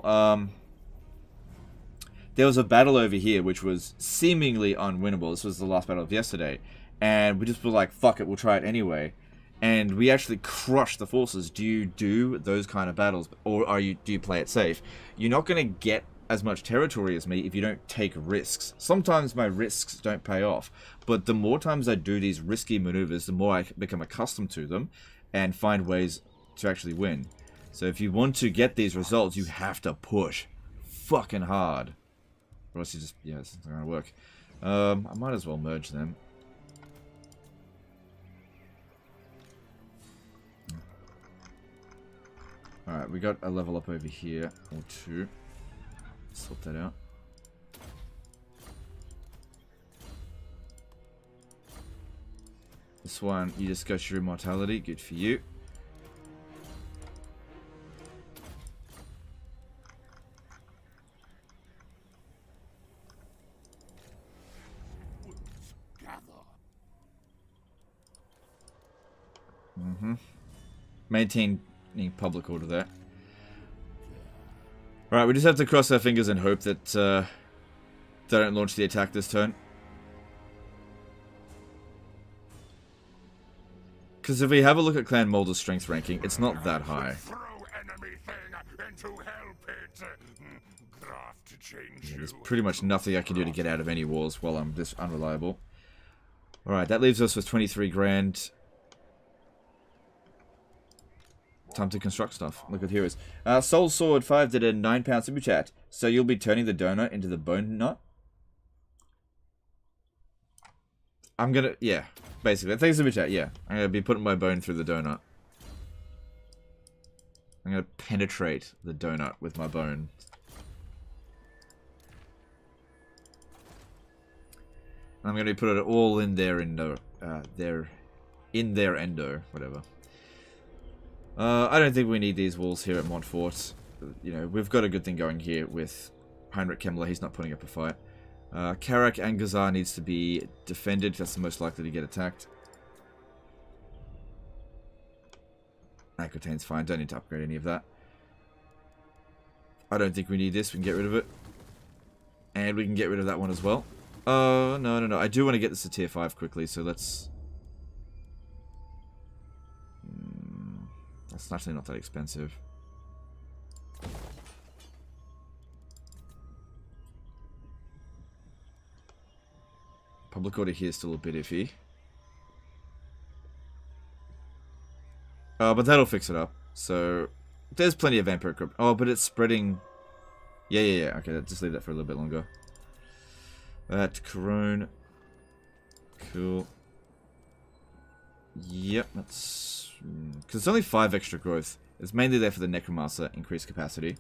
there was a battle over here which was seemingly unwinnable. This was the last battle of yesterday. And we just were like, fuck it, we'll try it anyway. And we actually crushed the forces. Do you do those kind of battles? Or do you play it safe? You're not going to get as much territory as me if you don't take risks. Sometimes my risks don't pay off. But the more times I do these risky maneuvers, the more I become accustomed to them and find ways to actually win. So if you want to get these results, you have to push fucking hard. Or else you just, yeah, it's not going to work. I might as well merge them. Alright, we got a level up over here, or 2. Sort that out. This one, you discuss your immortality, good for you. Maintaining public order there. Alright, we just have to cross our fingers and hope that they don't launch the attack this turn. Because if we have a look at Clan Molder's strength ranking, it's not that high. Throw enemy thing into hell pit. Graft to change Yeah, there's pretty much nothing I can do to get out of any wars while I'm this unreliable. Alright, that leaves us with 23 grand. Time to construct stuff. Look at heroes. Soul Sword 5 did a £9 super chat. So you'll be turning the donut into the bone nut? I'm gonna, yeah, basically. Thanks super chat, yeah. I'm gonna be putting my bone through the donut. I'm gonna penetrate the donut with my bone. I'm gonna put it all in their endo, whatever. I don't think we need these walls here at Montfort. You know, we've got a good thing going here with Heinrich Kemmler. He's not putting up a fight. Karak and Gazar needs to be defended. That's the most likely to get attacked. Aquitaine's fine. Don't need to upgrade any of that. I don't think we need this. We can get rid of it. And we can get rid of that one as well. No. I do want to get this to tier 5 quickly, so let's... That's actually not that expensive. Public order here is still a bit iffy. But that'll fix it up. So, there's plenty of vampire equipment. Oh, but it's spreading... Yeah. Okay, just leave that for a little bit longer. That Corone. Cool. Yep, that's... Because it's only 5 extra growth. It's mainly there for the Necromancer, increased capacity.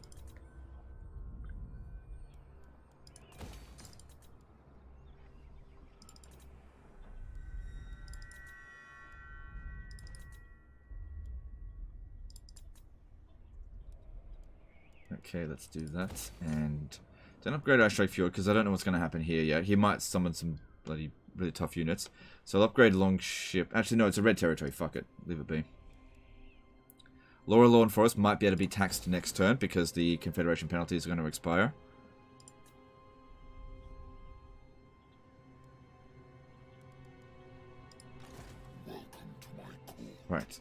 Okay, let's do that. And don't upgrade our Strike Fjord because I don't know what's going to happen here yet. He might summon some bloody really tough units. So I'll upgrade Longship. Actually, no, it's a red territory. Fuck it. Leave it be. Lower Lawn Forest might be able to be taxed next turn because the Confederation penalties are going to expire. Right.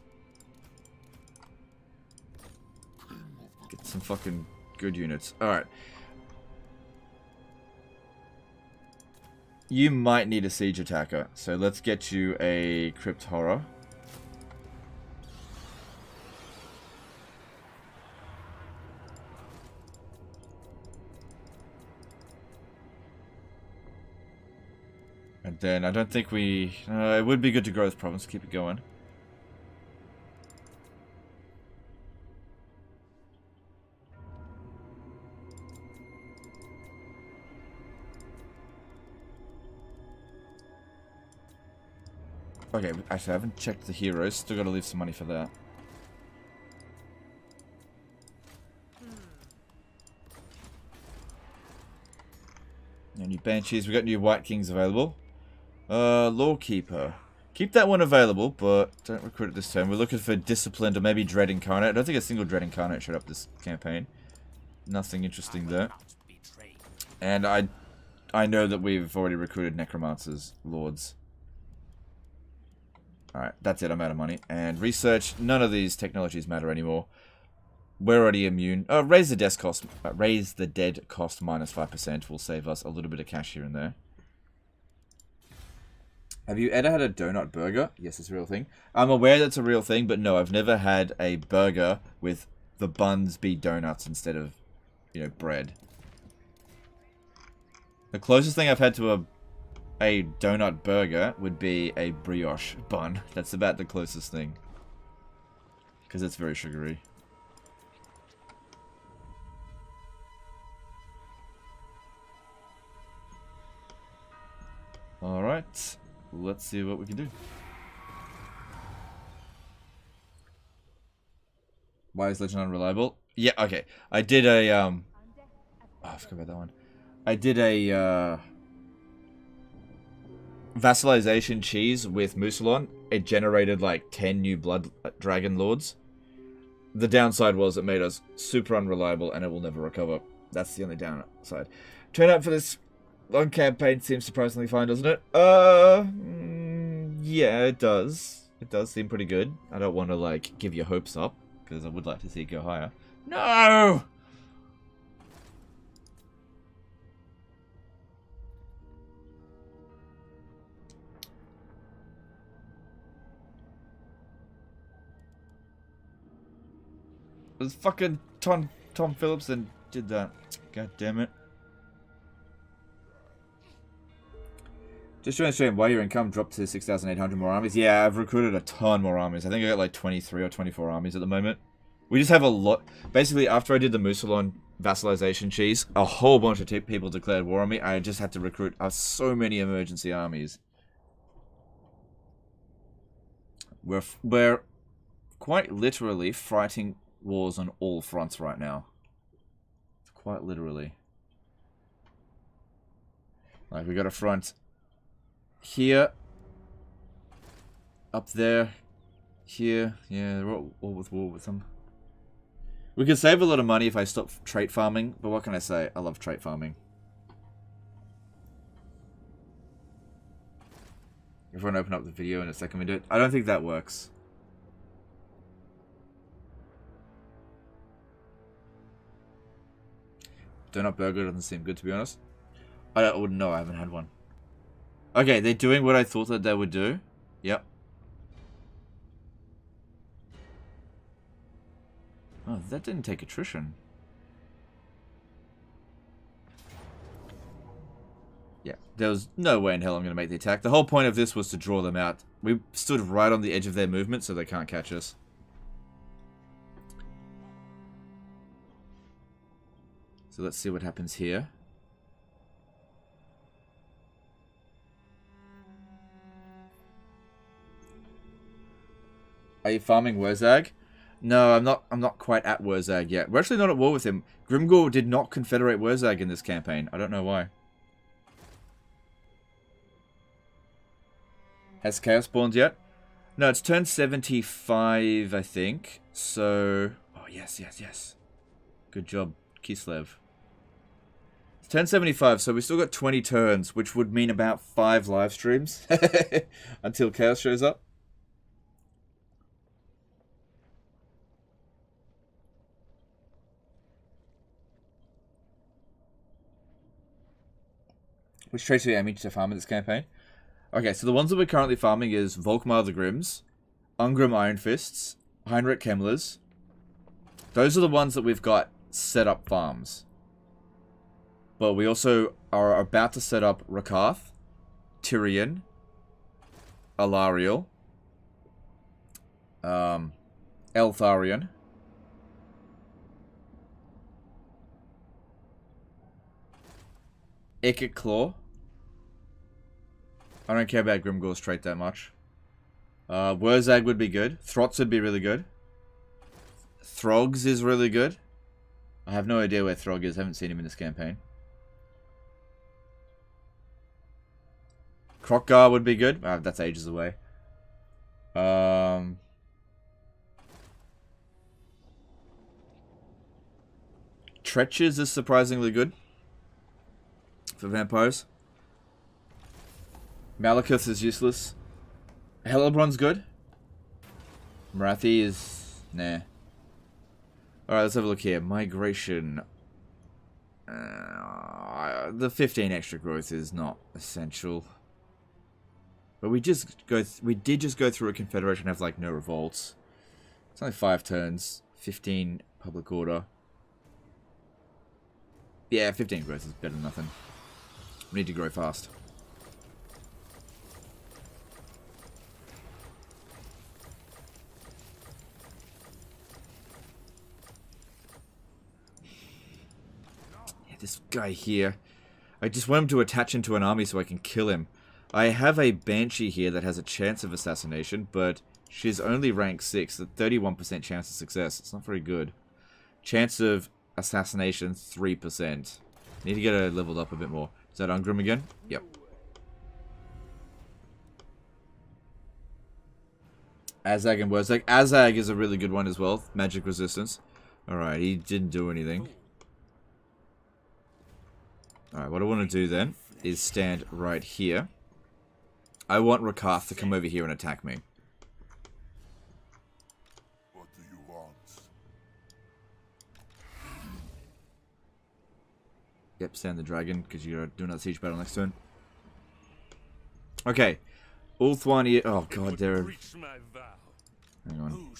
Get some fucking good units. Alright. You might need a siege attacker, so let's get you a Crypt Horror. And then I don't think we... it would be good to grow this province, keep it going. Okay, actually I haven't checked the heroes, still gotta leave some money for that. New Banshees, we got new White Kings available. Lawkeeper. Keep that one available, but don't recruit it this turn. We're looking for Disciplined or maybe Dread Incarnate. I don't think a single Dread Incarnate showed up this campaign. Nothing interesting there. And I know that we've already recruited Necromancers, Lords. Alright, that's it, I'm out of money. And research, none of these technologies matter anymore. We're already immune. Raise the death cost. Raise the dead cost minus 5% will save us a little bit of cash here and there. Have you ever had a donut burger? Yes, it's a real thing. I'm aware that's a real thing, but no, I've never had a burger with the buns be donuts instead of, you know, bread. The closest thing I've had to a donut burger would be a brioche bun. That's about the closest thing. Because it's very sugary. Alright. Let's see what we can do. Why is Legend unreliable? Yeah, okay. I did a, oh, I forgot about that one. I did a, vassalization cheese with Musalon. It generated like 10 new blood dragon lords. The downside was it made us super unreliable and it will never recover. That's the only downside. Turnout for this long campaign seems surprisingly fine, doesn't it? Yeah, it does. It does seem pretty good. I don't want to like give your hopes up because I would like to see it go higher. No! It was fucking Tom Phillips and did that. God damn it. Just trying to show him why your income dropped to 6,800 more armies. Yeah, I've recruited a ton more armies. I think I got like 23 or 24 armies at the moment. We just have a lot. Basically, after I did the Musalon vassalization cheese, a whole bunch of people declared war on me. I just had to recruit so many emergency armies. We're quite literally fighting wars on all fronts right now. Quite literally. Like, we got a front here, up there, here. Yeah, they're all with war with them. We could save a lot of money if I stop trait farming, but what can I say? I love trait farming. Everyone open up the video in a second we do it. I don't think that works. Donut burger doesn't seem good, to be honest. I wouldn't know, I haven't had one. Okay, they're doing what I thought that they would do. Yep. Oh, that didn't take attrition. Yeah, there was no way in hell I'm going to make the attack. The whole point of this was to draw them out. We stood right on the edge of their movement, so they can't catch us. So let's see what happens here. Are you farming Wurzag? No, I'm not quite at Wurzag yet. We're actually not at war with him. Grimgor did not confederate Wurzag in this campaign. I don't know why. Has Chaos spawned yet? No, it's turned 75, I think. So... Oh, yes, yes, yes. Good job, Kislev. It's turned 75, so we've still got 20 turns, which would mean about 5 live streams until Chaos shows up. Which traits are we aiming to farm in this campaign? Okay, so the ones that we're currently farming is Volkmar the Grims, Ungrim Iron Fists, Heinrich Kemmlers. Those are the ones that we've got set up farms. But we also are about to set up Rakath, Tyrion, Alariel, Eltharion, Ekik Claw. I don't care about Grimgor's trait that much. Wurzag would be good. Throts would be really good. Throgs is really good. I have no idea where Throg is. I haven't seen him in this campaign. Krokgar would be good. That's ages away. Treacher's is surprisingly good for vampires. Malekith is useless. Hellebron's good. Marathi is... nah. Alright, let's have a look here. Migration. The 15 extra growth is not essential. But we did just go through a confederation and have like no revolts. It's only 5 turns. 15 public order. Yeah, 15 growth is better than nothing. We need to grow fast. This guy here. I just want him to attach into an army so I can kill him. I have a Banshee here that has a chance of assassination, but she's only rank 6, a 31% chance of success. It's not very good. Chance of assassination, 3%. Need to get her leveled up a bit more. Is that Ungrim again? Yep. Azag and Wurzag. Azag is a really good one as well. Magic resistance. Alright, he didn't do anything. Alright, what I want to do then is stand right here. I want Rakath to come over here and attack me. What do you want? Yep, stand the dragon, because you gotta do another siege battle next turn. Okay. Ulthwani... Oh god, they're... Hang on.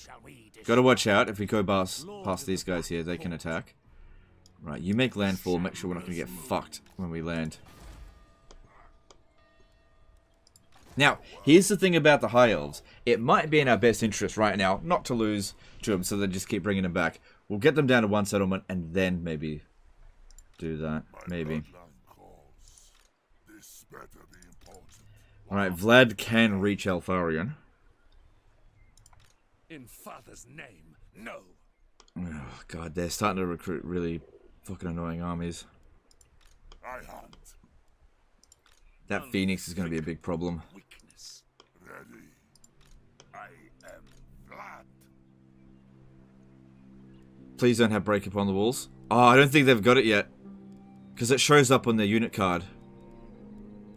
Gotta watch out. If we go past these guys here, they can attack. Right, you make landfall, make sure we're not going to get fucked when we land. Now, here's the thing about the High Elves. It might be in our best interest right now not to lose to them, so they just keep bringing them back. We'll get them down to 1 settlement, and then maybe do that. Maybe. Alright, Vlad can reach Eltharion. In Father's name, no. Oh god, they're starting to recruit really fucking annoying armies. I hunt. That Phoenix is going to be a big problem. Weakness. Ready. I am Vlad. Please don't have break up on the walls. Oh, I don't think they've got it yet. Because it shows up on their unit card.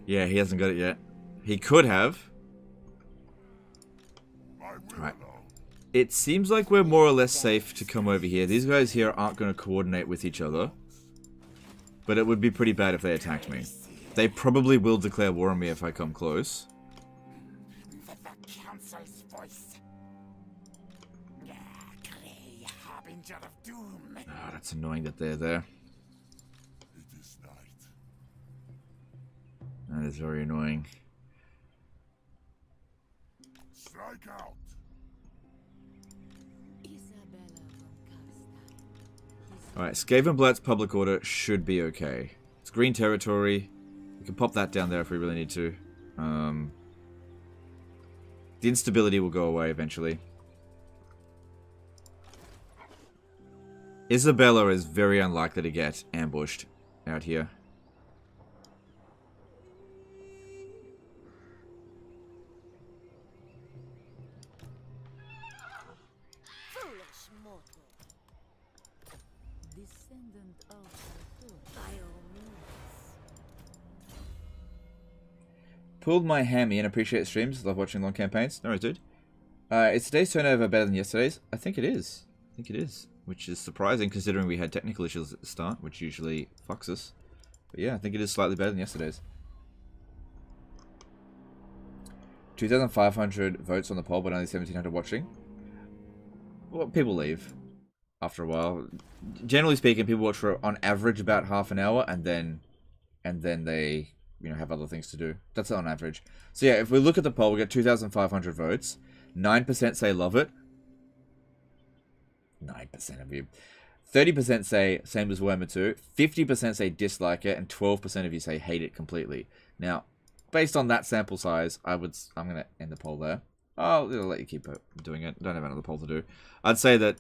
Yeah, he hasn't got it yet. He could have. Right. It seems like we're more or less safe to come over here. These guys here aren't going to coordinate with each other. But it would be pretty bad if they attacked me. They probably will declare war on me if I come close. The council's voice. Grey harbinger of doom. Ah, that's annoying that they're there. It is night. That is very annoying. Strike out. Alright, Skaven public order should be okay. It's green territory. We can pop that down there if we really need to. The instability will go away eventually. Isabella is very unlikely to get ambushed out here. Foolish mortal. Descendant of by all means. Pulled my hammy and appreciate streams. Love watching long campaigns. No worries, dude. Is today's turnover better than yesterday's? I think it is. I think it is. Which is surprising considering we had technical issues at the start, which usually fucks us. But yeah, I think it is slightly better than yesterday's. 2,500 votes on the poll, but only 1,700 watching. Well, people leave after a while. Generally speaking, people watch for on average about half an hour, and then they, you know, have other things to do. That's on average. So yeah, if we look at the poll, we get 2,500 votes. 9% say love it. 9% of you. 30% say same as Warhammer 2. 50% say dislike it, and 12% of you say hate it completely. Now, based on that sample size, I'm gonna end the poll there. I'll let you keep doing it. Don't have another poll to do. I'd say that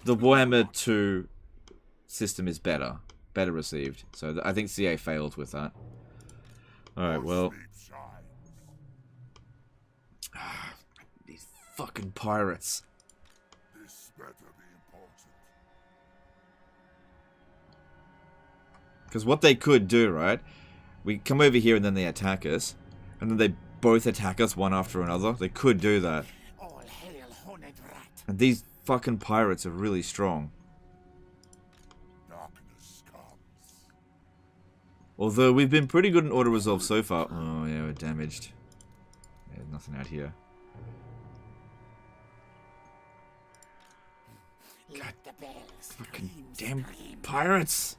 the Warhammer 2 system is better received. So I think CA failed with that. All right, well, these fucking pirates. This better be important. Because what they could do, right? We come over here and then they attack us, and then they both attack us one after another. They could do that. All hail horned rat. And these fucking pirates are really strong. Darkness comes. Although we've been pretty good in auto resolve so far. Oh yeah, we're damaged. Yeah, there's nothing out here. God, the bells. Fucking damn pirates!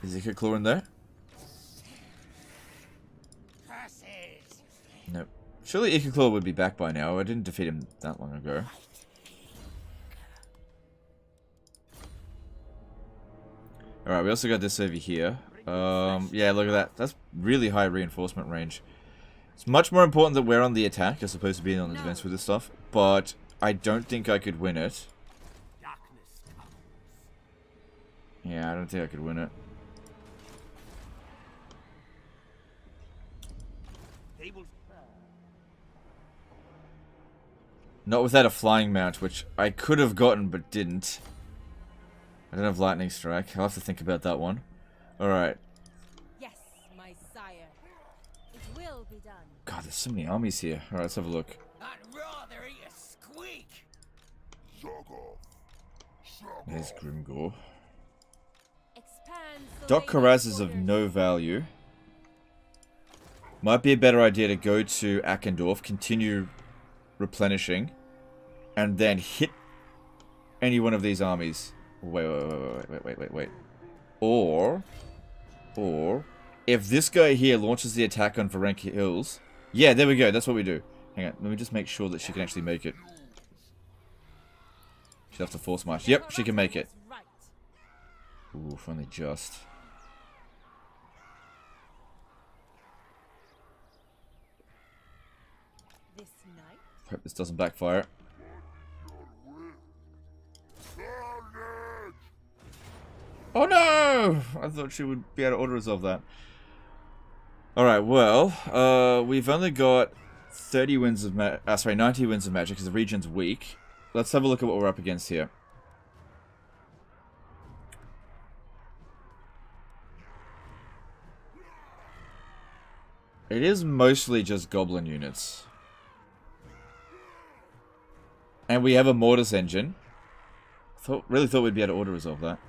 Is there a claw in there? Curses. Nope. Surely Ikiclaw would be back by now. I didn't defeat him that long ago. Alright, we also got this over here. Yeah, look at that. That's really high reinforcement range. It's much more important that we're on the attack as opposed to being on the defense with this stuff. But I don't think I could win it. Yeah, I don't think I could win it. Not without a flying mount, which I could have gotten but didn't. I don't have lightning strike. I'll have to think about that one. Alright. Yes, my sire. It will be done. God, there's so many armies here. Alright, let's have a look. I'd rather eat a squeak. There's Grimgore. Expand Doc Karaz is of no value. Might be a better idea to go to Akendorf, continue replenishing, and then hit any one of these armies. Wait. Or, if this guy here launches the attack on Varenka Hills... Yeah, there we go, that's what we do. Hang on, let me just make sure that she can actually make it. She'll have to force march. Yep, she can make it. Ooh, if only just. This night? Hope this doesn't backfire. Oh no! I thought she would be able to auto-resolve that. Alright, well, we've only got 90 wins of magic because the region's weak. Let's have a look at what we're up against here. It is mostly just goblin units. And we have a mortis engine. Really thought we'd be able to auto-resolve that.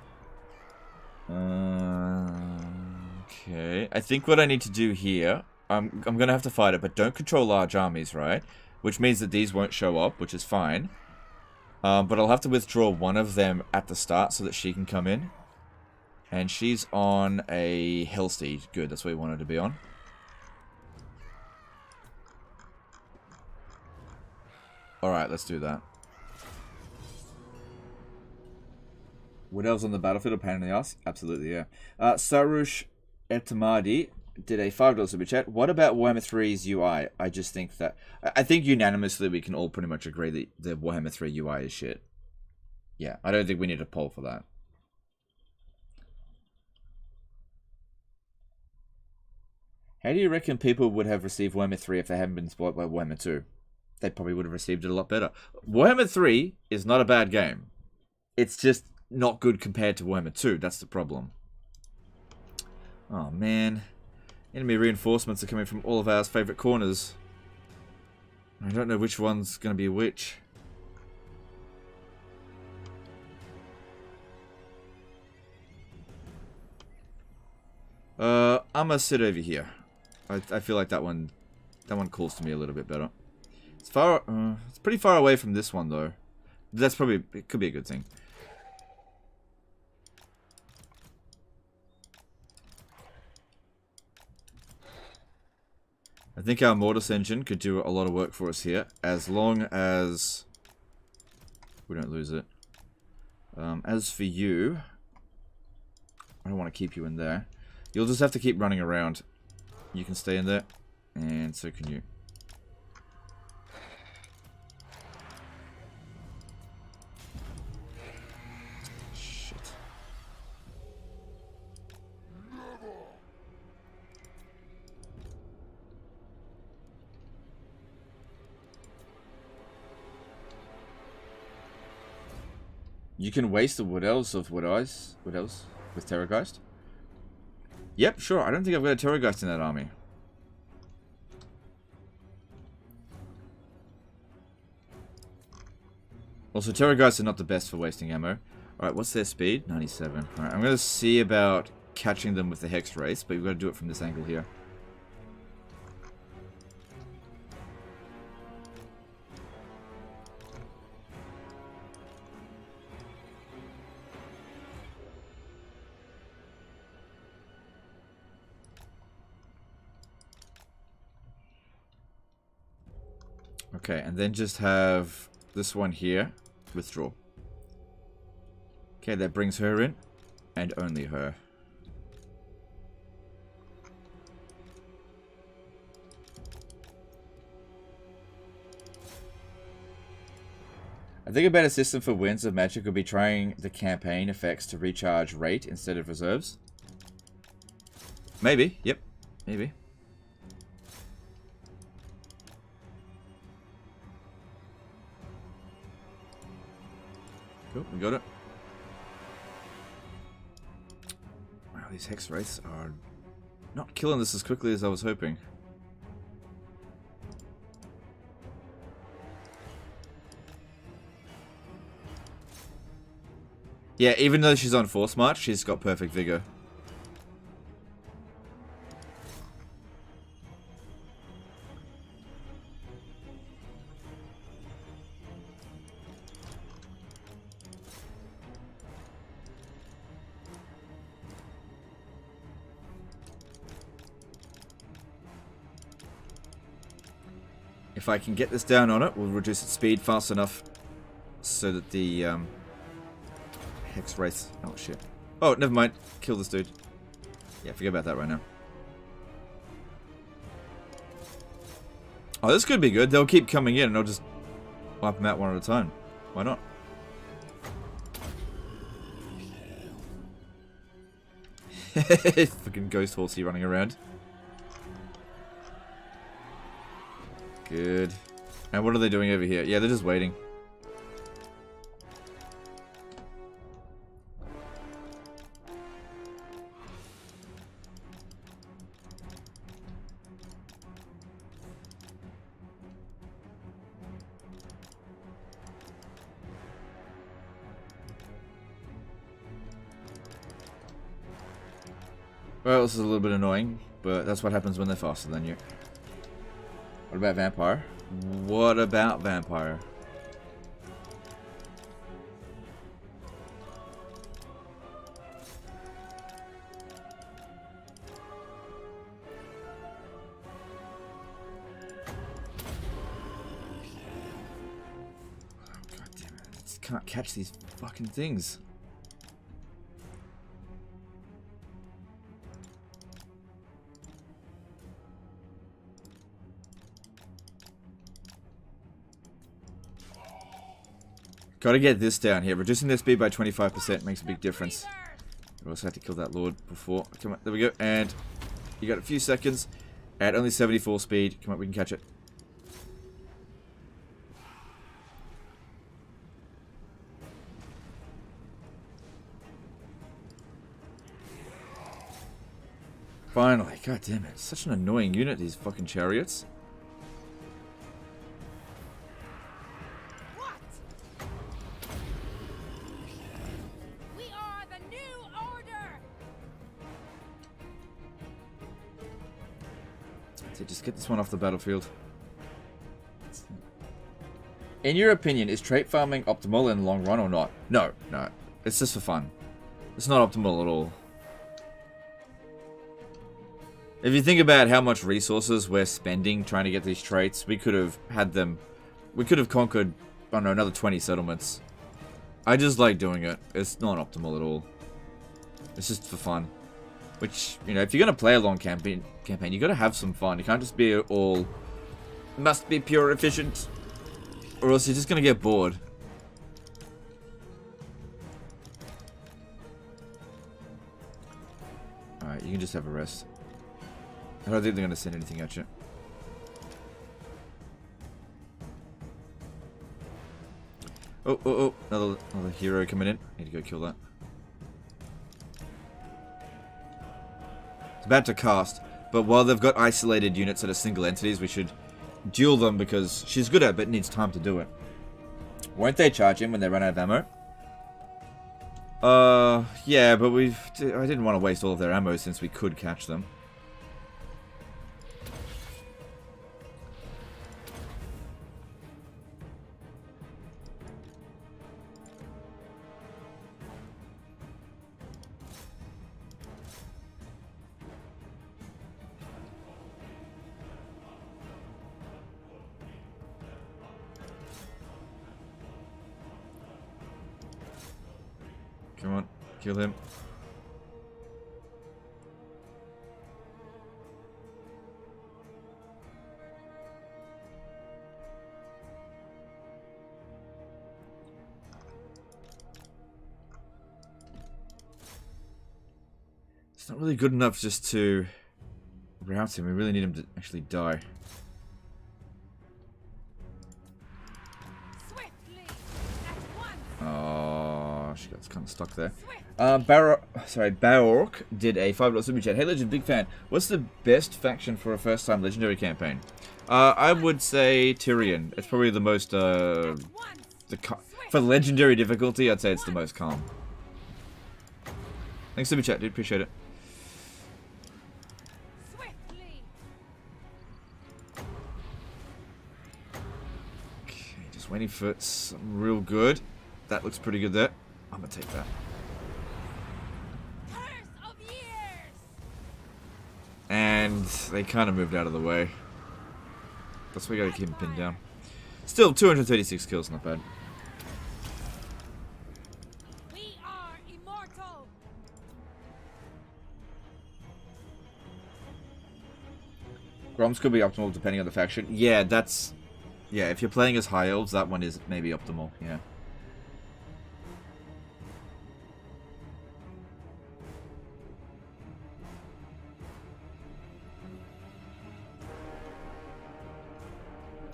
Okay. I think what I need to do here... I'm going to have to fight it, but don't control large armies, right? Which means that these won't show up, which is fine. But I'll have to withdraw one of them at the start so that she can come in. And she's on a Hellsteed. Good, that's what we wanted to be on. Alright, let's do that. What else on the battlefield? A pain in the ass? Absolutely, yeah. Sarush Etamadi did a $5 super chat. What about Warhammer 3's UI? I just think that... I think unanimously we can all pretty much agree that the Warhammer 3 UI is shit. Yeah, I don't think we need a poll for that. How do you reckon people would have received Warhammer 3 if they hadn't been spoiled by Warhammer 2? They probably would have received it a lot better. Warhammer 3 is not a bad game. It's just not good compared to Warhammer 2. That's the problem. Oh, man. Enemy reinforcements are coming from all of our favourite corners. I don't know which one's going to be which. I'm going to sit over here. I feel like that one calls to me a little bit better. It's it's pretty far away from this one though. That's probably, it could be a good thing. I think our mortis engine could do a lot of work for us here, as long as we don't lose it. As for you, I don't want to keep you in there. You'll just have to keep running around. You can stay in there, and so can you. Shit. You can waste the Wood Elves of Wood Elves with Terrorgeist. Yep, sure. I don't think I've got a Terrorgeist in that army. Also, Terrorgeists are not the best for wasting ammo. Alright, what's their speed? 97. Alright, I'm going to see about catching them with the Hex Race, but we've got to do it from this angle here. Okay, and then just have this one here, withdraw. Okay, that brings her in, and only her. I think a better system for Winds of Magic would be trying the campaign effects to recharge rate instead of reserves. Maybe, yep, maybe. Cool, we got it. Wow, these Hex Wraiths are not killing this as quickly as I was hoping. Yeah, even though she's on Force March, she's got perfect vigor. If I can get this down on it, we'll reduce its speed fast enough so that the Hex Wraith... Oh, shit. Oh, never mind. Kill this dude. Yeah, forget about that right now. Oh, this could be good. They'll keep coming in and I'll just wipe them out one at a time. Why not? Fucking ghost horsey running around. Good. And what are they doing over here? Yeah, they're just waiting. Well, this is a little bit annoying, but that's what happens when they're faster than you. What about Vampire? What about Vampire? God damn it. I just can't catch these fucking things. Gotta get this down here. Reducing their speed by 25% makes a big difference. We also had to kill that Lord before. Come on, there we go. And you got a few seconds. At only 74 speed. Come on, we can catch it. Finally. God damn it. Such an annoying unit, these fucking chariots. Just get this one off the battlefield. In your opinion, is trait farming optimal in the long run or not? No, no. It's just for fun. It's not optimal at all. If you think about how much resources we're spending trying to get these traits, we could have had them... We could have conquered, I don't know, another 20 settlements. I just like doing it. It's not optimal at all. It's just for fun. Which, you know, if you're going to play a long campaign, you got to have some fun. You can't just be all, must be pure efficient, or else you're just going to get bored. Alright, you can just have a rest. I don't think they're going to send anything at you. Oh, another hero coming in. Need to go kill that. About to cast, but while they've got isolated units that are single entities, we should duel them because she's good at it but needs time to do it. Won't they charge in when they run out of ammo? Yeah, but I didn't want to waste all of their ammo since we could catch them. Come on, kill him. It's not really good enough just to rout him. We really need him to actually die. She got kind of stuck there. Baork did a $5 super chat. Hey Legend, big fan. What's the best faction for a first-time legendary campaign? I would say Tyrion. It's probably the most for legendary difficulty. I'd say it's the most calm. Thanks super chat, dude. Appreciate it. Okay, just waiting for something real good. That looks pretty good there. I'm gonna take that. And they kind of moved out of the way. That's why we gotta keep him pinned down. Still, 236 kills, not bad. We are immortal. Groms could be optimal depending on the faction. Yeah, that's... Yeah, if you're playing as High Elves, that one is maybe optimal, yeah.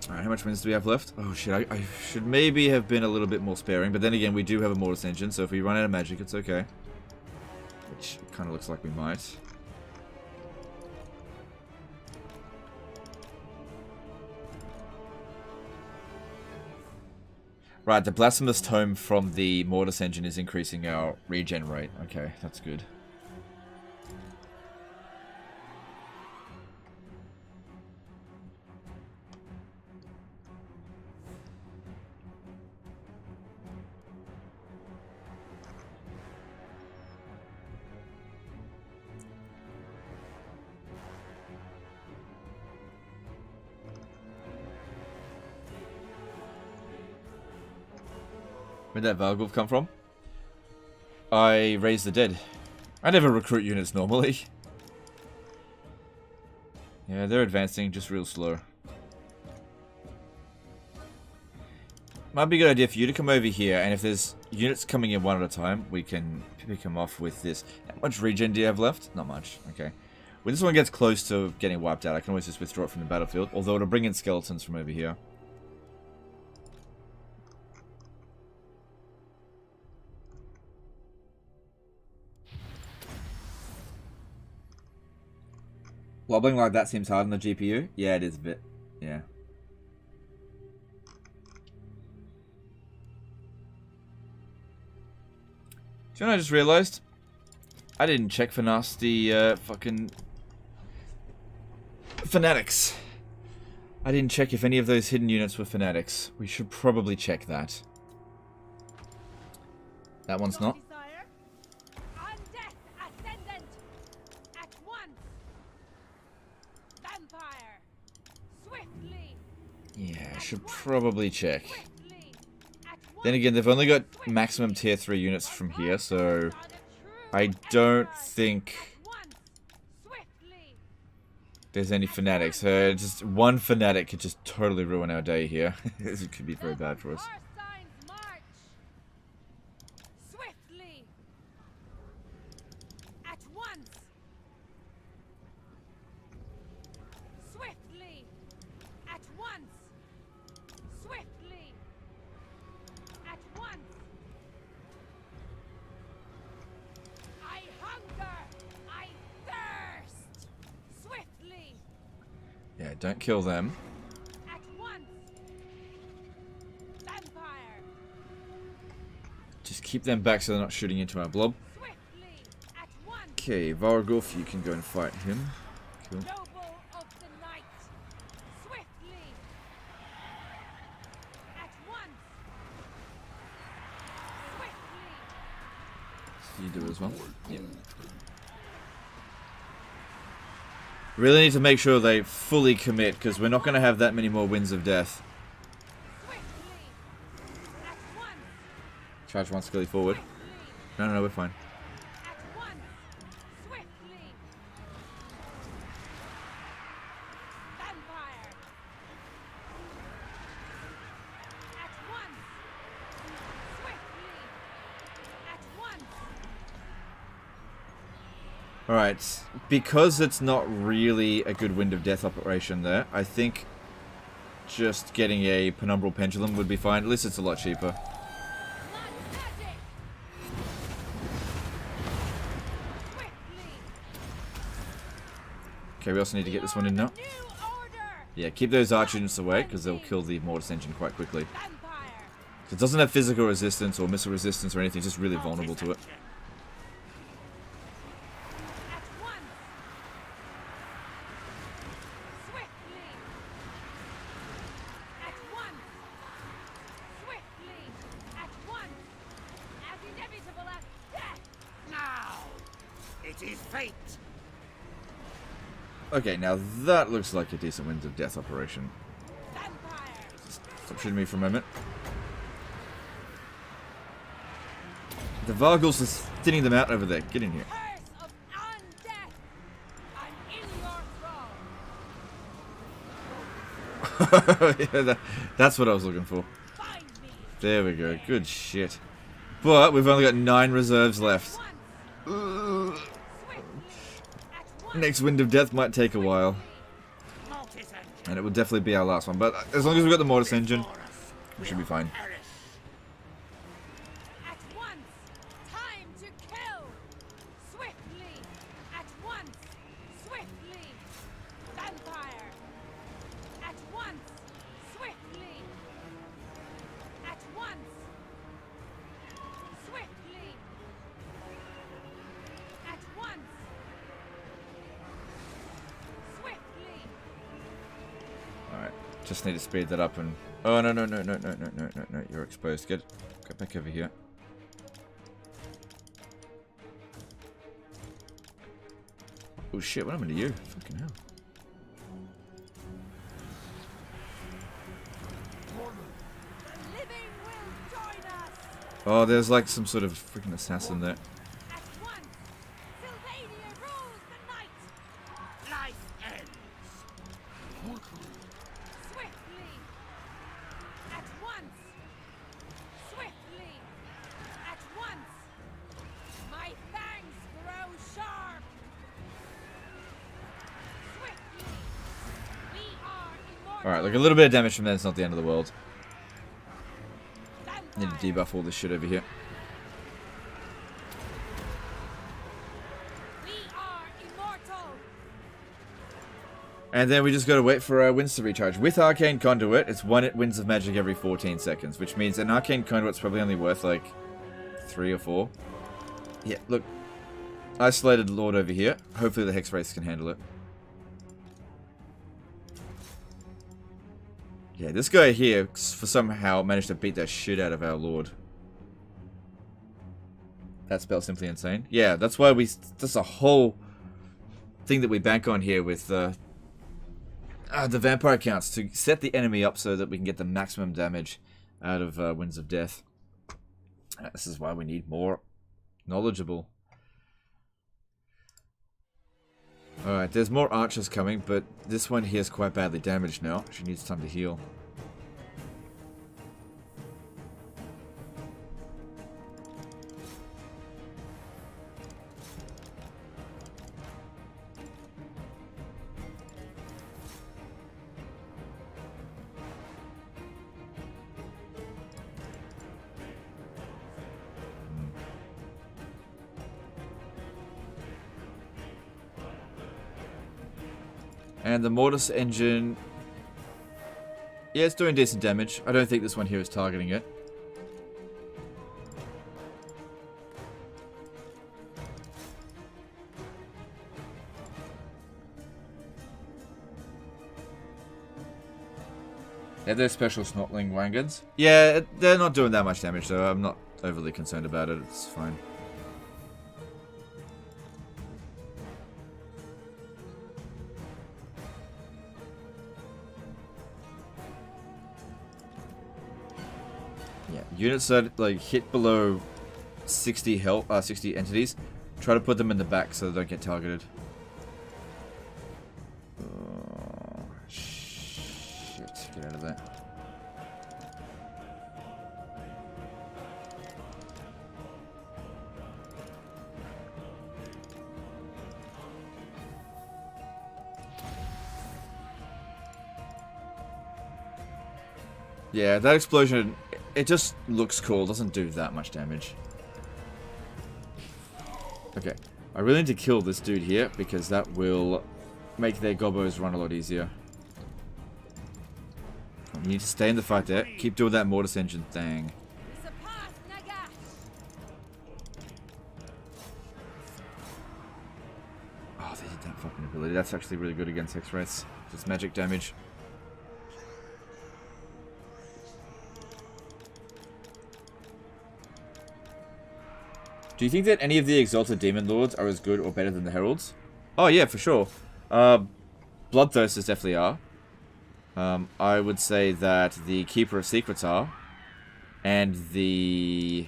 Alright, how much wins do we have left? Oh shit, I should maybe have been a little bit more sparing, but then again, we do have a Mortis engine, so if we run out of magic, it's okay. Which kind of looks like we might. Right, the Blasphemous Tome from the Mortis engine is increasing our regen rate. Okay, that's good. Where'd that Vargulf come from? I raise the dead. I never recruit units normally. Yeah, they're advancing, just real slow. Might be a good idea for you to come over here, and if there's units coming in one at a time, we can pick them off with this. How much regen do you have left? Not much. Okay. When this one gets close to getting wiped out, I can always just withdraw it from the battlefield, although it'll bring in skeletons from over here. Wobbling like that seems hard on the GPU. Yeah, it is a bit. Yeah. Do you know what I just realized? I didn't check for nasty fucking fanatics. I didn't check if any of those hidden units were fanatics. We should probably check that. That one's not. Yeah, I should probably check. Then again, they've only got maximum tier 3 units from here, so I don't think there's any fanatics. Just one fanatic could just totally ruin our day here. This could be very bad for us. Yeah, don't kill them. Just keep them back so they're not shooting into our blob. Okay, Vargulf, you can go and fight him. Cool. You do as well. Yep. Really need to make sure they fully commit, because we're not going to have that many more winds of death. Charge one skilly forward. No, we're fine. Alright, because it's not really a good wind of death operation there, I think just getting a penumbral pendulum would be fine. At least it's a lot cheaper. Okay, we also need to get this one in now. Yeah, keep those arch units away, because they'll kill the mortis engine quite quickly. It doesn't have physical resistance or missile resistance or anything, it's just really vulnerable to it. Okay, now that looks like a decent winds of death operation. Stop shooting me for a moment. The Vargulfs are thinning them out over there. Get in here. Yeah, that's what I was looking for. There we go. Good shit. But we've only got 9 reserves left. Next wind of death might take a while. And it will definitely be our last one. But as long as we've got the mortis engine, we should be fine. Just need to speed that up and... Oh, no, you're exposed. Get back over here. Oh shit, what happened to you? Fucking hell. Oh, there's like some sort of freaking assassin there. At once, Sylvania rules the night. Life ends. Swiftly. At once. Swiftly. At once. My fangs grow sharp. Swiftly. We are immortal. Alright, like a little bit of damage from there is not the end of the world. Need Vampire. to debuff all this shit over here. We are immortal. And then we just gotta wait for our winds to recharge. With Arcane Conduit, it's 1 winds of magic every 14 seconds, which means an Arcane Conduit's probably only worth like 3 or 4. Yeah, look. Isolated Lord over here. Hopefully the Hex Wraiths can handle it. Yeah, this guy here, for somehow, managed to beat the shit out of our Lord. That spell's simply insane. Yeah, that's why that's a whole thing that we bank on here with the vampire counts, to set the enemy up so that we can get the maximum damage out of Winds of Death. This is why we need more knowledgeable. Alright, there's more archers coming, but this one here is quite badly damaged now. She needs time to heal. And the Mortis engine... Yeah, it's doing decent damage. I don't think this one here is targeting it. Yeah, they're special snortling wangans. Yeah, they're not doing that much damage, though. I'm not overly concerned about it. It's fine. Yeah, units that like hit below 60 health, 60 entities, try to put them in the back so they don't get targeted. Oh, shit! Get out of there. Yeah, that explosion, it just looks cool, doesn't do that much damage. Okay, I really need to kill this dude here, because that will make their gobos run a lot easier. You need to stay in the fight there, keep doing that Mortis engine thing. Surpass Nagash. Oh, they did that fucking ability, that's actually really good against Hex Wraiths. Just magic damage. Do you think that any of the Exalted Demon Lords are as good or better than the Heralds? Oh yeah, for sure. Bloodthirsters definitely are. I would say that the Keeper of Secrets are. And the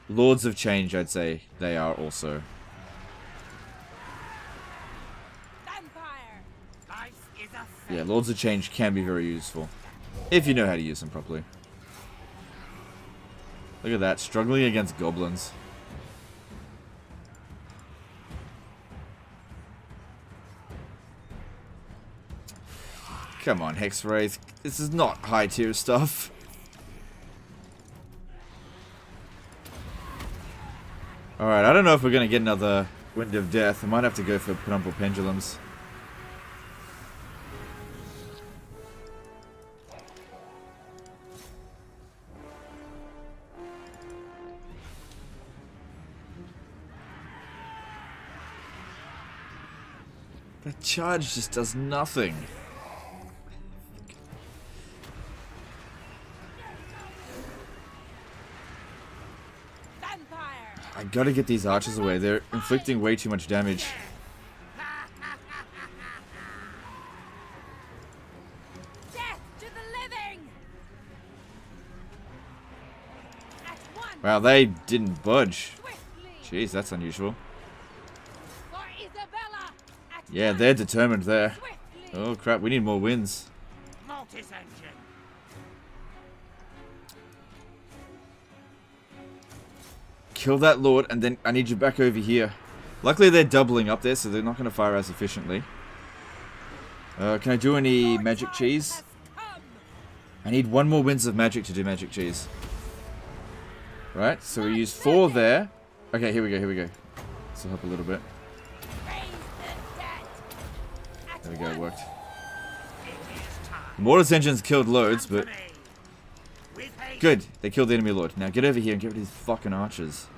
Lords of Change, I'd say they are also. Vampire. Life is a Yeah, Lords of Change can be very useful. If you know how to use them properly. Look at that, struggling against goblins. Come on, Hex Wraith. This is not high tier stuff. Alright, I don't know if we're going to get another Wind of Death. I might have to go for Penumbral Pendulums. That charge just does nothing. I gotta get these archers away. They're inflicting way too much damage. Death to the living. At once. Wow, they didn't budge. Swiftly. Jeez, that's unusual. For Isabella. At Yeah, once. they're determined there. Swiftly. Oh crap, we need more wins. Mortis engine. Kill that lord, and then I need you back over here. Luckily, they're doubling up there, so they're not going to fire as efficiently. Can I do any magic cheese? Has come. I need 1 more winds of magic to do magic cheese. Right, so we use 4 there. Okay, here we go, here we go. This will help a little bit. Raise the dead. At There we go, it worked. It is time. Mortis engines killed loads, but Come to me. With haste. good. They killed the enemy lord. Now get over here and get rid of these fucking archers.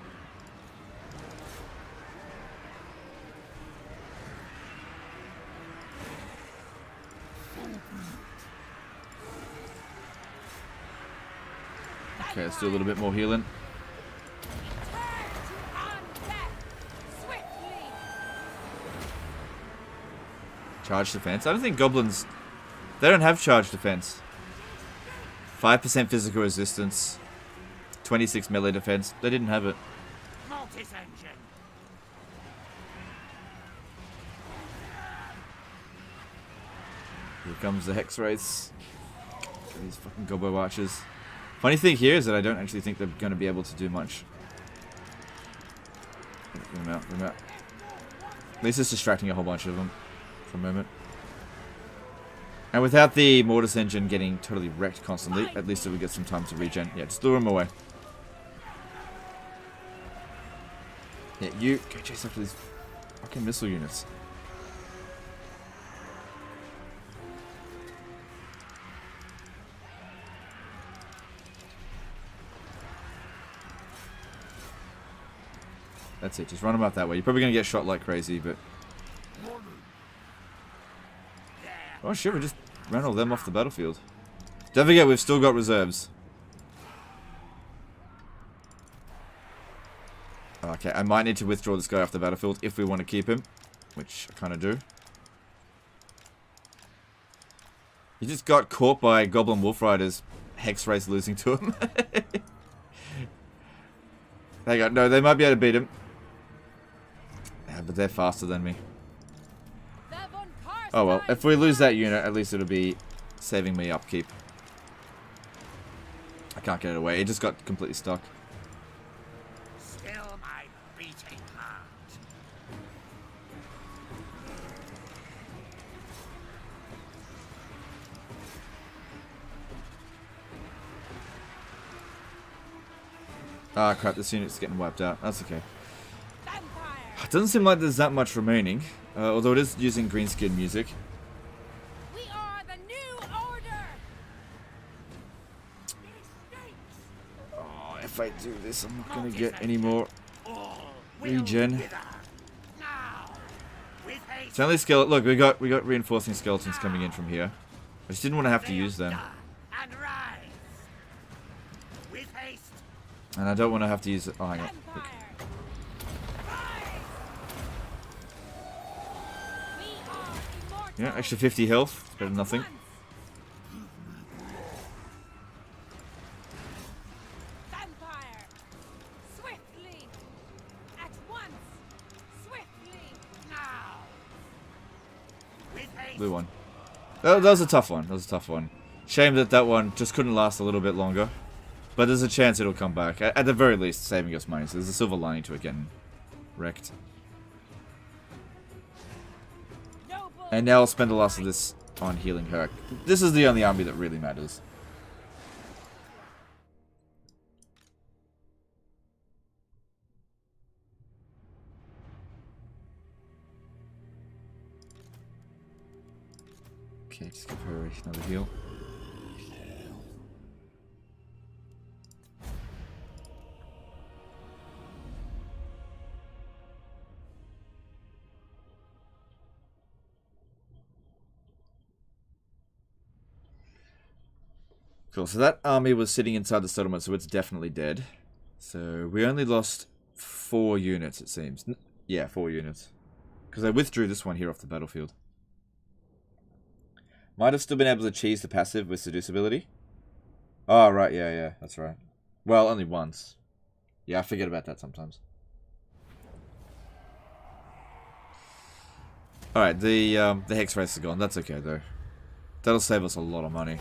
Okay, let's do a little bit more healing. Turn to on death. Swiftly. Charge defense. I don't think goblins... They don't have charge defense. 5% physical resistance. 26 melee defense. They didn't have it. Mortis engine. Here comes the Hex Wraiths. These fucking Gobbo Archers. Funny thing here is that I don't actually think they're going to be able to do much. Bring them out, bring them out. At least it's distracting a whole bunch of them for a moment. And without the Mortis engine getting totally wrecked constantly, at least it will get some time to regen. Yeah, just lure them away. Yeah, you go chase after these fucking missile units. That's it, just run them out that way. You're probably going to get shot like crazy, but... Oh shit, we just ran all them off the battlefield. Don't forget, we've still got reserves. Okay, I might need to withdraw this guy off the battlefield if we want to keep him. Which I kind of do. He just got caught by Goblin Wolf Riders. Hex Race losing to him. Hang on, no, they might be able to beat him. Yeah, but they're faster than me. Vlad von Carstein. Oh well, if we lose that unit, at least it'll be saving me upkeep. I can't get it away, it just got completely stuck. Still my beating heart. Ah crap, this unit's getting wiped out. That's okay. Vampire. It doesn't seem like there's that much remaining, although it is using green skin music. We are the new order. Oh, if I do this, I'm not gonna get any more All regen. will wither. Now, with haste. It's only skeleton. Look, we got reinforcing skeletons coming in from here. I just didn't want to have to use them, And rise. With haste. and I don't want to have to use it. Oh, hang on. Look. Vampire. Rise. We are immortal. Yeah, extra 50 health. Better than nothing. Once. Vampire. Swiftly. At once. Swiftly. Now. With haste. Blue one. That was a tough one. That was a tough one. Shame that that one just couldn't last a little bit longer. But there's a chance it'll come back. At the very least, saving us money. So there's a silver lining to it getting wrecked. Noble. And now I'll spend the last of this on healing her. This is the only army that really matters. Okay, just give her another heal. Cool, so that army was sitting inside the settlement, so it's definitely dead. So we only lost 4 units, it seems. Yeah, 4 units. Because I withdrew this one here off the battlefield. Might have still been able to cheese the passive with seducibility. Oh, right, yeah, that's right. Well, only once. Yeah, I forget about that sometimes. Alright, the Hex Race is gone. That's okay, though. That'll save us a lot of money.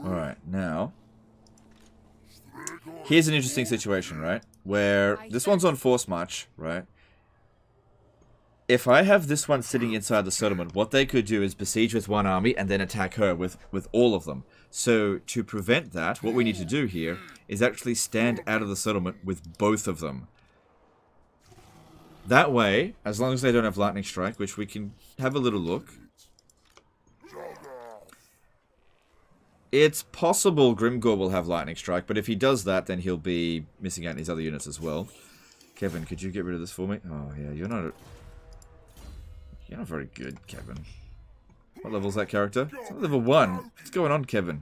Alright, now... Here's an interesting situation, right? Where this one's on Force March, right? If I have this one sitting inside the settlement, what they could do is besiege with one army and then attack her with all of them. So, to prevent that, what we need to do here is actually stand out of the settlement with both of them. That way, as long as they don't have Lightning Strike, which we can have a little look... It's possible Grimgor will have Lightning Strike, but if he does that, then he'll be missing out on his other units as well. Kevin, could you get rid of this for me? Oh, yeah, you're not very good, Kevin. What level's that character? It's not level 1. What's going on, Kevin?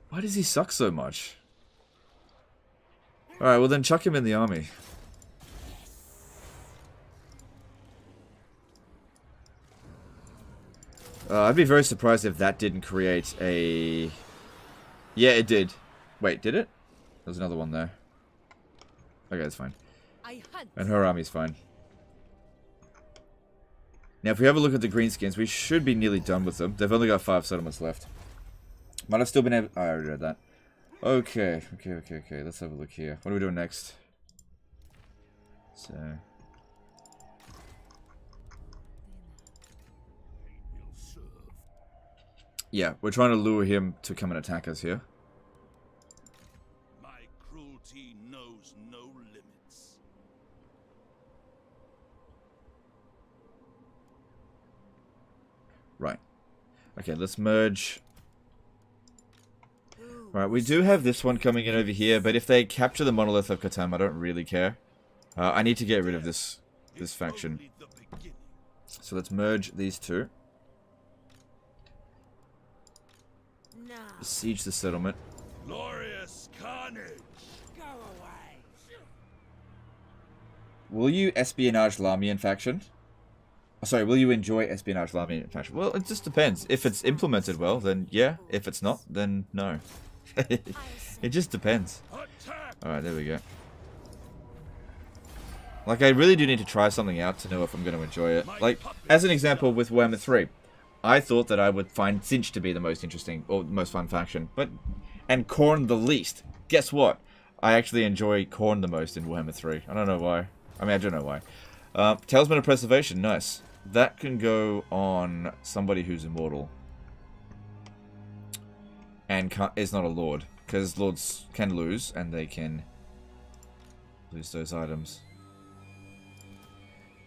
Why does he suck so much? Alright, well then chuck him in the army. I'd be very surprised if that didn't create a... Yeah, it did. Wait, did it? There's another one there. Okay, that's fine. And her army's fine. Now, if we have a look at the greenskins, we should be nearly done with them. They've only got 5 settlements left. Might have still been able... Oh, I already read that. Okay. Let's have a look here. What are we doing next? So... Yeah, we're trying to lure him to come and attack us here. My cruelty knows no limits. Right. Okay, let's merge. Right, we do have this one coming in over here, but if they capture the Monolith of Catan, I don't really care. I need to get rid of this faction. So let's merge these two. Besiege the settlement. Glorious carnage. Go away. Will you espionage Lamian faction? Oh, sorry, will you enjoy espionage Lamian faction? Well, it just depends. If it's implemented well, then yeah. If it's not, then no. It just depends. Alright, there we go. Like, I really do need to try something out to know if I'm going to enjoy it. Like, as an example with Warhammer 3. I thought that I would find Cinch to be the most interesting, or most fun faction, and Khorne the least. Guess what? I actually enjoy Khorne the most in Warhammer 3. I don't know why. I mean, I don't know why. Talisman of Preservation, nice. That can go on somebody who's immortal. And is not a lord, because lords can lose, and they can lose those items.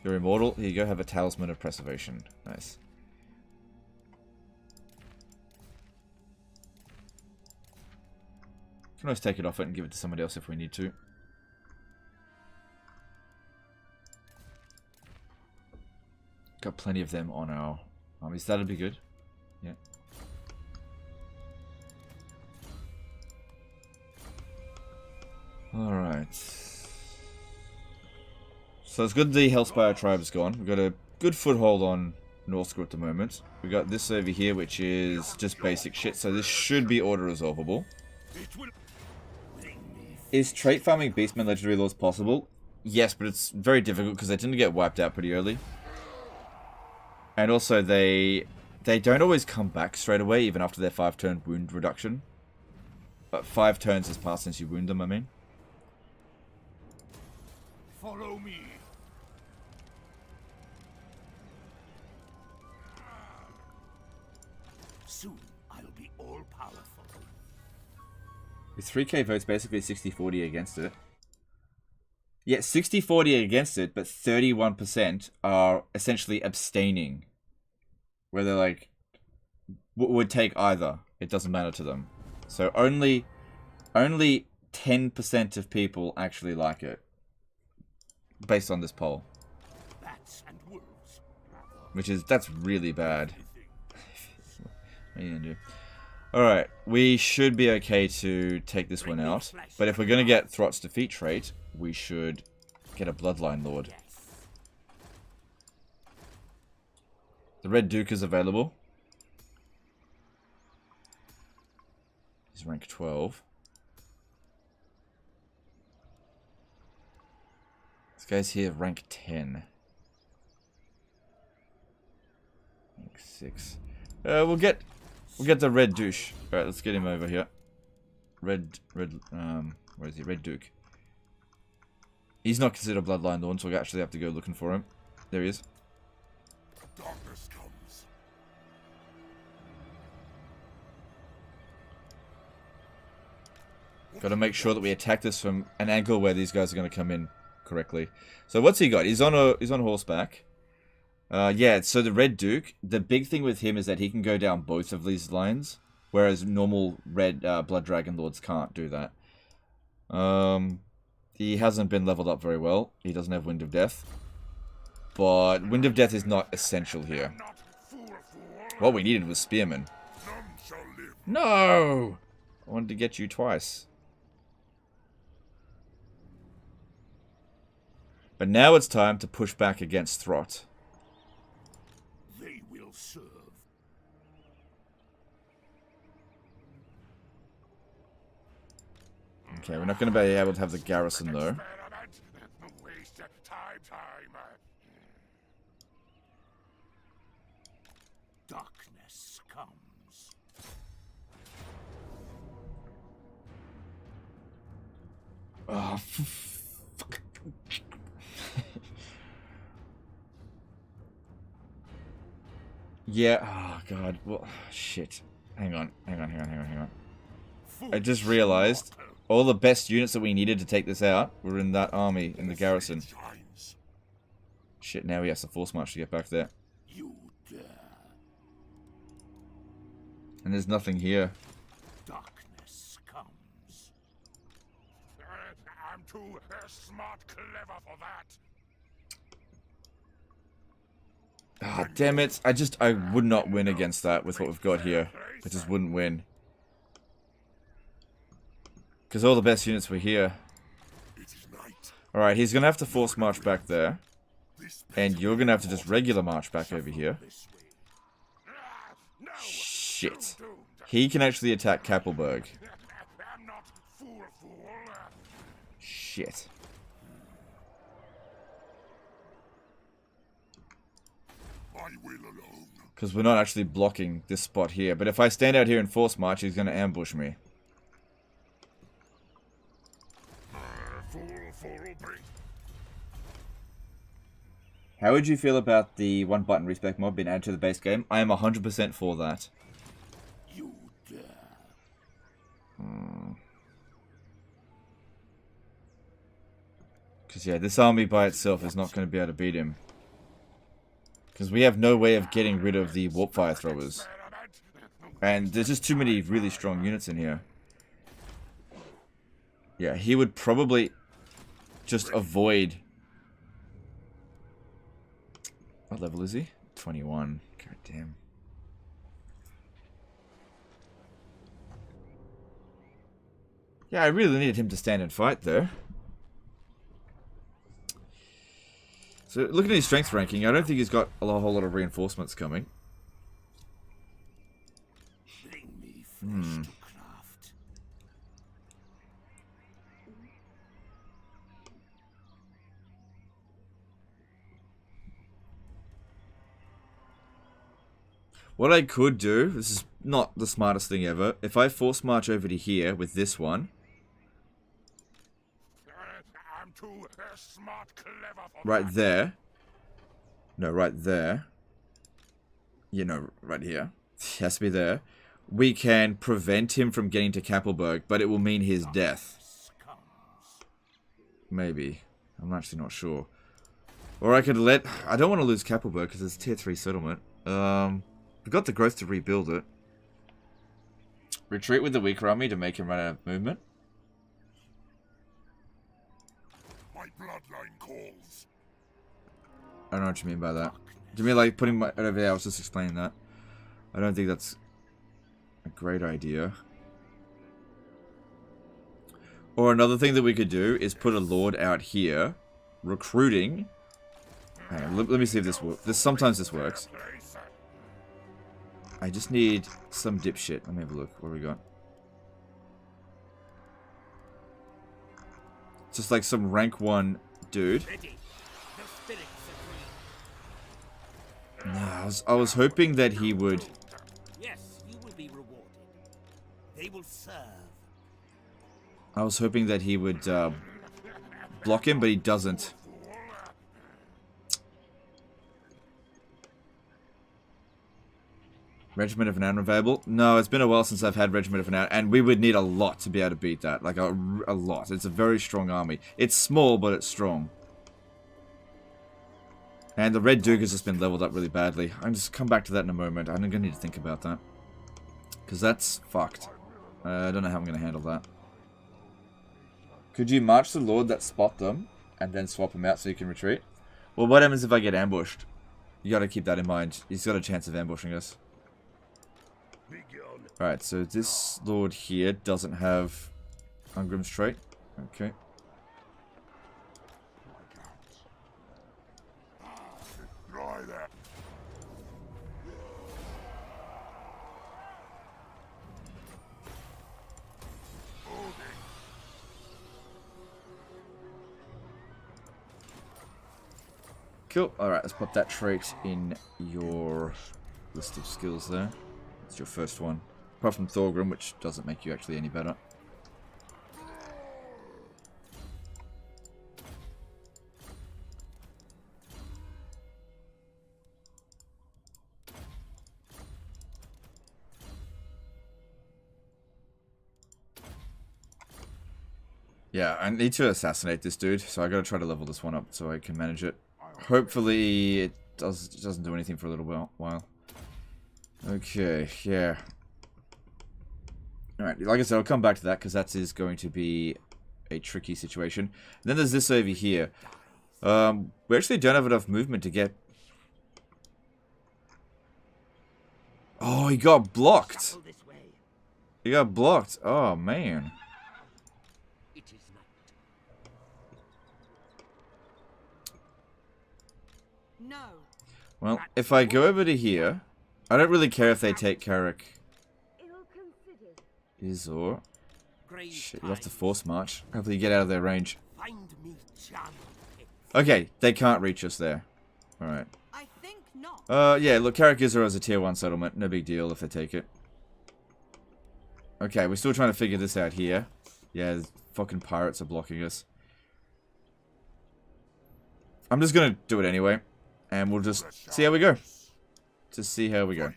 You're immortal, here you go, have a Talisman of Preservation. Nice. Can always take it off it and give it to somebody else if we need to. Got plenty of them on our armies. That'd be good. Yeah. Alright. So it's good the Hellspire tribe's gone. We've got a good foothold on Northscore at the moment. We got this over here, which is just basic shit. So this should be auto-resolvable. Is trait farming Beastmen Legendary Laws possible? Yes, but it's very difficult because they tend to get wiped out pretty early. And also they don't always come back straight away, even after their 5-turn wound reduction. But 5 turns has passed since you wound them, I mean. Follow me. Soon I'll be all powerful. With 3k votes, basically 60-40 against it. Yeah, 60-40 against it, but 31% are essentially abstaining. Where they're like, would take either. It doesn't matter to them. So only 10% of people actually like it. Based on this poll. That rats and wolves. That's really bad. What are you gonna do? Alright, we should be okay to take this one out. But if we're gonna get Throt's defeat trait, we should get a Bloodline Lord. The Red Duke is available. He's rank 12. This guy's here rank 10. Rank 6. We'll get the Red Douche. Alright, let's get him over here. Where is he? Red Duke. He's not considered a Bloodline Lord, so we actually have to go looking for him. There he is. Darkness comes. Got to make sure that we attack this from an angle where these guys are going to come in correctly. So what's he got? He's on horseback. Yeah, so the Red Duke, the big thing with him is that he can go down both of these lines, whereas normal red Blood Dragon Lords can't do that. He hasn't been leveled up very well. He doesn't have Wind of Death. But Wind of Death is not essential here. What we needed was Spearmen. No! I wanted to get you twice. But now it's time to push back against Throt. They will serve. Okay, we're not going to be able to have the garrison though. Waste time. Darkness comes. Oh, fuck. Yeah, oh god, well, shit. Hang on. I just realized all the best units that we needed to take this out were in that army, in the garrison. Shit, now he has to force march to get back there. You dare. And there's nothing here. Darkness comes. I'm too smart clever for that. Ah, damn it. I would not win against that with what we've got here. I just wouldn't win. Because all the best units were here. Alright, he's going to have to force march back there. And you're going to have to just regular march back over here. Shit. He can actually attack Kappelberg. Shit. Because we're not actually blocking this spot here. But if I stand out here and force march, he's going to ambush me. How would you feel about the one button respec mod being added to the base game? I am 100% for that. You dare. Because yeah, this army by itself is not going to be able to beat him. Because we have no way of getting rid of the warp fire throwers. And there's just too many really strong units in here. Yeah, he would probably just avoid... What level is he? 21. God damn. Yeah, I really needed him to stand and fight though. So, looking at his strength ranking, I don't think he's got a whole lot of reinforcements coming. Bring me flesh to craft. What I could do, this is not the smartest thing ever, if I force march over to here with this one, I'm too smart clever for right that. there, no, right there, you know, right here, it has to be there, we can prevent him from getting to Kappelberg, but it will mean his death. Maybe. I'm actually not sure. Or I could let... I don't want to lose Kappelberg because it's tier 3 settlement. We've got the growth to rebuild it. Retreat with the weaker army to make him run out of movement. My bloodline calls. I don't know what you mean by that. Do you mean like putting my... Yeah, I was just explaining that. I don't think that's a great idea. Or another thing that we could do is put a lord out here, recruiting. Hang on, let me see if this works. Sometimes this works. I just need some dipshit. Let me have a look. What do we got? Just like some rank 1 dude. Nah, I was hoping that he would... Yes, you will be rewarded. They will serve. I was hoping that he would block him, but he doesn't. Regiment of an Unavailable? No, it's been a while since I've had Regiment of an Out, and we would need a lot to be able to beat that. Like, a lot. It's a very strong army. It's small, but it's strong. And the Red Duke has just been leveled up really badly. I'm just come back to that in a moment. I'm going to need to think about that. Because that's fucked. I don't know how I'm going to handle that. Could you march the Lord that spot them, and then swap them out so you can retreat? Well, what happens if I get ambushed? You got to keep that in mind. He's got a chance of ambushing us. Alright, so this lord here doesn't have Ungrim's trait. Okay. Cool. Alright, let's put that trait in your list of skills there. It's your first one. Apart from Thorgrim, which doesn't make you actually any better. Yeah, I need to assassinate this dude, so I gotta try to level this one up so I can manage it. Hopefully it doesn't do anything for a little while. Okay, yeah. Alright, like I said, I'll come back to that because that is going to be a tricky situation. And then there's this over here. We actually don't have enough movement to get... Oh, he got blocked. He got blocked. Oh, man. No. Well, if I go over to here, I don't really care if they take Carrick. Izor. Shit, you have to force march. Hopefully you get out of their range. Okay, they can't reach us there. Alright. I think not. Yeah, look, Carrick Izor is a tier 1 settlement. No big deal if they take it. Okay, we're still trying to figure this out here. Yeah, the fucking pirates are blocking us. I'm just gonna do it anyway. And we'll just see how we go. Just see how we go.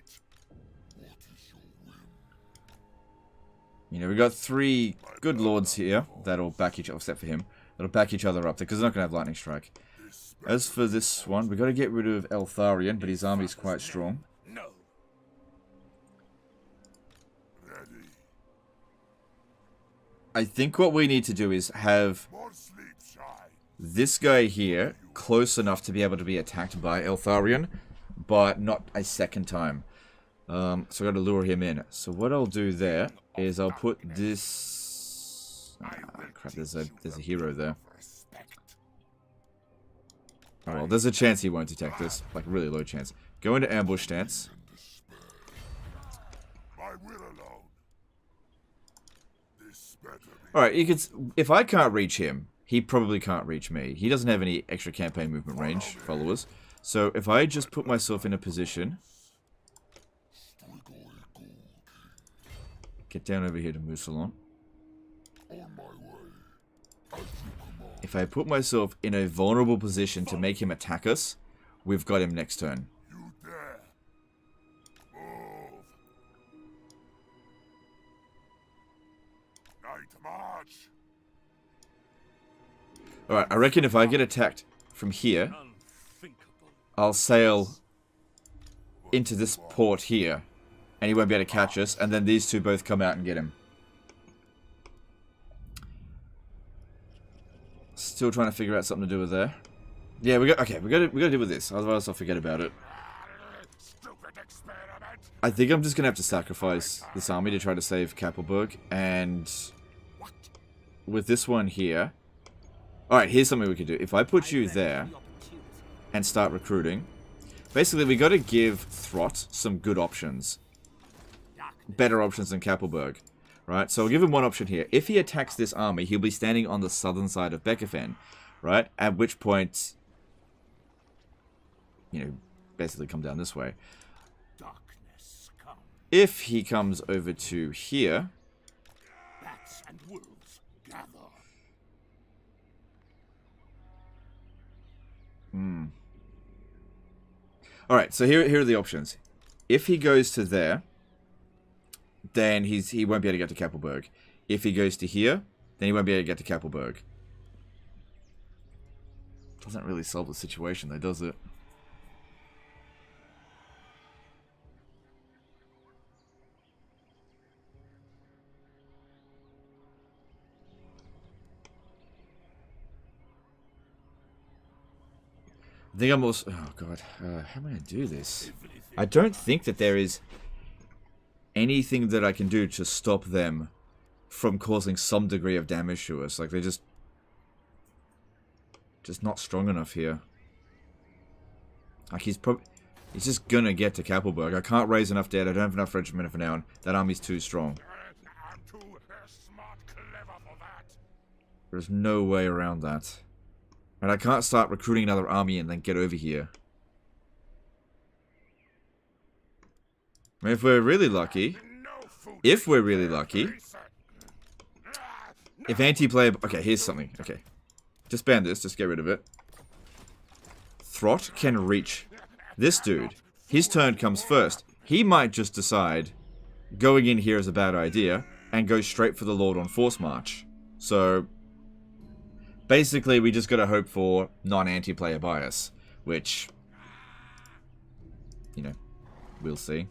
You know, we got 3 good lords here that'll back each other, except for him. That'll back each other up because they're not going to have lightning strike. As for this one, we got to get rid of Eltharion, but his army's quite strong. I think what we need to do is have this guy here close enough to be able to be attacked by Eltharion, but not a second time. So I got to lure him in. So what I'll do there is I'll put this... crap, there's a hero there. Oh well, there's a chance he won't detect this. Like, really low chance. Go into ambush stance. Alright, you could... If I can't reach him, he probably can't reach me. He doesn't have any extra campaign movement range, followers. So if I just put myself in a position... Get down over here to Moussalon. If I put myself in a vulnerable position to make him attack us, we've got him next turn. Alright, I reckon if I get attacked from here, I'll sail into this port here. And he won't be able to catch us, and then these two both come out and get him. Still trying to figure out something to do with there. Yeah, we gotta deal with this. Otherwise, I'll forget about it. Stupid experiment. I think I'm just gonna have to sacrifice this army to try to save Kappelberg, and with this one here. All right, here's something we could do. If I put you there and start recruiting, basically we got to give Throt some good options, better options than Kappelberg, right? So I'll give him one option here. If he attacks this army, he'll be standing on the southern side of Bekefen, right? At which point, you know, basically come down this way. Darkness come. If he comes over to here, Bats and wolves gather. Alright, so here are the options. If he goes to there, then he won't be able to get to Kappelberg. If he goes to here, then he won't be able to get to Kappelberg. Doesn't really solve the situation though, does it? I think I'm also... Oh, God. How am I going to do this? I don't think that there is anything that I can do to stop them from causing some degree of damage to us. Like, they're just not strong enough here. Like, he's just going to get to Kappelberg. I can't raise enough dead. I don't have enough regiment for now. And that army's too strong. I'm too smart, clever for that. There's no way around that. And I can't start recruiting another army and then get over here. I mean, if we're really lucky, if anti-player... Okay, here's something. Okay. Disband this, just get rid of it. Throt can reach this dude. His turn comes first. He might just decide going in here is a bad idea and go straight for the Lord on Force March. So... basically, we just gotta hope for non-anti-player bias, which, you know, we'll see.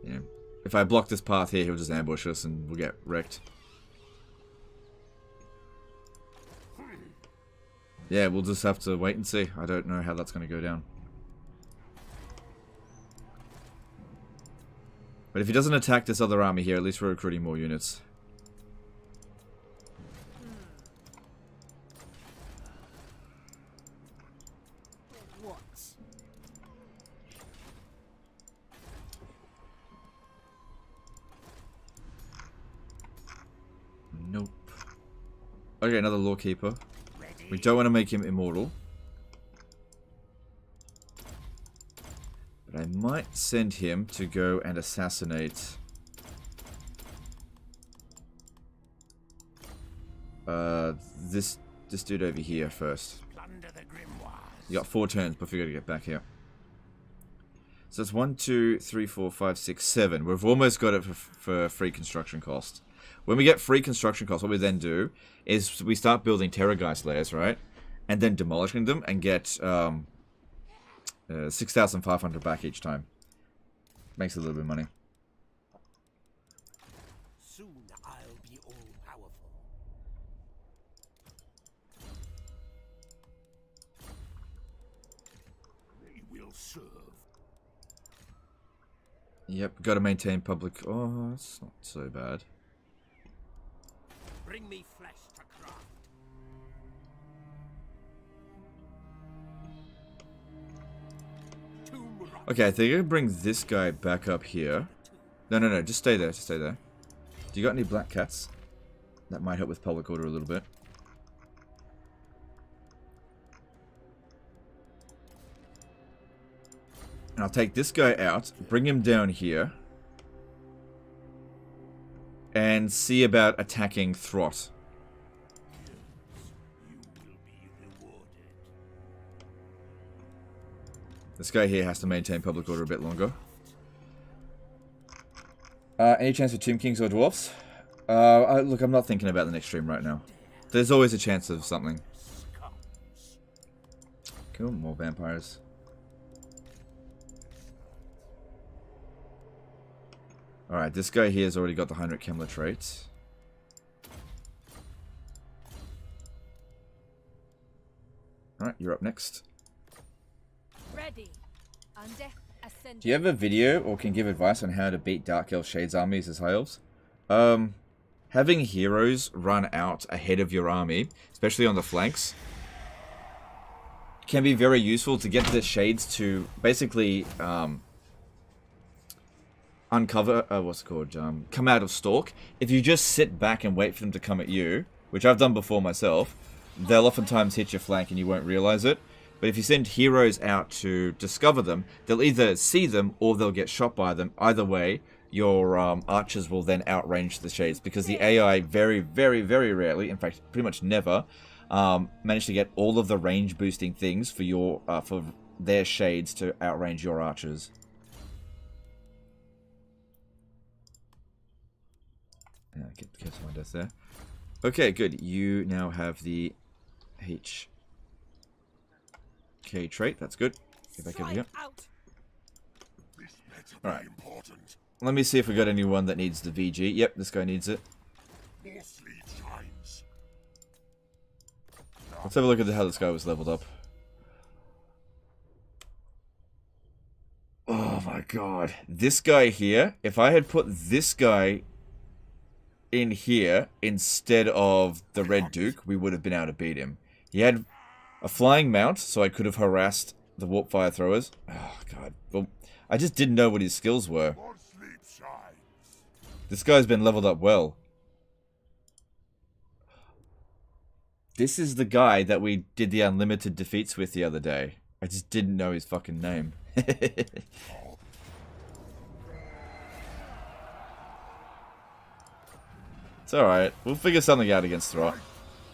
You know, if I block this path here, he'll just ambush us and we'll get wrecked. Yeah, we'll just have to wait and see. I don't know how that's gonna go down. But if he doesn't attack this other army here, at least we're recruiting more units. Nope. Okay, another Lawkeeper. We don't want to make him immortal. But I might send him to go and assassinate... this dude over here first. You got 4 turns before you gotta get back here. So it's 1, 2, 3, 4, 5, 6, 7. We've almost got it for free construction cost. When we get free construction costs, what we then do is we start building Terrorgeist layers, right? And then demolishing them and get 6,500 back each time. Makes a little bit of money. Soon I'll be all powerful. They will serve. Yep, gotta maintain public... Oh, that's not so bad. Bring me flesh to craft. Okay, I think I can bring this guy back up here. No, just stay there, Do you got any black cats? That might help with public order a little bit. And I'll take this guy out, bring him down here. And see about attacking Throt. This guy here has to maintain public order a bit longer. Any chance for Tomb Kings or Dwarfs? Look, I'm not thinking about the next stream right now. There's always a chance of something. Cool, more vampires. Alright, this guy here has already got the Heinrich Kemmler trait. Alright, you're up next. Ready. Under ascend. Do you have a video or can give advice on how to beat Dark Elf Shades armies as High Elves? Having heroes run out ahead of your army, especially on the flanks, can be very useful to get the Shades to basically uncover, what's it called, come out of stalk. If you just sit back and wait for them to come at you, which I've done before myself, they'll oftentimes hit your flank and you won't realize it. But if you send heroes out to discover them, they'll either see them or they'll get shot by them. Either way, your archers will then outrange the Shades, because the AI very, very, very rarely, in fact, pretty much never, manage to get all of the range boosting things for your for their Shades to outrange your archers. Yeah, get my death there. Okay, good. You now have the HK trait. That's good. Get back over here. Alright. Let me see if we got anyone that needs the VG. Yep, this guy needs it. Let's have a look at how this guy was leveled up. Oh my god. This guy here, if I had put this guy in here instead of the Red Duke, we would have been able to beat him. He had a flying mount, so I could have harassed the warp fire throwers. Oh god. Well, I just didn't know what his skills were. This guy's been leveled up well. This is the guy that we did the unlimited defeats with the other day. I just didn't know his fucking name. It's alright. We'll figure something out against Throt.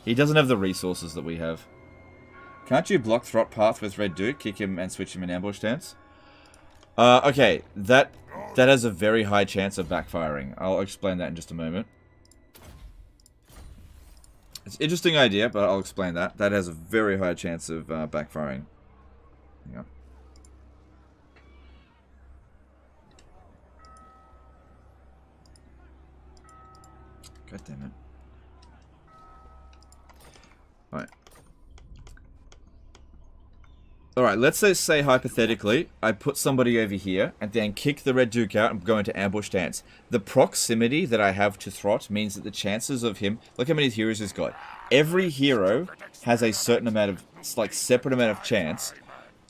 He doesn't have the resources that we have. Can't you block Throt path with Red Duke, kick him and switch him in ambush stance? Okay, that has a very high chance of backfiring. I'll explain that in just a moment. It's an interesting idea, but I'll explain that. That has a very high chance of backfiring. Hang on. God damn it. Alright. Alright, let's say hypothetically, I put somebody over here and then kick the Red Duke out and go into ambush stance. The proximity that I have to Throt means that the chances of him... Look how many heroes he's got. Every hero has a certain amount of... like, separate amount of chance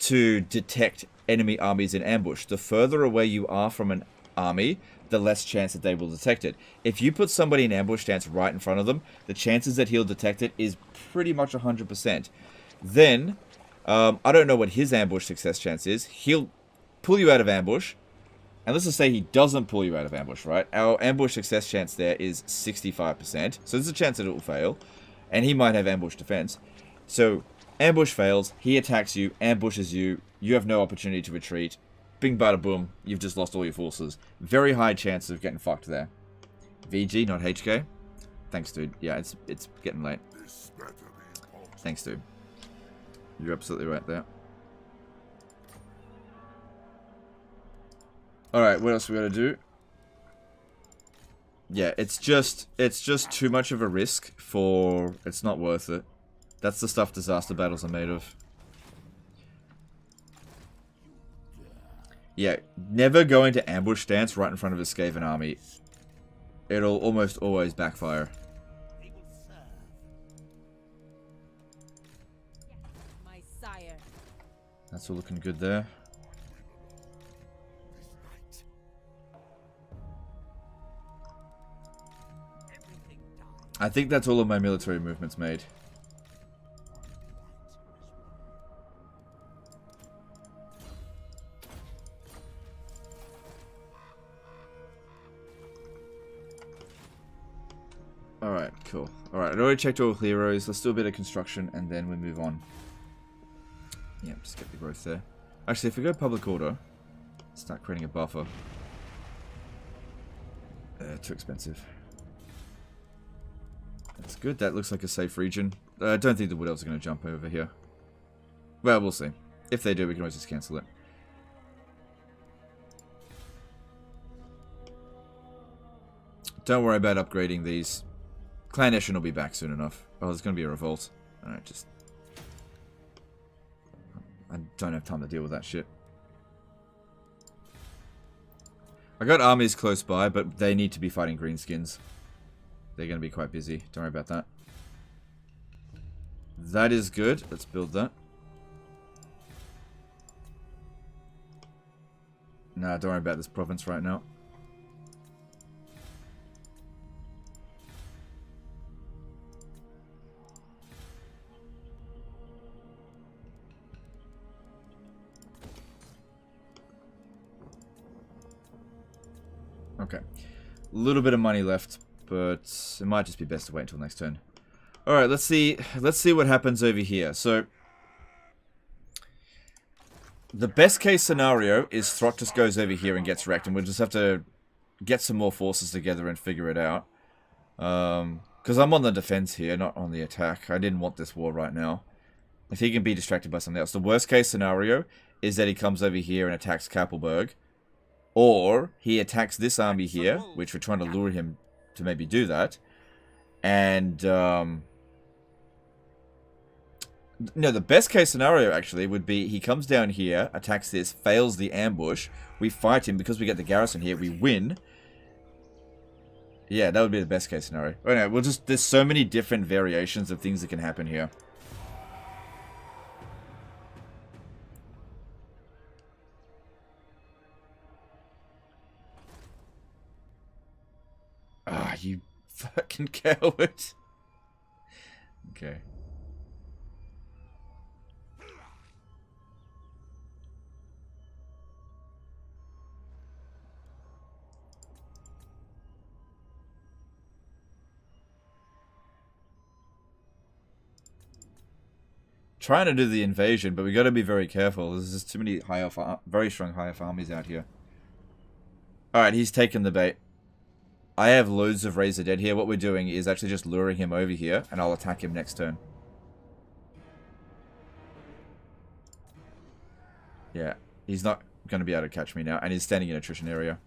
to detect enemy armies in ambush. The further away you are from an army, the less chance that they will detect it. If you put somebody in ambush stance right in front of them, the chances that he'll detect it is pretty much 100%. Then... I don't know what his ambush success chance is. He'll pull you out of ambush. And let's just say he doesn't pull you out of ambush, right? Our ambush success chance there is 65%. So there's a chance that it will fail. And he might have ambush defense. So, ambush fails. He attacks you, ambushes you. You have no opportunity to retreat. Bing, bada, boom. You've just lost all your forces. Very high chance of getting fucked there. VG, not HK. Thanks, dude. Yeah, it's getting late. Thanks, dude. You're absolutely right there. Alright, what else we gotta do? Yeah, it's just too much of a risk for... It's not worth it. That's the stuff disaster battles are made of. Yeah, never go into ambush stance right in front of a Skaven army. It'll almost always backfire. That's all looking good there. I think that's all of my military movements made. Alright, cool. Alright, I already checked all heroes. Let's do a bit of construction and then we move on. Yeah, just get the growth there. Actually, if we go public order, start creating a buffer. Too expensive. That's good. That looks like a safe region. I don't think the Wood Elves are going to jump over here. Well, we'll see. If they do, we can always just cancel it. Don't worry about upgrading these. Clan Eshin will be back soon enough. Oh, there's going to be a revolt. Alright, just... I don't have time to deal with that shit. I got armies close by, but they need to be fighting greenskins. They're going to be quite busy. Don't worry about that. That is good. Let's build that. Nah, don't worry about this province right now. Okay. A little bit of money left, but it might just be best to wait until next turn. Alright, let's see what happens over here. So the best case scenario is Throt just goes over here and gets wrecked, and we'll just have to get some more forces together and figure it out. Because I'm on the defense here, not on the attack. I didn't want this war right now. If he can be distracted by something else. The worst case scenario is that he comes over here and attacks Kappelberg. Or he attacks this army here, which we're trying to lure him to maybe do that. And, no, the best case scenario, actually, would be he comes down here, attacks this, fails the ambush. We fight him because we get the garrison here. We win. Yeah, that would be the best case scenario. Anyway, we'll just... There's so many different variations of things that can happen here. Ah, you fucking coward. Okay. Trying to do the invasion, but we got to be very careful. There's just too many very strong high-off armies out here. Alright, he's taken the bait. I have loads of Razor Dead here. What we're doing is actually just luring him over here, and I'll attack him next turn. Yeah, he's not going to be able to catch me now, and he's standing in attrition area.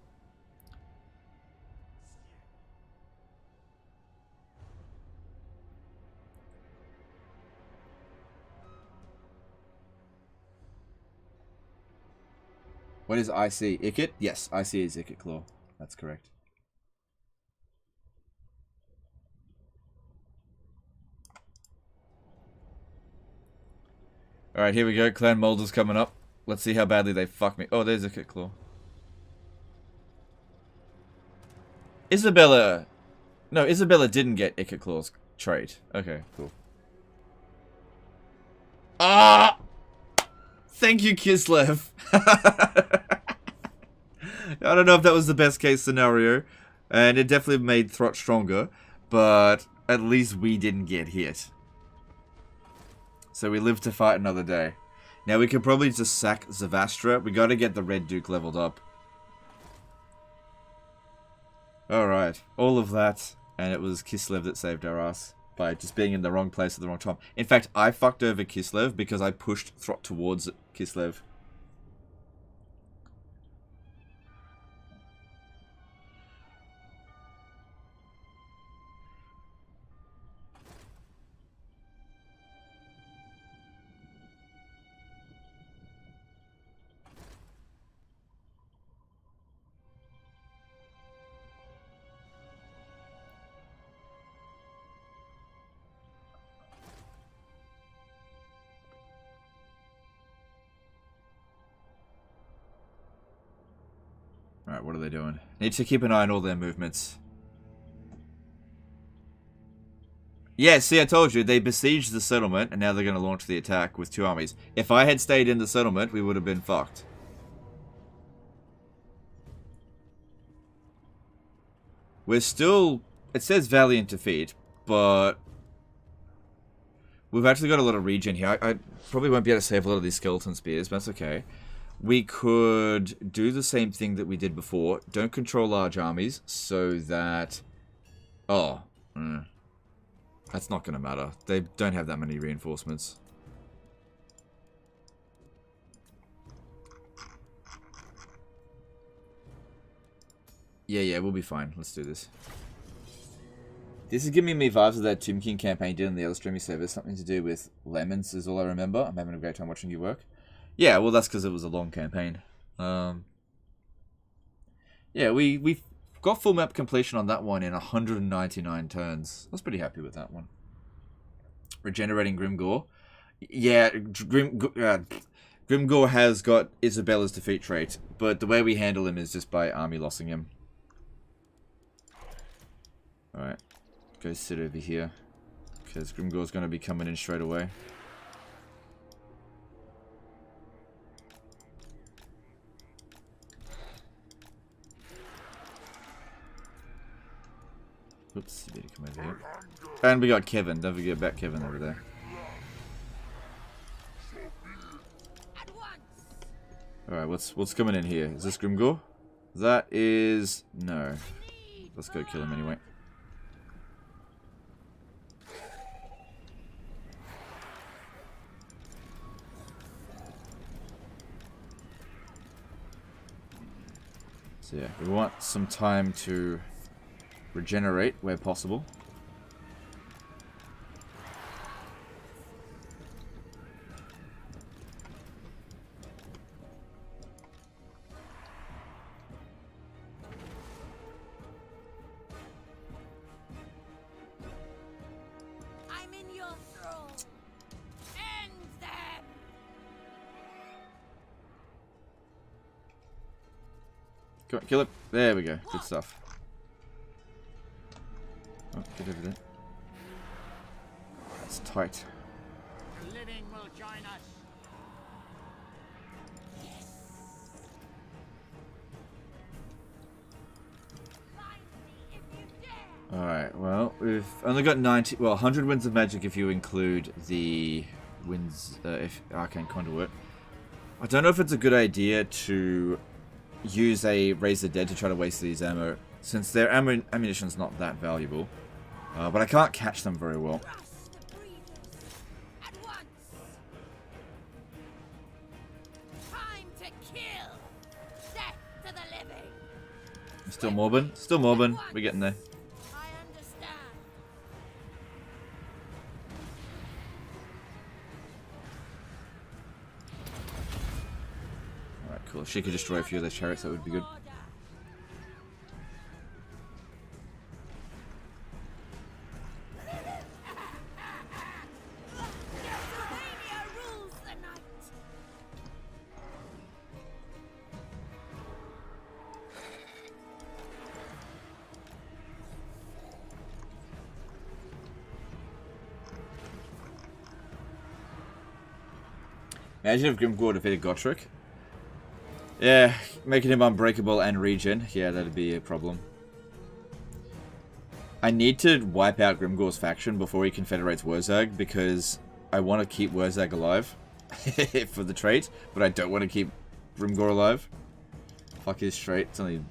What is IC? Ikit? Yes, IC is Ikit Claw. That's correct. Alright, here we go. Clan Molder's coming up. Let's see how badly they fuck me. Oh, there's Ikit Claw. Isabella... No, Isabella didn't get Ikit Claw's trait. Okay, cool. Ah! Thank you, Kislev. I don't know if that was the best case scenario, and it definitely made Throt stronger, but at least we didn't get hit. So we live to fight another day. Now we could probably just sack Zavastra. We gotta get the Red Duke leveled up. Alright, all of that, and it was Kislev that saved our ass by just being in the wrong place at the wrong time. In fact, I fucked over Kislev because I pushed Throt towards Kislev. Alright, what are they doing? Need to keep an eye on all their movements. Yeah, see, I told you. They besieged the settlement, and now they're going to launch the attack with 2 armies. If I had stayed in the settlement, we would have been fucked. We're still... It says Valiant Defeat, but... We've actually got a lot of regen here. I probably won't be able to save a lot of these skeleton spears, but that's okay. We could do the same thing that we did before. Don't control large armies so that... Oh. That's not going to matter. They don't have that many reinforcements. Yeah, we'll be fine. Let's do this. This is giving me vibes of that Tomb King campaign did on the other streaming service. Something to do with lemons is all I remember. I'm having a great time watching you work. Yeah, well, that's because it was a long campaign. Yeah, we got full map completion on that one in 199 turns. I was pretty happy with that one. Regenerating Grimgore. Yeah, Grimgore has got Isabella's defeat trait, but the way we handle him is just by army lossing him. Alright, go sit over here, because Grimgore's going to be coming in straight away. Oops, you better come over here. And we got Kevin. Don't forget about Kevin over there. Alright, what's coming in here? Is this Grimgore? That is... no. Let's go kill him anyway. So yeah, we want some time to regenerate where possible. I'm in your thrall. End them. Go on, kill it. There we go. Good stuff. Oh, get over there. That's tight. The living will join us. Find me if you dare. Alright, well, we've only got 90, well, 100 winds of magic if you include the winds, if Arcane Conduit. I don't know if it's a good idea to use a Raise the Dead to try to waste these ammo, since their ammunition's not that valuable. But I can't catch them very well. Crush the breeders. At once. Time to kill. Death to the living. Still Morbid? Still Morbid. We're getting there. I understand. Alright, cool. If she could destroy a few of those chariots, that would be good. Pennsylvania rules the night. Imagine if Grimgore defeated Gotrek. Yeah, making him unbreakable and regen. Yeah, that'd be a problem. I need to wipe out Grimgore's faction before he confederates Wurzag, because I want to keep Wurzag alive for the trait, but I don't want to keep Grimgore alive. Fuck his trait. It's only a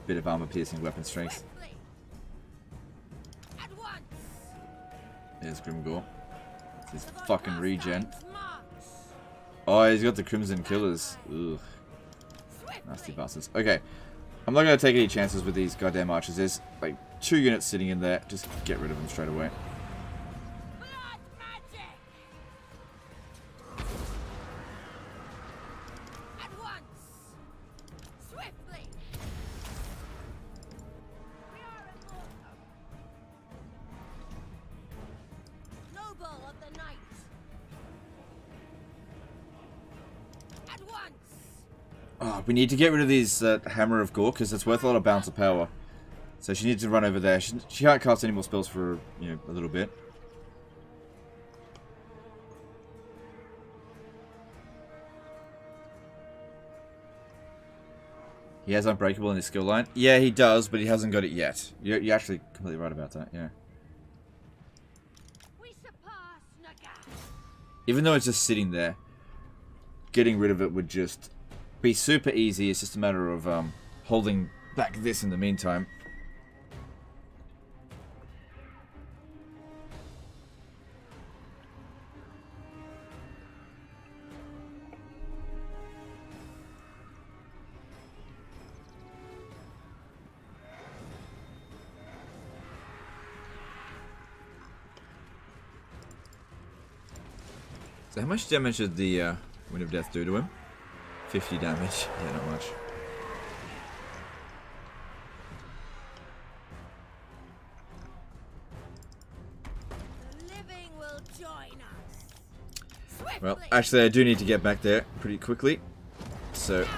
bit of armor-piercing weapon strength. Swiftly. At once. There's Grimgore. It's his The von fucking regen. Carstein's march. Oh, he's got the Crimson Killers. Ugh. Swiftly. Nasty bastards. Okay. I'm not going to take any chances with these goddamn archers. There's like 2 units sitting in there. Just get rid of them straight away. Blood magic. At once. Swiftly. We are immortal. Noble of the night. At once. Oh, we need to get rid of these Hammer of Gore, because it's worth a lot of bounce of power. So she needs to run over there. She can't cast any more spells for, you know, a little bit. He has Unbreakable in his skill line. Yeah, he does, but he hasn't got it yet. You're actually completely right about that, yeah. We surpass Naga. Even though it's just sitting there, getting rid of it would just be super easy. It's just a matter of holding back this in the meantime. So how much damage did the Wind of Death do to him? 50 damage. Yeah, not much. The living will join us. Swiftly. Well, actually, I do need to get back there pretty quickly. So, Now serve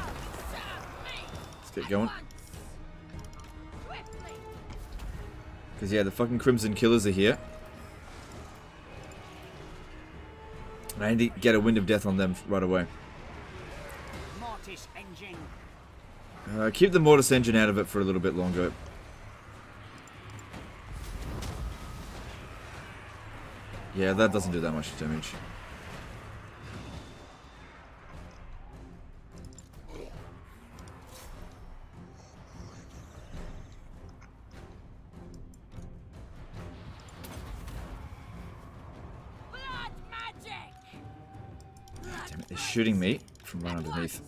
me. let's get going. At once. Swiftly. Because, yeah, the fucking Crimson Killers are here. And I need to get a Wind of Death on them right away. Mortis engine. Keep the Mortis engine out of it for a little bit longer. Yeah, that doesn't do that much damage. Blood magic. Damn it, they're shooting me from right underneath.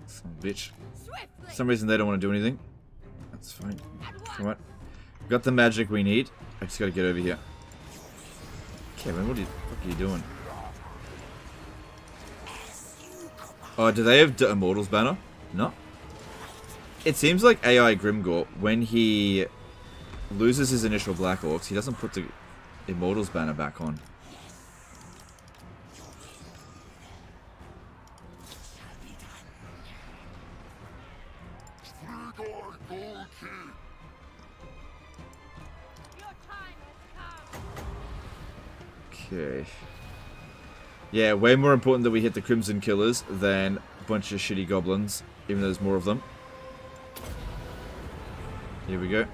Son of a bitch. Swiftly. For some reason they don't want to do anything. That's fine. At once. Come on. We've got the magic we need. I just gotta get over here. Kevin, what the fuck are you doing? Oh, do they have the Immortals banner? No. It seems like AI Grimgore, when he loses his initial Black Orcs, he doesn't put the Immortals banner back on. Your time has come. Okay. Yeah, way more important that we hit the Crimson Killers than a bunch of shitty goblins, even though there's more of them. Here we go.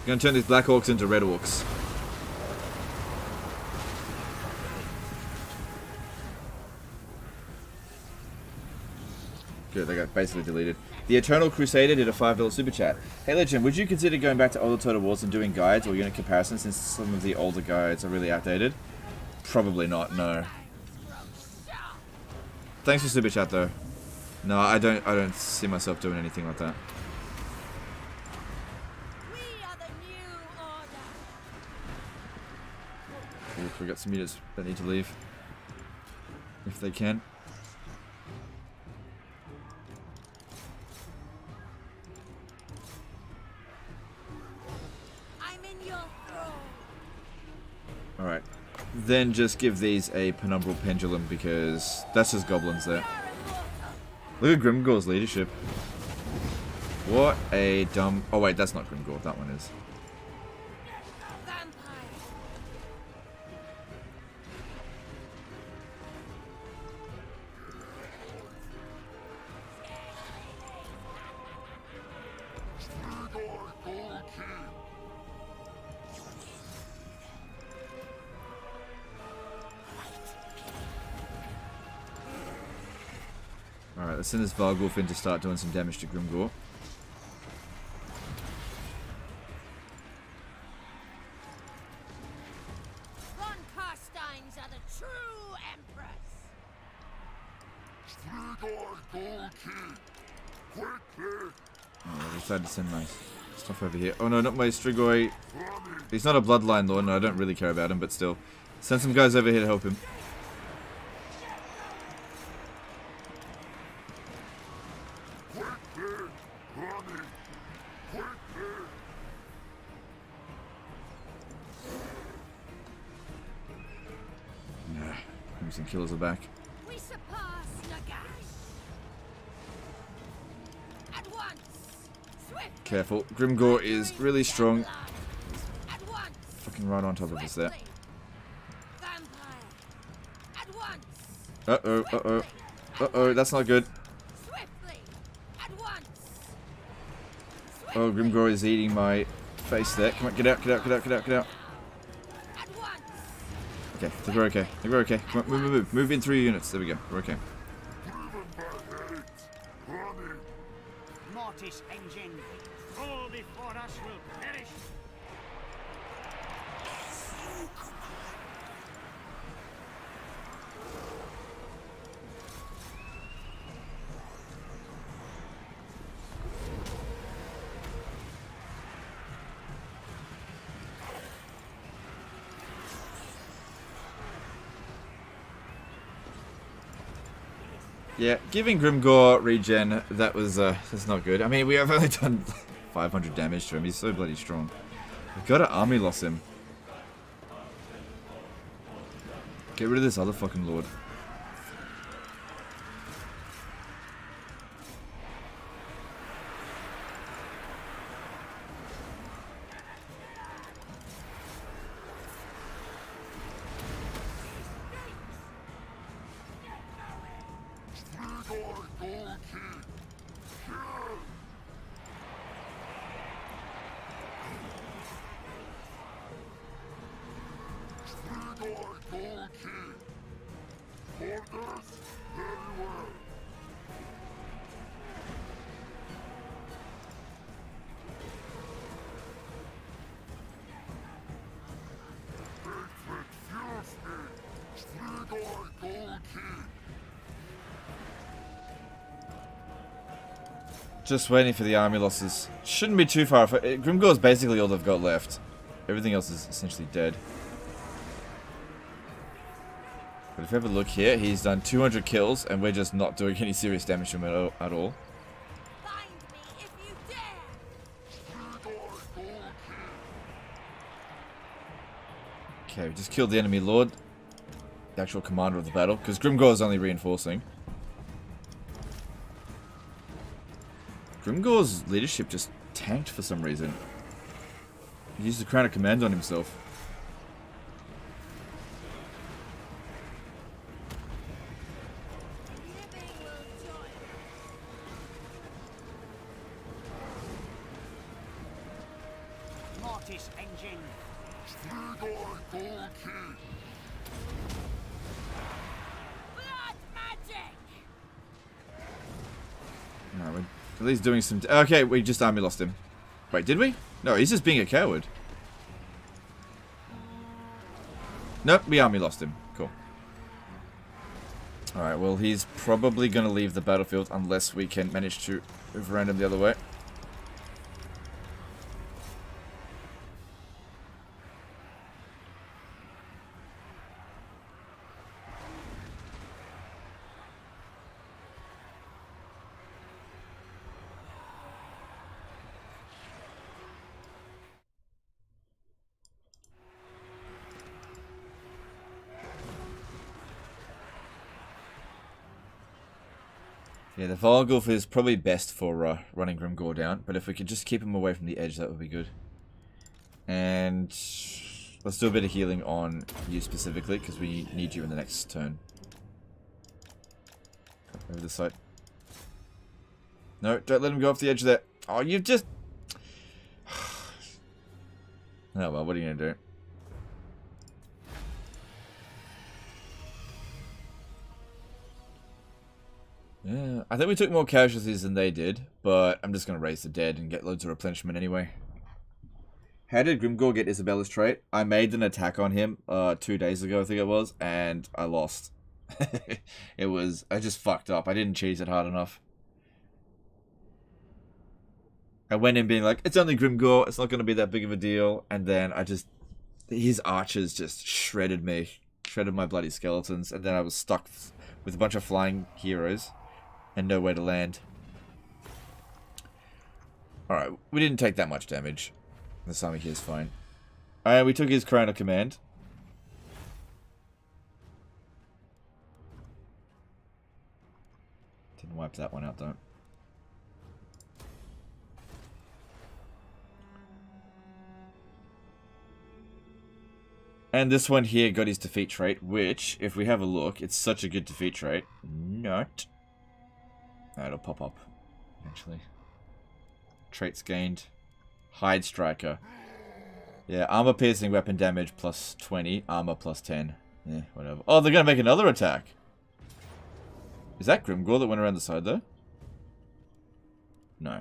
Gonna turn these Black Orcs into Red Orcs. Good, they got basically deleted. The Eternal Crusader did a $5 super chat. Hey Legend, would you consider going back to older Total Wars and doing guides or unit comparisons since some of the older guides are really outdated? Probably not, no. Thanks for super chat though. No, I don't see myself doing anything like that. We are the new order. Oof, we got some units that need to leave. If they can. I'm in your throne. Alright. Then just give these a Penumbral Pendulum because that's just goblins there. Look at Grimgore's leadership. What a dumb... Oh wait, that's not Grimgore. That one is. Vampire. Alright, let's send this Vargulf in to start doing some damage to Grimgore. Von Carsteins are the true empress. Oh, I decided to send my stuff over here. Oh no, not my Strigoi. He's not a bloodline lord, and I don't really care about him, but still. Send some guys over here to help him. Nah, Crimson Killers are back. We surpass Nagash. At once. Swift. Careful, Grimgore is really strong. At once. Fucking right on top of us there. Swiftly. Vampire. At once. Uh-oh, uh-oh. Uh-oh, that's not good. Swiftly. At once. Oh, Grimgore is eating my face there. Come on, get out, get out, get out, get out, get out. At once. Okay, I think we're okay. I think we're okay. Come on, move, move, move. Move in 3 units. There we go. We're okay. Mortis engine. All before us will perish. Yeah, giving Grimgore regen, that's not good. I mean, we have only done 500 damage to him. He's so bloody strong. We've got to army loss him. Get rid of this other fucking lord. Just waiting for the army losses. Shouldn't be too far. Grimgore's basically all they've got left. Everything else is essentially dead. But if you have a look here, he's done 200 kills, and we're just not doing any serious damage to him at all. Find me if you dare! Okay, we just killed the enemy lord. The actual commander of the battle, because Grimgore is only reinforcing. Grimgore's leadership just tanked for some reason. He used the crown of command on himself. Living will join. Mortis engine. Blood magic! No, we're at least doing some... Okay, we just army lost him. Wait, did we? No, he's just being a coward. Nope, we army lost him. Cool. Alright, well, he's probably going to leave the battlefield unless we can manage to overrun him the other way. Yeah, the Volgulf is probably best for running Grimgore down, but if we could just keep him away from the edge, that would be good. And let's do a bit of healing on you specifically, because we need you in the next turn. Over this side. No, don't let him go off the edge there. Oh, you've just... Oh well, what are you going to do? Yeah, I think we took more casualties than they did, but I'm just going to raise the dead and get loads of replenishment anyway. How did Grimgore get Isabella's trait? I made an attack on him 2 days ago, I think it was, and I lost. I just fucked up. I didn't cheese it hard enough. I went in being like, it's only Grimgore, it's not going to be that big of a deal, and then his archers just shredded me. Shredded my bloody skeletons, and then I was stuck with a bunch of flying heroes. And nowhere to land. Alright, we didn't take that much damage. This army here is fine. Alright, we took his crown of command. Didn't wipe that one out, though. And this one here got his defeat trait, which, if we have a look, it's such a good defeat trait. Not. It'll pop up, eventually. Traits gained. Hide Striker. Yeah, armor piercing weapon damage plus 20, armor plus 10. Yeah, whatever. Oh, they're going to make another attack. Is that Grimgore that went around the side, though? No.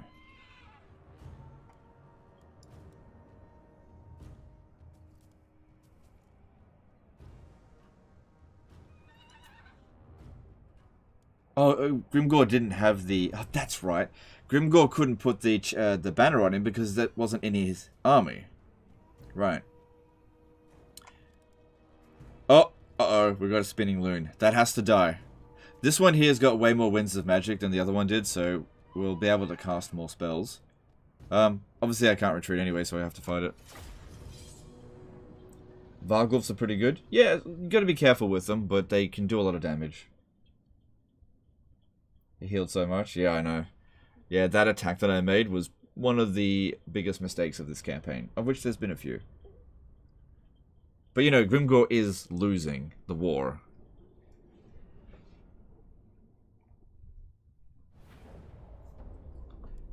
Oh, Grimgore didn't have the... Oh, that's right. Grimgore couldn't put the banner on him because that wasn't in his army. Right. Oh, uh-oh. We got a spinning loon. That has to die. This one here has got way more Winds of Magic than the other one did, so we'll be able to cast more spells. Obviously I can't retreat anyway, so I have to fight it. Vargulfs are pretty good. Yeah, you gotta be careful with them, but they can do a lot of damage. He healed so much. Yeah, I know. Yeah, that attack that I made was one of the biggest mistakes of this campaign, of which there's been a few. But you know, Grimgor is losing the war.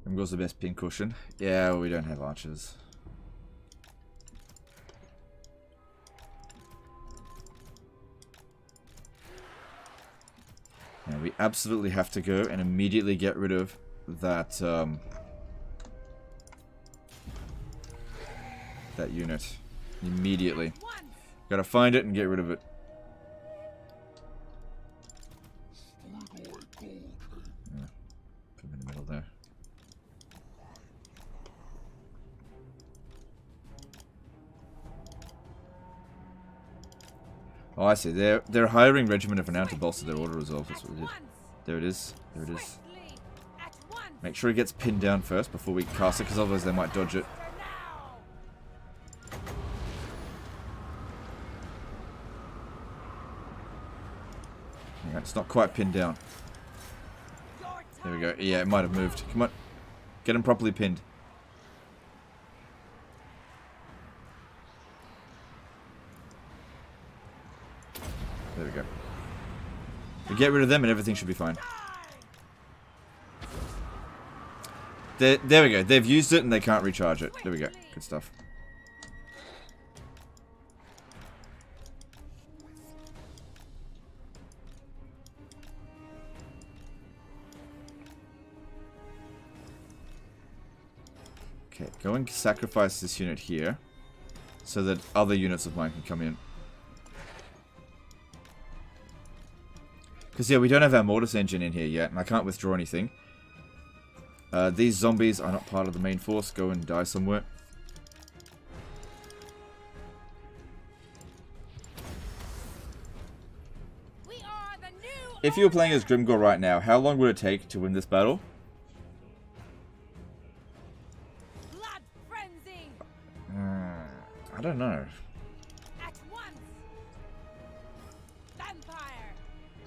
Grimgor's the best pincushion. Yeah, well, we don't have archers. Yeah, we absolutely have to go and immediately get rid of that that unit. Immediately. Gotta find it and get rid of it. Yeah, put him in the middle there. Oh, I see. They're hiring Regiment of Renown to bolster their order resolve. That's what they did. There it is. There it is. Make sure it gets pinned down first before we cast it, because otherwise they might dodge it. Yeah, it's not quite pinned down. There we go. Yeah, it might have moved. Come on. Get him properly pinned. There we go. We get rid of them and everything should be fine. There we go. They've used it and they can't recharge it. There we go. Good stuff. Okay, go and sacrifice this unit here so that other units of mine can come in. Because, yeah, we don't have our Mortis engine in here yet, and I can't withdraw anything. These zombies are not part of the main force. Go and die somewhere. If you were playing as Grimgor right now, how long would it take to win this battle? I don't know.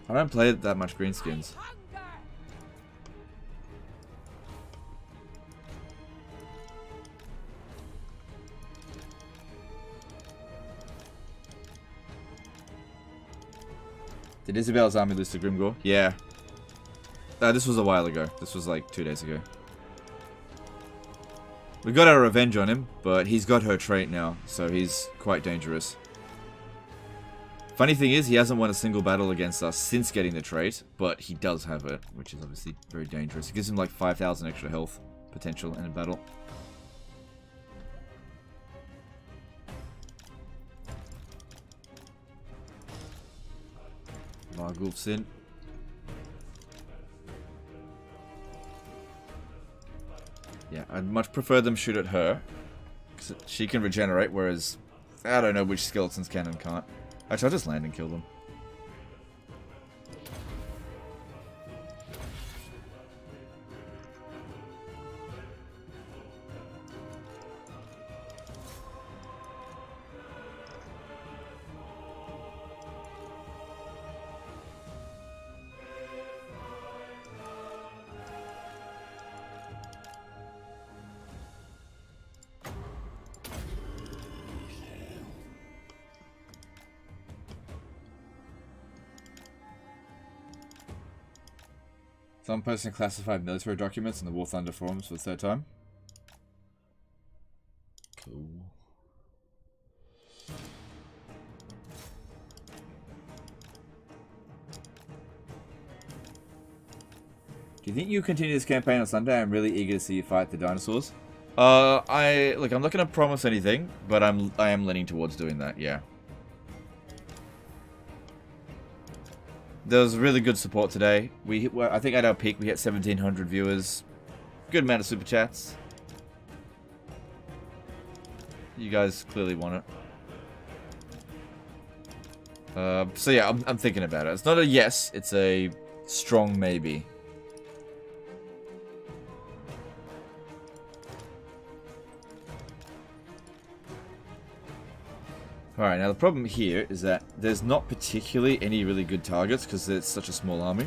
I don't play that much greenskins. Did Isabel's army lose to Grimgor? Yeah. This was a while ago. This was like 2 days ago. We got our revenge on him, but he's got her trait now, so he's quite dangerous. Funny thing is, he hasn't won a single battle against us since getting the trait, but he does have it, which is obviously very dangerous. It gives him like 5,000 extra health potential in a battle. Vargulf's in. Yeah, I'd much prefer them shoot at her, because she can regenerate, whereas I don't know which skeletons can and can't. Actually, I'll just land and kill them. Some posting classified military documents in the War Thunder forums for the third time. Cool. Do you think you continue this campaign on Sunday? I'm really eager to see you fight the dinosaurs. I'm not gonna promise anything, but I am leaning towards doing that, yeah. There was really good support today. I think at our peak we hit 1,700 viewers. Good amount of super chats. You guys clearly want it. So yeah, I'm thinking about it. It's not a yes. It's a Strong maybe. Alright, now the problem here is that there's not particularly any really good targets because it's such a small army.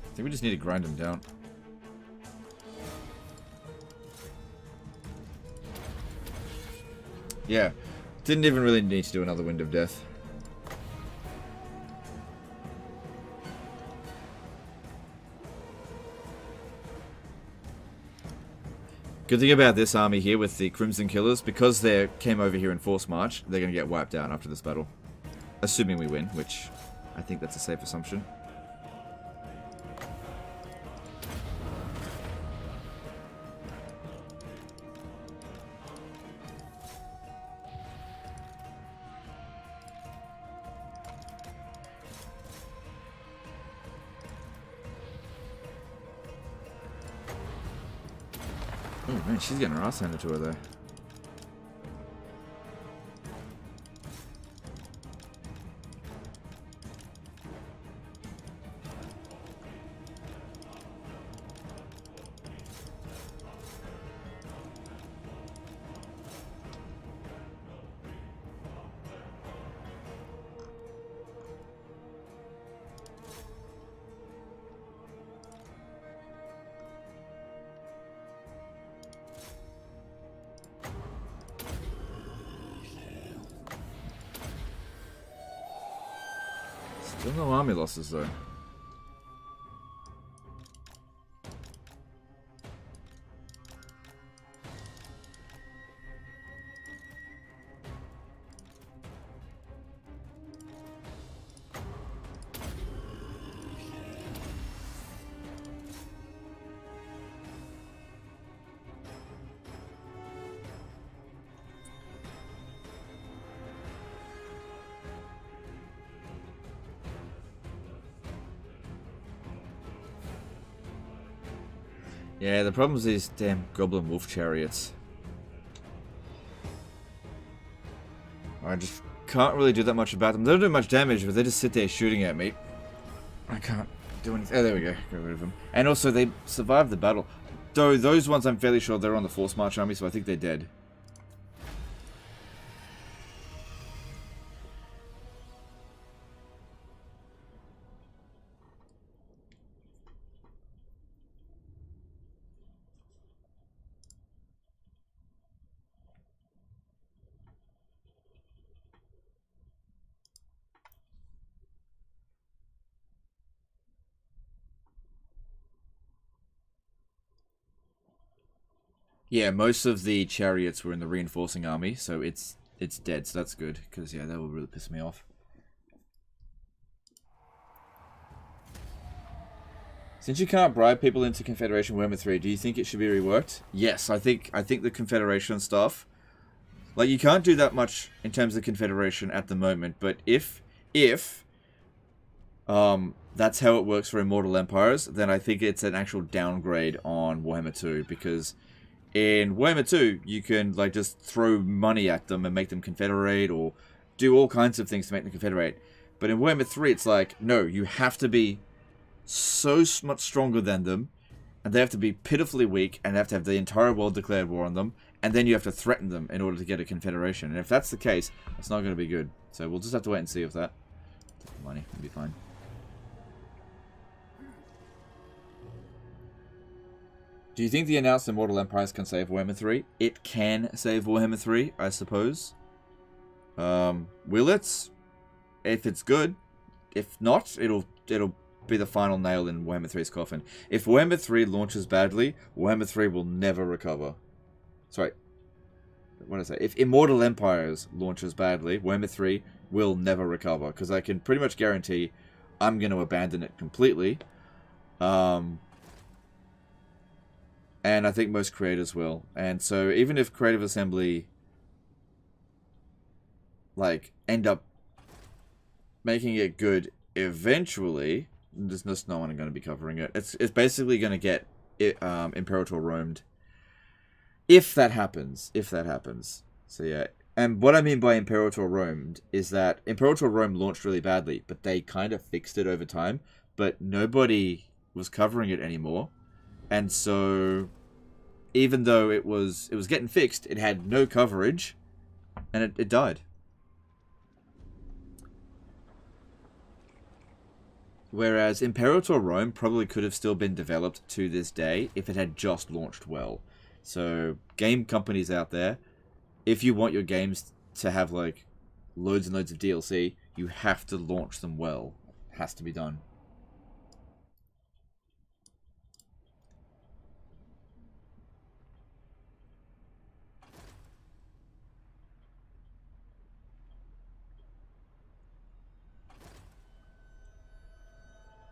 I think we just need to grind them down. Yeah, didn't even really need to do another Wind of Death. Good thing about this army here with the Crimson Killers, because they came over here in Force March, they're going to get wiped out after this battle. Assuming we win, which I think that's a safe assumption. Oh man, she's getting her ass handed to her there. Still no army losses though. Yeah, the problem is these damn Goblin Wolf Chariots. I just can't really do that much about them. They don't do much damage, but they just sit there shooting at me. I can't do anything. Oh, there we go. Get rid of them. And also, they survived the battle. Though, those ones I'm fairly sure they're on the Force March army, so I think they're dead. Yeah, most of the chariots were in the reinforcing army, so it's dead, so that's good, because yeah, that will really piss me off. Since you can't bribe people into Confederation Warhammer 3, do you think it should be reworked? Yes, I think the Confederation stuff, like, you can't do that much in terms of Confederation at the moment, but if that's how it works for Immortal Empires, then I think it's an actual downgrade on Warhammer 2, because in Warhammer 2, you can like just throw money at them and make them confederate, or do all kinds of things to make them confederate. But in Warhammer 3, it's like, no, you have to be so much stronger than them, and they have to be pitifully weak, and they have to have the entire world declared war on them, and then you have to threaten them in order to get a confederation. And if that's the case, it's not going to be good. So we'll just have to wait and see if that... Take the money, it'll be fine. Do you think the announced Immortal Empires can save Warhammer 3? It can save Warhammer 3, I suppose. Will it? If it's good. If not, it'll be the final nail in Warhammer 3's coffin. If Warhammer 3 launches badly, Warhammer 3 will never recover. Sorry. What did I say? If Immortal Empires launches badly, Warhammer 3 will never recover. Because I can pretty much guarantee I'm going to abandon it completely. And I think most creators will. And so even if Creative Assembly like end up making it good eventually, There's just no one going to be covering it. It's basically going to get Imperator roamed. If that happens. So yeah. And what I mean by Imperator roamed is that Imperator Rome launched really badly, but they kind of fixed it over time. But nobody was covering it anymore. And so, even though it was getting fixed, it had no coverage, and it died. Whereas Imperator Rome probably could have still been developed to this day if it had just launched well. So, game companies out there, if you want your games to have like loads and loads of DLC, you have to launch them well. It has to be done.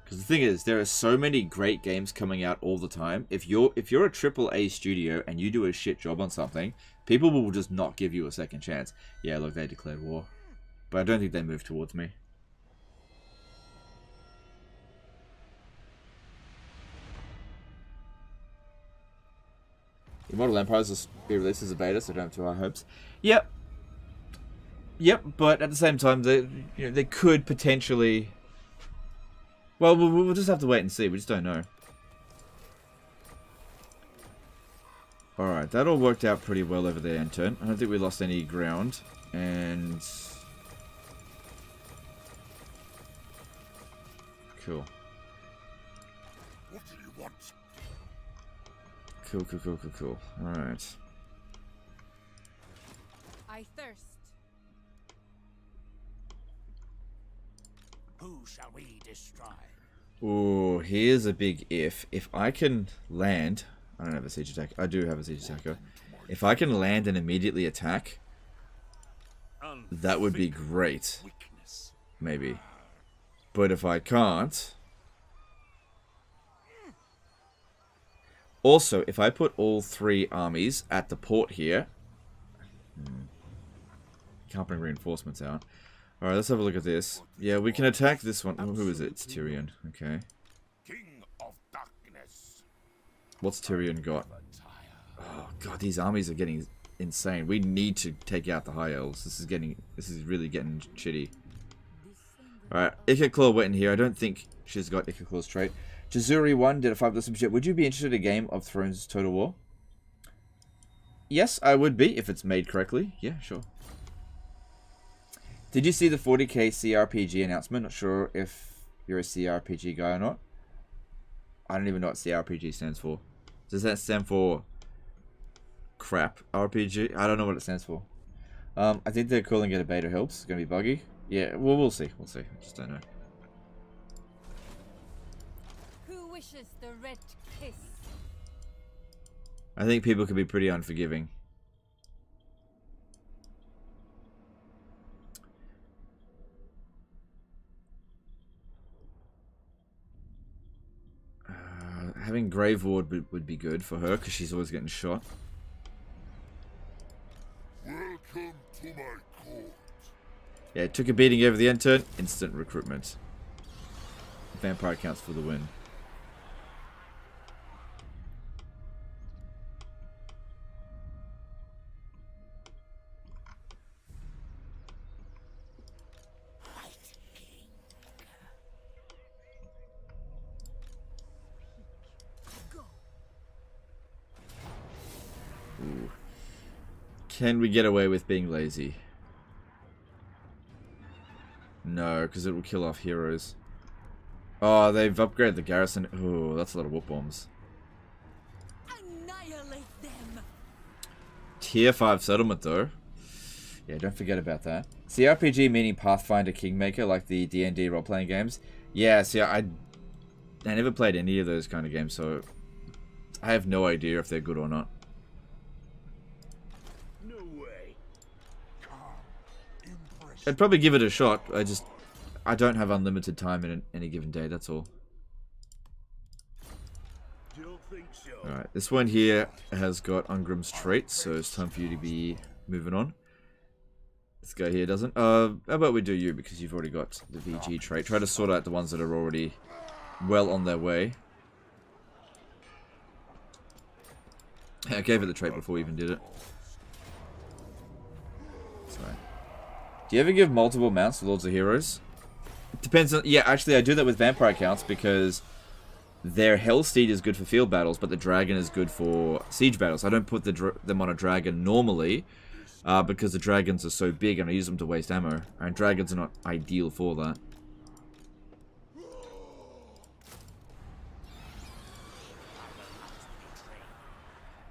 Because the thing is, there are so many great games coming out all the time. If you're a AAA studio and you do a shit job on something, people will just not give you a second chance. Yeah, look, they declared war. But I don't think they moved towards me. Immortal Empires will be released as a beta, so don't have too high hopes. Yep. Yep, but at the same time, they could potentially... Well, we'll just have to wait and see. We just don't know. Alright, that all worked out pretty well over there, intern. I don't think we lost any ground. And... Cool. What do you want? Cool. Alright. I thirst. Who shall we destroy? Ooh, here's a big if. If I can land... I don't have a siege attack. I do have a siege attacker. If I can land and immediately attack, that would be great. Maybe. But if I can't... Also, if I put all 3 armies at the port here... Can't bring reinforcements out. Alright, let's have a look at this. Yeah, we can attack this one. Oh, who is it? It's Tyrion. Okay. King of Darkness. What's Tyrion got? Oh god, these armies are getting insane. We need to take out the High Elves. This is really getting shitty. Alright, Ikaclaw went in here. I don't think she's got Ikaclaw's trait. Jazuri1 did a 5 super chat. Would you be interested in a Game of Thrones Total War? Yes, I would be, if it's made correctly. Yeah, sure. Did you see the 40k CRPG announcement? Not sure if you're a CRPG guy or not. I don't even know what CRPG stands for. Does that stand for crap RPG? I don't know what it stands for. I think they're calling it a beta helps. It's going to be buggy. Yeah, well, we'll see. We'll see. I just don't know. Who wishes the red kiss? I think people can be pretty unforgiving. Having Grave Ward would be good for her, because she's always getting shot. Welcome to my court. Yeah, it took a beating over the end turn. Instant recruitment. Vampire counts for the win. Ooh. Can we get away with being lazy? No, because it will kill off heroes. Oh, they've upgraded the garrison. Oh, that's a lot of whoop bombs. Annihilate them. Tier 5 settlement, though. Yeah, don't forget about that. CRPG meaning Pathfinder Kingmaker, like the D&D role-playing games. Yeah, see, I never played any of those kind of games, so I have no idea if they're good or not. No way. I'd probably give it a shot. I don't have unlimited time in any given day, that's all. Don't think so. Alright, this one here has got Ungrim's trait, so it's time for you to be moving on. This guy here doesn't. How about we do you, because you've already got the VG trait. Try to sort out the ones that are already well on their way. I gave it the trait before we even did it. Sorry. Do you ever give multiple mounts to Lords of Heroes? It depends on... Yeah, actually I do that with Vampire accounts because their Hellsteed is good for field battles, but the Dragon is good for siege battles. I don't put them on a Dragon normally because the Dragons are so big and I use them to waste ammo. And Dragons are not ideal for that.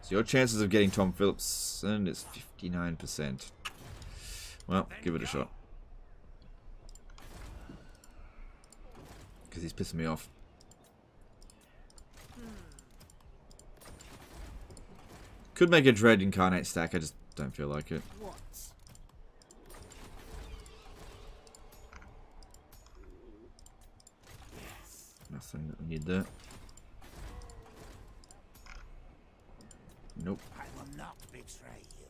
So your chances of getting Tom Phillipson is 59%. Well, give it a shot. Because he's pissing me off. Could make a Dread Incarnate stack, I just don't feel like it. What? Nothing that we need there. Nope. I will not betray you.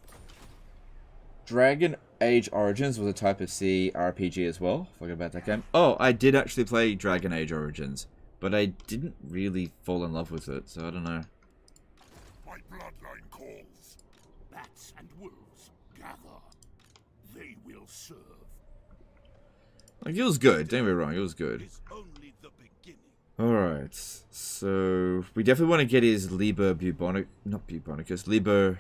Dragon Age Origins was a type of C RPG as well. Forgot about that game. Oh, I did actually play Dragon Age Origins, but I didn't really fall in love with it, so I don't know. My bloodline calls. Bats and wolves gather. They will serve. Like, it was good, don't get me wrong, it was good. It's only the beginning. Alright, so we definitely want to get his Liber Bubonic, not Bubonicus, Liber,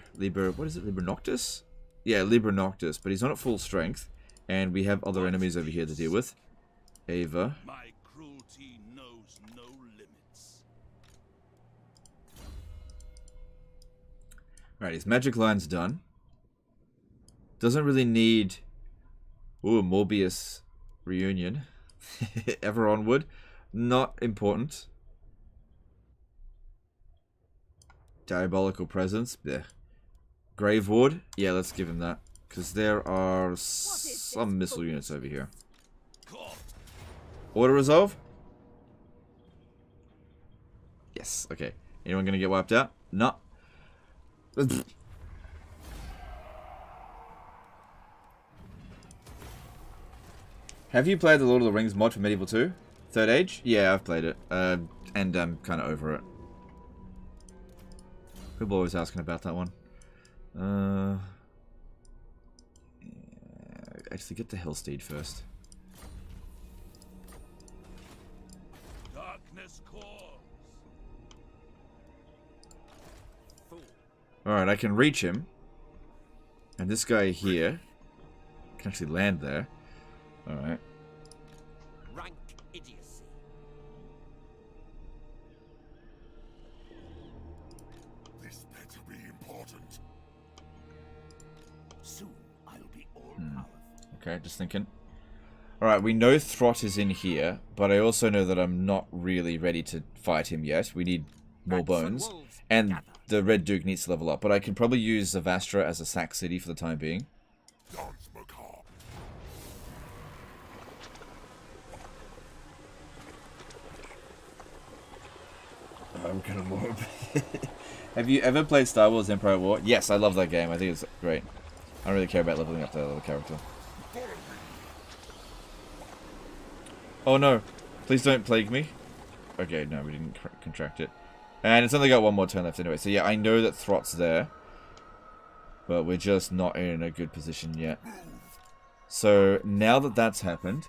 what is it, Liber Noctis? Yeah, Liber Noctis, but he's not at full strength, and we have other enemies over here to deal with. Ava. My cruelty knows no limits. Alright, his magic line's done. Doesn't really need... Ooh, Morbius reunion. Ever onward. Not important. Diabolical presence. Blech. Grave Ward. Yeah, let's give him that. Because there are some missile units over here. Auto resolve? Yes, okay. Anyone gonna get wiped out? No. Have you played the Lord of the Rings mod for Medieval 2? Third Age? Yeah, I've played it. And I'm kind of over it. People are always asking about that one. Yeah, actually, get the Hellsteed first. Darkness calls. Alright, I can reach him. And this guy here can actually land there. Alright. Rank idiocy. This better be important. Soon I'll be all powerful. Okay, just thinking. Alright, we know Throt is in here, but I also know that I'm not really ready to fight him yet. We need more bones. And the Red Duke needs to level up, but I can probably use Zavastra as a sack city for the time being. Dance macabre. I'm gonna Morb. Have you ever played Star Wars Empire at War? Yes, I love that game. I think it's great. I don't really care about leveling up that other character. Oh no. Please don't plague me. Okay, no, we didn't contract it. And it's only got one more turn left anyway. So yeah, I know that Throt's there. But we're just not in a good position yet. So now that that's happened,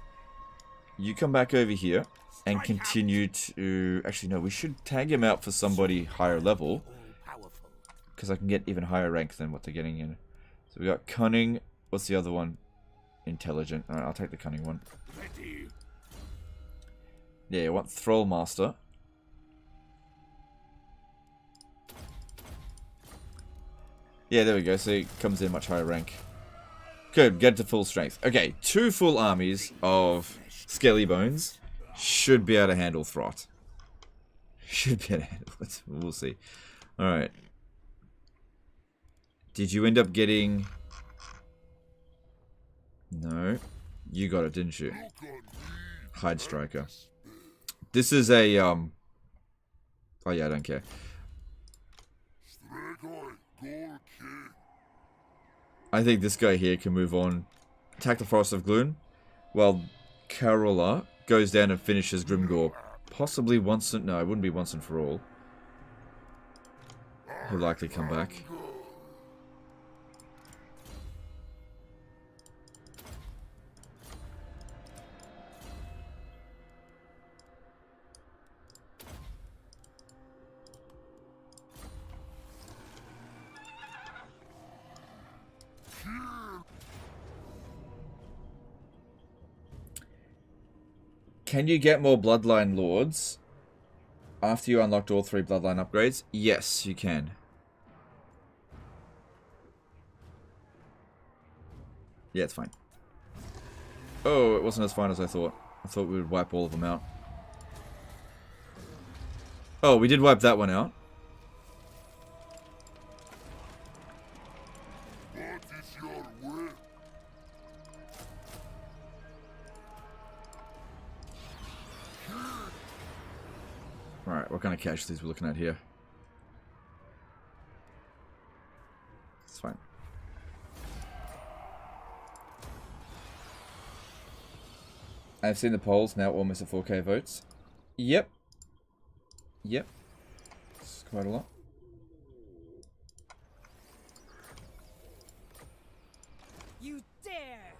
you come back over here and continue to... Actually, no, we should tag him out for somebody higher level. Because I can get even higher rank than what they're getting in. So we got Cunning. What's the other one? Intelligent. Alright, I'll take the Cunning one. Ready. Yeah, you want Thrall Master. Yeah, there we go. So he comes in much higher rank. Good, get to full strength. Okay, 2 full armies of Skelly Bones should be able to handle Throt. Should be able to handle it. We'll see. Alright. Did you end up getting... No. You got it, didn't you? Hide Striker. This is a, Oh yeah, I don't care. I think this guy here can move on. Attack the Forest of Gloom. While Carola goes down and finishes Grimgore Possibly once and... No, it wouldn't be once and for all. He'll likely come back. Can you get more Bloodline Lords after you unlocked all 3 Bloodline upgrades? Yes, you can. Yeah, it's fine. Oh, it wasn't as fine as I thought. I thought we would wipe all of them out. Oh, we did wipe that one out. What is your will? Alright, what kind of casualties we're looking at here? It's fine. I've seen the polls, now almost at 4K votes. Yep. Yep. It's quite a lot. You dare!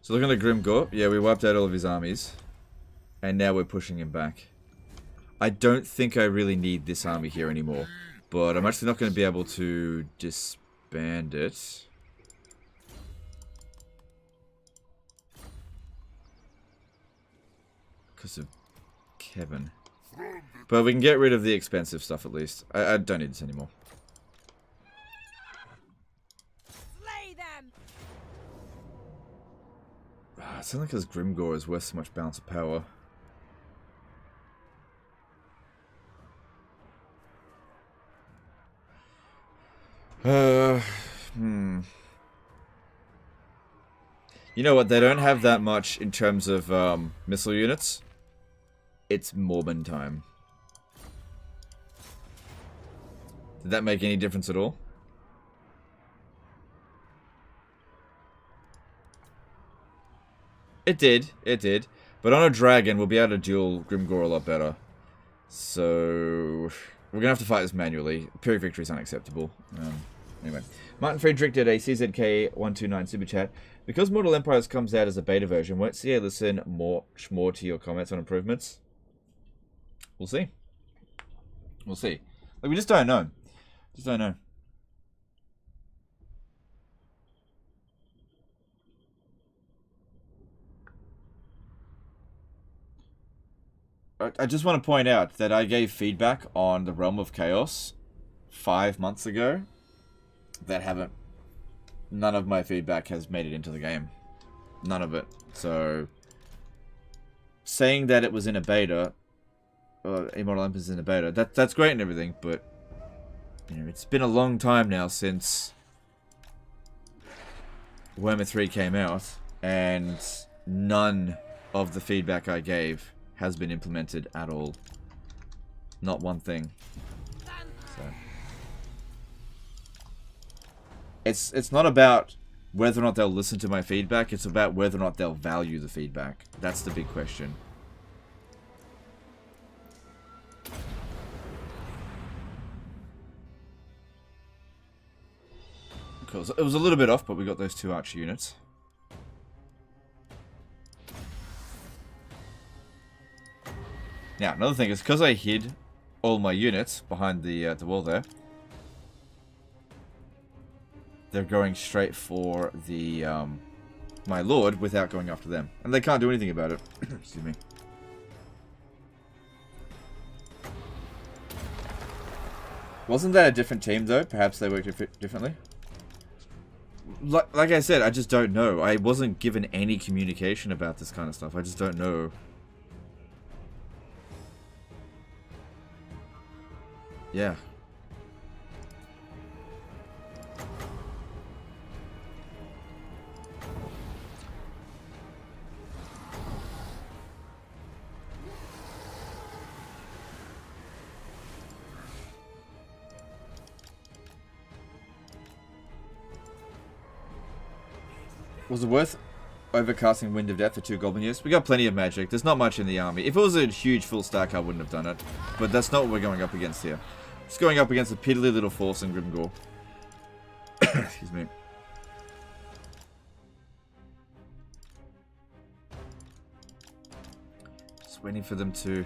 So looking at Grimgor, yeah, we wiped out all of his armies. And now we're pushing him back. I don't think I really need this army here anymore. But I'm actually not going to be able to disband it. Because of Kevin. But we can get rid of the expensive stuff at least. I don't need this anymore. Slay them! It's only because Grimgor is worth so much balance of power. You know what? They don't have that much in terms of missile units. It's Morbid time. Did that make any difference at all? It did. It did. But on a dragon, we'll be able to duel Grimgor a lot better. So we're going to have to fight this manually. Pyrrhic victory is unacceptable. Anyway. Martin Friedrich did a CZK129 super chat. Because Mortal Empires comes out as a beta version, won't CA listen much more to your comments on improvements? We'll see. We'll see. Like, we just don't know. Just don't know. I just want to point out that I gave feedback on the Realm of Chaos 5 months ago. None of my feedback has made it into the game. None of it. So, saying that it was in a beta, Immortal Empire is in a beta, that's great and everything, but you know, it's been a long time now since Warhammer 3 came out, and none of the feedback I gave has been implemented at all. Not one thing. So. It's not about whether or not they'll listen to my feedback, it's about whether or not they'll value the feedback. That's the big question. Cool. So it was a little bit off, but we got those 2 archer units. Now, another thing is, because I hid all my units behind the wall there, they're going straight for the my lord without going after them. And they can't do anything about it. Excuse me. Wasn't that a different team, though? Perhaps they worked differently? Like I said, I just don't know. I wasn't given any communication about this kind of stuff. I just don't know. Yeah. Was it worth overcasting Wind of Death for 2 Goblin Years. We got plenty of magic. There's not much in the army. If it was a huge full stack, I wouldn't have done it. But that's not what we're going up against here. It's going up against a piddly little force in Grimgore. Excuse me. Just waiting for them to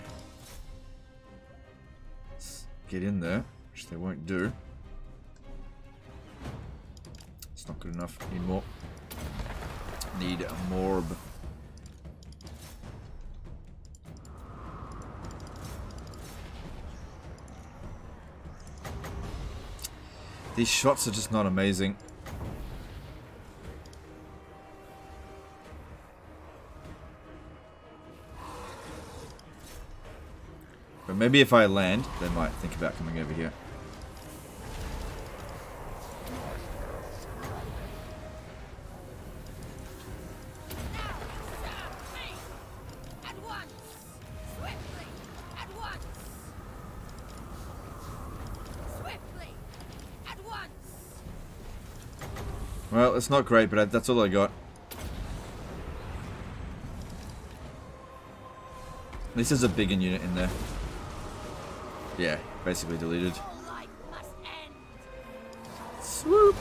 get in there, which they won't do. It's not good enough. Need more. Need a Morb. These shots are just not amazing. But maybe if I land, they might think about coming over here. Well, it's not great, but that's all I got. At least there's a bigger unit in there. Yeah, basically deleted. Swoop!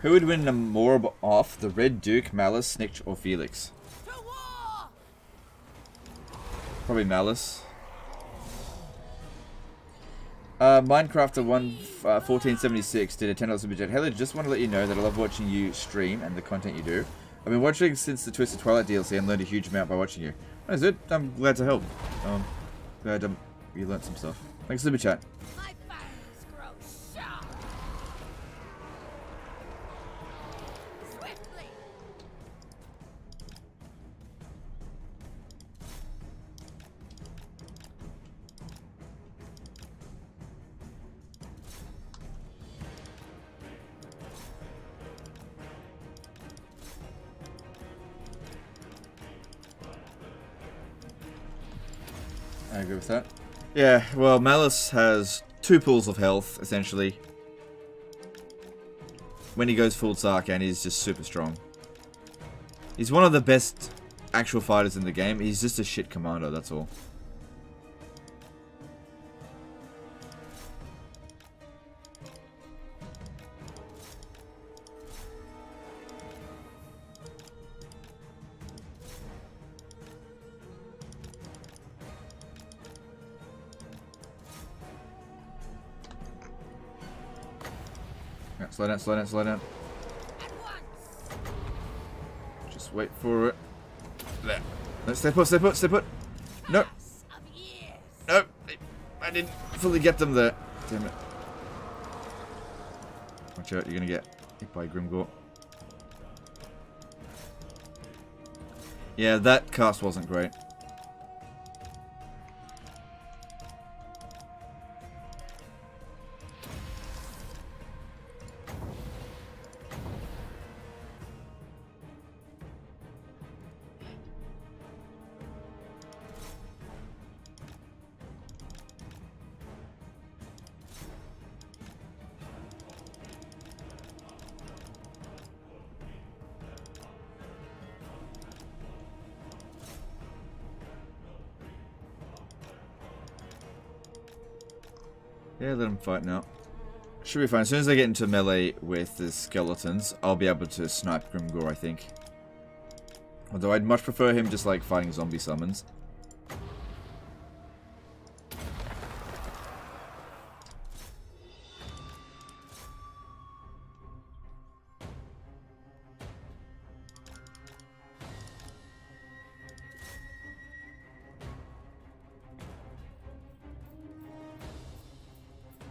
Who would win a Morb off? The Red Duke, Malice, Snitch, or Felix? Probably Malice. Minecrafter 1476 did a $10 super chat. Hello, just want to let you know that I love watching you stream and the content you do. I've been watching since the Twisted Twilight DLC and learned a huge amount by watching you. That is it. I'm glad to help. Glad you learned some stuff. Thanks, super chat. I agree with that. Yeah, well, Malice has 2 pools of health, essentially. When he goes full Sark, and he's just super strong. He's one of the best actual fighters in the game. He's just a shit commander, that's all. Slow down, slow down, slow down. Just wait for it. There. No, stay put, stay put, stay put. No. No. I didn't fully get them there. Damn it. Watch out, you're gonna get hit by Grimgore. Yeah, that cast wasn't great. Yeah, let him fight now. Should be fine. As soon as I get into melee with the skeletons, I'll be able to snipe Grimgore, I think. Although I'd much prefer him just like fighting zombie summons.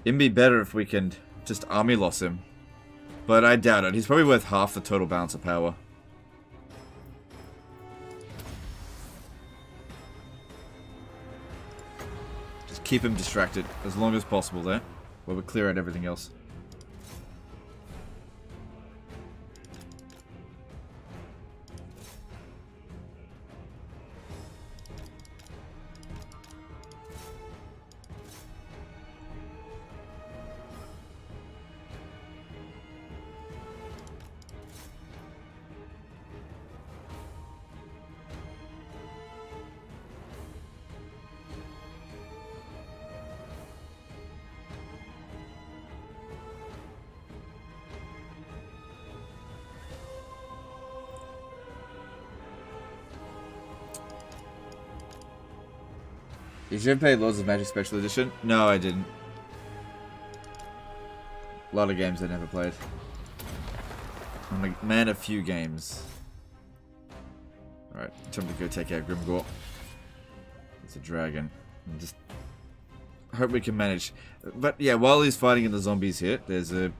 It'd be better if we can just army loss him. But I doubt it. He's probably worth half the total balance of power. Just keep him distracted as long as possible there, while we clear out everything else. Did you ever play Lords of Magic Special Edition? No, I didn't. A lot of games I never played. I'm a man of few games. Alright, time to go take out Grimgore. It's a dragon. And just hope we can manage. But yeah, while he's fighting in the zombies here, there's a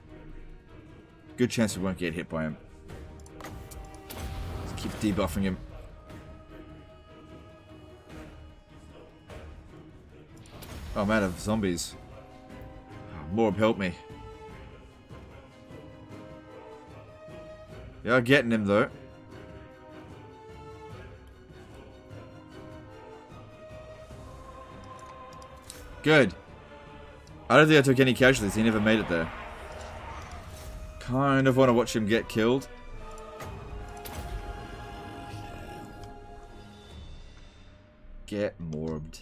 good chance we won't get hit by him. Just keep debuffing him. Oh, I'm out of zombies. Oh, Morb, help me. Yeah, getting him though. Good. I don't think I took any casualties. He never made it there. Kind of want to watch him get killed. Get morbed.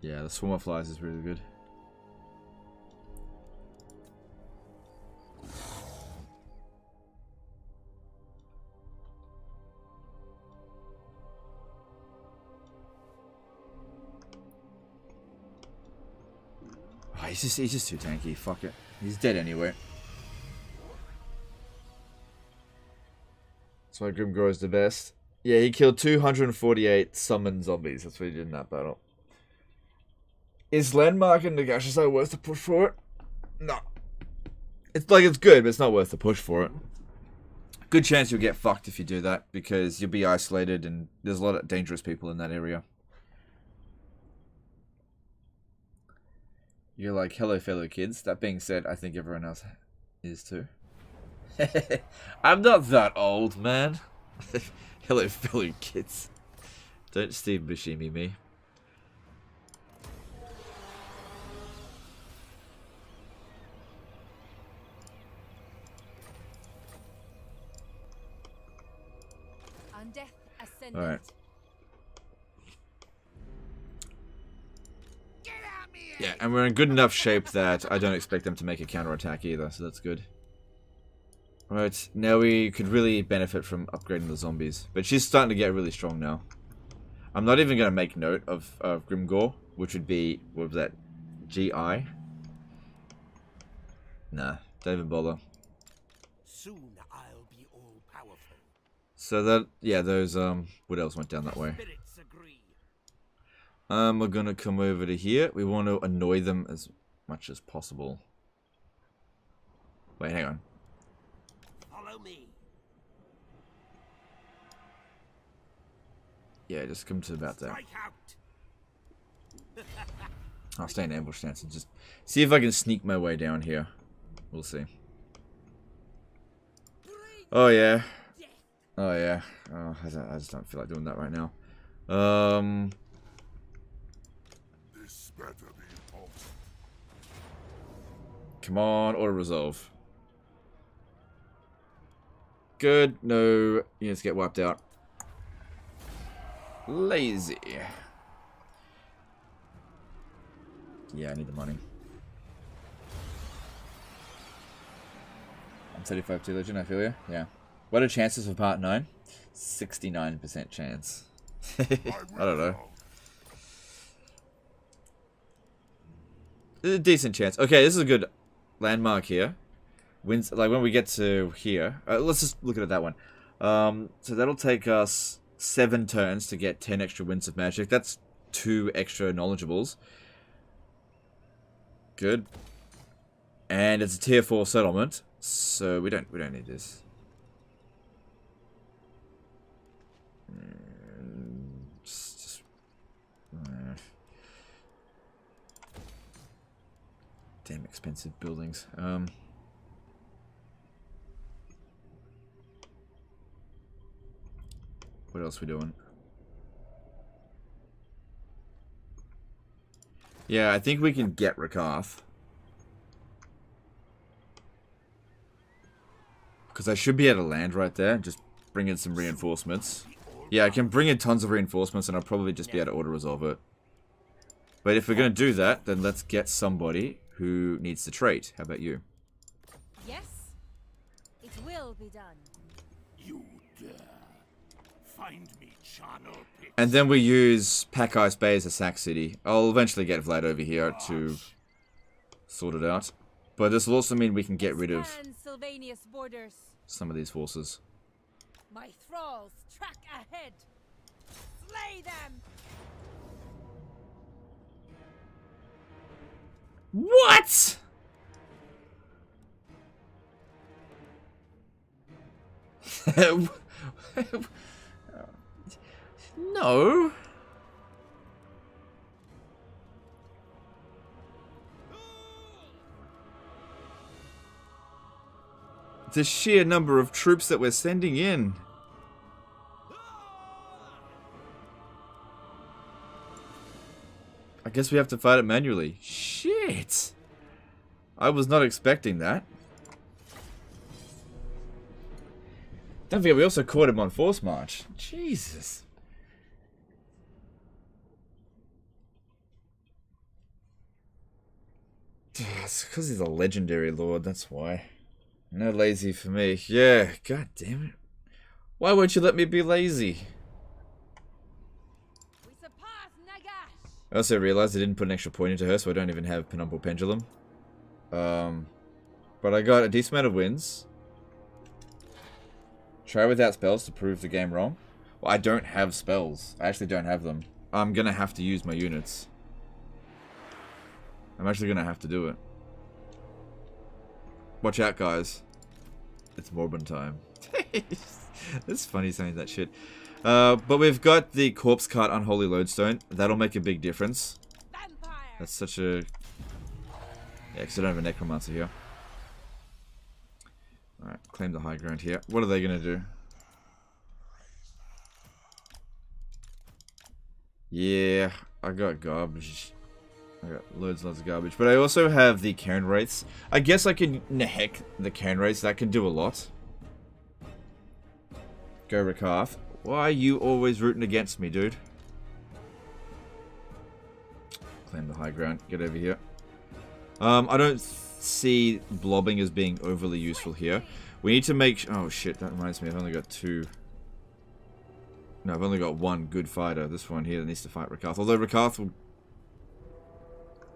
Yeah, the swarm of flies is really good. Oh, he's just too tanky. Fuck it. He's dead anyway. That's why Grimgore is the best. Yeah, he killed 248 summoned zombies. That's what he did in that battle. Is Landmark and Nagashasai worth the push for it? No. It's like, it's good, but it's not worth the push for it. Good chance you'll get fucked if you do that, because you'll be isolated and there's a lot of dangerous people in that area. You're like, hello fellow kids. That being said, I think everyone else is too. I'm not that old, man. Hello fellow kids. Don't Steve Buscemi me. Alright. Yeah, and we're in good enough shape that I don't expect them to make a counterattack either, so that's good. Right, now we could really benefit from upgrading the zombies. But she's starting to get really strong now. I'm not even going to make note of Grimgore, which would be, what was that, GI? Nah, don't even bother. Soon I'll be all powerful. So that, yeah, those, what else went down that way? Spirits agree. We're gonna come over to here. We want to annoy them as much as possible. Wait, hang on. Follow me. Yeah, just come to about there. Strike out. I'll stay in ambush stance and just see if I can sneak my way down here. We'll see. Oh yeah. Oh yeah. Oh, I just don't feel like doing that right now. This better be important. Come on, auto resolve. Good. No units get wiped out. Lazy. Yeah, I need the money. I'm 35 to legend, I feel you. Yeah. What are chances for part 9? 69% chance. I don't know. There's a decent chance. Okay, this is a good landmark here. Wins, like when we get to here. Let's just look at that one. So that'll take us 7 turns to get 10 extra winds of magic. That's 2 extra knowledgeables. Good. And it's a tier 4 settlement, so we don't need this. Damn expensive buildings. What else we doing? Yeah, I think we can get Rakath. Because I should be able to land right there. Just bring in some reinforcements. Yeah, I can bring in tons of reinforcements and I'll probably just be able to auto-resolve it. But if we're going to do that, then let's get somebody who needs the trait. How about you? Yes, it will be done. You dare. Find me charnel pits. And then we use Pack Ice Bay as a sack city. I'll eventually get Vlad over here to sort it out. But this will also mean we can get rid of Expand Sylvania's borders. some of these forces. My thralls track ahead. Slay them. What? No. The sheer number of troops that we're sending in. I guess we have to fight it manually. Shit. I was not expecting that. Don't forget, we also caught him on Force March. Jesus. It's because he's a legendary lord, that's why. No lazy for me. Yeah, god damn it. Why won't you let me be lazy? We surpass Nagash. I also realized I didn't put an extra point into her, so I don't even have Penumbral Pendulum. But I got a decent amount of wins. Try without spells to prove the game wrong. Well, I don't have spells. I actually don't have them. I'm gonna have to use my units. I'm actually gonna have to do it. Watch out, guys. It's Morbid time. It's funny saying that shit. But we've got the Corpse Cart Unholy Lodestone. That'll make a big difference. Vampire. That's such a... Yeah, because I don't have a Necromancer here. Alright, claim the high ground here. What are they going to do? Yeah, I got garbage. I got loads of garbage. But I also have the Cairn Wraiths. I guess I can heck the Cairn Wraiths. That can do a lot. Go Rakarth. Why are you always rooting against me, dude? Claim the high ground. Get over here. I don't see blobbing as being overly useful here. We need to make... Oh shit, that reminds me. I've only got two... No, I've only got one good fighter. This one here that needs to fight Rakarth. Although Rakarth will...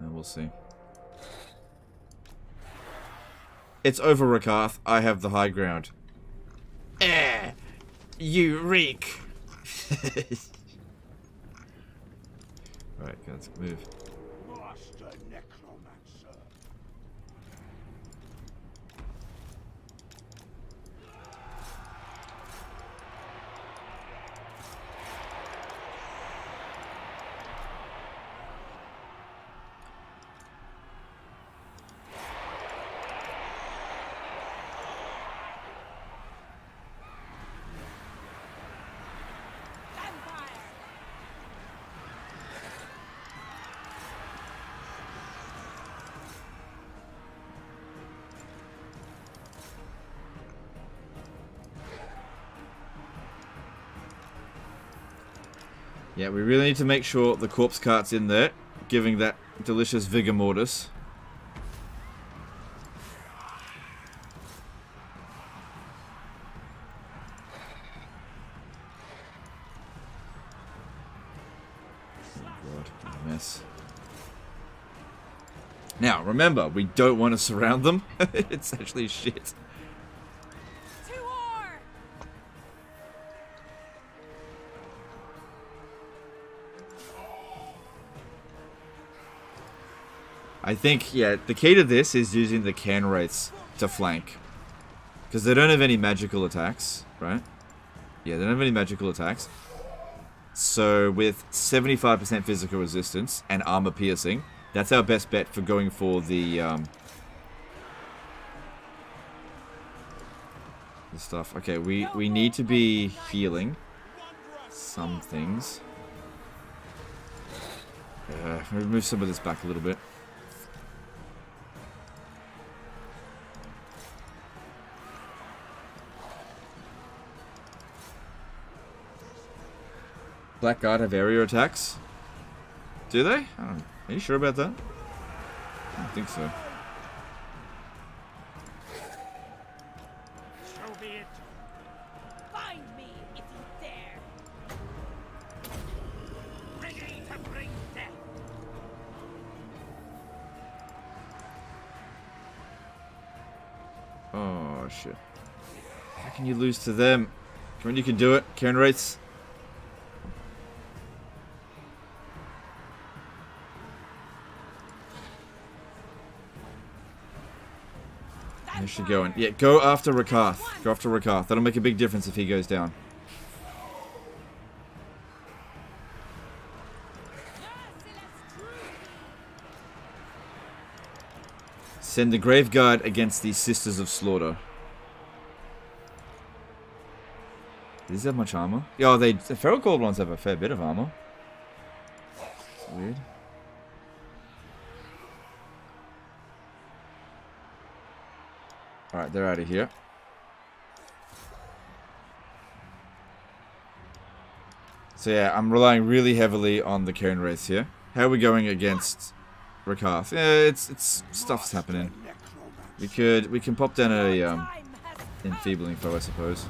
we'll see. It's over, Rakarth. I have the high ground. You reek. Alright, let's move. Master Necromancer. Yeah, we really need to make sure the corpse cart's in there, giving that delicious vigor mortis. Oh god, what a mess. Now, remember, we don't want to surround them. It's actually shit. To war. I think, yeah, the key to this is using the Cairn Wraiths to flank. Because they don't have any magical attacks, right? Yeah, they don't have any magical attacks. So with 75% physical resistance and armor piercing, that's our best bet for going for the stuff. Okay, we need to be healing some things. Move some of this back a little bit. Blackguard have area attacks? Do they? I don't know. Are you sure about that? I don't think so. So be it. Find me. shit. How can you lose to them? Come on, you can do it. Cairn Wraiths. How's she going? Yeah, go after Rakath. Go after Rakath. That'll make a big difference if he goes down. Send the Grave Guard against these Sisters of Slaughter. Do these have much armor? Oh, the Feral Cold ones have a fair bit of armor. That's weird. Alright, they're out of here. So yeah, I'm relying really heavily on the Cairn Wraiths here. How are we going against Rakath? Yeah, it's stuff's happening. We can pop down a enfeebling foe, I suppose.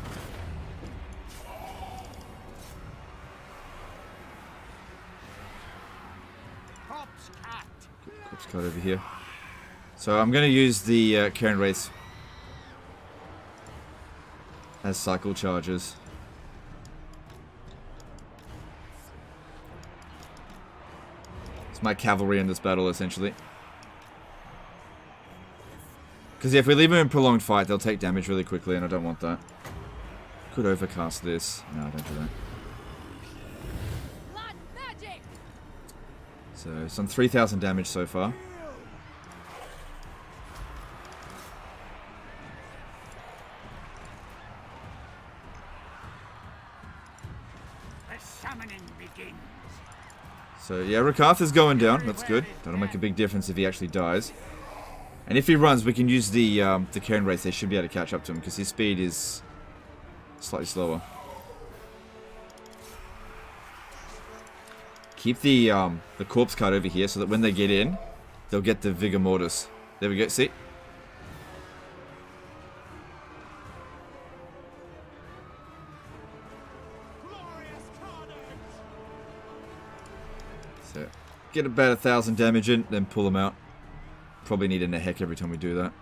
Corpse card over here. So I'm gonna use the Cairn Wraiths as cycle charges. It's my cavalry in this battle, essentially. Because yeah, if we leave them in prolonged fight, they'll take damage really quickly, and I don't want that. Could overcast this. No, don't do that. So, some 3,000 damage so far. So yeah, Rakath is going down. That's good. That'll make a big difference if he actually dies. And if he runs, we can use the Cairn Wraiths. They should be able to catch up to him because his speed is slightly slower. Keep the corpse card over here so that when they get in, they'll get the Vigor Mortis. There we go. See. So, get about 1,000 damage in, then pull them out. Probably need a heck every time we do that.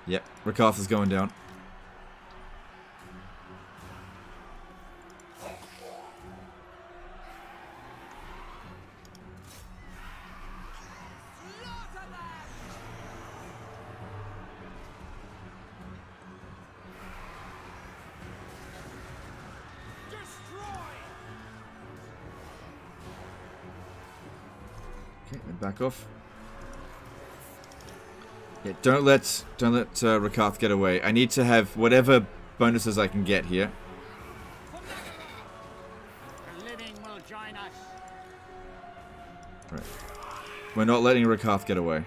Yep, Rakath is going down. Okay, then back off. Yeah, don't let Rakath get away. I need to have whatever bonuses I can get here. Right. We're not letting Rakath get away.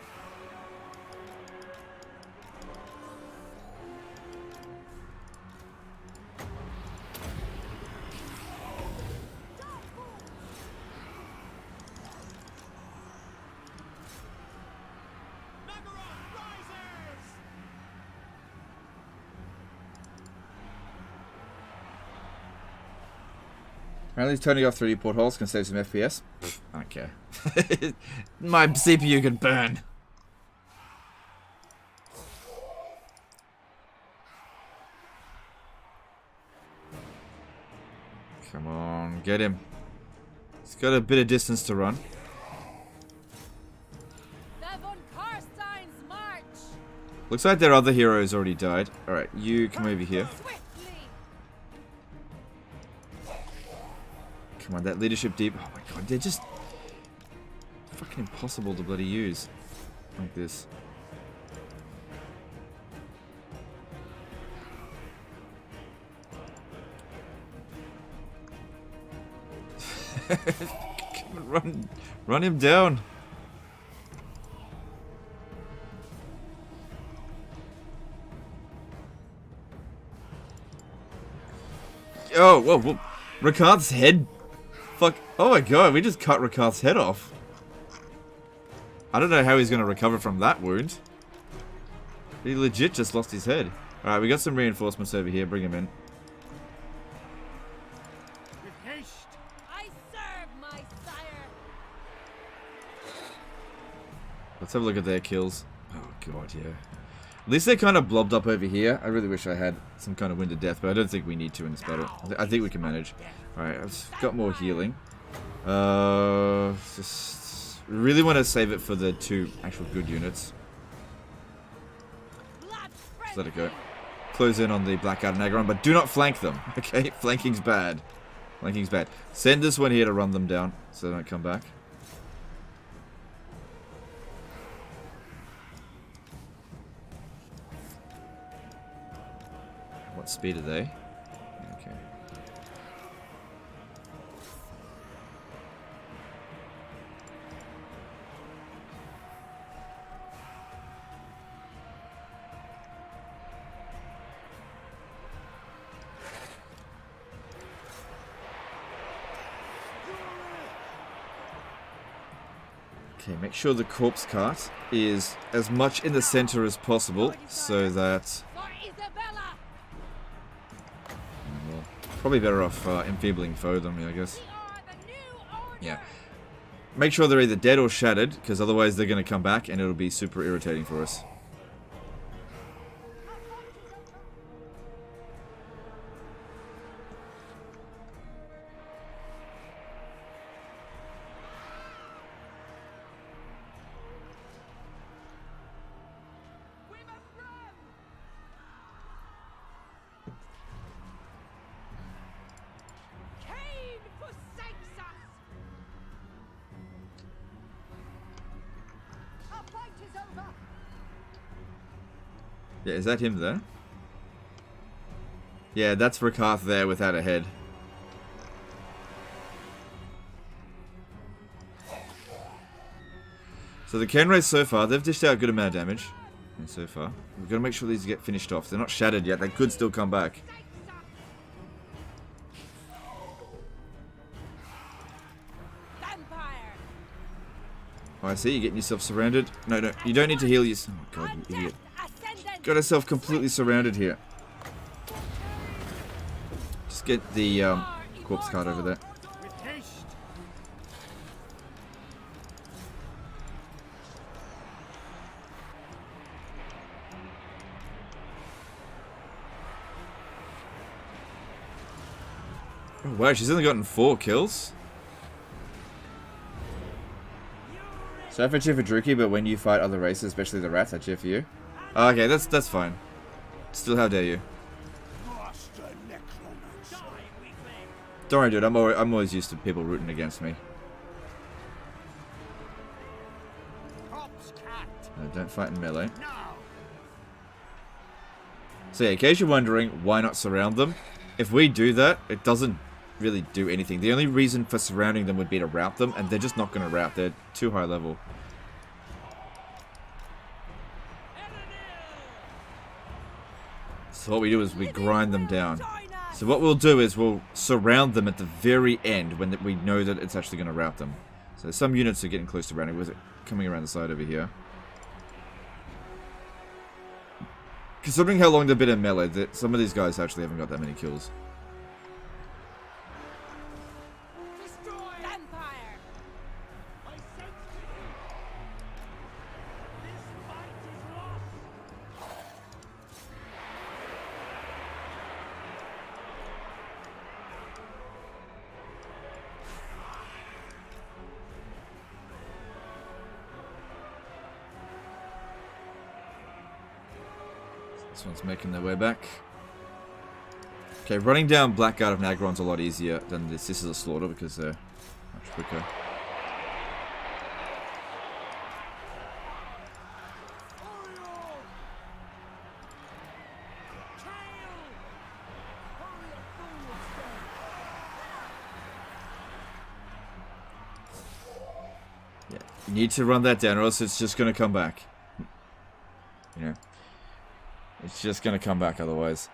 Apparently turning off 3D portholes can save some FPS. I don't care. My CPU can burn. Come on, get him. He's got a bit of distance to run. Vlad von Carstein's march. Looks like their other heroes already died. Alright, you come over here. Come on, that leadership deep. Oh my god, they're just fucking impossible to bloody use. Like this. Come on, run him down. Oh, whoa, whoa. Rakath's head. Fuck. Oh my god, we just cut Rakath's head off. I don't know how he's going to recover from that wound. He legit just lost his head. Alright, we got some reinforcements over here. Bring him in. Let's have a look at their kills. Oh god, yeah. At least they're kind of blobbed up over here. I really wish I had some kind of wind of death, but I don't think we need to in this battle. I think we can manage. Alright, I've got more healing. Just really want to save it for the 2 actual good units. Just let it go. Close in on the Blackout and Aggron, but do not flank them. Okay, flanking's bad. Flanking's bad. Send this one here to run them down so they don't come back. What speed are they? Okay. Okay, make sure the corpse cart is as much in the center as possible so that... For Isabella! Well, probably better off enfeebling foe them, I guess. We are the new order! Yeah. Make sure they're either dead or shattered, because otherwise they're going to come back and it'll be super irritating for us. We must run! Cain forsakes us! Our fight is over! Yeah, is that him there? Yeah, that's Rakath there without a head. So the Kenrays so far, they've dished out a good amount of damage. And so far. We've got to make sure these get finished off. They're not shattered yet, they could still come back. Vampire! Oh, I see, you're getting yourself surrounded. No, no, you don't need to heal yourself. Oh god, you idiot. Ascendant! Got herself completely surrounded here. Just get the corpse card over there. With haste. Oh, wow, she's only gotten 4 kills. So I cheer for Druki, but when you fight other races, especially the rats, I cheer for you. Oh, okay, that's fine. Still, how dare you? Master Necromancer. Don't worry, dude. I'm always used to people rooting against me. Corpse cat. Don't fight in melee. Now. So yeah, in case you're wondering, why not surround them? If we do that, it doesn't really do anything. The only reason for surrounding them would be to rout them, and they're just not going to rout. They're too high level. So what we do is we grind them down. So what we'll do is we'll surround them at the very end when we know that it's actually going to rout them. So some units are getting close to rounding. Was it coming around the side over here? Considering how long they've been in melee, that some of these guys actually haven't got that many kills. Vampire! I sense this fight is lost. This one's making their way back. Okay, running down Blackguard of Nagron's a lot easier than this. This is a slaughter because they're much quicker. Yeah, you need to run that down or else it's just going to come back. You know, it's just going to come back otherwise.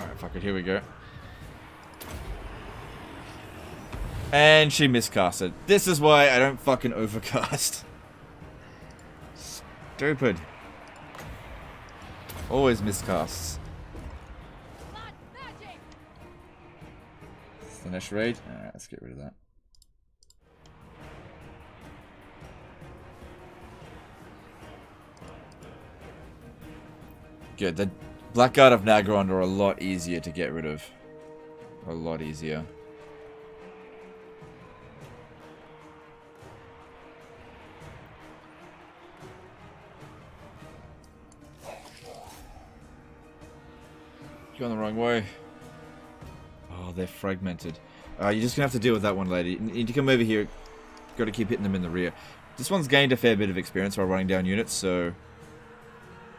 Alright, fuck it, here we go. And she miscasted. This is why I don't fucking overcast. Stupid. Always miscasts. the next raid. Alright, let's get rid of that. Good. The Blackguard of Nagron are a lot easier to get rid of. A lot easier. Going the wrong way. Oh, they're fragmented. You're just gonna have to deal with that one, lady. You need to come over here. Got to keep hitting them in the rear. This one's gained a fair bit of experience while running down units, so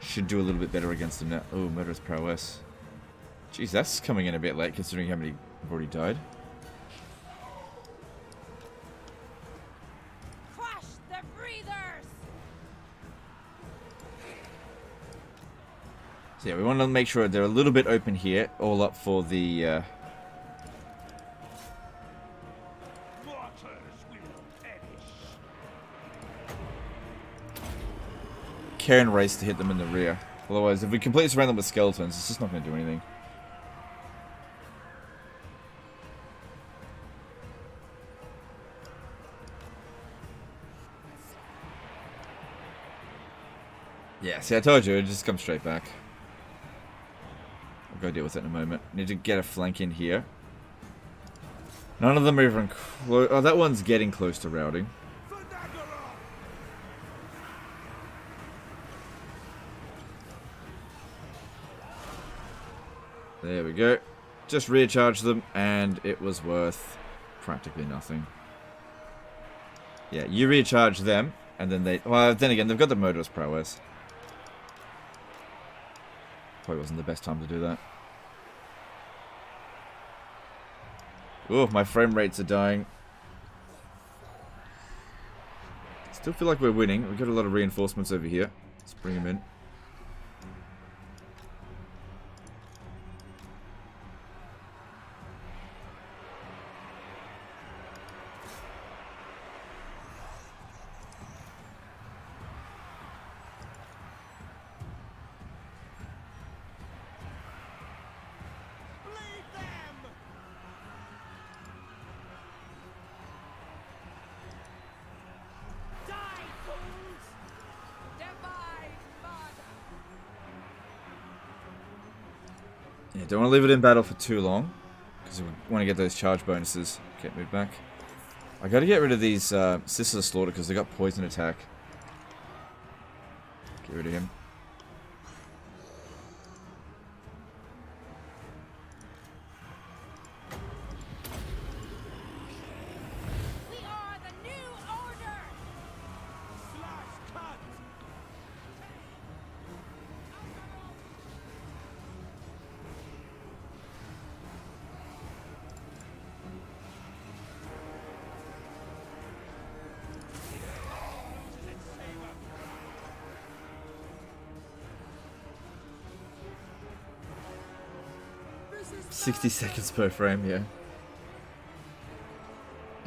should do a little bit better against them now. Oh, murderous prowess. Jeez, that's coming in a bit late considering how many have already died. Crush the breathers! So yeah, we want to make sure they're a little bit open here, all up for the care and race to hit them in the rear. Otherwise, if we completely surround them with skeletons, it's just not going to do anything. Yeah, see, I told you, it just comes straight back. We'll go deal with it in a moment. Need to get a flank in here. None of them are even close. Oh, that one's getting close to routing. There we go. Just recharge them, and it was worth practically nothing. Yeah, you recharge them, and then they... Well, then again, they've got the murderous prowess. Probably wasn't the best time to do that. Oh, my frame rates are dying. Still feel like we're winning. We've got a lot of reinforcements over here. Let's bring them in. Yeah, don't want to leave it in battle for too long, because we want to get those charge bonuses. Okay, move back. I got to get rid of these Sisters of Slaughter because they got poison attack. Get rid of him. We are the new order! Slash cut! This is 60 seconds per frame, yeah.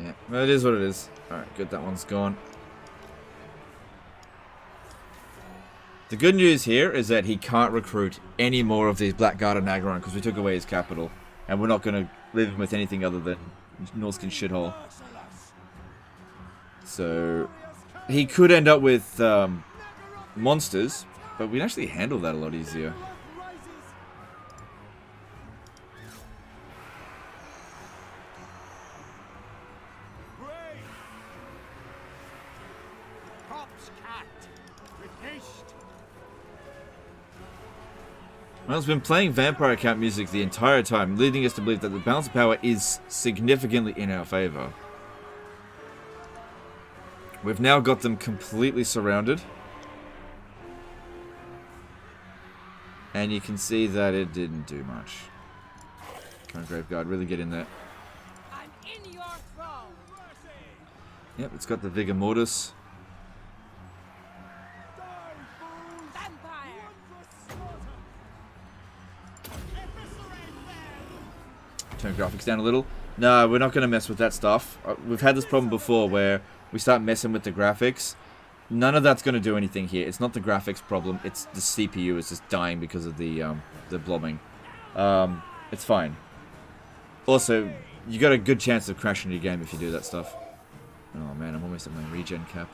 Yeah, well, it is what it is. Alright, good, that one's gone. The good news here is that he can't recruit any more of these Blackguard of Nagron because we took away his capital. And we're not going to leave him with anything other than Norskin shithole. So, he could end up with monsters, but we'd actually handle that a lot easier. Well, it's been playing Vampire Account music the entire time, leading us to believe that the balance of power is significantly in our favor. We've now got them completely surrounded. And you can see that it didn't do much. Come on, Graveguard, really get in there. I'm in your throne! Yep, it's got the Vigor Mortis. Vampire! Turn graphics down a little. No, we're not going to mess with that stuff. We've had this problem before where we start messing with the graphics. None of that's going to do anything here. It's not the graphics problem. It's the CPU is just dying because of the blobbing. It's fine. Also, you got a good chance of crashing your game if you do that stuff. Oh man, I'm almost at my regen cap.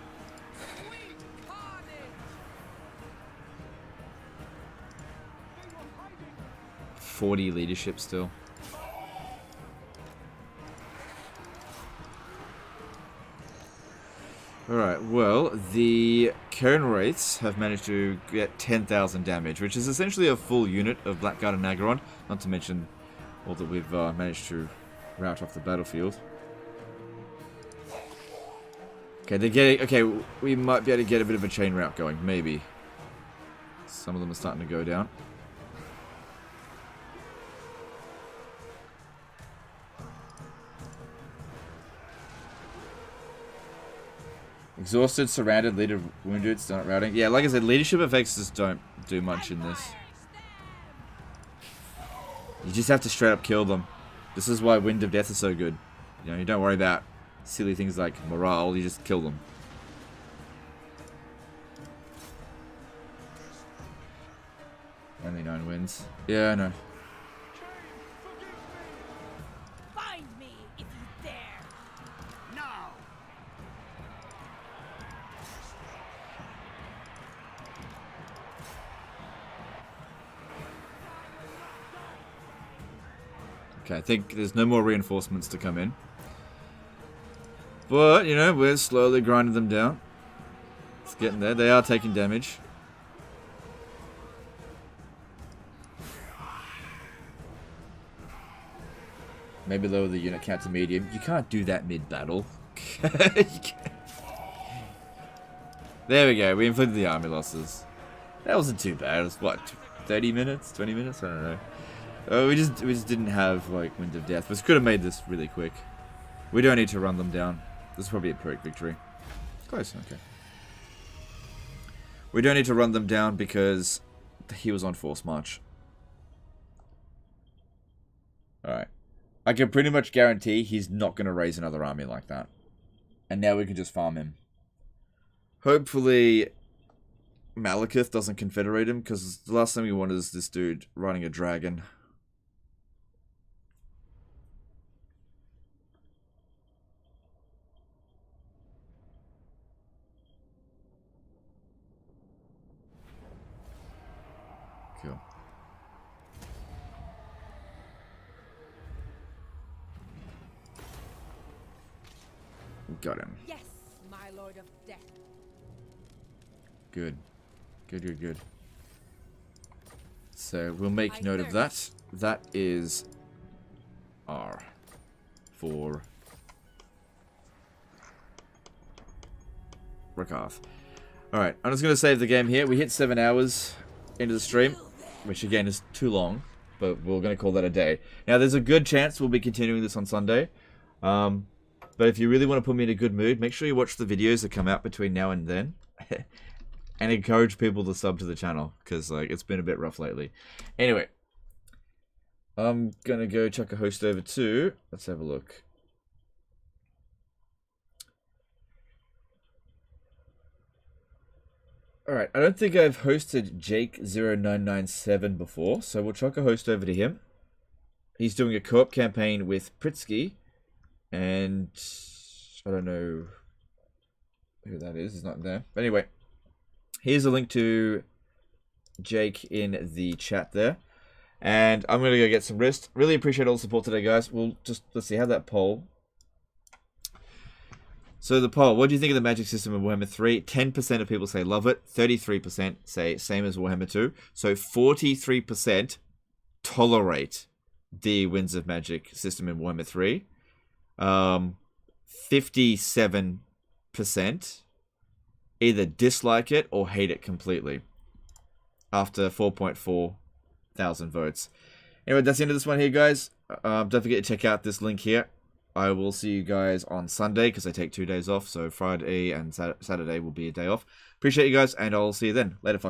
40 leadership still. Alright, well, the Karen Wraiths have managed to get 10,000 damage, which is essentially a full unit of Blackguard and Nagaron, not to mention all that we've managed to rout off the battlefield. Okay, they're getting... Okay, we might be able to get a bit of a chain route going, maybe. Some of them are starting to go down. Exhausted, surrounded, leader wounded, still not routing. Yeah, like I said, leadership effects just don't do much in this. You just have to straight up kill them. This is why Wind of Death is so good. You know, you don't worry about silly things like morale, you just kill them. Only 9 wins. Yeah, I know. Find me if you dare. Now! Okay, I think there's no more reinforcements to come in. But, you know, we're slowly grinding them down. It's getting there. They are taking damage. Maybe lower the unit count to medium. You can't do that mid-battle. There we go. We inflicted the army losses. That wasn't too bad. It was, what, 30 minutes? 20 minutes? I don't know. We just didn't have, like, Wind of Death. We could have made this really quick. We don't need to run them down. This is probably a Pyrrhic victory. Close, okay. We don't need to run them down because he was on force march. Alright. I can pretty much guarantee he's not going to raise another army like that. And now we can just farm him. Hopefully Malekith doesn't confederate him, because the last thing we want is this dude riding a dragon. Cool. Got him. Yes, my lord of death. Good. Good. So we'll make note of that. That is R for Rakarth. Alright, I'm just going to save the game here. We hit 7 hours into the stream, which again is too long, but we're going to call that a day. Now there's a good chance we'll be continuing this on Sunday. But if you really want to put me in a good mood, make sure you watch the videos that come out between now and then. And encourage people to sub to the channel, because like it's been a bit rough lately. Anyway, I'm going to go chuck a host over to... Let's have a look. Alright, I don't think I've hosted Jake0997 before, so we'll chuck a host over to him. He's doing a co-op campaign with Pritsky. And I don't know who that is. It's not there. But anyway, here's a link to Jake in the chat there. And I'm going to go get some rest. Really appreciate all the support today, guys. We'll just, let's see, have that poll. So the poll, what do you think of the magic system in Warhammer 3? 10% of people say love it. 33% say same as Warhammer 2. So 43% tolerate the Winds of Magic system in Warhammer 3. 57% either dislike it or hate it completely after 4.4 thousand votes. Anyway, that's the end of this one here, guys. Don't forget to check out this link here. I will see you guys on Sunday because I take 2 days off, so Friday and Saturday will be a day off. Appreciate you guys, and I'll see you then. Later, fuck.